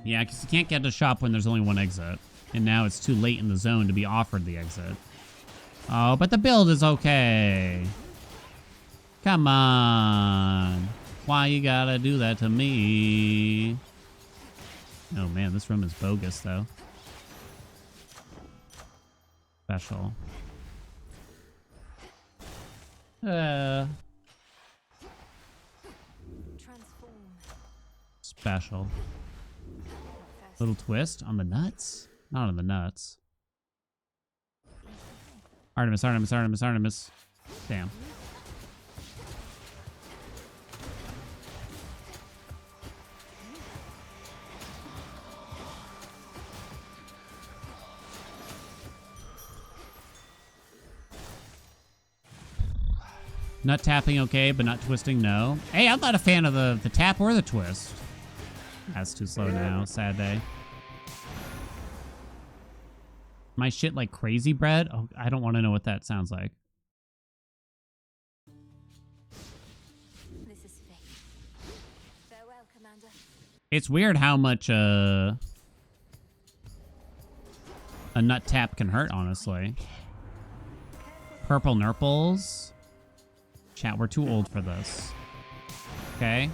Yeah, because you can't get to shop when there's only one exit. And now it's too late in the zone to be offered the exit. Oh, but the build is okay. Come on. Why you gotta do that to me? Oh man, this room is bogus though. Special. Transform. Special. First. Little twist on the nuts? Not on the nuts. Artemis, Artemis, Artemis, Artemis. Damn. Nut tapping okay, but not twisting no. Hey, I'm not a fan of the tap or the twist. That's too slow now. Sad day. My shit like crazy bread? Oh, I don't want to know what that sounds like. This is fate. Farewell, Commander. It's weird how much a nut tap can hurt, honestly. Purple nurples. Chat, we're too old for this. Okay.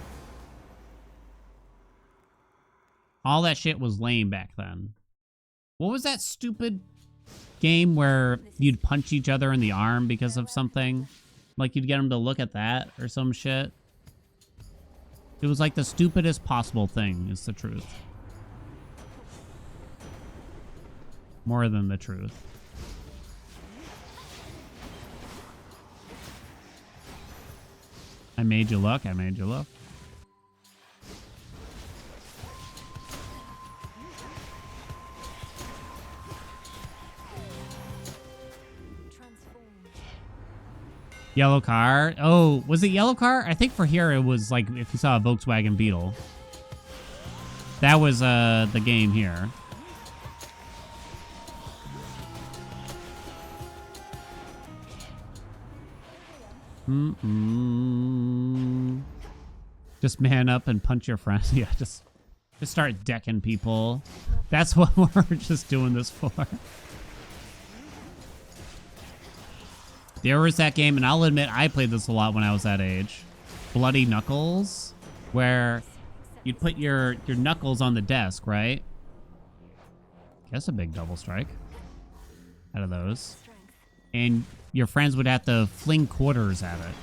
All that shit was lame back then. What was that stupid game where you'd punch each other in the arm because of something? Like you'd get them to look at that or some shit. It was like the stupidest possible thing, is the truth. More than the truth. I made you look, I made you look. Transform. Yellow car. Oh, was it yellow car? I think for here it was like if you saw a Volkswagen Beetle. That was the game here. Just man up and punch your friends. Yeah, just start decking people. That's what we're just doing this for. There was that game, and I'll admit I played this a lot when I was that age. Bloody Knuckles, where you'd put your knuckles on the desk, right? Guess a big double strike out of those. And your friends would have to fling quarters at it.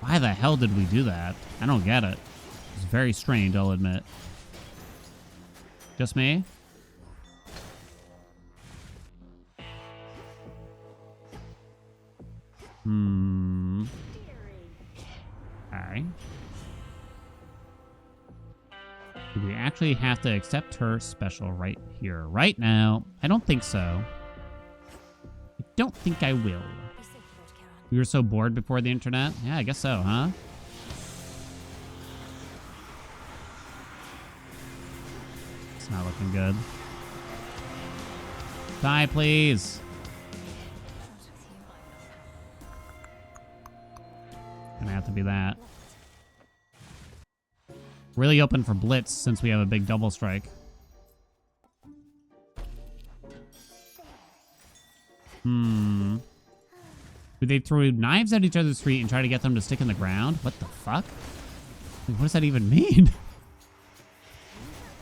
Why the hell did we do that? I don't get it. It's very strange, I'll admit. Just me? Alright. Do we actually have to accept her special right here, right now? I don't think so. I don't think I will. Be safe, Lord Charon. We were so bored before the internet? Yeah, I guess so, huh? It's not looking good. Die, please. Gonna have to be that. Really open for blitz since we have a big double strike. Do they throw knives at each other's feet and try to get them to stick in the ground? What the fuck? Like, what does that even mean?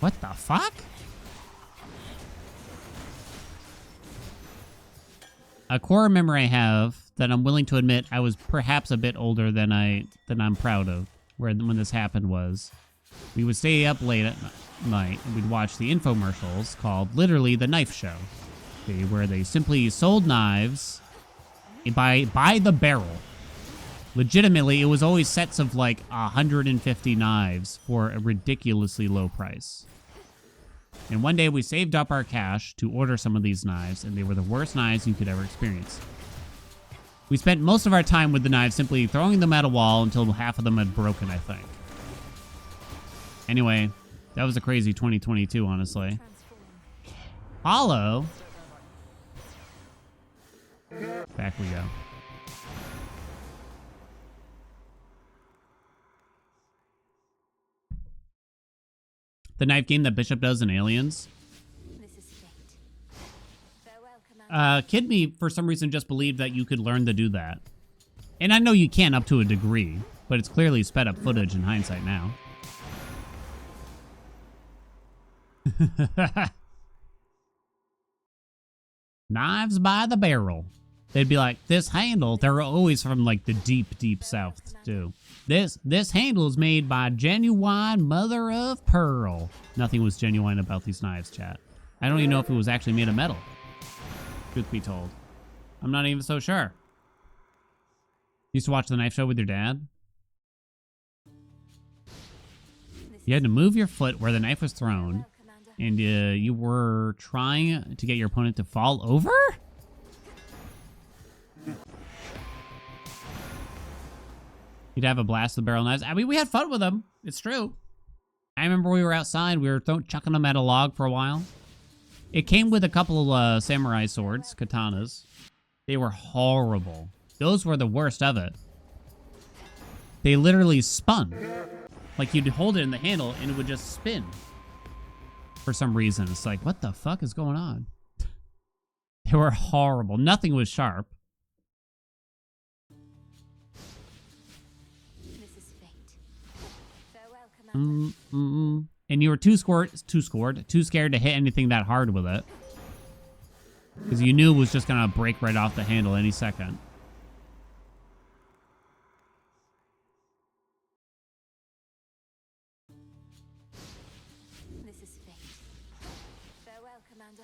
What the fuck? A core memory I have that I'm willing to admit I was perhaps a bit older than I'm proud of. When this happened was, we would stay up late at night and we'd watch the infomercials called literally The Knife Show, okay, where they simply sold knives by the barrel. Legitimately, it was always sets of like 150 knives for a ridiculously low price. And one day we saved up our cash to order some of these knives, and they were the worst knives you could ever experience. We spent most of our time with the knives simply throwing them at a wall until half of them had broken, I think. Anyway, that was a crazy 2022, honestly. Hollow. Back we go. The knife game that Bishop does in Aliens. This is fate. Farewell, Commander. Kid me, for some reason, just believed that you could learn to do that. And I know you can up to a degree, but it's clearly sped up footage in hindsight now. Knives by the barrel. They'd be like, this handle, they're always from like the deep, deep south too. This handle is made by genuine mother of pearl. Nothing was genuine about these knives, chat. I don't even know if it was actually made of metal. Truth be told. I'm not even so sure. Used to watch the knife show with your dad? You had to move your foot where the knife was thrown, and you were trying to get your opponent to fall over? You'd have a blast with barrel knives. I mean, we had fun with them. It's true. I remember we were outside. We were chucking them at a log for a while. It came with a couple of samurai swords, katanas. They were horrible. Those were the worst of it. They literally spun. Like, you'd hold it in the handle, and it would just spin. For some reason. It's like, what the fuck is going on? They were horrible. Nothing was sharp. This is fate. Farewell, Commander. And you were too scared to hit anything that hard with it. Because you knew it was just going to break right off the handle any second. This is fate. Farewell, Commander.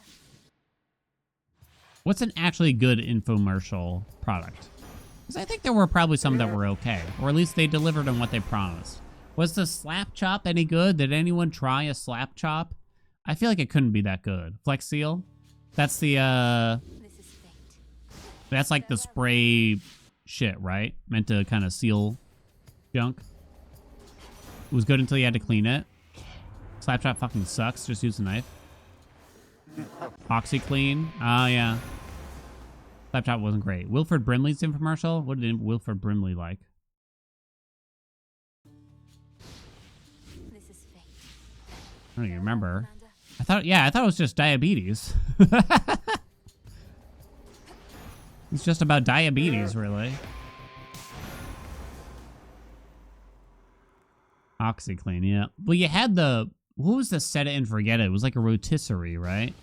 What's an actually good infomercial product? Because I think there were probably some that were okay. Or at least they delivered on what they promised. Was the slap chop any good? Did anyone try a slap chop? I feel like it couldn't be that good. Flex Seal? That's the, This is fate. that's like the spray shit, right? Meant to kind of seal junk. It was good until you had to clean it. Slap chop fucking sucks. Just use a knife. OxyClean. Oh, yeah. Slap chop wasn't great. Wilford Brimley's infomercial? What did Wilford Brimley like? This is fate. I don't even remember. Commander. I thought it was just diabetes. It's just about diabetes, really. OxyClean, yeah. Well, you had the... What was the set it and forget it? It was like a rotisserie, right?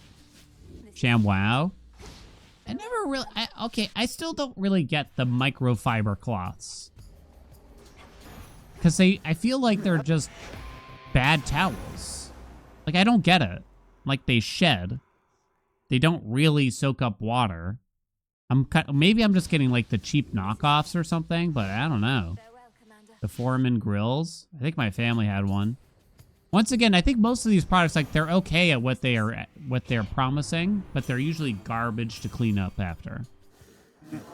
ShamWow. I never really... okay, I still don't really get the microfiber cloths. Because I feel like they're just bad towels. Like, I don't get it. Like, they shed. They don't really soak up water. Maybe I'm just getting, like, the cheap knockoffs or something, but I don't know. Farewell, Commander. The Foreman grills. I think my family had one. Once again, I think most of these products, like, they're okay at what they're promising, but they're usually garbage to clean up after.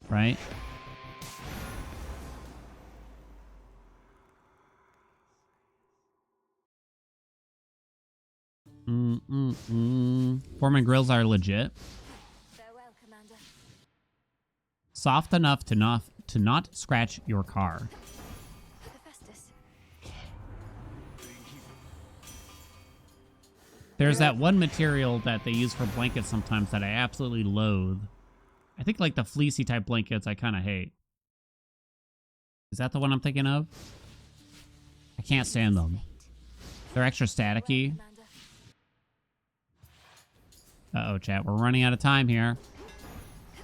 Right? Foreman grills are legit. Farewell, Commander. Soft enough to not scratch your car. Hephaestus. There's that one material that they use for blankets sometimes that I absolutely loathe. I think like the fleecy type blankets I kind of hate. Is that the one I'm thinking of? I can't stand them. They're extra staticky. Commander. Uh-oh, chat. We're running out of time here.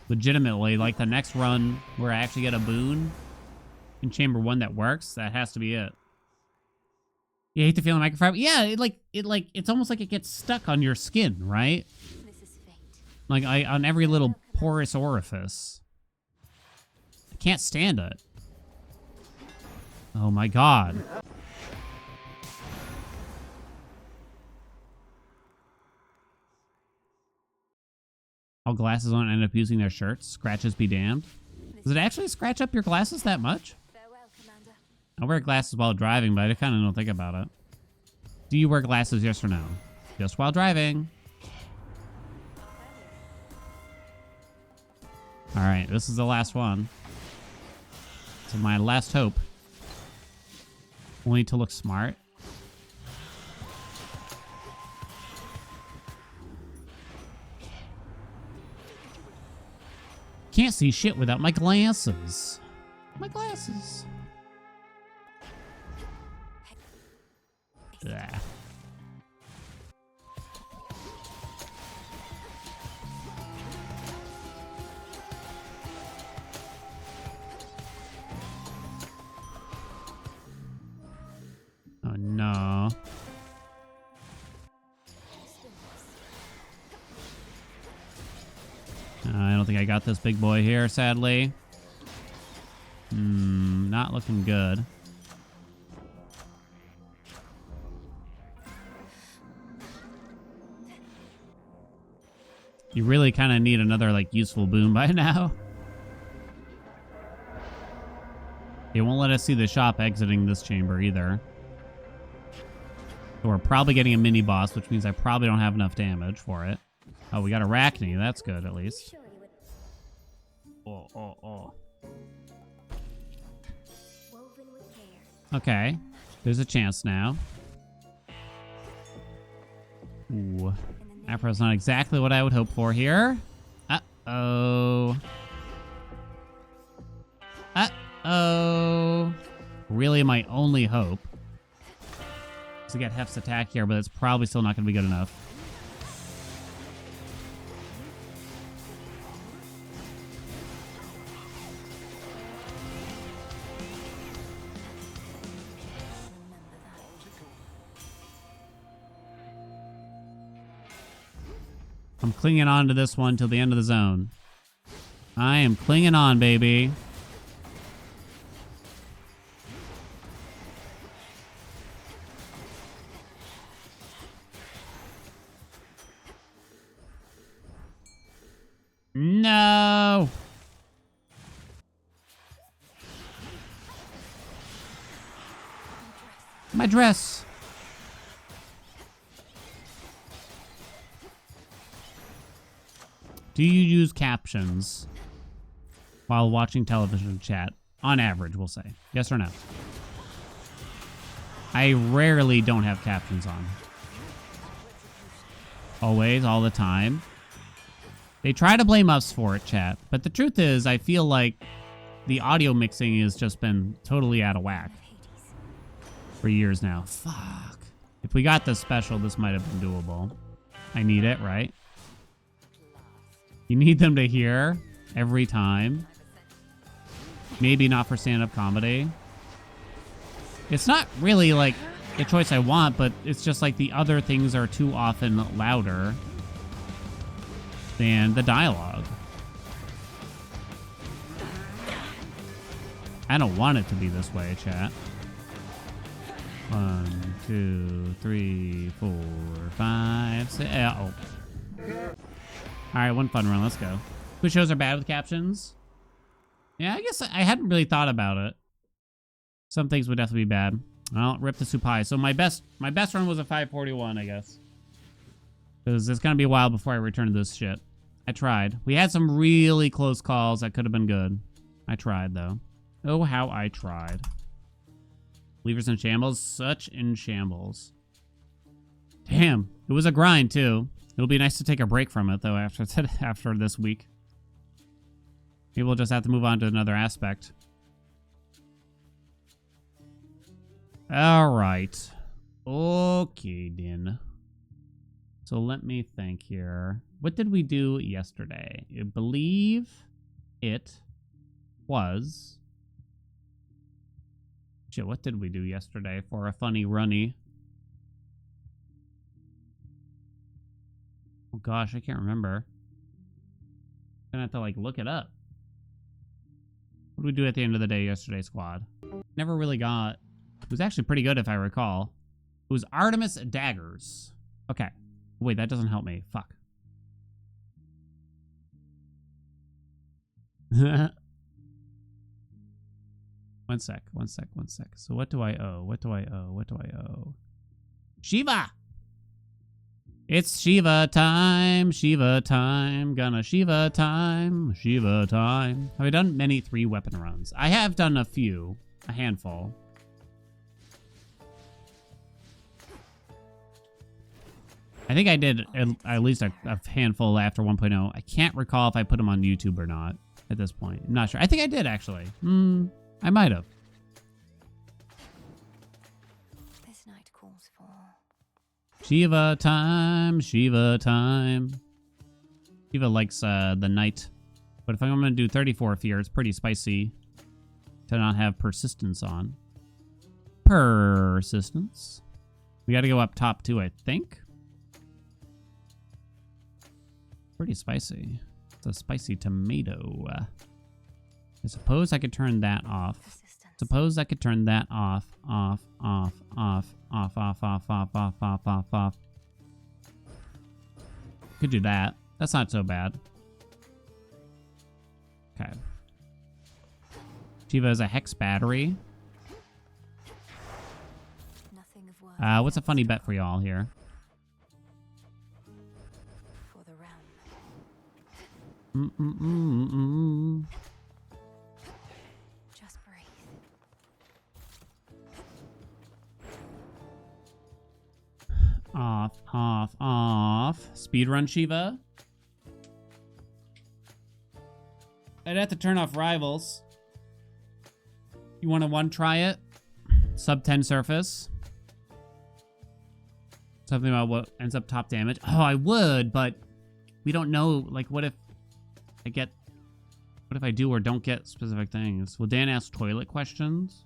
Legitimately, like the next run where I actually get a boon in Chamber 1 that works, that has to be it. You hate the feeling of microfiber? Yeah, it's almost like it gets stuck on your skin, right? This is fate. Like on every little porous orifice. I can't stand it. Oh my god. All glasses won't end up using their shirts. Scratches be damned. Does it actually scratch up your glasses that much? Farewell, Commander. I wear glasses while driving, but I kind of don't think about it. Do you wear glasses, yes or no? Just while driving. All right, this is the last one. This is my last hope. Only to look smart. Can't see shit without my glasses. My glasses. Ugh. Oh no. I don't think I got this big boy here, sadly. Not looking good. You really kind of need another, like, useful boom by now. It won't let us see the shop exiting this chamber either. So we're probably getting a mini boss, which means I probably don't have enough damage for it. Oh, we got Arachne. That's good, at least. Sure you would. Oh. Woven with care. Okay. There's a chance now. Ooh. Afro's not exactly what I would hope for here. Uh-oh. Uh-oh. Really my only hope is to get Hef's attack here, but it's probably still not going to be good enough. I'm clinging on to this one till the end of the zone. I am clinging on, baby. No! My dress! Do you use captions while watching television chat? On average, we'll say. Yes or no? I rarely don't have captions on. Always, all the time. They try to blame us for it, chat. But the truth is, I feel like the audio mixing has just been totally out of whack for years now. Fuck. If we got this special, this might have been doable. I need it, right? You need them to hear every time. Maybe not for stand-up comedy. It's not really like a choice I want, but it's just like the other things are too often louder than the dialogue. I don't want it to be this way, chat. 1, 2, 3, 4, 5, 6. Oh. Alright, one fun run. Let's go. Which shows are bad with captions? Yeah, I guess I hadn't really thought about it. Some things would definitely be bad. Well, rip the soup pie. So my best run was a 541, I guess. Because it's going to be a while before I return to this shit. I tried. We had some really close calls that could have been good. I tried, though. Oh, how I tried. Leavers in shambles? Such in shambles. Damn. It was a grind, too. It'll be nice to take a break from it, though, after this week. Maybe we'll just have to move on to another aspect. All right. Okay, then. So let me think here. What did we do yesterday? I believe it was... Shit, what did we do yesterday for a funny runny? Oh gosh, I can't remember. I'm gonna have to, like, look it up. What did we do at the end of the day yesterday, squad? Never really got... It was actually pretty good, if I recall. It was Artemis Daggers. Okay. Wait, that doesn't help me. Fuck. One sec. So what do I owe? Shiva! It's Shiva time. Gonna Shiva time. Have I done many 3-weapon runs? I have done a few. A handful. I think I did at least a handful after 1.0. I can't recall if I put them on YouTube or not at this point. I'm not sure. I think I did, actually. I might have. This night calls for Shiva time. Shiva likes the night. But if I'm going to do 34 fear, it's pretty spicy to not have persistence on. Persistence. We got to go up top too, I think. Pretty spicy. It's a spicy tomato. I suppose I could turn that off. Suppose I could turn that off. Off. Could do that. That's not so bad. Okay. Shiva has a hex battery. nothing of worth. What's a funny bet for y'all here? For the realm. Just breathe. Off. Speedrun Shiva. I'd have to turn off rivals. You want to one try it? Sub 10 surface. Something about what ends up top damage. Oh, I would, but we don't know. Like, what if I do or don't get specific things? Will Dan ask toilet questions?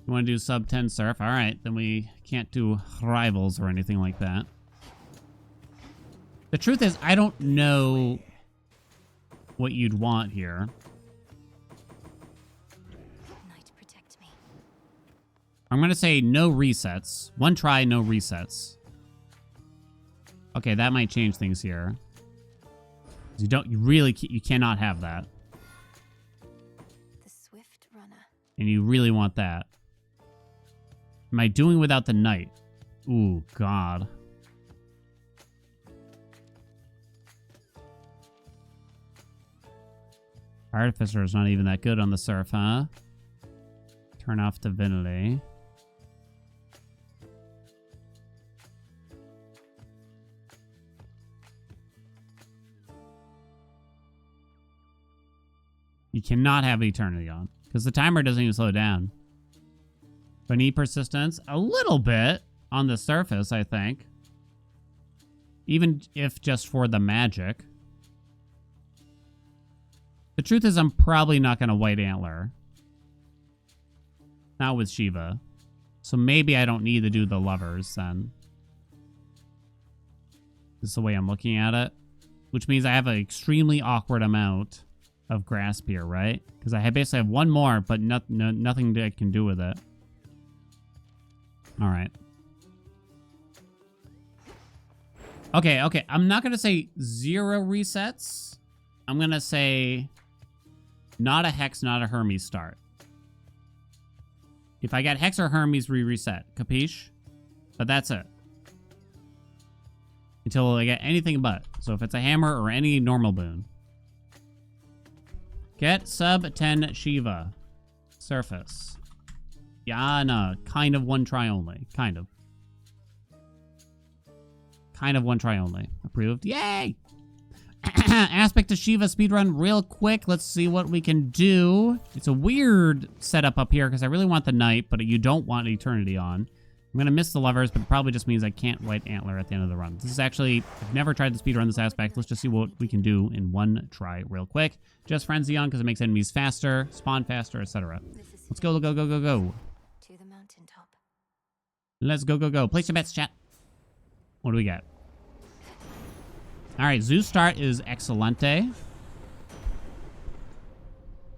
You want to do sub 10 surf? All right, then we can't do rivals or anything like that. The truth is, I don't know what you'd want here. Night, protect me. I'm going to say no resets. One try, no resets. Okay, that might change things here. You cannot have that. The swift runner. And you really want that. Am I doing without the knight? Ooh, God. Artificer is not even that good on the surf, huh? Turn off divinity. You cannot have eternity on because the timer doesn't even slow down. But I need persistence a little bit on the surface, I think. Even if just for the magic. The truth is I'm probably not going to white antler. Not with Shiva. So maybe I don't need to do the lovers then. This is the way I'm looking at it. Which means I have an extremely awkward amount of grasp here, right? Because I basically have one more, but nothing I can do with it. All right. Okay. I'm not going to say 0 resets. I'm going to say not a Hex, not a Hermes start. If I get Hex or Hermes, reset. Capiche? But that's it. Until I get anything but. So if it's a hammer or any normal boon. Get sub 10 Shiva. Surface. Yana. Kind of one try only. Kind of one try only. Approved. Yay! Aspect to Shiva speedrun real quick. Let's see what we can do. It's a weird setup up here because I really want the knight, but you don't want eternity on. I'm going to miss the lovers, but it probably just means I can't white antler at the end of the run. This is actually, I've never tried to speedrun this aspect. Let's just see what we can do in one try real quick. Just frenzy on because it makes enemies faster, spawn faster, etc. Let's go. To the mountaintop. Let's go. Place your bets, chat. What do we got? All right, Zeus start is excelente.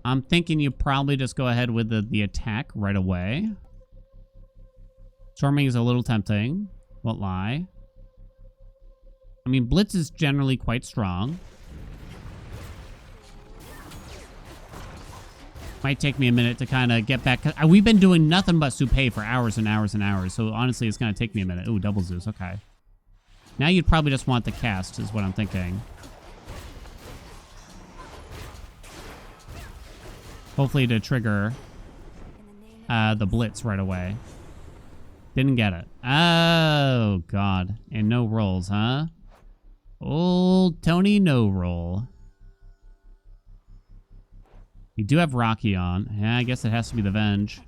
I'm thinking you probably just go ahead with the attack right away. Storming is a little tempting. Won't lie. I mean, Blitz is generally quite strong. Might take me a minute to kind of get back. We've been doing nothing but Supe for hours and hours and hours. So honestly, it's going to take me a minute. Ooh, double Zeus. Okay. Now you'd probably just want the cast is what I'm thinking. Hopefully to trigger the blitz right away. Didn't get it. Oh, God. And no rolls, huh? Old Tony no roll. We do have Rocky on. Yeah, I guess it has to be the Venge.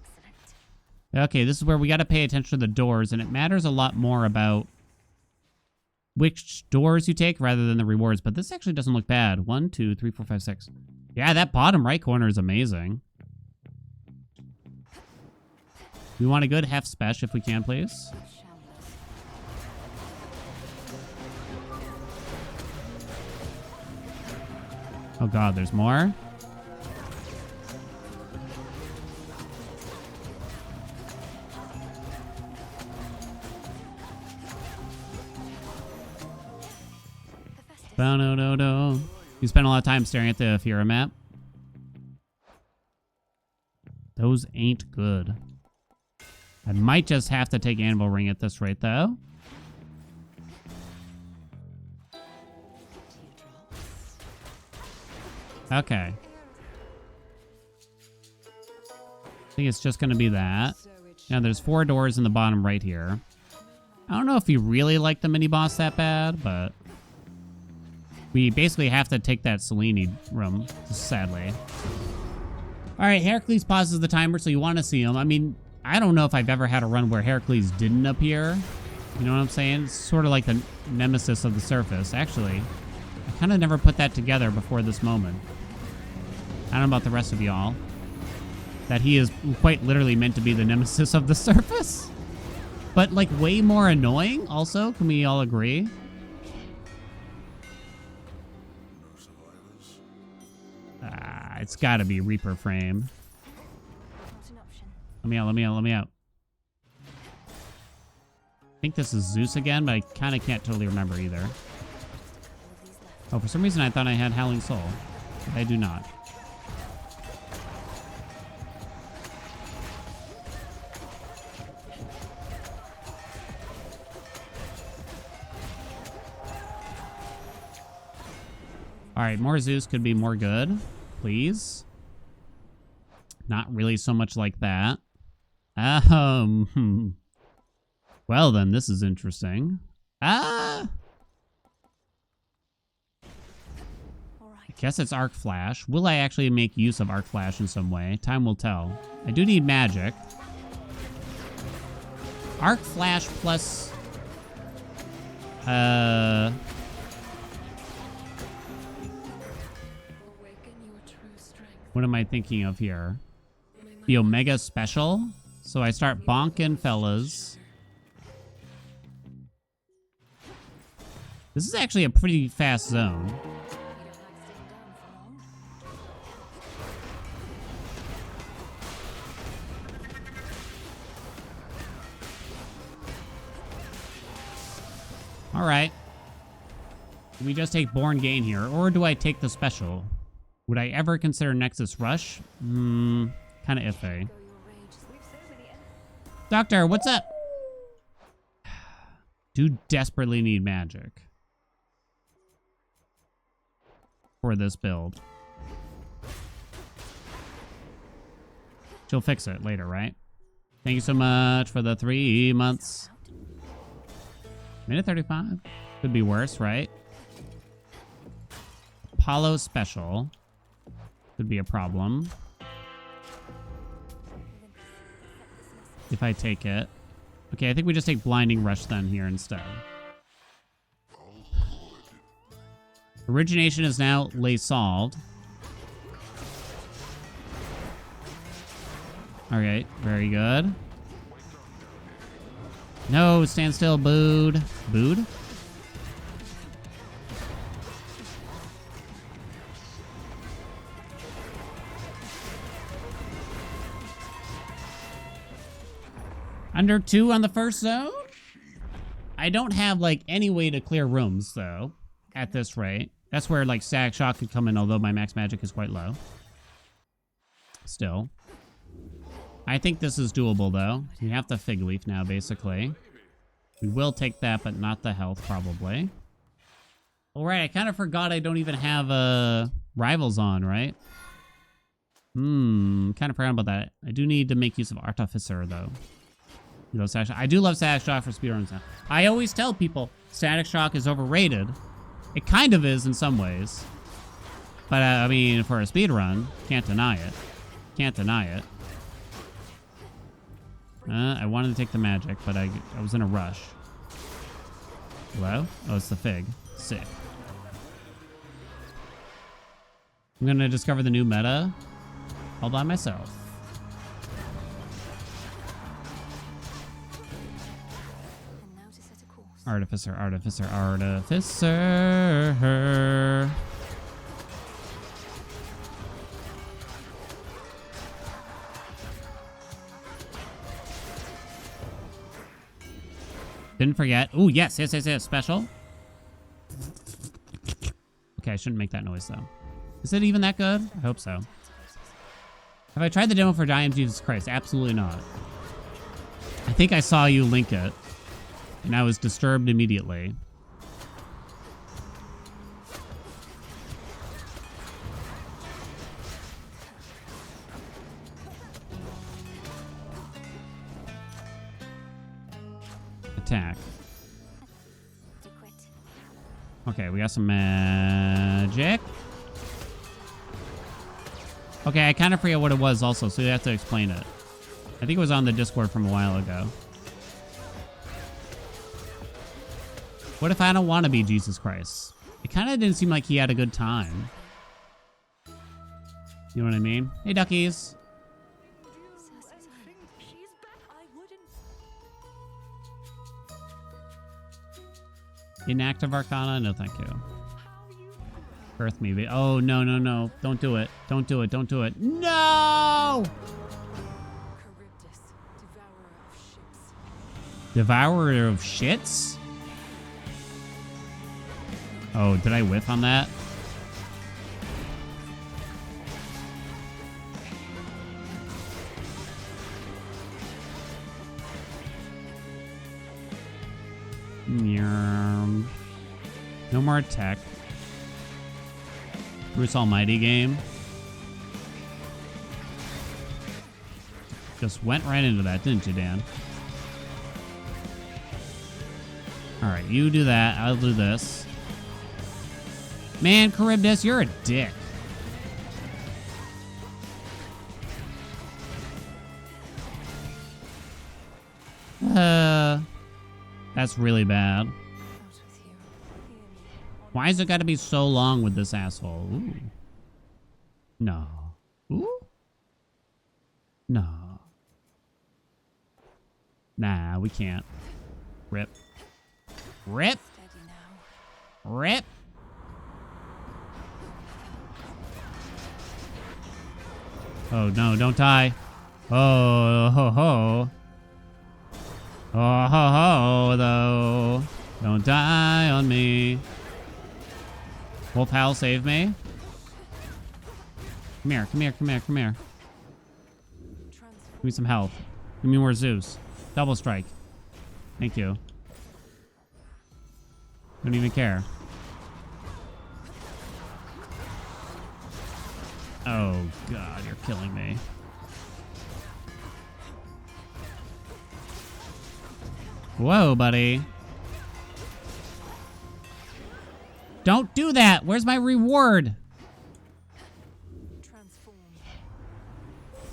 Okay, this is where we got to pay attention to the doors, and it matters a lot more about which doors you take rather than the rewards, but this actually doesn't look bad. 1, 2, 3, 4, 5, 6. Yeah, that bottom right corner is amazing. We want a good half special if we can, please. Oh God, there's more? Bow-no-do-do. You spent a lot of time staring at the Fira map. Those ain't good. I might just have to take Anvil Ring at this rate, though. Okay. I think it's just going to be that. Now, there's 4 doors in the bottom right here. I don't know if you really like the mini-boss that bad, but we basically have to take that Selene room, sadly. All right, Heracles pauses the timer, so you want to see him. I mean, I don't know if I've ever had a run where Heracles didn't appear. You know what I'm saying? It's sort of like the nemesis of the surface. Actually, I kind of never put that together before this moment. I don't know about the rest of y'all. That he is quite literally meant to be the nemesis of the surface. But, like, way more annoying, also. Can we all agree? It's got to be Reaper Frame. Let me out, let me out, let me out. I think this is Zeus again, but I kind of can't totally remember either. Oh, for some reason I thought I had Howling Soul. But I do not. Alright, more Zeus could be more good. Please. Not really so much like that. Well then, this is interesting. I guess it's Arc Flash. Will I actually make use of Arc Flash in some way? Time will tell. I do need magic. Arc Flash plus... What am I thinking of here? The Omega Special. So I start bonking, fellas. This is actually a pretty fast zone. All right. Do we just take Born Gain here, or do I take the special? Would I ever consider Nexus Rush? Kind of iffy. Doctor, what's up? Do desperately need magic for this build. She'll fix it later, right? Thank you so much for the 3 months. Minute 35. Could be worse, right? Apollo Special. Could be a problem. If I take it. Okay, I think we just take Blinding Rush then here instead. Origination is now lay solved. Alright, very good. No, stand still, booed. Booed? Under 2 on the first zone? I don't have, like, any way to clear rooms, though, at this rate. That's where, like, Static Shock could come in, although my max magic is quite low. Still. I think this is doable, though. We have the Fig Leaf now, basically. We will take that, but not the health, probably. Alright, I kind of forgot I don't even have rivals on, right? Kind of forgot about that. I do need to make use of Artificer, though. You know, I do love Static Shock for speedruns now. I always tell people Static Shock is overrated. It kind of is in some ways. But, I mean, for a speedrun, can't deny it. Can't deny it. I wanted to take the magic, but I was in a rush. Hello? Oh, it's the Fig. Sick. I'm going to discover the new meta all by myself. And now to set a course. Artificer, Artificer, Artificer. Didn't forget. Ooh, yes, yes, yes, yes. Special. Okay, I shouldn't make that noise, though. Is it even that good? I hope so. Have I tried the demo for I Am Jesus Christ? Absolutely not. I think I saw you link it, and I was disturbed immediately. Attack. To quit. Okay, we got some magic. Okay, I kind of forget what it was also, so you have to explain it. I think it was on the Discord from a while ago. What if I don't want to be Jesus Christ? It kind of didn't seem like he had a good time. You know what I mean? Hey, duckies. Inactive Arcana? No, thank you. Earth me. Oh, no, no, no. Don't do it. Don't do it. Don't do it. No! Devourer of shits? Oh, did I whiff on that? No more tech. Bruce Almighty game. Just went right into that, didn't you, Dan? Alright, you do that. I'll do this. Man, Charybdis, you're a dick. That's really bad. Why has it got to be so long with this asshole? Ooh. No. Ooh. No. Nah, we can't. Rip. Rip. Rip. Oh, no, don't die. Oh, ho, ho. Oh, ho, ho, though. Don't die on me. Wolf Howl, save me. Come here, come here, come here, come here. Give me some health. Give me more Zeus. Double strike. Thank you. Don't even care. Oh, God, you're killing me. Whoa, buddy. Don't do that. Where's my reward?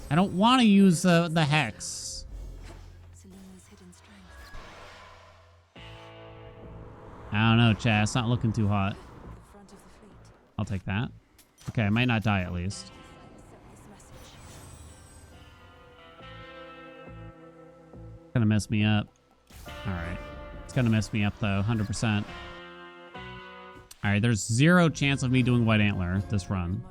I don't want to use the hex. I don't know, Chad. It's not looking too hot. I'll take that. Okay, I might not die at least. Gonna mess me up. Alright. It's gonna mess me up though, 100%. Alright, there's 0 chance of me doing White Antler this run.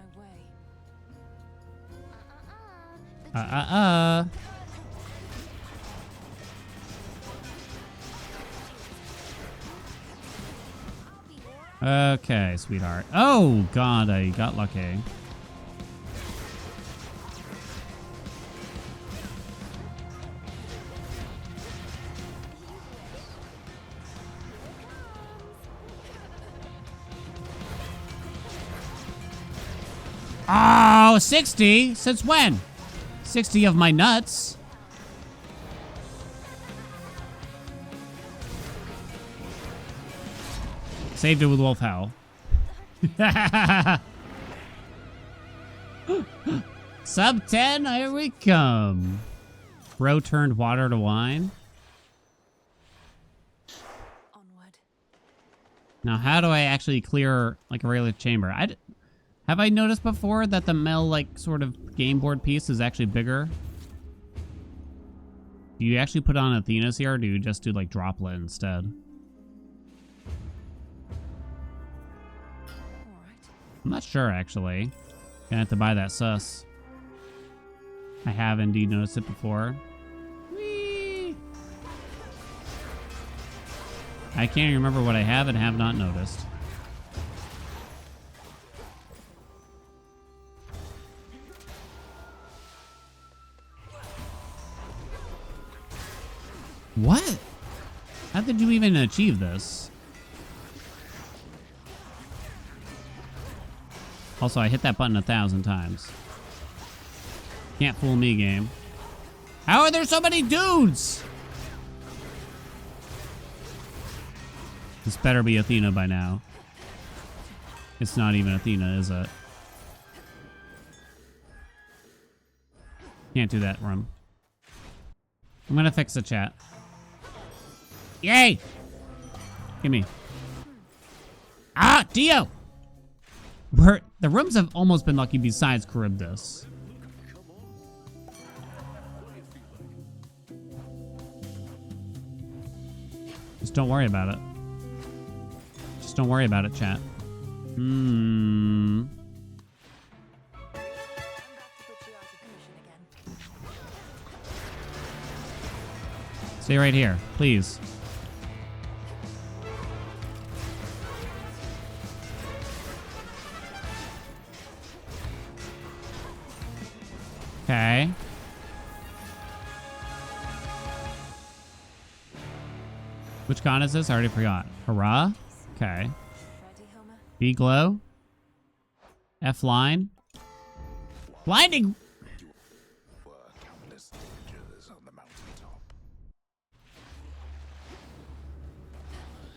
Okay, sweetheart. Oh, God, I got lucky. Oh, 60? Since when? 60 of my nuts. Saved it with Wolf Howl. Sub 10, here we come. Bro turned water to wine. Onward. Now, how do I actually clear like a regular chamber? Have I noticed before that the Mel like sort of game board piece is actually bigger? Do you actually put on Athena's here, or do you just do like droplet instead? All right. I'm not sure actually. Gonna have to buy that sus. I have indeed noticed it before. Whee! I can't even remember what I have and have not noticed. What? How did you even achieve this? Also, I hit that button 1,000 times. Can't fool me, game. How are there so many dudes? This better be Athena by now. It's not even Athena, is it? Can't do that, Rum. I'm gonna fix the chat. Yay! Gimme. Ah, Dio! The rooms have almost been lucky besides Charybdis. Just don't worry about it. Just don't worry about it, chat. I'm back to put you out of commission again. Stay right here, please. Okay. Which con is this? I already forgot. Hurrah. Okay. Ready, Homer? B glow. F line. Blinding. Were countless dangers on the mountaintop.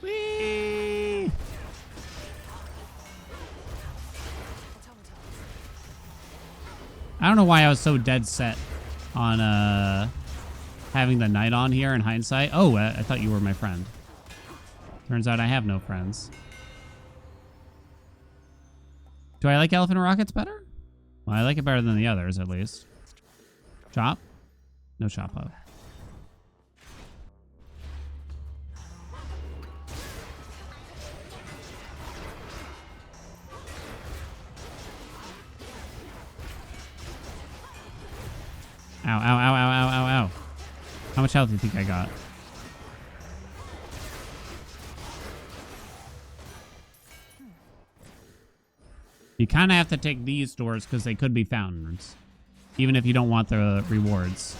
Whee! I don't know why I was so dead set on having the knight on here in hindsight. Oh, I thought you were my friend. Turns out I have no friends. Do I like elephant rockets better? Well, I like it better than the others, at least. Chop? No chop up. Ow, ow, ow, ow, ow, ow, ow. How much health do you think I got? You kind of have to take these doors because they could be fountains. Even if you don't want the rewards.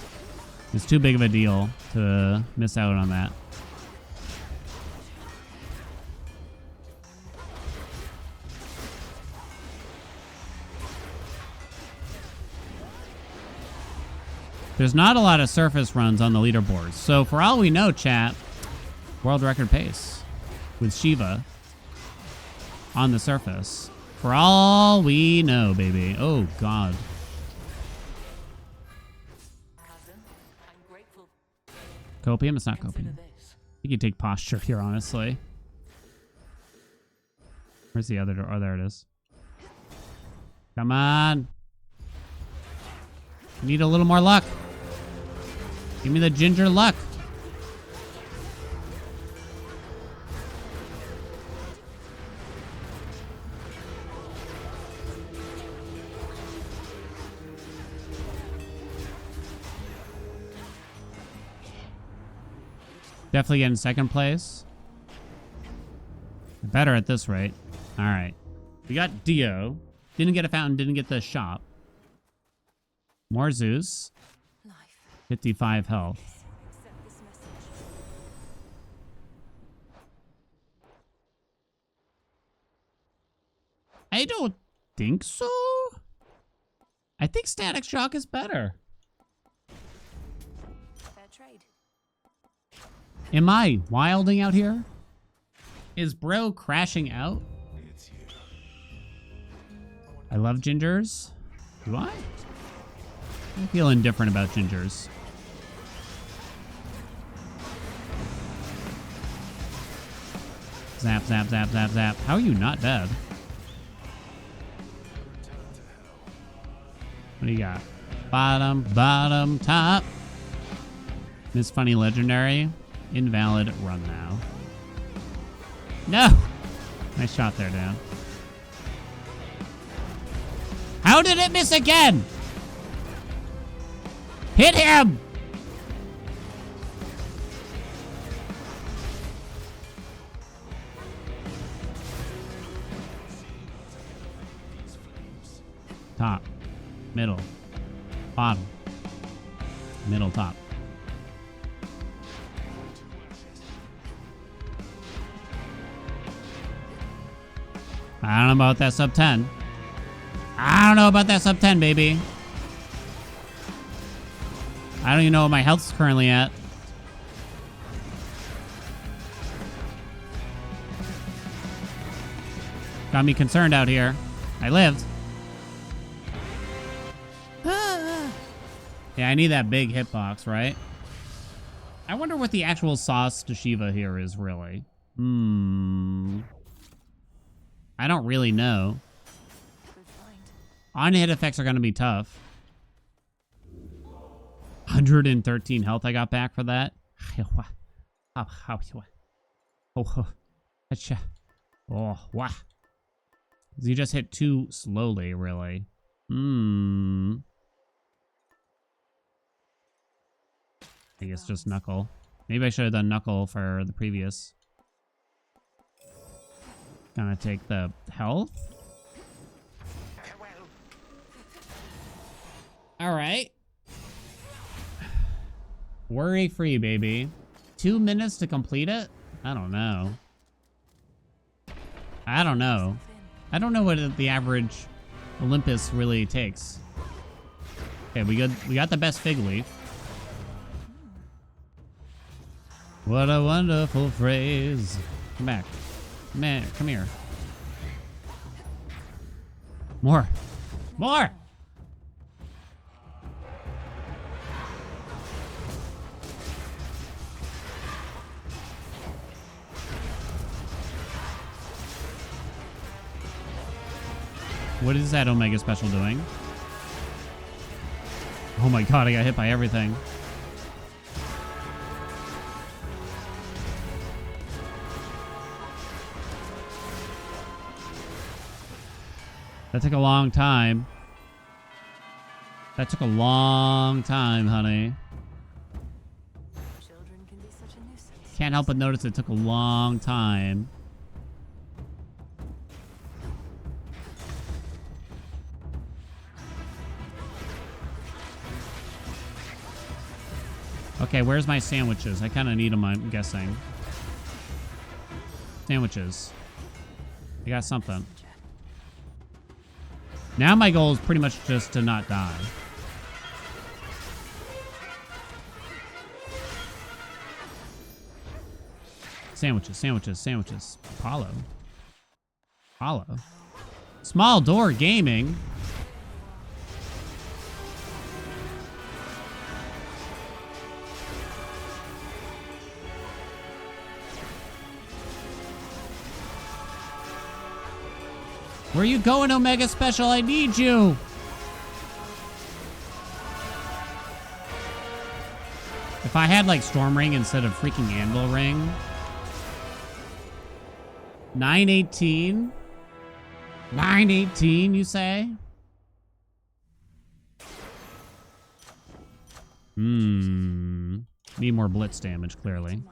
It's too big of a deal to miss out on that. There's not a lot of surface runs on the leaderboards. So for all we know, chat, world record pace with Shiva on the surface. For all we know, baby. Oh, God. Cousin, I'm grateful. Copium? It's not Consider copium. this. You could take posture here, honestly. Where's the other door? Oh, there it is. Come on. Need a little more luck. Give me the ginger luck. Definitely get in second place. Better at this rate. All right. We got Dio. Didn't get a fountain. Didn't get the shop. More Zeus. Life. 55 health. Accept this message. I don't think so. I think Static Shock is better. Fair trade. Am I wilding out here? Is bro crashing out? I love gingers. Do I? I feel indifferent about gingers. Zap, zap, zap, zap, zap. How are you not dead? What do you got? Bottom, bottom, top. Miss Funny Legendary. Invalid. Run now. No! Nice shot there, Dan. How did it miss again? Hit him! Top. Middle. Bottom. Middle, top. I don't know about that sub 10. I don't know about that sub 10, baby. I don't even know what my health's currently at. Got me concerned out here. I lived. Yeah, I need that big hitbox, right? I wonder what the actual sauce to Shiva here is, really. I don't really know. Good find. On-hit effects are going to be tough. 113 health I got back for that. Oh, wow. You just hit too slowly, really. I guess just Knuckle. Maybe I should have done Knuckle for the previous. Gonna take the health. Alright. Worry free, baby. 2 minutes to complete it? I don't know. I don't know. I don't know what the average Olympus really takes. Okay, we got the best fig leaf. What a wonderful phrase. Come back. Man, come here. More. More! What is that Omega special doing? Oh my god, I got hit by everything. That took a long time. That took a long time, honey. Children can be such a nuisance. Can't help but notice it took a long time. Okay, where's my sandwiches? I kind of need them, I'm guessing. Sandwiches. I got something. Now my goal is pretty much just to not die. Sandwiches, sandwiches, sandwiches. Apollo. Apollo. Small Door Gaming. Where you going, Omega Special? I need you. If I had like Storm Ring instead of freaking Anvil Ring. 918. 918, you say? Need more blitz damage, clearly.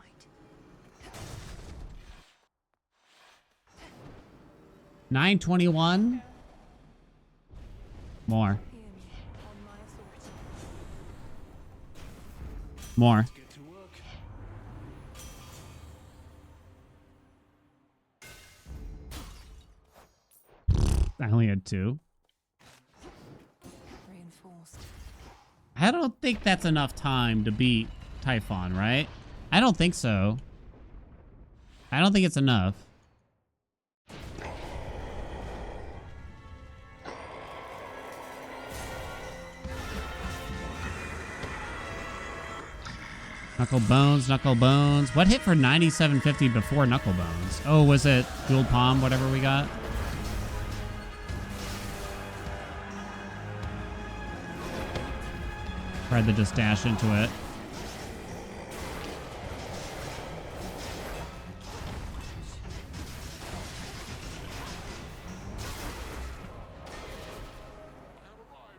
921. More. Hear me on my authority. More. Bring I only had 2. Really? I don't think that's enough time to beat Typhon, right? I don't think so. I don't think it's enough. Knuckle Bones, Knuckle Bones. What hit for 9750 before Knuckle Bones? Oh, was it Dual Palm, whatever we got? Tried to just dash into it.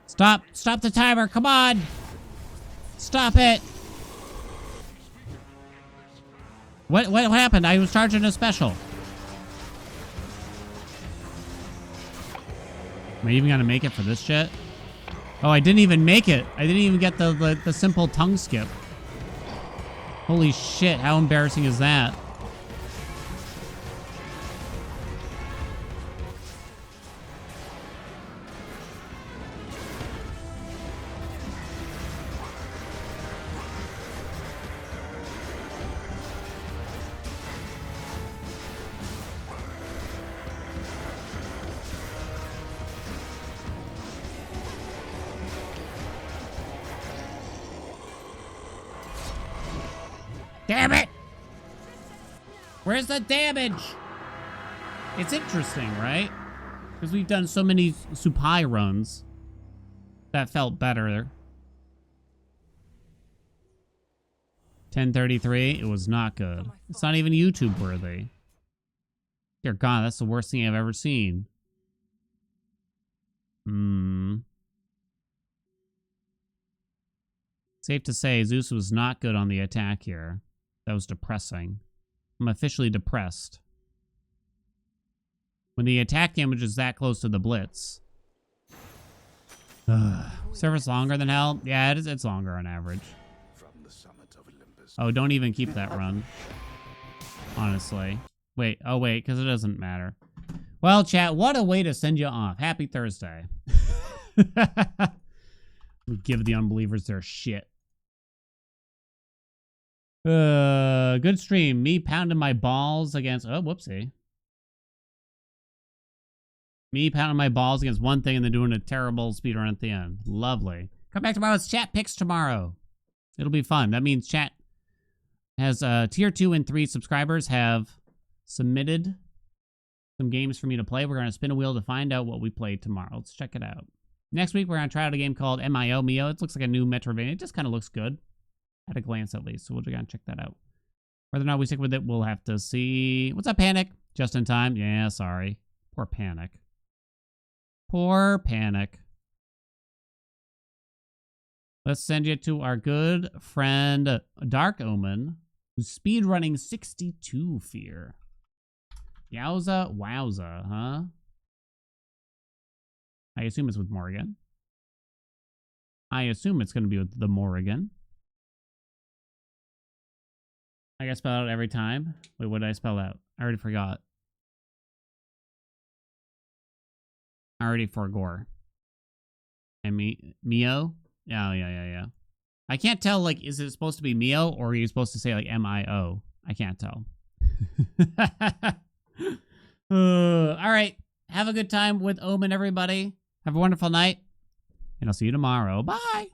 Stop! Stop the timer! Come on! Stop it! What happened? I was charging a special. Am I even gonna make it for this shit? Oh, I didn't even make it. I didn't even get the simple tongue skip. Holy shit, how embarrassing is that? Damn it! Where's the damage? It's interesting, right? Because we've done so many Supai runs. That felt better. 1033, it was not good. It's not even YouTube worthy. Dear God, that's the worst thing I've ever seen. Safe to say, Zeus was not good on the attack here. That was depressing. I'm officially depressed. When the attack damage is that close to the blitz. Service longer than hell? Yeah, it's longer on average. From the summit of Olympus. Oh, don't even keep that run. Honestly. Wait, oh wait, because it doesn't matter. Well, chat, what a way to send you off. Happy Thursday. We give the unbelievers their shit. Good stream. Me pounding my balls against... Oh, whoopsie. Me pounding my balls against one thing and then doing a terrible speedrun at the end. Lovely. Come back tomorrow. It's chat picks tomorrow. It'll be fun. That means chat has tier 2 and 3 subscribers have submitted some games for me to play. We're going to spin a wheel to find out what we play tomorrow. Let's check it out. Next week, we're going to try out a game called Mio. It looks like a new Metroidvania. It just kind of looks good. At a glance, at least. So we'll just check that out. Whether or not we stick with it, we'll have to see. What's up, Panic? Just in time? Yeah, sorry. Poor Panic. Poor Panic. Let's send you to our good friend, Dark Omen, who's speedrunning 62 Fear. Yowza wowza, huh? I assume it's with Morrigan. I assume it's going to be with the Morrigan. I gotta spell out every time. Wait, what did I spell out? I already forgot. I already forgore. And Mio? Yeah. I can't tell, like, is it supposed to be Mio or are you supposed to say, like, M-I-O? I can't tell. All right. Have a good time with Omen, everybody. Have a wonderful night. And I'll see you tomorrow. Bye.